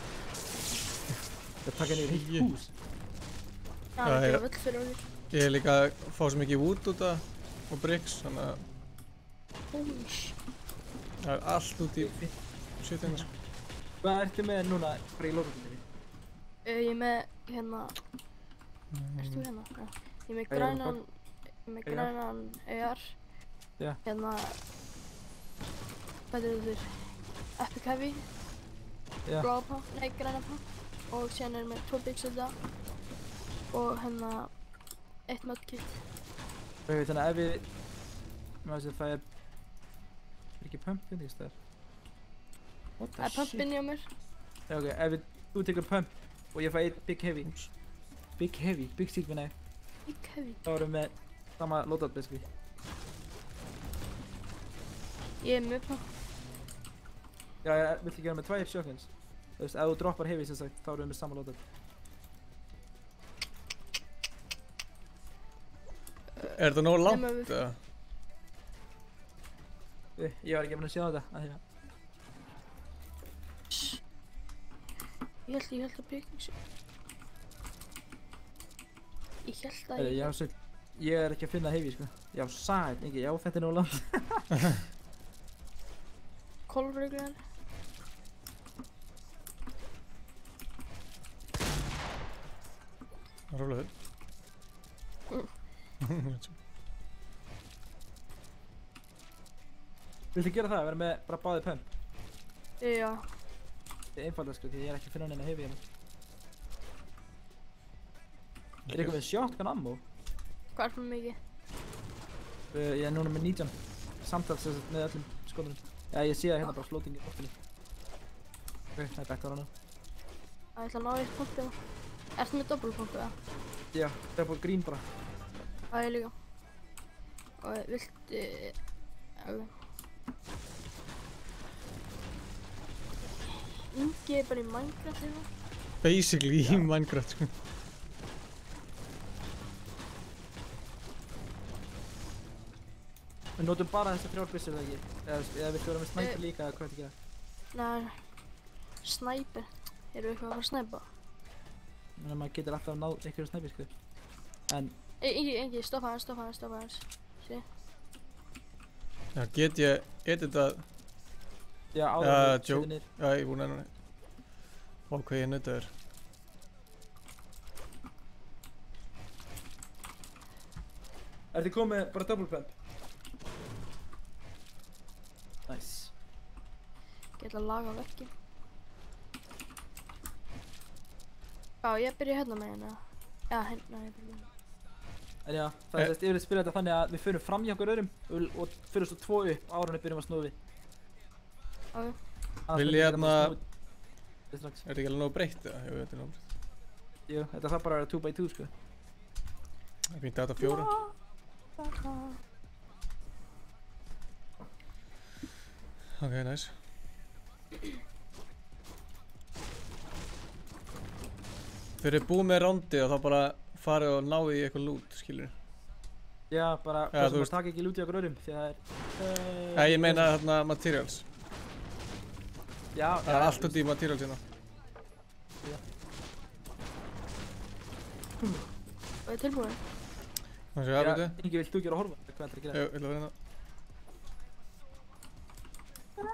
Það taka niður heilt hús. Já, það er völl fyrir okkur. Ég er líka að fá svo mikið út út af og bricks, þannig að það er allt út í shitinu sko. Hvað ertu með núna bara í lóðbúndinni? Ég er með hérna... Erst þú hérna? Já. Ég er með grænan AR. Já. Hérna... Hvað er þetta? Epic Heavy. Já. Bláa pá, nei græna pá. Og síðan er með 2 byggs þetta. Og hérna... 1 medkit. Þannig að ef við... Mér veist að það er ekki pumpin í stær. Það er pumpin hjá mér. Já ok, ef þú tekur pump og ég fæ 1 big heavy. Big heavy, big stick minna ég. Big heavy? Þá erum við með sama loadout basically. Ég er með pump. Já, ég vill ekki vera með 2 shotguns. Þú veist, ef þú droppar heavy sem sagt, þá erum við með sama loadout. Er þetta nógu langt eða? Ég var ekki að sjá þetta, að því að... Ég held að byggja sig. Ég held að ég er ekki að finna heavy sko. Já, sæt, ekki, já, þetta er nógu langt. Kolfreglar. Rólegur. Viltu gera það, vera með bara báði pump? Já. Það er einfaldast sko, því ég er ekki að finna neina heavy hérna. Er eitthvað með shotgun ammo? Hvað er fyrir mikið? Ég er núna með 19. Samtals með öllum skotunum. Já, ég sé það hérna bara floating í loftinni. Ok, það er bætt á hana. Það ætla að ná 1 pump eða. Ertu með doppelpump eða? Já, double green bara. Það er líka. Og viltu... Ingi er bara í Minecraft hérna. Basically í Minecraft sko. Við notum bara þessar 3 byssur eða ekki? Eða viltu vera með sniper líka eða hvað ertu að gera? Nei, sniper. Erum við eitthvað að snæpa? Þannig að maður getur alltaf náð einhverju sniper sko. En... Ingi, stoppa hans. Sí. Já, get ég editað... Já, áður að setja niður. Já, ég búinn að... Vá, hvað ég nöttaður. Ertu komið bara double pump? Nice. Ég ætla að laga vekkin. Já, ég byrja hérna með hérna. Já, hérna ég byrja með. En já, það er þess yfirleitt spila þetta þannig að við förum fram hjá okkur öðrum og förum svo 2 upp áður en við byrjum að snúa við. Ok. Vil ég hérna... Er þetta ekki alveg nógu breytt eða? Jú, þetta er nógu breytt. Jú, þetta þarf bara að vera 2x2 sko. Það er fínt að þetta 4. Ok, nice. Þeir eru búið með rándið og þá bara farið og náðu í eitthvað loot, skilur. Já, bara hvað sem að taka ekki loot í okkur öðrum því að það er... Ég meina þarna materials. Já, það er allt út í materials hérna. Já. Það er tilbúin. Það sé afbyrðu. Ingi, vilt þú ekki vera að horfa? Hvað ætlar að gera? Jú, ég ætla að vera hérna.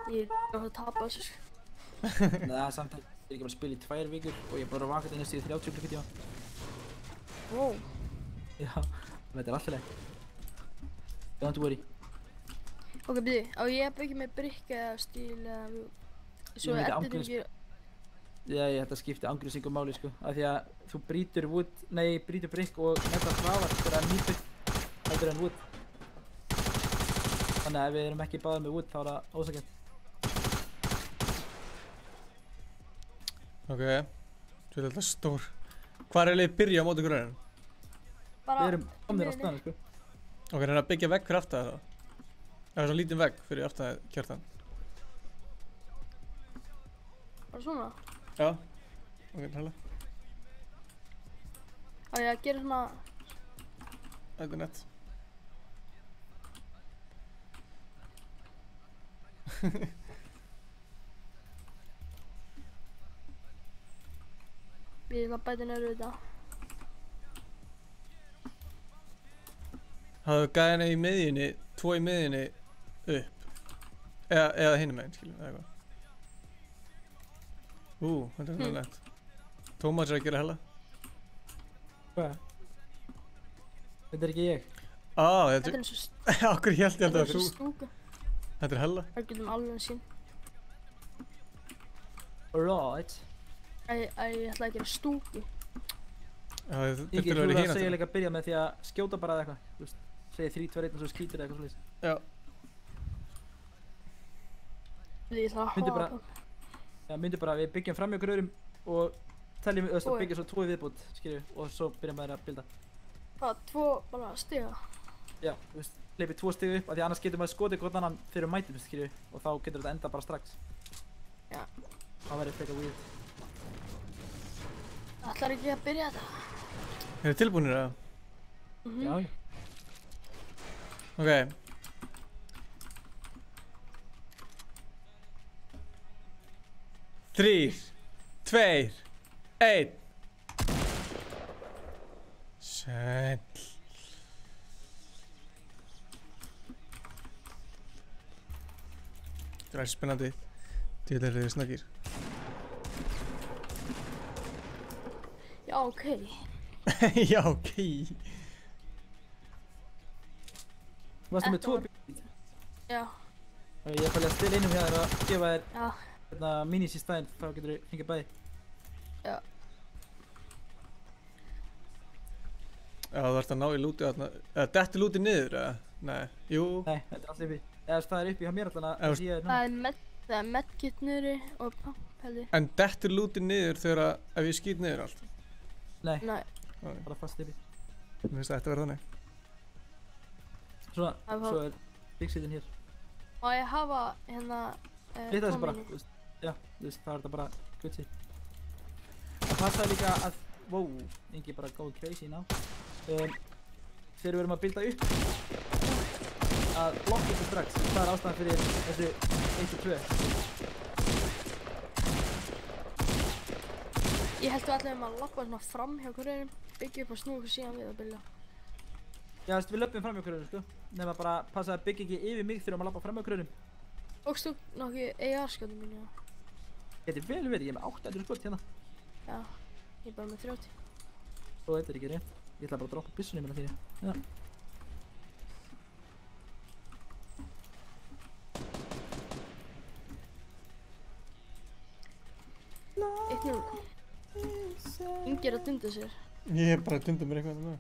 Ég er ekki að tapa þessu. Nei, samtal. Ég er ekki bara að spila í 2 vikur og ég er bara að vaka þetta næstu í 30 klukkutíma. Wow. Já, þetta er alltaf leið. Don't worry. Ok, byrju, á ég að byggja með brikk eða stíl eða... Svo edditum ekki... Já, þetta skiptir angriðs yngur máli sko. Af því að þú brýtur wood, nei, brýtur brikk og metal hraðar fyrir að nýbyggt heldur en wood. Þannig að ef við erum ekki báðir með wood þá er það ósakent. Ok, svo er þetta stór. Hvar er leiðið byrja á móti grunum? Við erum komnir á staðinu sko. Ok, reyna að byggja vegg fyrir aftæði þá. Eða svona lítinn vegg fyrir aftæði kjartan. Bara svona? Já. Ok, hella. Á ég að gera svona... Þetta er nett. Við erum að bæta niður þetta. Hafðu gæðina í miðjunni, 2 í miðjunni upp. Eða hinum meginn, skiljum, eða eitthvað. Þetta er nett. Tómas er að gera hella. Hvað? Þetta er ekki ég. Þetta er eins og... Akkur hélt ég alltaf að Þetta er stúka. Þetta er hella. Það getum alveg sín. Alright. Ég ætla að gera stúku. Ingi, þú verður að segja líka að byrja með því að skjóta bara eða eitthvað. Þú veist, segja 3, 2, 1 og svo skýtir eða eitthvað svolítið. Já. Ég ætla að hafa... Já, myndu bara að við byggjum fram í okkur öðrum og teljum við að byggja svo 2 í viðbútt, skilju, og svo byrjum við að builda. Hvað, 2 bara stiga? Já, þú veist, hleypið 2 stiga upp, af því annars getum við að skotið hvort annan fyrir mætum, skilju, og þá getur þetta enda bara strax. Já. Það verður frekar weird. Ætlar ekki að byrja þetta? Er þið tilbúinir eða? Já. Ok. Þrír, 2, 1. Sæll. Þetta er spennandi. Til þess að þið snakkir. Já, ok. Já, ok. Varstu með 2 byggt? Já. Ég er fælið að stila einum hjá þér og gefa þér Já. minis í stæðin, þá getur þú fengið bæði. Já. Já, þú ert að ná í lúti þarna. Eða detti lúti niður, eða? Nei, jú. Nei, þetta er allt uppi. Eða það er uppi hjá mér allan að sé Það er medkit niðri og pump, held ég. En dettur lúti niður þegar ef ég skýt niður allt? Nei. Nei. Bara fast uppi. Mér finnst það ætti að vera þannig. Svona, svo er byggsítin hér. Má ég hafa hérna... Lita þessu bara, þú veist. Já, þú veist, það er þetta bara good shit. Það passaði líka að... Wow, Ingi bara go crazy now. Þegar við erum að builda upp að blokka ykkur strax. Það er ástæðan fyrir þessu 1-2. Ég held að allir að lappa svona fram hjá hverjum, byggja upp og snúa okkur síðan við að byrja. Já, þú veist, við löpum fram hjá hverjum, sko. Nefn að bara passa að byggja ekki yfir mig þegar við lappa fram hjá hverjum. Tókst þú nokkuð AR-skjóðum mín, já? Þetta er vel verið, ég er með 800 skot hérna. Já, ég er bara með 30. Ó, þetta er ekki rétt. Ég ætla bara að droppa byssunni minna því. Já. Ingi er að dunda sér. Ég er bara að dunda mér eitthvað með.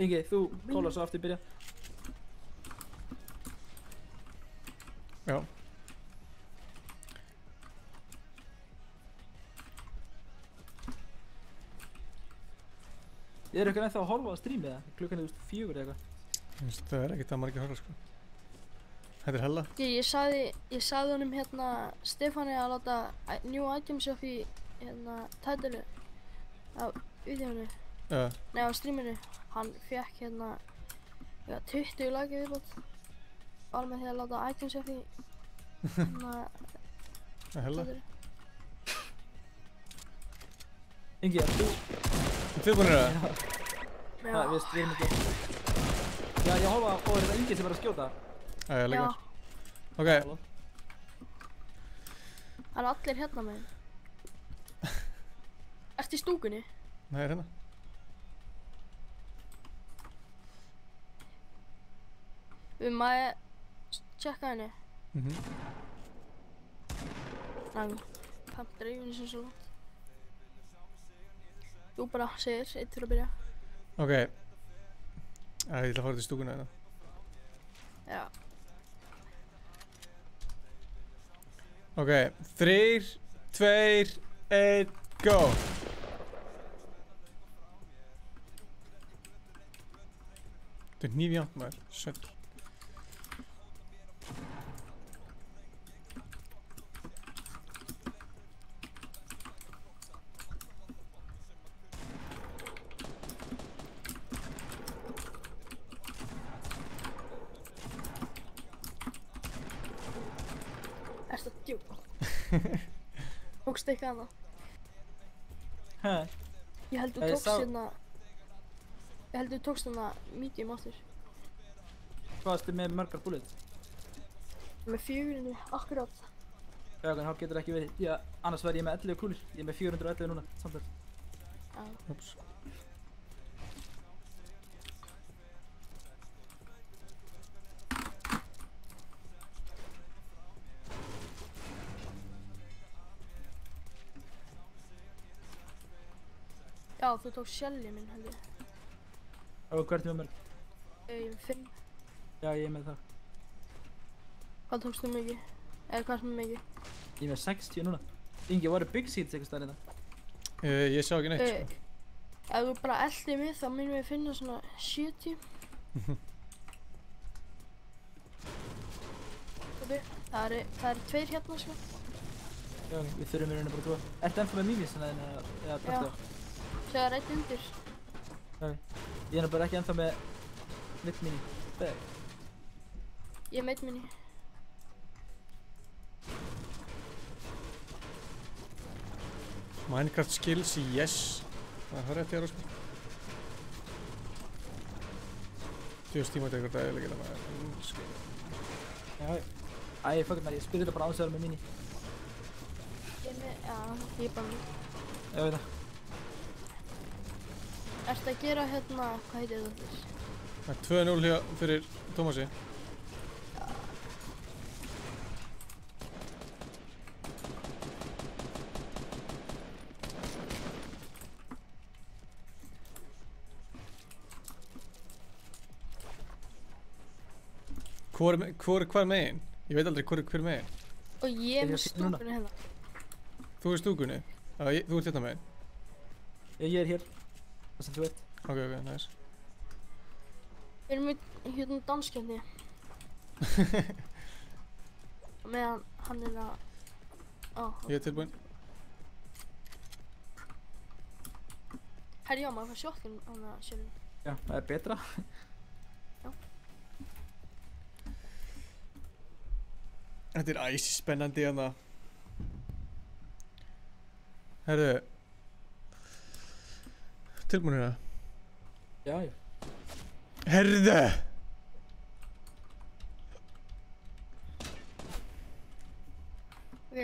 Ingi, þú kólar svo aftur byrja. Já. Ég ykkur ennþá að horfa á strímið það? Klukkan er 4 eða eitthvað. Það er ekkert að margir horfa sko. Þetta er hella. Ég sagði honum hérna Stefáni að láta New Items upp í hérna tætilu á vídeónu. Já. Nei, á stríminu. Hann fekk hérna 20 lagið viðbót. Bara með því að láta Items upp í hérna Það er hella. Ingi, þú... Tilbúinir það? Já. Já, við erum ekki. Já, ég horfa á þetta Ingi sem er að skjóta. Já, ég leggur. Ok. Það er allir hérna með henn. Ertu í stúkunni? Nei, ég er hérna. Við maður tjekka henni. Næ, það dreifin sem svo langt. Þú bara segir, eitt fyrir að byrja. Ok. Ég ætla að fara til stúkuna hérna. Já. Ok, 3, 2, 1, go! Þetta er hnífjant maður, söll. Ertu að djúpa? Tókstu eitthvað annað? Hæ? Ég held þú tókst hérna... Ég held þú tókst hérna medium aftur. Hvað erstu með margar bullets? Með 400, akkurát. Já, en þá getur ekki verið. Já, annars væri ég með 11 kúlur. Ég er með 411 núna, samtals. Já. Ups. Já, þú tókst sjálfið minn, held ég. Og hvert er með mörg? Ég er með 5. Já, ég er með það. Hvað tókst þú mikið? Eða hvað er með mikið? Ég er með 60 núna. Ingi, voru big seats eitthvað staðar hérna? Ég sá ekki neitt, sko. Ef þú bara eldir mig, þá minnum við finna svona 70. Það eru 2 hérna, sko. Já, við þurfum í rauninu bara að trúa. Ertu ennþá með mímisina þinn eða Já. Það er eitt undir. Ég er bara ekki ennþá með mitt-mini bag. Ég er með 1 mini. Minecraft skills, yes. Það er rétt hér, sko. Tjóðs tíma tegur þetta eða geta maður, sko. Æ, fuck it maður, ég spyrir þetta bara á þess að vera með mini. Ég er með, já, ég er bara með. Ég veit það. Ertu að gera hérna, hvað heitir þetta? Það er 2-0 hér fyrir Tómasi. Hvor megin? Ég veit aldrei hver megin. Og ég er með stúkunni hérna. Þú er í stúkunni? Já, þú ert hérna megin. Ég er hér. Það sem þú veit. Ok, nice. Við erum með hérna danskjöndi. Meðan hann er að... Ég er tilbúinn. Herri, já, maður fær shotgun á það sjálfur. Já, það er betra. Já. Þetta er æsi spennandi hérna. Herru. Tilbúinir það? Já, já. Herðu! Ok.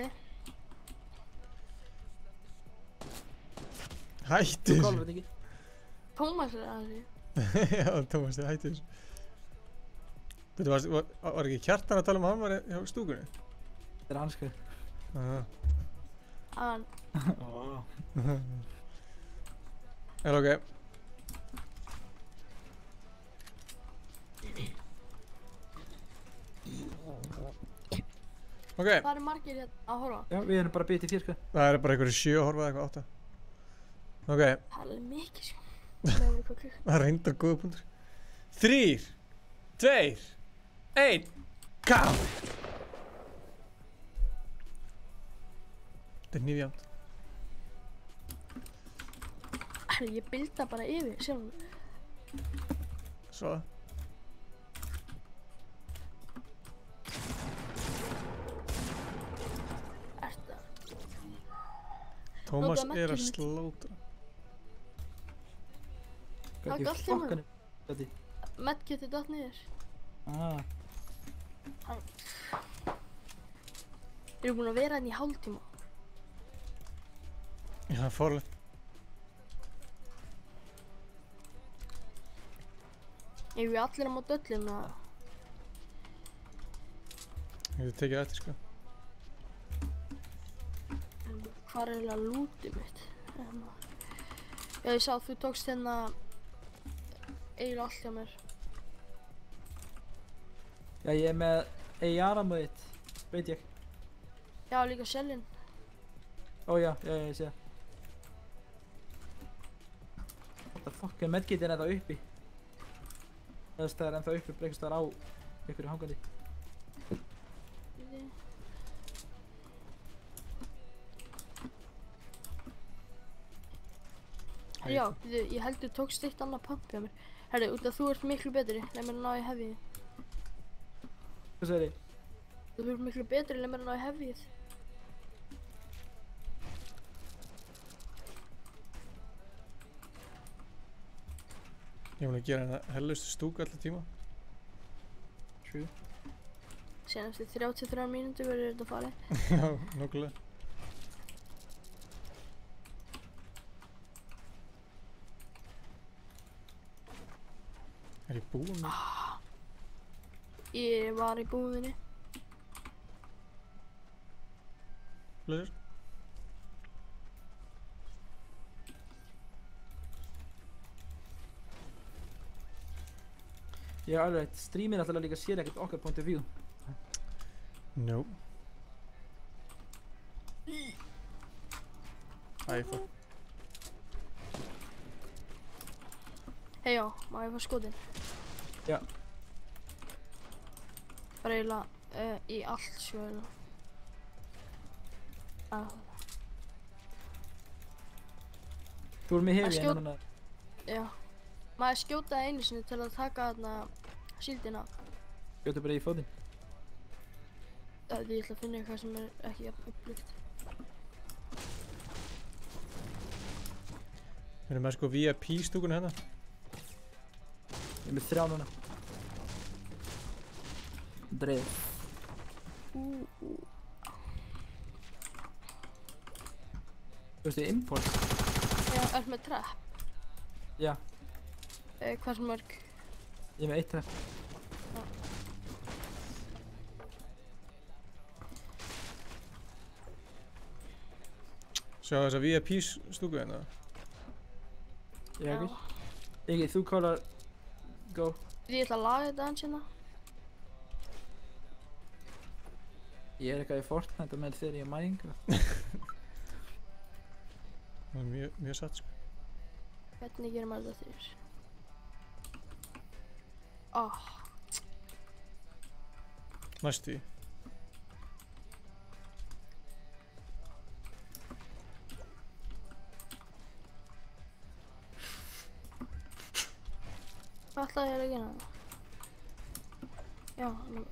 Hættu Þú kálfur þetta ekki? Tómas er að þessu. Já, Tómas, hættu þessu. Þetta var ekki Kjartan að tala um að hann var hjá stúkunni? Þetta er hans skrið. Hann. Er ok. Ok. Það eru margir hérna að horfa. Já, við erum bara að býta í 4 sko. Það eru bara einhverju 7 að horfa eða eitthvað 8. Ok. Það er alveg mikið sko. Það er reyndar góða punktur. 3, 2, 1, ká! Þetta er nýfjamt. Ég bilda bara yfir, sjálf. Svo. Tómas er að slóta. Það er allt í maður. Medkitið datt niður. Við erum búin að vera hérna í hálftíma. Já, það er fórlegt. Ég við allir á mót öllum að... Ég hef tekið eftir sko. Hvað er eiginlega lútið mitt? Já, ég sá að þú tókst hérna eiginlega allt hjá mér. Já, ég er með AR-ammo þitt, veit ég. Já, líka Shellin. Ó já, ég sé það. What the fuck, er medkitin ennþá uppi? Það er ennþá uppi, einhvers staðar á einhverju hangandi. Já, ég held þú tókst eitt annað pump hjá mér. Herri, út af þú ert miklu betri, leið mér að ná í hefið. Hvað segir þið? Þú ert miklu betri, leið mér að ná í hefið. Ég er búinn að gera hérna hellustu stúku alltaf tíma. True. Síðan eftir 33 mínútur verður þetta farið. Já, nokkulega. Er ég búinn? Ég var í búðinni. Blöður? Já, alveg, streamir alltaf líka sér ekkert okkar point of view. No. iPhone. Hei já, má ég fá skotin? Já. Bara eiginlega í allt svo eiginlega. Þú erum með hefi hérna núna. Já. Maður skjótaði einu sinni til að taka þarna síldina. Skjóta bara í fótinn. Ég ætla að finna eitthvað sem er ekki jafn upplugt. Við erum með sko VIP stúkuna hérna. Ég er með 3 núna. Dreif. Þú veist þið import? Já, ertu með trap? Já. Hversu mörg? Ég er með 1 trap. Sjá þessa VIP stúku hérna. Já, ekki. Ekki, þú kólar go. Ég ætla að laga þetta hans hérna. Ég er eitthvað í Fortnite með þegar ég er Minecraft. Það er mjög satt sko. Hvernig gerir maður þetta þér? Næstu í. Hvað ætlaði ég að gera það? Já, nú.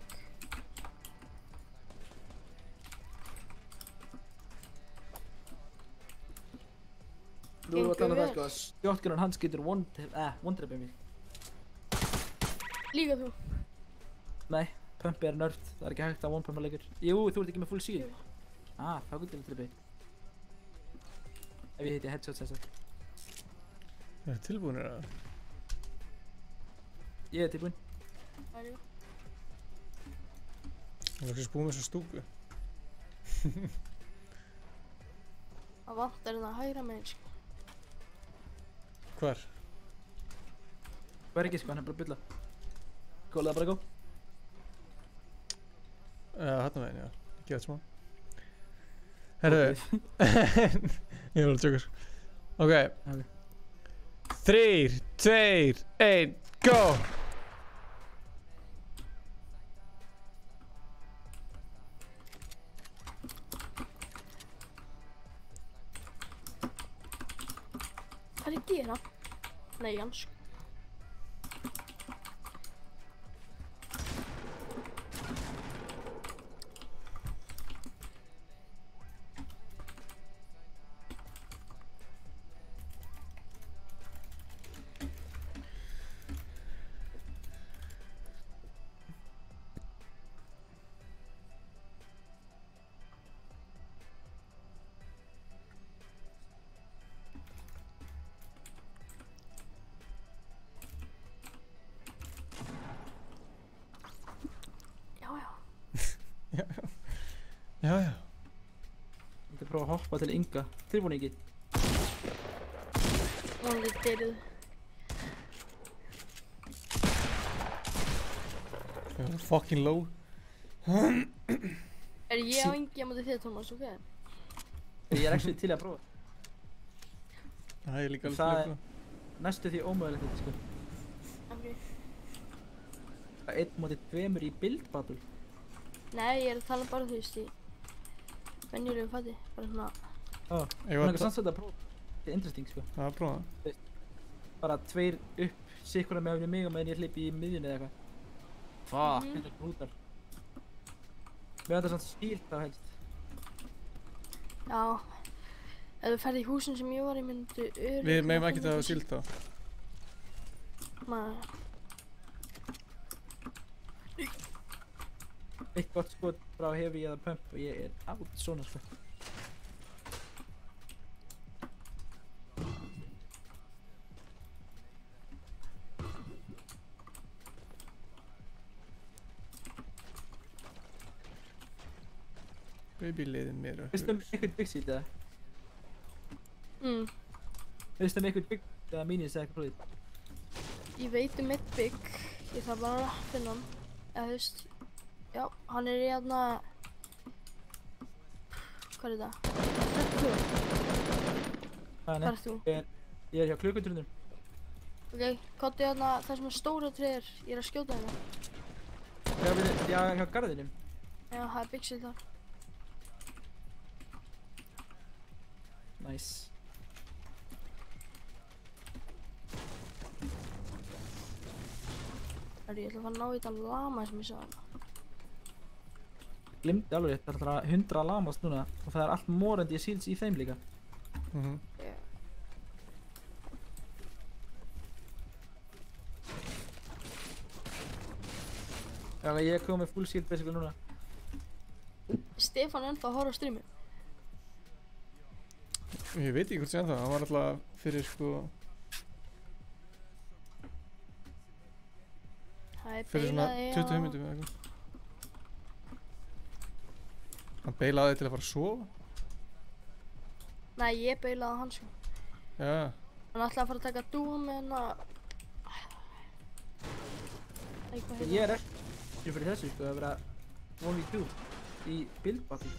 Þú erum að tala um það sko, shotgunan hans getur one-trapið mig. Líka þú? Nei, pumpi er nörd, það er ekki hægt að one-pumpa leikur. Jú, þú ert ekki með full shield. Þá getur það trippið. Ef ég heiti headshot þess að. Það er tilbúinir að? Ég er tilbúinn. Æjú. Það er ekki spúið með þessu stúku. Það vantar hérna hægra megin, sko. Hvar? Hvað er ekki, sko, hann er bara að bulla. Góðlega bara góð. Já, hérna megin, já. Ekki þetta smá. Herðu, ég var að tjóka. Ok. 3, 2, 1, go! Hvað er ég að gera? Nei, Jans. Já, já. Ég ætla að prófa að hoppa til Inga. Tilbúin ekki? Vonandi deyruð. Ég var fucking low. Er ég á Ingi á móti þér, Thomas, ok? Ég er actually til að prófa. Það er líka alveg Það sko. er næstu því ómögulegt þetta, sko. Ok. Það er 1 móti 2 í build battle. Nei, ég er að tala bara þú veist í venjulegu fatti, bara svona. Svona eitthvað sannsöld að prófa. Þetta er interesting, sko. Já, prófa. Bara 2 upp, sikkura með mig og meðan ég hleypi í miðjunni eða eitthvað. Fuck, þetta er brútal. Mér vantar samt stílt þá helst. Já. Ef þú ferð í húsin sem ég var í myndu örugglega. Við megum ekki það að síld þá. Nei. Eitt gott skot frá heavy eða pump og ég er átt svona, sko. Babyliðin mér og Veistu eitthvað big seed eða? Veistu eitthvað big eða minis eða eitthvað prófið? Ég veit eitt big, ég þarf bara að finna hann. Eða þú veist, já, hann er í hérna... Hvað er þetta? Hvað ert þú? Ég er hjá klukkuturnum. Ok, kottu hérna það sem er stóra treður, ég er að skjóta hérna. Já, hjá garðinum. Já, það er big seed þar. Nice. Ég ætla að fara að ná í þetta lama sem ég sagði. Glimti alveg, það er alltaf 100 lamast núna og það er allt morandi shields í þeim líka. Já, ég kom með full shield basically núna. Stefán er ennþá að horfa á streamið. Ég veit ekki hvort sé ennþá, hann var alltaf fyrir sko... Fyrir svona 20 myndum eða eitthvað. Hann beilaði til að fara að sofa? Nei, ég beilaði hann sko. Já. Hann ætlaði að fara að taka dúa með hann að... Ég er ekki fyrir þessu sko, að vera 1v2 í build battle.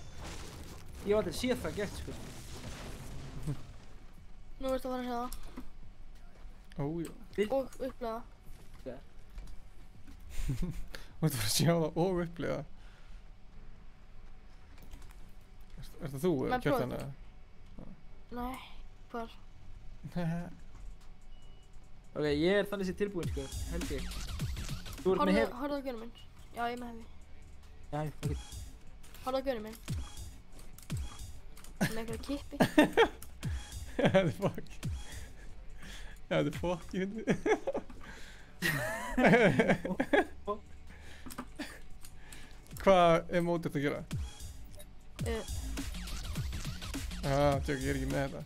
Ég hef aldrei séð það gert sko. Nú ertu að fara að segja það. Ójá. Og upplega. Þú ert að fara að sjá það og upplifa. Er það þú kjört hann eða? Nei, hvar? Ok, ég er þannig sér tilbúinn sko, held ég. Þú ert með hef... Horfðu á gönum minn. Já, ég er með hefi. Já, ok. Horfðu á gönum minn. Með eitthvað kippi. Það er fokk. Já, það er fokk í hundi. Hvað er mótið þetta að gera? Tjók, ég er ekki með þetta.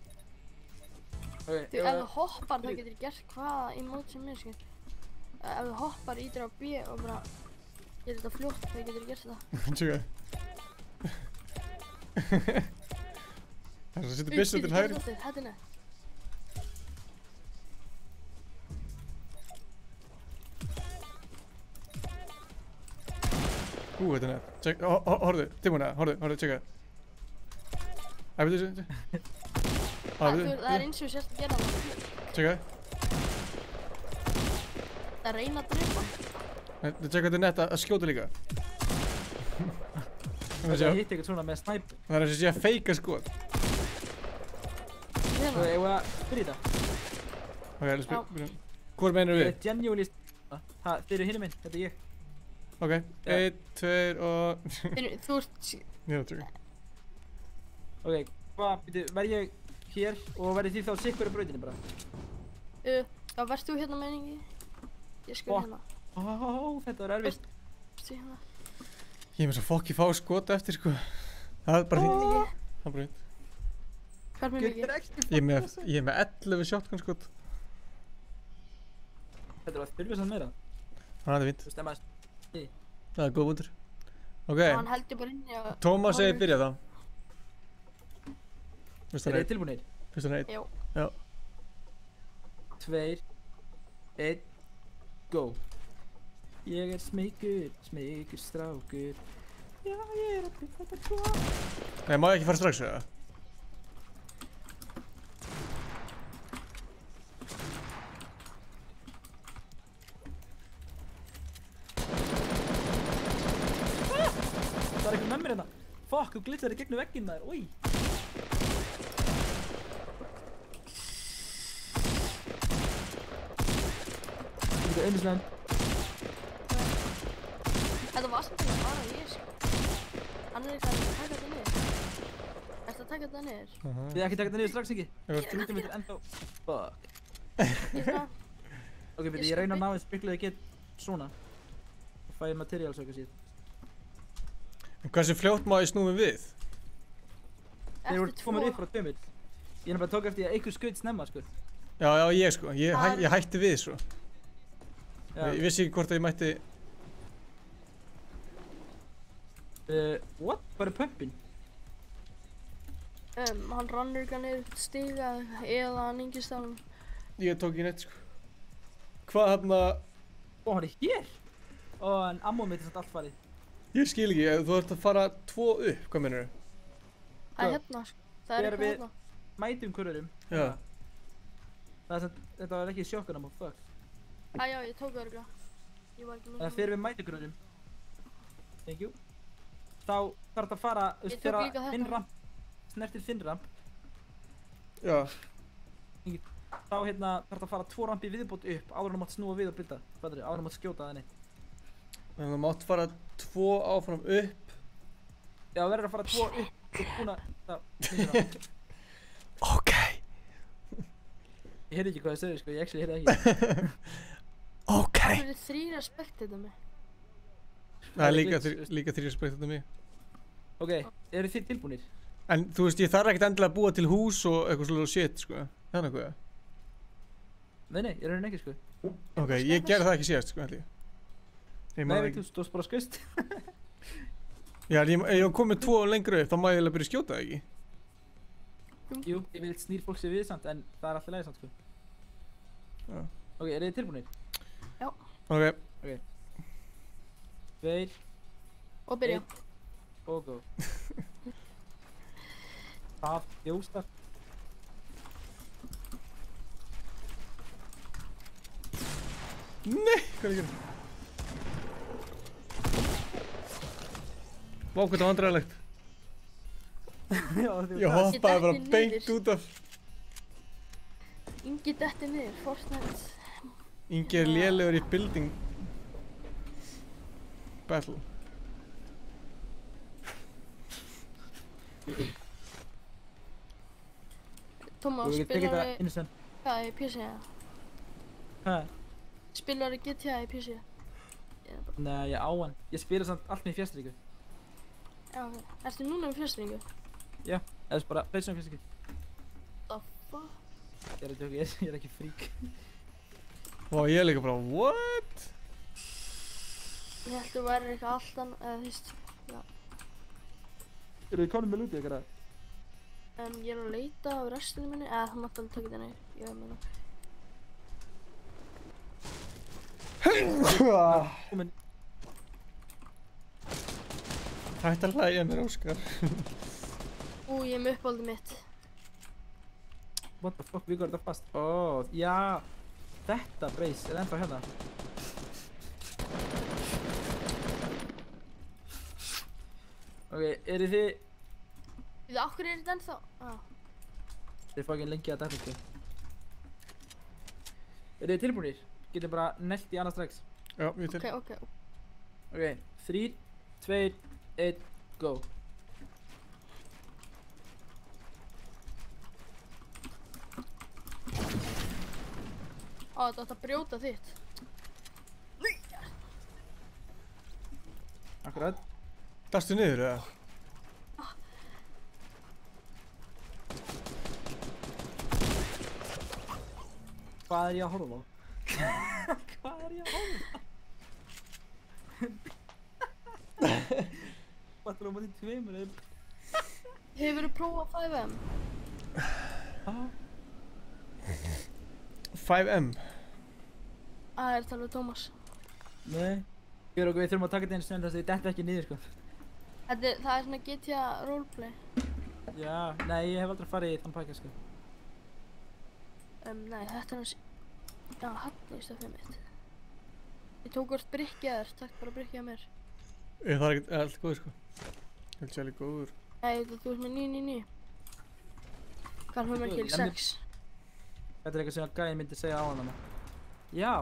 Þú, ef þú hoppar þá getur gert hvaða í mót sem er, sko. Ef þú hoppar, ítir á B og bara gerir þetta fljótt, þá getur gert þetta. Tjók. Það er að setja byssu til hægri. Þetta er nett. Þetta er nett. Horfðu, Timona, horfðu, tjekka. Veitu. Það er eins og sérst að gera það. Tjekka. Það er reyna að drepa. Tjekka þetta er nett að skjóta líka. Það hitt ekkert svona með snæp. Það er eins og sé að feika skot. Svo ég var að byrja þetta. Ok, byrjum. Hvor meinar við? Ég er genuinely þið eru hinum minn, þetta er ég. Ok, 1, 2 og... Þú ert... Já, tjekka. Ok, verð ég hér og verði því þá sikkur í brautinu bara? Já, verðst þú hérna meiningi? Ég skal hérna. Þetta var erfitt. Ég er með svo fokki fá skot eftir sko. Það er bara hreint. Það er bara hreint. Hvað er mér mikið? Ég er með 11 shotgun skot. Þetta var þurfið samt meira. Það er fínt. Þú stemmaðist. Það er góð búndur. Ok. Hann heldur bara inni að... Tómas segir byrja þá. Er þið tilbúinir? Fyrst hann 1. Já. 2, 1, go. Ég er smeykur strákur. Já, ég er að byrja þetta góð. Nei, má ég ekki fara strax eða? Það er eitthvað með mér hérna. Fuck, þú glitsaði gegnum vegginn maður, oi. Þetta er einmislega. Þetta var samt ekki bara ég sko. Hann er eitthvað að taka þetta niður. Ertu að taka þetta niður? Þið ekki taka þetta niður strax ekki? Stundum þetta ennþá. Fuck. Ok, beti, ég reyna að ná einn spekla ég get svona. Og fæ materials og eitthvað síðan. En hversu fljótt má ég snúmi við? Þeir voru komin upp frá 2 mil. Ég er bara tók eftir að einhver skaut snemma sko. Já, ég sko. Ég hætti við svo. Ég vissi ekki hvort að ég mætti... What? Hvað er pumpin? Hann rannur ekki niður stiga eða hann yngist á hann. Ég tók ekki neitt sko. Hvað hérna... Ó, hann er hér? Ó, en ammóð mitt er samt allt farið. Ég skil ekki, þú ert að fara 2 upp, hvað meinarðu? Það er hérna sko, það er eitthvað hérna. Við mætum kurrurum. Já. Þetta var ekki shotgun ammo, fuck. Já, ég tók það örgulega. Ég var ekki með það. Þegar við mætum kurrurum. Thank you. Þá þarf þetta að fara, þegar þinn ramp, snertir þinn ramp. Já. Þá hérna þarf þetta að fara 2 rampi viðbót upp, áður en mátt snúa við og byrta. Áður en mátt skjóta það neitt. Þannig að þú mátt fara 2 áfram upp. Já, þú verður að fara 2 upp og búin að... Ok. Ég heyrði ekki hvað þið sögðu sko, ég actually heyrði ekki. Ok. Það eru 3 að spekta mig. Það er líka 3 að spekta mig. Ok, eru þið tilbúinir? En þú veist, ég þarf ekkert endilega að búa til hús og eitthvað svolítið shit sko. Þannig hvað? Nei, ég raunin ekki sko. Ok, ég gerði það ekki síðast sko, held ég. Nei, þú stóðst bara skust. Já, ef ég kom með 2 lengra upp, þá má ég eiginlega byrja að skjóta það ekki? Jú, ég vil snýr fólk sér við samt, en það er alltaf leið samt sko. Já. Ok, eru þið tilbúinir? Já. Ok. 2 og byrja. 1 og go. Það þjóstar. Nei, hvað er ég að gera? Vá, hvað það var vandræðilegt. Ég hoppaði bara beint út af. Ingi detti niður, Fortnite. Ingi er lélegur í building battle. Tómas, spilaðu hvað í PC? Hæ? Spilaðu GTA í PC? Nei, ég á hann. Ég spila samt allt með fjastringu. Já, ok. Ertu núna með fjastringu? Já, eða bara pleysa um fjastringu. The fuck? Ég er að djóka, ég er ekki frík. Vá, ég er líka bara, what? Ég held að þú væri eitthvað allt annað, eða þú veist, já. Eru þið konum með lútið eitthvað? Ég er að leita á restinu minni, eða það mátti alveg taka þetta niður. Ég meina. Hætt að hlæja mér, Óskar. Ég er með uppáldið mitt. What the fuck, við gorum þetta fast. Já. Þetta brace er ennþá hérna. Ok, eru þið... Akkur er þetta ennþá? Þið fá ekki lengi að dæta, sko. Eru þið tilbúinir? Getum bara nellt í annað strax. Já, ég til. Ok. Ok, 3, 2, 1, go. Þetta átt að brjóta þitt. Akkurat. Dastu niður, eða? Hvað er ég að horfa á? Hvað er ég að horfa á? Battle á móti 2 eða? Hefurðu prófað 5M? 5M? Það er talveg Tómas. Nei. Við þurfum að taka þetta eins og þess að þið detta ekki niður, sko. Það er svona GTA roleplay. Já, nei, ég hef aldrei farið í þann pakka, sko. Nei, þetta er hans... Já, hann er stöfnið mitt. Ég tók vart brykkjaðar, takk bara brykkjaða mér. Það er ekkert allt góður, sko. Ég held sér alveg góður. Nei, þú ert með 999. Hvað höfum ekki til 6? Þetta er eitthvað sem gæinn myndi segja á hann. Já!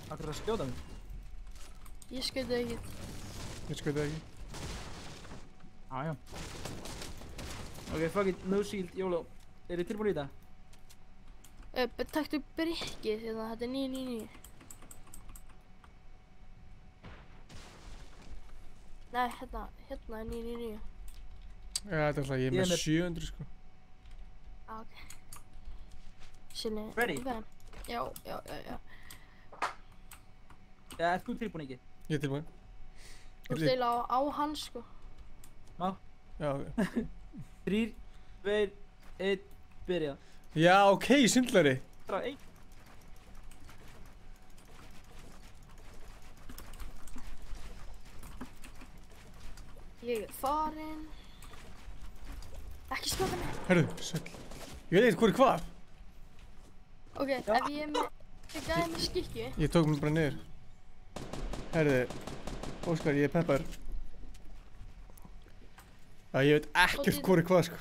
Akkur er að skjóta mig. Ég skaut þig ekki. Ég skaut þig ekki. Já. Ok, fuck it, no shield, YOLO. Eru þið tilbúin í þetta? Takktu brykkið því þetta er 999. Nei, hérna er 999. Já, þetta er alltaf, ég er með 700, sko. Ok. Silni. Ready? Já. Ert þú tilbúin ekki? Ég er tilbúin. Þú stila á hann, sko. Má? Já, ok. 3, 2, 1, byrja. Já, ok, svindlari. Bara 1. Ég er farinn. Ekki skjóta mig. Herru, svindl. Ég veit eitthvað hvað. Ok, ef ég er með... Ég gæði með skikju. Ég tók mig bara niður. Herru, Óskar, ég er peppar. Já, ég veit ekkert hvað, sko.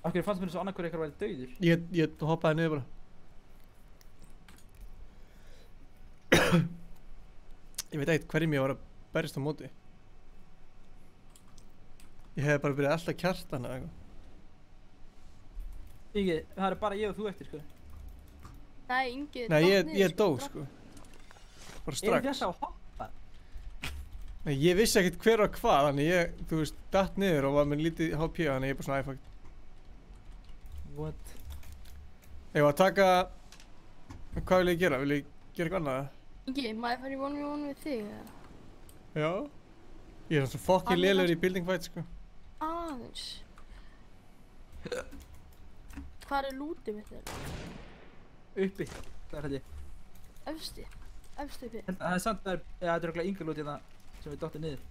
Akkur fannst mér eins og annað hverju væri dauður. Ég hoppaði niður bara. Ég veit ekkert hverjum ég var að berjast á móti. Ég hef bara byrjað alltaf kjartan eða eitthvað. Ingi, það er bara ég og þú eftir, sko. Nei, Ingi, nei, ég dó, sko. Bara strax. Er þetta að hoppa? Nei, ég vissi ekkert hver og hvað, þannig ég, þú veist, datt niður og var með lítið HP, þannig ég bara svona æfakt. What? Ég var að taka... Hvað vil ég gera? Vil ég gera eitthvað annað? Ingi, maður fara í 1v1 við þig, eða? Já. Ég er svo fokkin lélegur í building fight, sko. Aðeins. Hvað er lútið mitt þér? Uppi, það er hætti. Efsti uppi. Það er samt að það er örugglega Inga lútið það sem við dottir niður.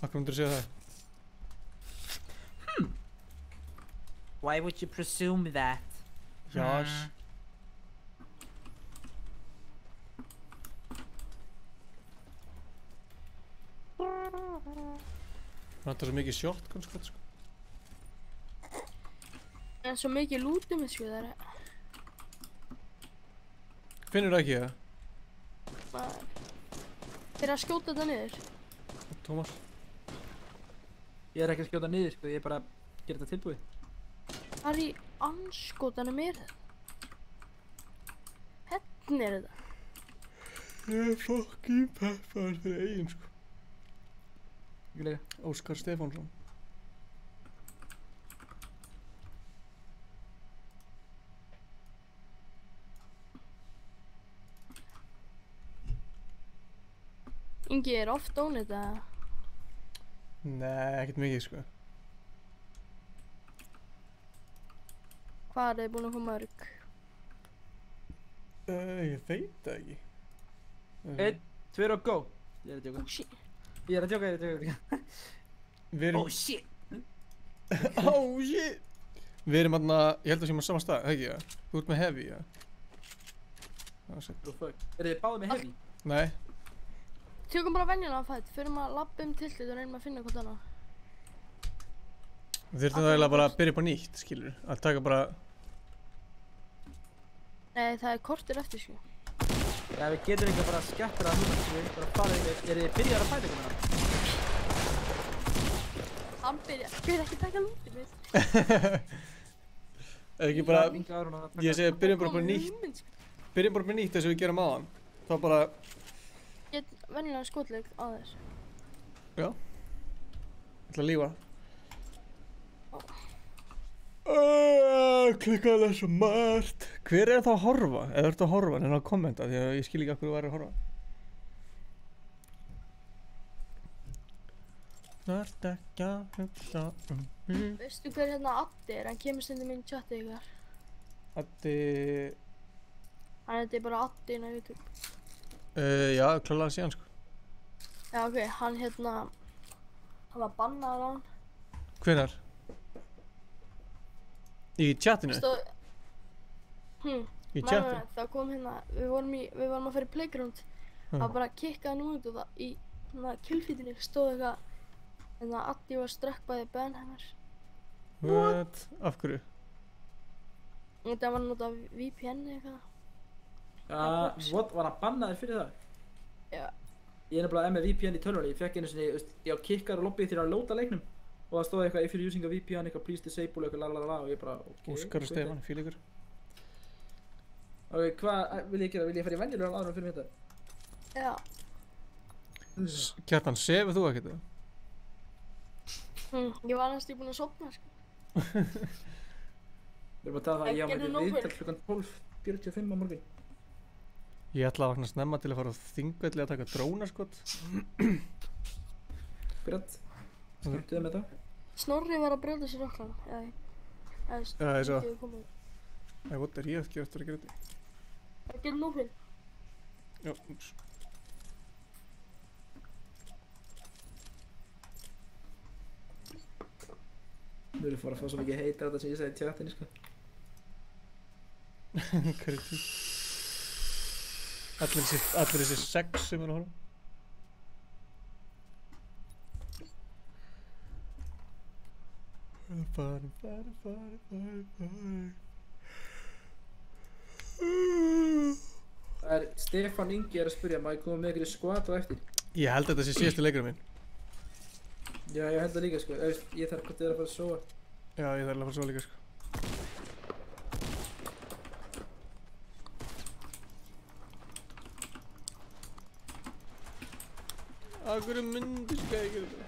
Akkur myndir þú segja það? Why would you presume that? Josh. Það er svo mikið shotgun, sko. En svo mikið lútið mitt, sko, það er... Finnur það ekki, eða? Þeir eru að skjóta þetta niður. Tómas. Ég er ekki að skjóta niður, sko, ég er bara að gera þetta tilbúið. Það er í anskotanum mér þetta. Hvernig er þetta? Ég er fokkin peppar fyrir eigin, sko. Ég líka. Óskar Stefánsson. Ingi, er oft ónýtt eða? Nei, ekkert mikið sko. Hvað er þið búin að koma mörg? Ég veit það ekki. 1, 2 og go. Ég er að djóka. Oh shit. Ég er að djóka. Við erum... Oh shit. Oh shit. Við erum aðna, ég held að séum á sama stað, ekki það? Þú ert með heavy, já. Það var sett. Eru þið báðið með heavy? Nei. Tökum bara venjulega fætt, fyrir maður að labba tiltið og reynum að finna hvort annað. Við þurftum það eiginlega bara að byrja upp á nýtt, skilur. Að taka bara... Nei, það er kortir eftir, sko. Já, við getum ekki bara að skemmtra það núna, við bara fara yfir. Er þið byrjar að fæta ykkur með Hann byrja ekki að taka lútið við. Eða ekki bara... Ég segi, byrjum bara upp á nýtt. Byrjum bara upp á nýtt þess að við gerum aðan. Þá bara... Get venjulega skotleik á þess. Já. Ég ætla að lífa. Klikkaði það svo margt. Hver er það að horfa? Eða ertu að horfa en að kommenta því að ég skil ekki af hverju þú væri að horfa. Þarft ekki að hugsa mig. Veistu hver hérna Addi er? Hann kemur stundum inn í chatið ykkar. Addi... Hann heitir bara Addi inn á YouTube. Já, klálega síðan sko. Já, ok, hann hérna... Hann var bannaður á hann. Hvenær? Í chatinu? Í chatinu? Nei, það kom hérna, við vorum að fara í playground. Það var bara að kikka hann út og það í hérna killfeedinni stóð eitthvað hérna Addi var strökkbaði Benhammer. What? Af hverju? Það var notað VPN eitthvað. What? Var hann bannaður fyrir það? Já. Ég er nefnilega með VPN í tölvunni, ég fekk einu sinni, ég á kikkar og lobbyið til að lóta leiknum. Og það stóð eitthvað, if you're using a VPN, eitthvað please disable, eitthvað lalalala og ég bara, ok. Óskar og Stefán, fíl ykkur. Ok, hvað vil ég gera? Vil ég fara í venjulegan aðra fyrir þetta? Já. Kjartan, sefur þú ekkert það? Ég var næstu búinn að sofna, sko. Við erum að tala það að ég á með viðtal klukkan 12:45 á morgun. Ég ætla að vakna snemma til að fara á Þingvelli að taka drónaskot. Grætt. Skemmtuðu með það? Snorri var að brjóta sér okkur, eða ég svo. Nei, what er ég að gera eftir að gera þetta? Það gerir nófinn. Já, Við erum fara að fá svo mikið heita á þetta sem ég sagði í tjattinni, sko. Hvað er þetta? Allir þessi sex sem er að horfa. Það er Stefán Ingi að spyrja, má ég koma með ykkur í squat á eftir? Ég held að þetta sé síðasti leikurinn minn. Já, ég held það líka, sko. Ég þarf hvort þið er að fara að sofa. Já, ég þarf að fara að sofa líka, sko. Af hverju myndi skal ég gera þetta?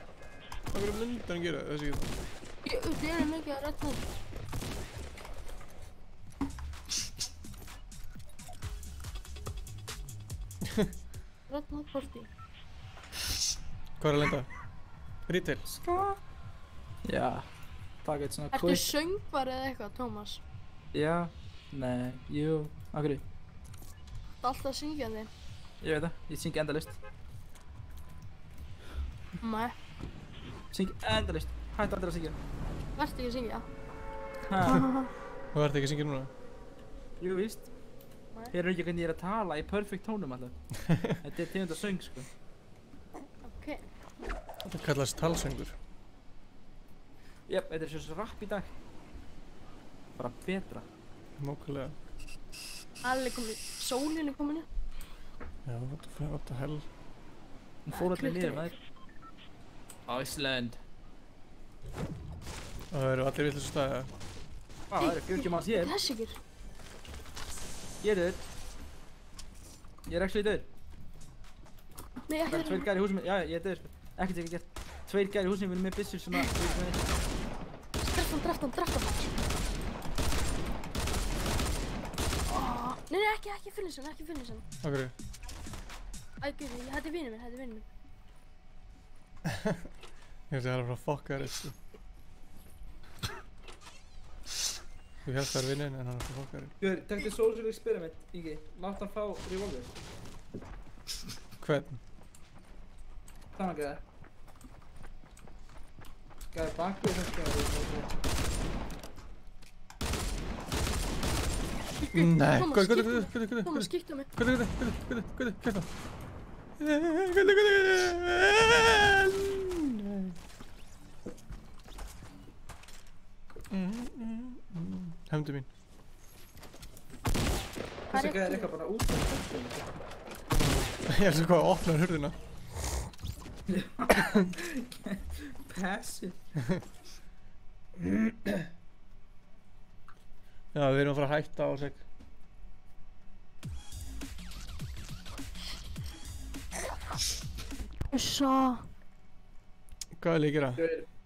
Af hverju myndi hann gera þessi geta? Þið eru mikið að redda þetta. Redda party. Hvað er að lenda? Retail? Já, taka eitt svona quick. Ertu söngvar eða eitthvað, Tómas? Já, nei, jú, af hverju? Það er alltaf syngjandi. Ég veit það, ég syngi endalaust. Nei. Syngi endalaust, hættu aldrei að syngja. Vertu ekki að syngja? Þú ert ekki að syngja núna? Jú, víst. Heyrðu ekki hvernig ég er að tala í perfect tónum alltaf. Þetta er tegund af söng, sko. Ok. Þetta kallast talsöngur. Jep, þetta er svo rapp í dag. Bara betra. Nákvæmlega. Allir komið, sólinn er komin upp. Já, what the hell. Hún fór allir niður, maður. Iceland. Það eru allir við þessu staði, Það eru 40 manns hér. Þess ykkur. Ég er döður. Ég er actually döður. Nei, ekki það eru 2 gæri í húsinu mínu. Já, ég er döður, sko. Ekkert sem ég hef gert. 2 gæri í húsinu mínu með byssur sem að... Dreft hann. Nei, ekki finnins hann, Af hverju? Æ, guð, þetta er vinur minn, Ég veist að það er að fara að fokka þér sko. Þú helst það er vinnin en hann er að fara að fokka þér. Guður, taktu social experiment, Ingi. Látt hann fá revolver. Hvern? Þannig að það. Gæði bakið og það revolver. Nei, Thomas, kíktu á mig. Guði, kæft á. Hefndi mín. Þessi gæði er eitthvað bara út af það. Ég er svo hvað að opna hurðina. Passive. Já, við erum að fara að hætta á seg. Hvað vil ég gera?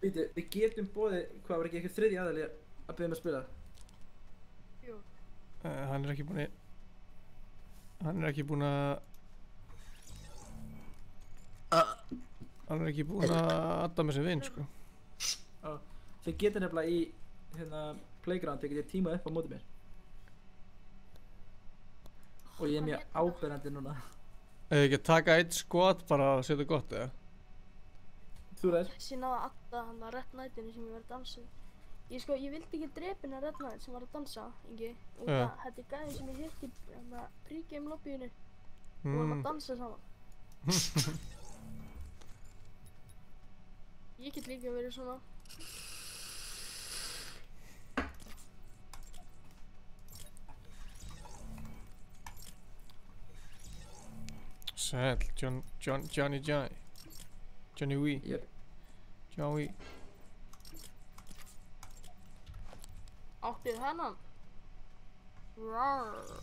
Býtu, við getum boðið, hvað var ekki eitthvað þriðji aðali að byrja með að spila? Jú. Hann er ekki búinn að... Hann er ekki búinn að adda með sem vinn, sko. Já, þið getur nefnilega í, playground, þið getur tímað upp á móti mér. Og ég er mjög áberandi núna. Eða ekki að taka eitt skot bara að setja gott, eða? Þú ræður? Ég náði að adda hann að Red Knightinu sem ég var að dansa. Ég vildi ekki drepa hennar Red Knight sem var að dansa, Ingi. Og þetta er gæðin sem ég hitti í pre-game lobbyinu. Og við varum að dansa saman. Ég get líka verið svona. Sæl, Johnny Wee. Yep. John Wee. Áttið hennan? Rawr.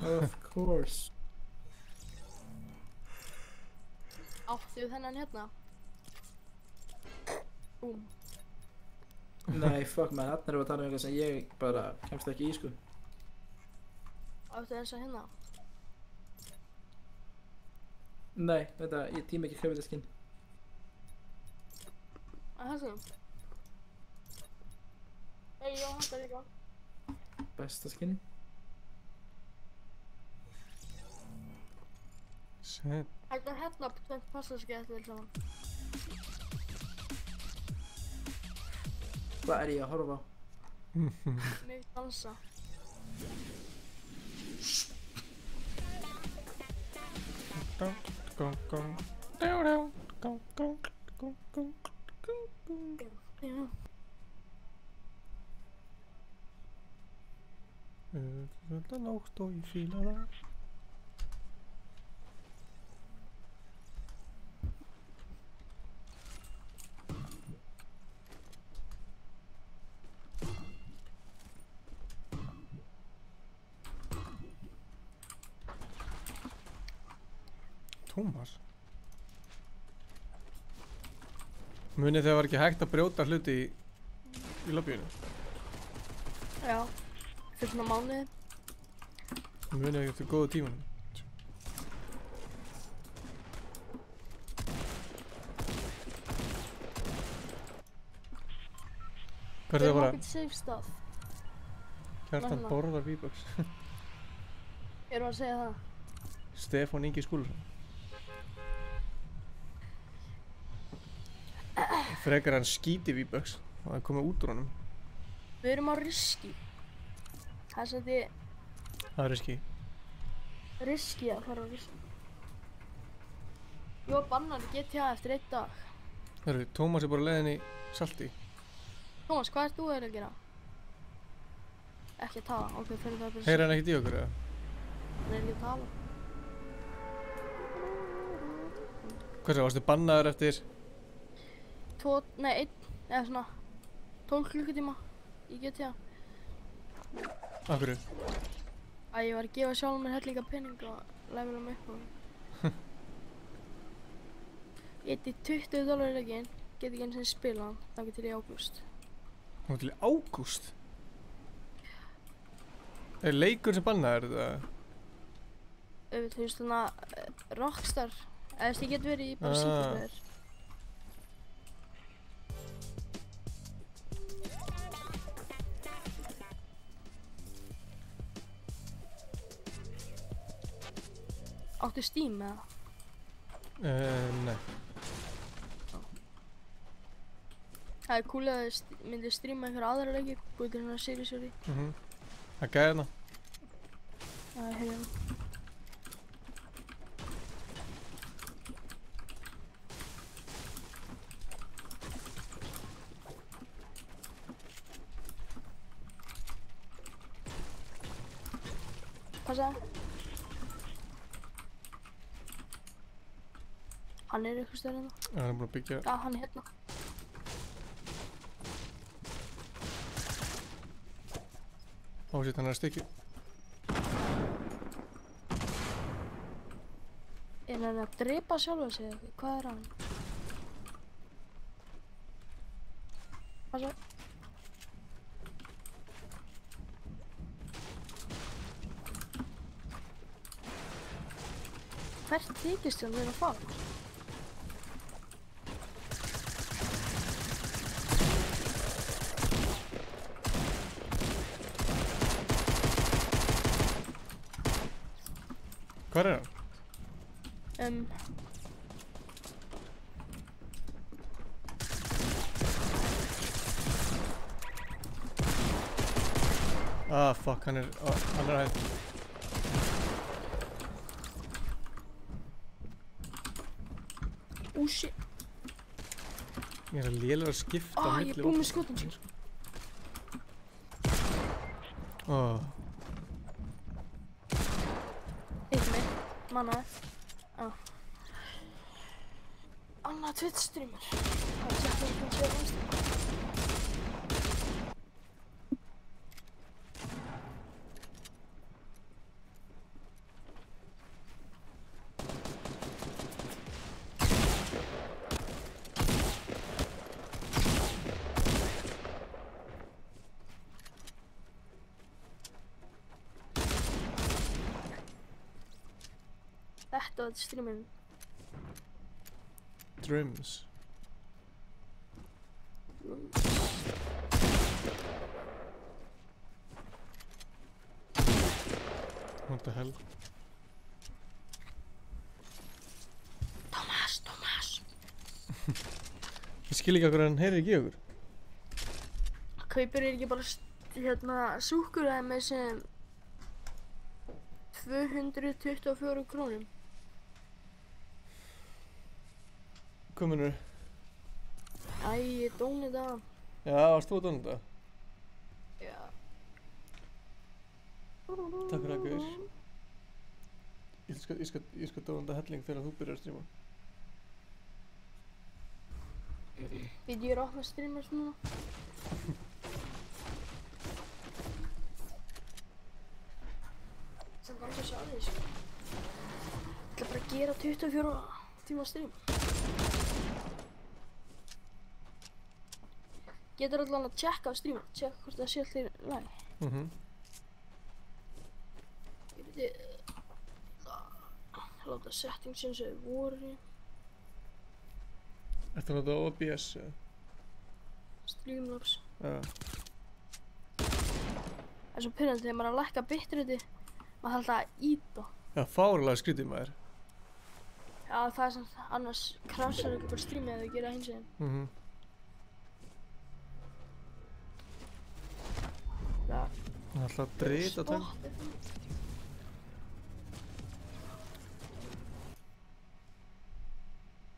Of course. Áttið hennan hérna? Búm. Nei, fuck man, þarna erum við að tala um eitthvað sem ég bara kemst ekki í, sko. Áttið þessa hérna? Nei, þetta, ég tíma ekki hljófið þetta skinn. Þessu? Ég á þetta líka. Besta skinni. Sæl. Þetta er hérna, tvennt passa skið eftir vel saman. Hvað er ég að horfa á? Mig dansa. Þetta nótt og ég fíla það. Tómas. Munið þegar var ekki hægt að brjóta hluti í lobbyinu? Já, fyrir svona mánuði. Munið ekki eftir góðu tímanum. Hvað er það bara? Við erum ákveðt safe stað. Kjartan borðar V-Bucks. Erum að segja það? Stefán Ingi Skúlason. Frekar hann skíti V-Bucks og það komið út úr honum. Við erum á riski. Það er svolítið... Það er riski. Riski að fara á riski. Ég var bannar í GTA eftir 1 dag. Hörru, Tómas er bara leiðin í salti. Tómas, hvað ert þú að gera? Ekki að tala, ok, fyrir það bara... Heyrir hann ekkert í okkur, eða? Hann er ekki að tala. Hvað er það, varstu bannaður eftir? 1, eða svona 12 klukkutíma í GTA. Af hverju? Ég var að gefa sjálf mér hellinga penning og levela mig upp og... Ég eitti $20 í leikinn, get ekki eins og spila hann, það til í ágúst. Það til í ágúst? Er leikur sem bannaður þetta? Þú veist svona Rockstar, eða ég get verið í bara single player. Áttu Steam eða? Nei. Það cool að þið myndi streama einhverja aðra leiki, búið til svona series. Það gæði hérna. Það hérna. Passa. Hann eitthvað stöður hérna. Já, hann búinn að byggja. Já, hann hérna. Shit, hann að stikki. Hann að drepa sjálfa sig eða eitthvað? Hvað hann? Passa. Hvert þykist hann vera að fara? Hvar hann? Fuck, hann er hægt. Shit. Ég er að lélega að skipta milli. Ég er búinn með skotin sér. Eitt mig, mannaði. Annað Twitch streamer. Það er sett ekki að sér einstu. Þetta var streamin. Drums. What the hell? Thomas. Ég skil ekki okkur hann heyrir ekki í okkur. Kaupir ekki bara súkkulaði með sem 224 krónum. Hvað meinarðu? Ég dónið það. Já, varst þú að dónið það? Já. Takk fyrir að guður. Ég skal dónið það helling þegar þú byrjar að streama. Ég er opnað streamers núna. Samt alveg að sjá því, sko. Ég ætla bara að gera 24 tíma stream. Getur allan að checka á streamer, checka hvort það sé allir í lagi. Ég láta settings eins og þau voru. Ertu að nota OBS eða? Streamlabs. Já. Það er svo pirrandi þegar maður er að lækka bitrate, maður þarf alltaf að íta. Já, fárlega skrítið maður. Já, það er samt, annars krasar ekki bara streamið ef þau gera hins veginn. Já. Það er alltaf að drita tönn.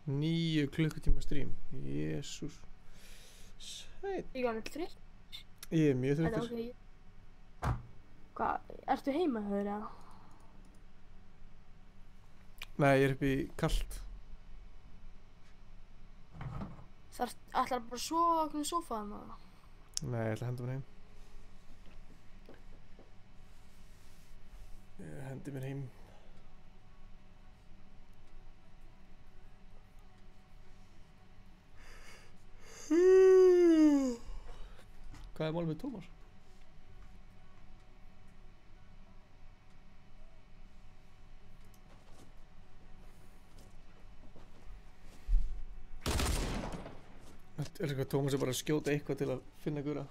9 klukkutíma stream. Jésús. Sæt. Ég var þreytt. Ég er mjög þreyttur. Okay. Hvað, ertu heima hjá þér eða? Nei, ég er upp í kalt. Ætlar bara að sofa okkur í sófaðan eða? Nei, ég ætla að henda mér heim. Ég hendi mér heim. Hvað er málið með Tómas? Elskar hvað Tómas bara að skjóta eitthvað til að finna gura.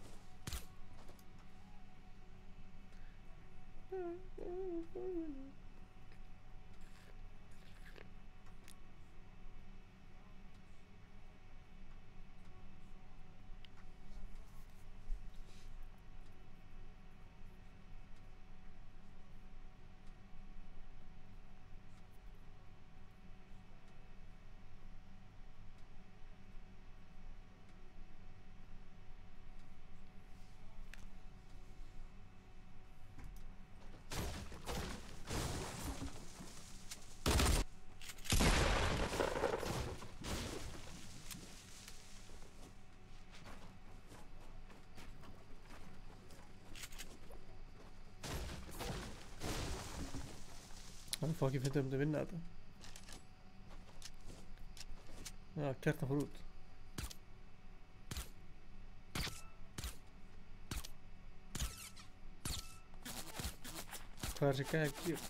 Það er fokkið fyndið að vinna þetta. Já, Kjartan fór út. Hvað er þessi gæði að gera?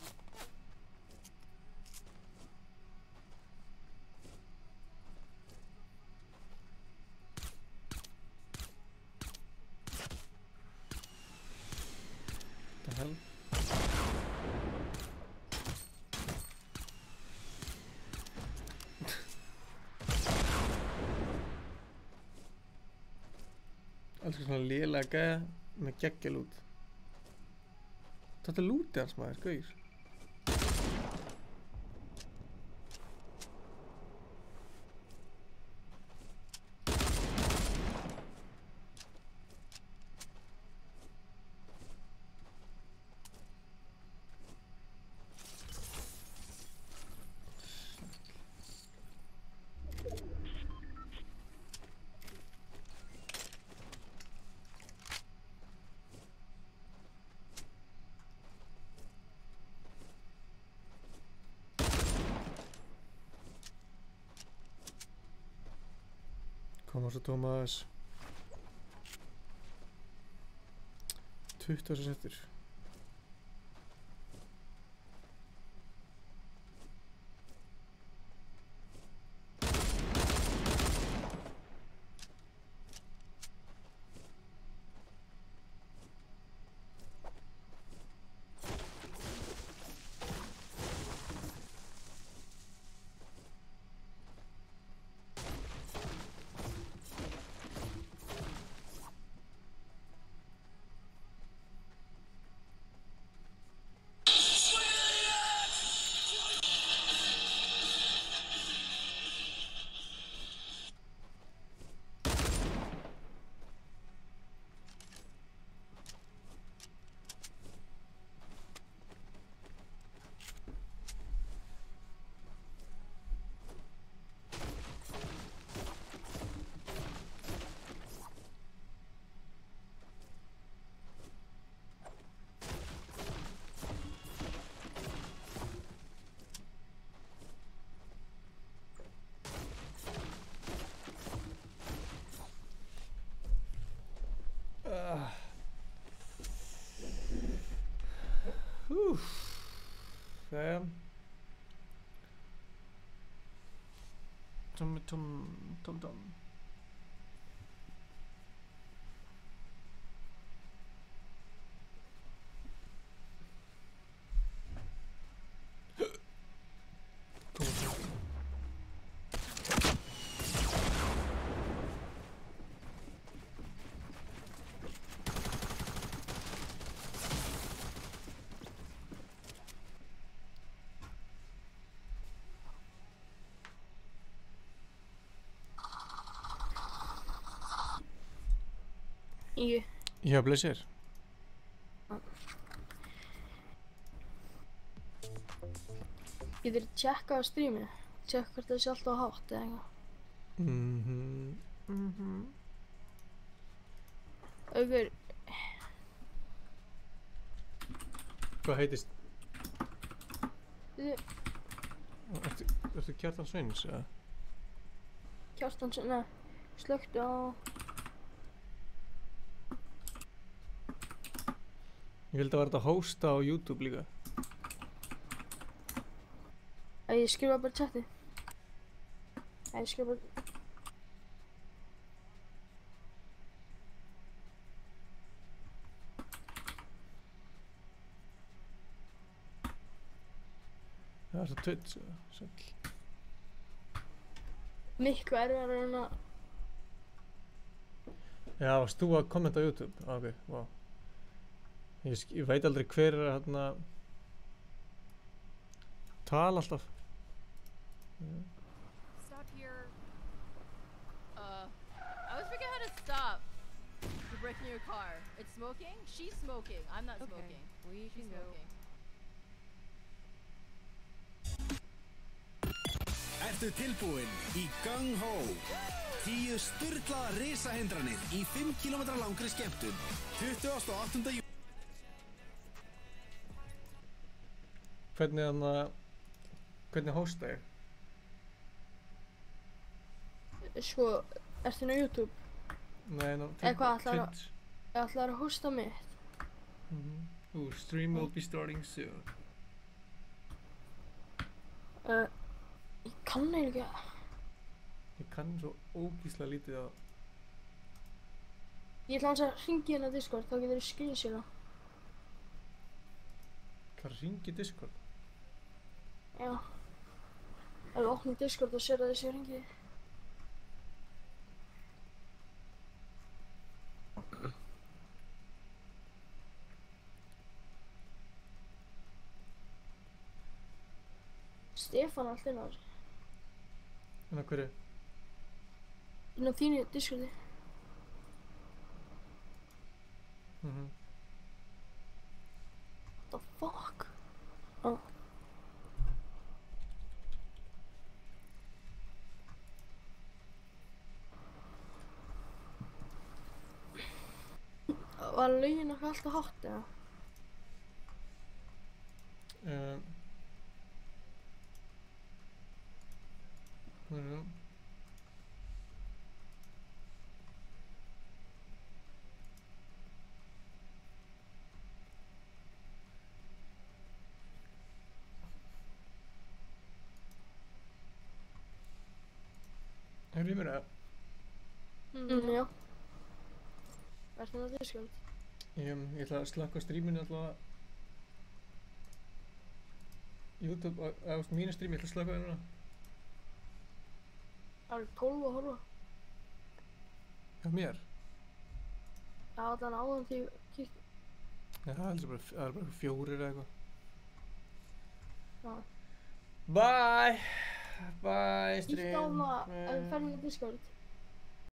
The hell? Alltaf svona lélega gæða með geggjalút. Þetta er lútið hans maður, gauður. Koma svo Tómas 20 settir. Tom. Ingi. Já, blessir. Getur þið tjekkað á streaminu? Tjekka hvort það sé alltaf hátt eða eitthvað. Augur. Hvað heitist? Ertu Kjartan Sveins, eða? Kjartan Sveins, neða. Slökktu á... Ég vildi að vera þetta að hosta á YouTube líka. Ég skrifa bara chati. Ég skrifa bara... er það Twitch, sæll. Miklu erfiðara en að... Já, varst þú að kommenta á YouTube? Ok, wow. Ég veit aldrei hver hérna... tala alltaf. Stop here. I always forget how to stop. You're breaking your car. It's smoking? She's smoking. I'm not smoking. We can go. Ertu tilbúin í Gung Ho? 10 sturlaða risahindranir í 5 km langri skemmtun. 28. júní. Hvernig hósta ég? Sko, ertu inn á YouTube? Nei, eða hvað ætlar að hósta mitt? Stream will be starting soon. Ég kann eiginlega ekki. Ég kann svo ógíslega lítið að... Ég ætla hans að hringi hérna á Discord, þá getur þú screenshotta. Hvað hringi Discord? Já. Ef þú opnir Discord og sér að þessi hringi. Stefán allt inn á þessu. Inn á hverju? Inn á þínu Discordi. What the fuck? Oh. Var lögin okkar alltaf hátt eða? Hefur ég mér það? Já. Verður það Discord? Ég ætla að slökka streaminu allavega. YouTube, eða mínu stream, ég ætla að slökka það núna. Það er 12 að horfa. Já, mér? Já, allan áðan því ég kíkti. Já, það er bara 4 eða eitthvað. Já. Bye! Bye, stream. Ítt á það að við ferðum í Discord.